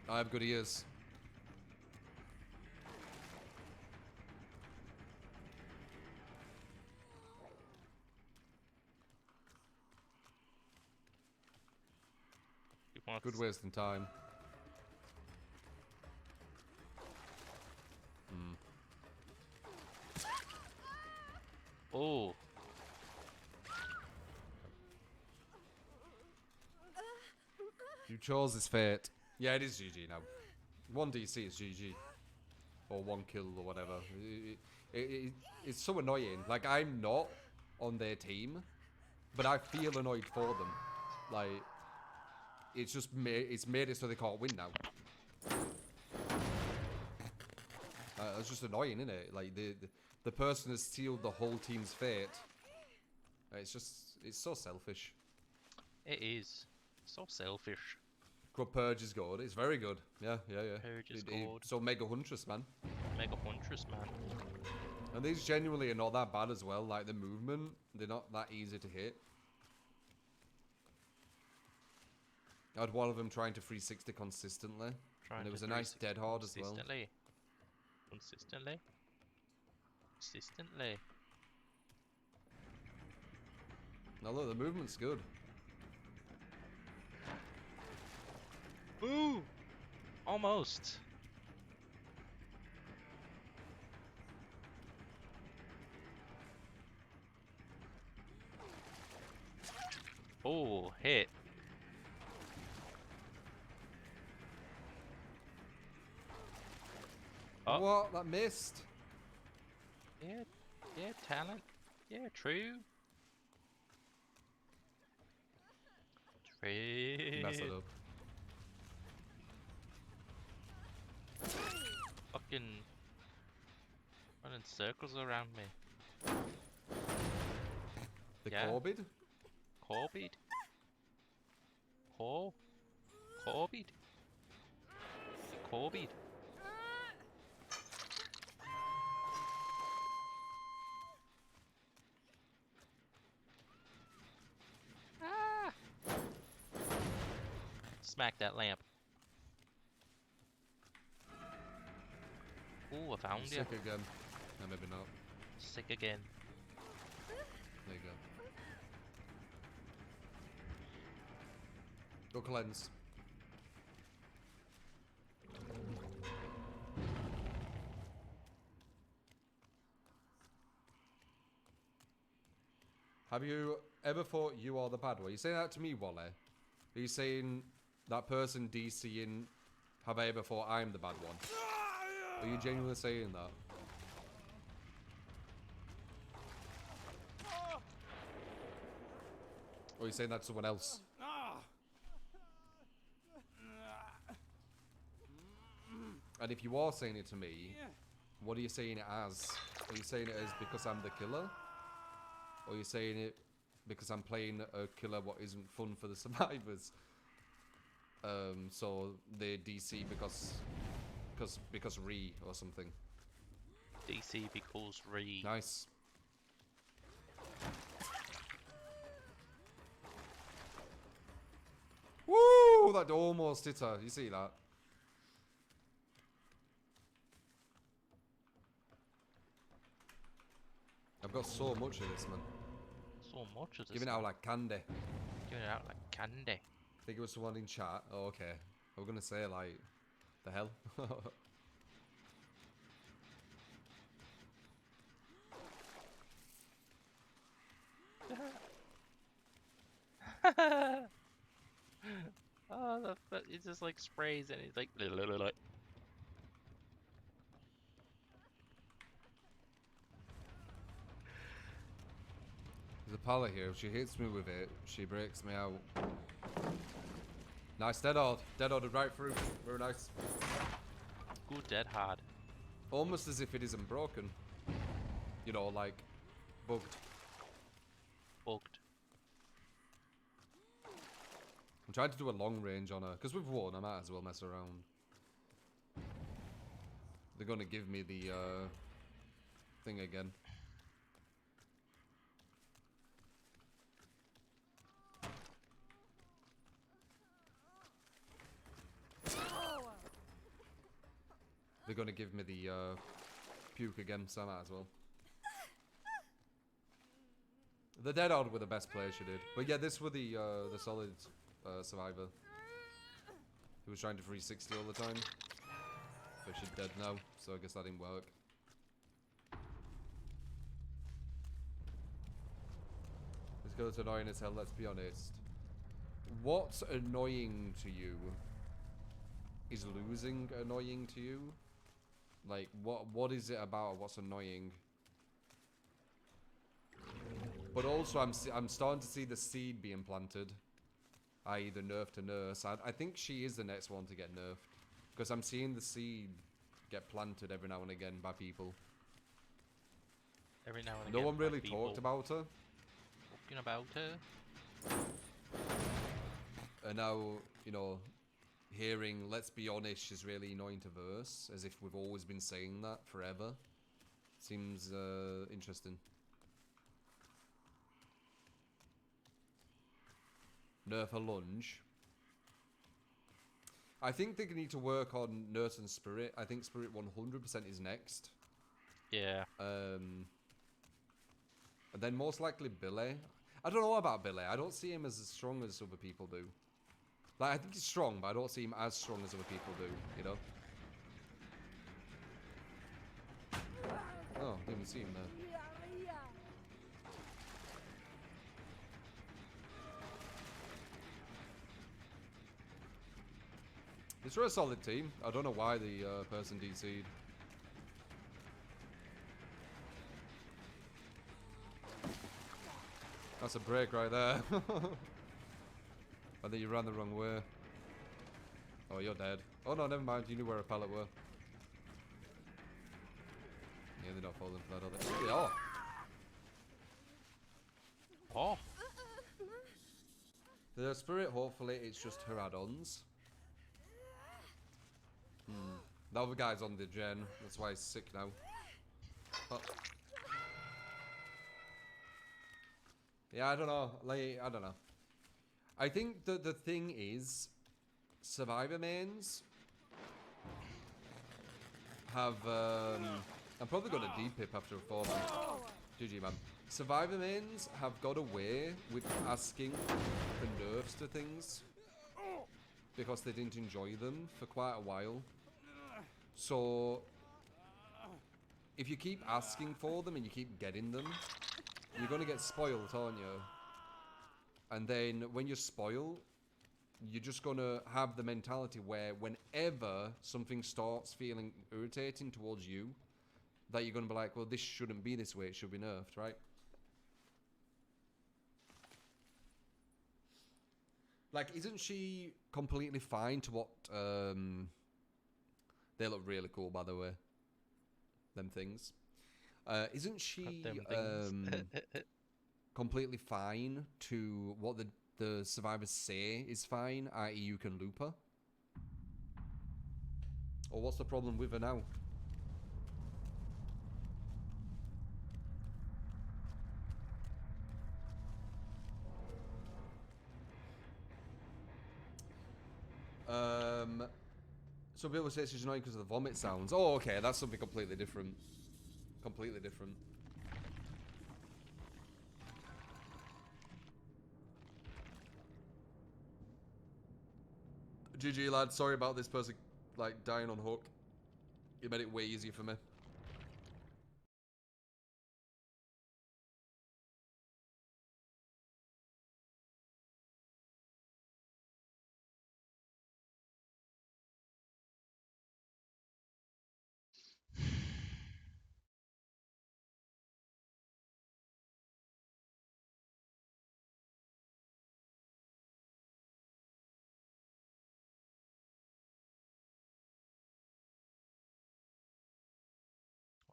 I have good ears. Good wasting time. Oh. You chose this fate. Yeah, it is GG now. 1 DC is GG. Or 1 kill or whatever. It's so annoying. Like, I'm not on their team, but I feel annoyed for them. Like, it's just it's made it so they can't win now. It's just annoying, isn't it? Like, the person has sealed the whole team's fate. It's so selfish. It is. So selfish. Good Purge is good. It's very good. Yeah. Purge is good. So Mega Huntress, man. Mega Huntress, man. And these genuinely are not that bad as well. Like, the movement, they're not that easy to hit. I had one of them trying to 360 consistently. And it was a nice dead hard as well. Consistently. Now look, the movement's good. Ooh! Almost. Oh, hit. Oh. What? That missed? Yeah, yeah, talent. Yeah, true. True. Mess it up. Fucking running circles around me. The Yeah. Corbid? Corbid? Corbid? Corbid? Ah! Smack that lamp. Ooh, I found you. Sick again. No, maybe not. Sick again. There you go. Go cleanse. Have you ever thought you are the bad one? Are you saying that to me, Wally? Are you saying that person DCing, have I ever thought I'm the bad one? Are you genuinely saying that? Or are you saying that to someone else? And if you are saying it to me, what are you saying it as? Are you saying it as because I'm the killer? Or are you saying it because I'm playing a killer what isn't fun for the survivors? So they DC because Re or something. DC because Re. Nice. Woo! That almost hit her. You see that? I've got so much of this, man. So much of this. Giving it out like candy. Giving it out like candy. I think it was someone in chat. Oh, okay. I was gonna say like, the hell. Oh, it just like sprays and it's like. There's a pallet here. If she hits me with it, she breaks me out. Nice, dead hard. Dead hard right through. Very nice. Good dead hard. Almost as if it isn't broken. You know, like, bugged. Bugged. I'm trying to do a long range on her. Because we've won, I might as well mess around. They're going to give me the thing again. They're going to give me the puke again, so I might as well. The dead hard were the best players she did. But yeah, this were the solid survivor. Who was trying to 360 all the time. But she's dead now, so I guess that didn't work. This girl's annoying as hell, let's be honest. What's annoying to you? Is losing annoying to you? Like, what is it about? What's annoying? But also, I'm starting to see the seed being planted, i.e. the nerf to nurse. I think she is the next one to get nerfed, because I'm seeing the seed get planted every now and again by people. Every now and again. No one really people talked about her. Talking about her. And now, you know, hearing, let's be honest, she's really annoying to verse, as if we've always been saying that forever. Seems interesting. Nerf a lunge. I think they need to work on Nurse and Spirit. I think Spirit 100% is next. Yeah. And then most likely Billy. I don't know about Billy. I don't see him as strong as other people do. Like, I think he's strong, but I don't see him as strong as other people do, you know? Oh, didn't even see him there. It's a solid team. I don't know why the person DC'd. That's a break right there. I think you ran the wrong way. Oh, you're dead. Oh no, never mind. You knew where a pallet were. Yeah, they're not falling for that, are they? They are. Oh. The spirit, hopefully, it's just her add-ons. The other guy's on the gen. That's why he's sick now. Oh. Yeah, I don't know. Like, I don't know. I think the thing is, Survivor mains have. I'm probably going to D-pip after a 4-man. GG, man. Survivor mains have got away with asking for nerfs to things because they didn't enjoy them for quite a while. So, if you keep asking for them and you keep getting them, you're going to get spoiled, aren't you? And then when you're spoiled, you're just going to have the mentality where whenever something starts feeling irritating towards you, that you're going to be like, well, this shouldn't be this way, it should be nerfed, right? Like, isn't she completely fine to what, they look really cool, by the way. Them things. Isn't she completely fine to what the survivors say is fine, i.e. you can loop her? Or what's the problem with her now? Some people say she's annoying because of the vomit sounds. Oh, okay, that's something completely different. Completely different. GG, lad. Sorry about this person, like, dying on hook. You made it way easier for me.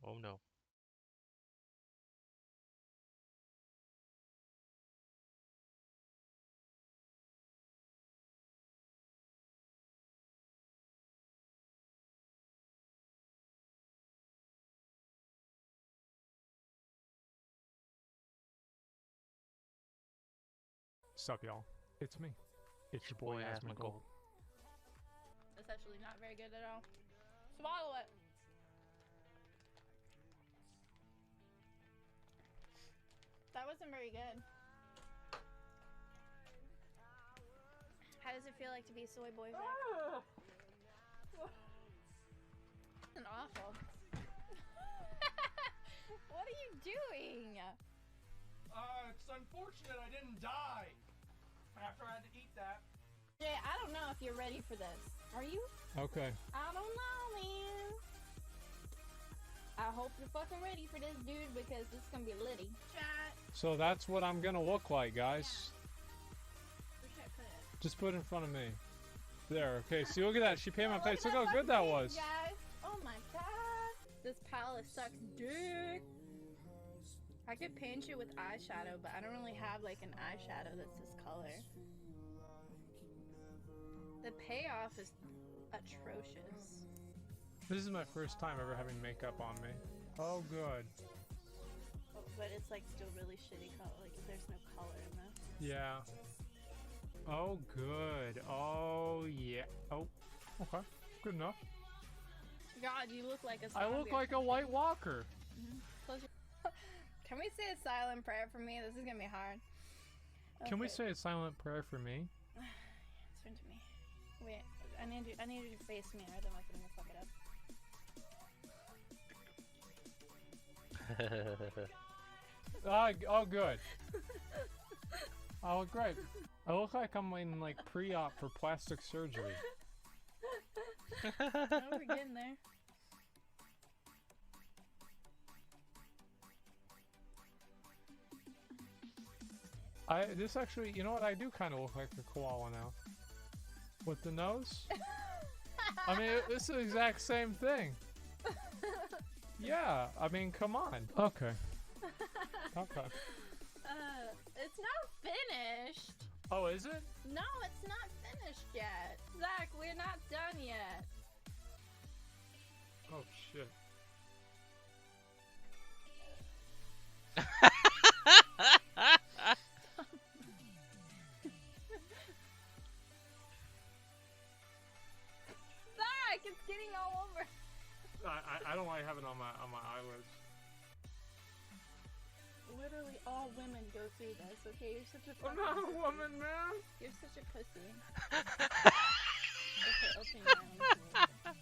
Oh no. Sup, y'all? It's me. It's your boy Asmongold. That's actually not very good at all. Swallow it. That wasn't very good. How does it feel like to be a soy boy? And awful. What are you doing? It's unfortunate I didn't die after I had to eat that. Jay, I don't know if you're ready for this. Are you? Okay. I don't know, man. I hope you're fucking ready for this, dude, because this is gonna be litty. Chat. So that's what I'm gonna look like, guys. Where should I put it? Just put it in front of me. There. Okay. See, look at that. She painted my face. Look how good that was. Guys. Oh my god. This palette sucks dick. I could paint you with eyeshadow, but I don't really have like an eyeshadow that's this color. The payoff is atrocious. This is my first time ever having makeup on me. Oh, good. But it's like still really shitty color. Like there's no color in this. Yeah. Oh, good. Oh, yeah. Oh, okay. Good enough. God, you look like a I look like a White Walker. Close your Can we say a silent prayer for me? This is gonna be hard. Can we say a silent prayer for me? Turn to me. Wait, I need you to face me, or otherwise I'm gonna fuck it up. Oh, good. Oh, great. I look like I'm in like pre-op for plastic surgery. Oh, we're getting there. This actually, you know what? I do kind of look like a koala now. With the nose? I mean, it's the exact same thing. Yeah, I mean, come on. Okay. Okay. It's not finished. Oh, is it? No, it's not finished yet. Zach, we're not done yet. Oh, shit. Zach, it's getting all over. I don't like having it on my eyelids. Literally all women go through this, okay? You're such a I'm fucking not a pussy. woman, man. You're such a pussy. Okay, open your eyes.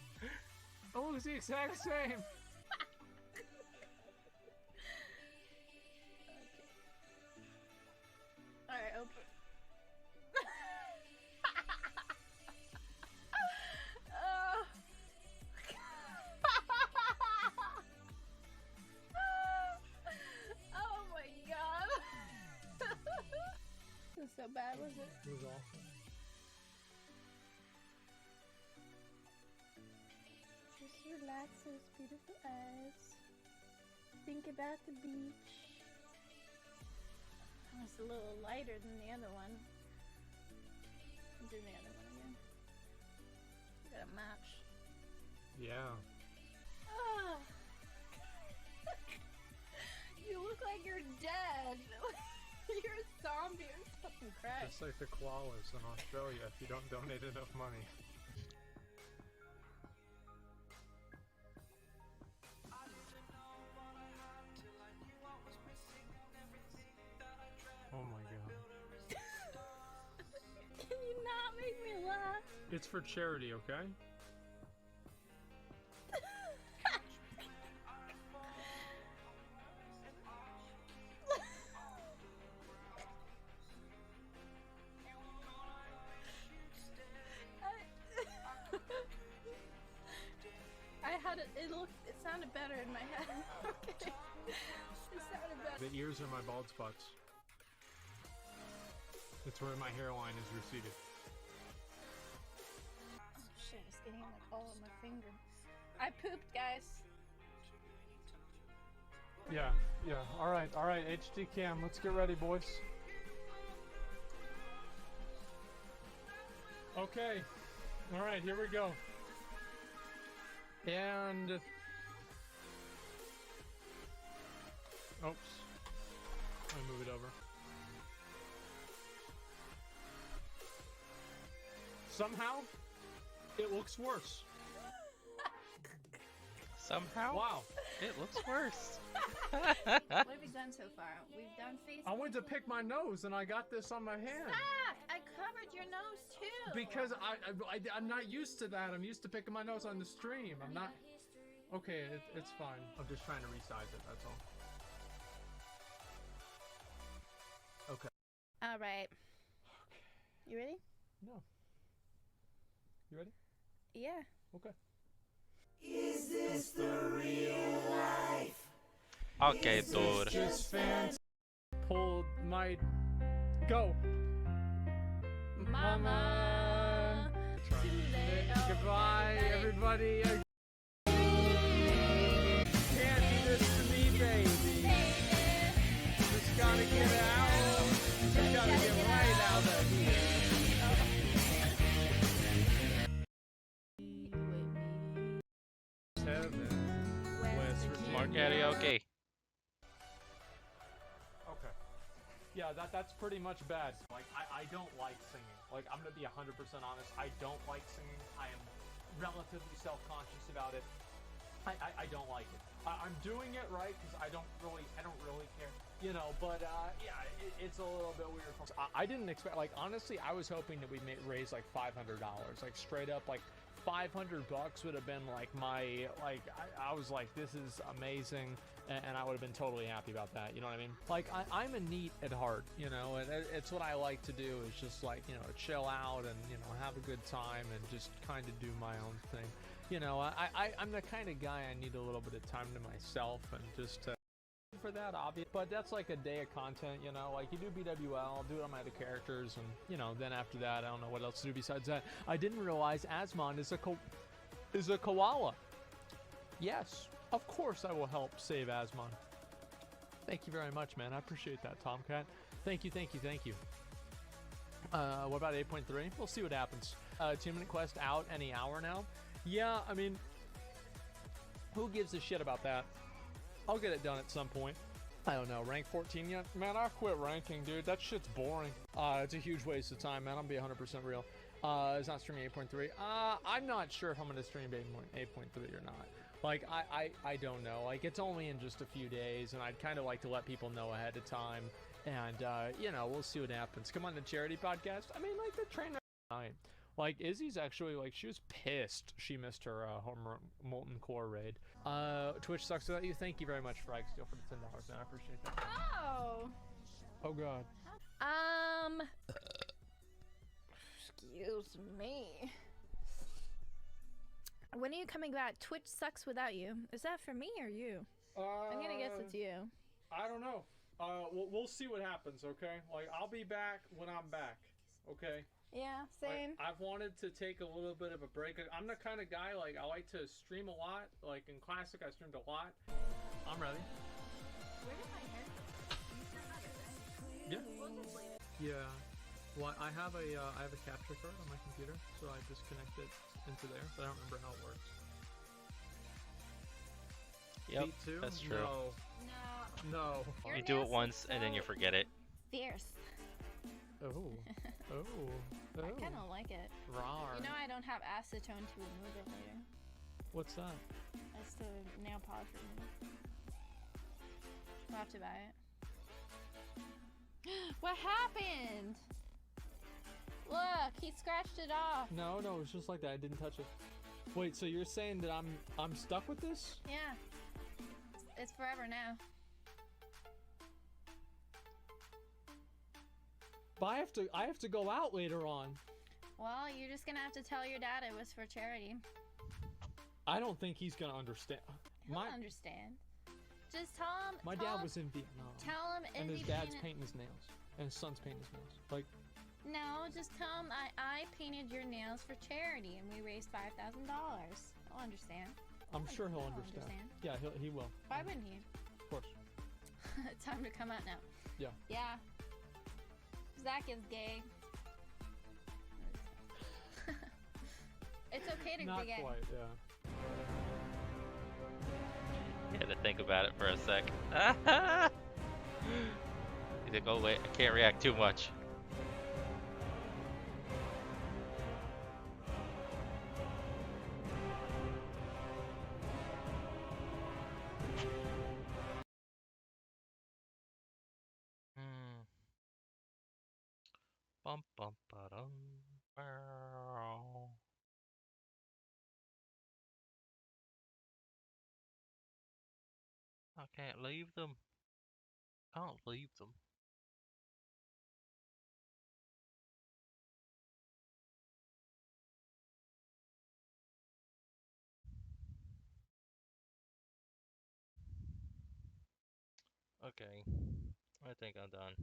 Oh, it's the exact same. Alright, open. Oh my god. Was so bad, was it? It was awful. Just relax those beautiful eyes. Think about the beach. Oh, it's a little lighter than the other one. Do the other one again. Gotta match. Yeah. Oh. You look like you're dead. You're a zombie or something. Christ. Just like the koalas in Australia if you don't donate enough money. Oh my god. Can you not make me laugh? It's for charity, okay? It sounded better in my head. Okay. It sounded better. The ears are my bald spots. It's where my hairline is receded. Oh shit, it's getting like all on my finger. I pooped, guys. Yeah. Alright, HD cam, let's get ready, boys. Okay. Alright, here we go. And... Oops. Let me move it over. Somehow, it looks worse. Somehow? Wow. It looks worse. What have we done so far? We've done face. I went to pick my nose and I got this on my hand. Zach, I covered your nose too. Because I'm not used to that. I'm used to picking my nose on the stream. I'm not... Okay, it's fine. I'm just trying to resize it, that's all. Okay. All right. You ready? No. You ready? Yeah. Okay. Is this the real life? Okay, dude. Just fans pulled my... Go! Mama! Goodbye, everybody. Can't do this to me, baby. Just gotta get out. Just gotta get right out of here. West Virginia. More karaoke. Okay. Yeah, that's pretty much bad. Like, I don't like singing. Like, I'm gonna be 100% honest. I don't like singing. I am relatively self-conscious about it. I don't like it. I'm doing it right because I don't really care, you know. But yeah, it's a little bit weird. I didn't expect, like, honestly, I was hoping that we'd raise like $500, like straight up, like $500 would have been like my, like, I was like, this is amazing, and I would have been totally happy about that. You know what I mean? Like, I'm a neat at heart, you know, and it's what I like to do is just like, you know, chill out and, you know, have a good time and just kind of do my own thing. You know, I'm the kind of guy I need a little bit of time to myself and just to for that, obvious. But that's like a day of content, you know, like you do BWL, do it on my other characters, and, you know, then after that, I don't know what else to do besides that. I didn't realize Asmon is a koala. Yes, of course I will help save Asmon. Thank you very much, man. I appreciate that, Tomcat. Thank you, thank you, thank you. What about 8.3? We'll see what happens. 2-minute quest out any hour now. Yeah, I mean, who gives a shit about that? I'll get it done at some point. I don't know, rank 14 yet? Man, I quit ranking, dude. That shit's boring. It's a huge waste of time, man. I'm gonna be 100% real. It's not streaming 8.3. I'm not sure if I'm gonna stream 8.3 or not. Like, I don't know. Like, it's only in just a few days, and I'd kind of like to let people know ahead of time. And, you know, we'll see what happens. Come on the charity podcast. I mean, like, the train wreck. Like, Izzy's actually, like, she was pissed she missed her Molten Core raid. Twitch sucks without you. Thank you very much, Fragsteel, for the $10, man. I appreciate that. Oh. Oh, God. Excuse me. When are you coming back? Twitch sucks without you. Is that for me or you? I'm gonna guess it's you. I don't know. We'll see what happens, okay? Like, I'll be back when I'm back, okay? Yeah, same. I've wanted to take a little bit of a break. I'm the kind of guy, like, I like to stream a lot. Like, in Classic, I streamed a lot. I'm ready. Where did my hair go? Yeah. Yeah. Well, I have a capture card on my computer, so I just connect it into there, but I don't remember how it works. Yep, Beat 2? that's true. No. You do it once and then you forget it. Fierce. Oh. I kind of like it. Rawr. You know I don't have acetone to remove it later. What's that? That's the nail polish remover. We'll have to buy it. What happened? Look, he scratched it off. No, it was just like that. I didn't touch it. Wait, so you're saying that I'm stuck with this? Yeah. It's forever now. But I have to go out later on. Well, you're just gonna have to tell your dad it was for charity. I don't think he's gonna understand. He'll understand. Just tell him. My dad was in Vietnam. Tell him and his dad's painting his nails, and his son's painting his nails. Like. No, just tell him I painted your nails for charity, and we raised $5,000. He'll understand. I'm sure he'll understand. Yeah, he will. Why wouldn't he? Of course. Time to come out now. Yeah. Yeah. Zach is gay. It's okay to Not be gay. quite, yeah. You had to think about it for a sec. You think, oh wait, I can't react too much. Bum bum ba-dum. Bow. I can't leave them. Can't leave them. Okay, I think I'm done.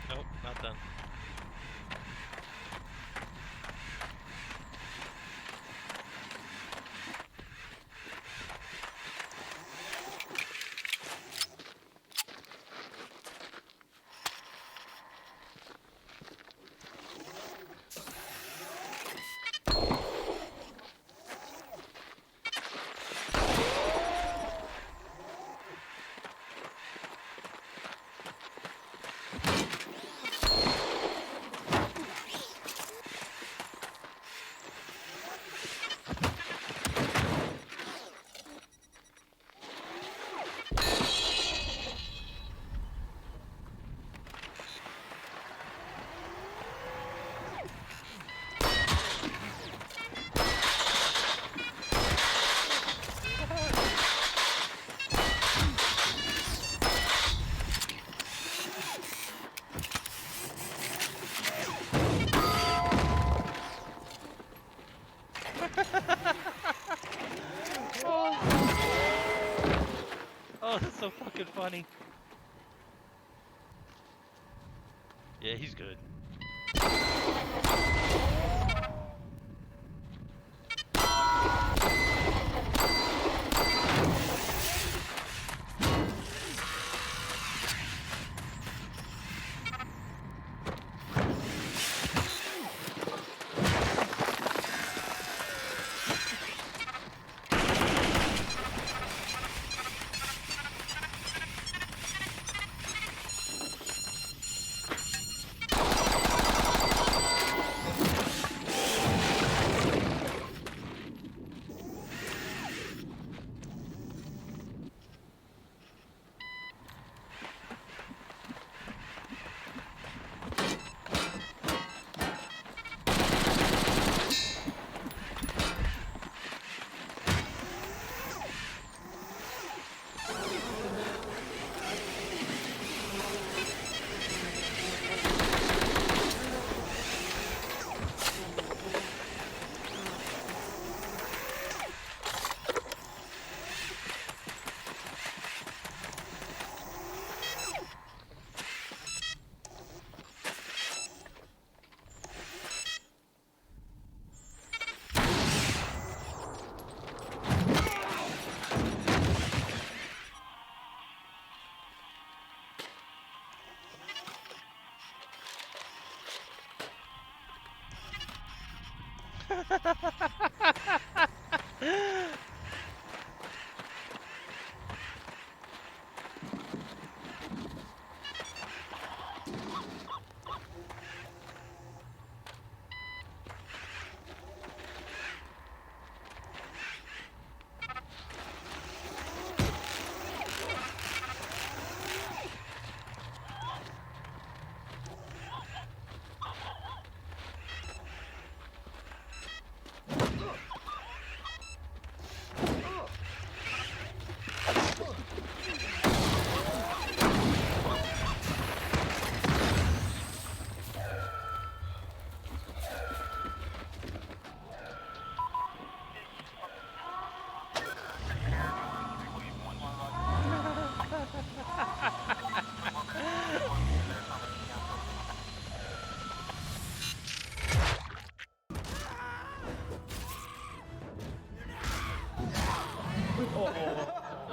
Nope, not done. Oh, that's so fucking funny. Yeah, he's good.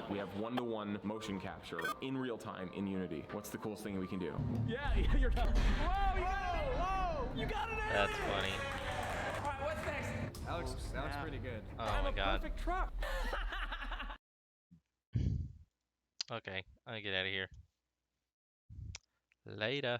We have one-to-one motion capture in real time in Unity. What's the coolest thing we can do? Yeah, you're done. Whoa, you got it! Whoa! You got it! That's funny. Alright, what's next? Alex pretty good. Oh my god. Perfect truck. Okay, I'm gonna get out of here. Later.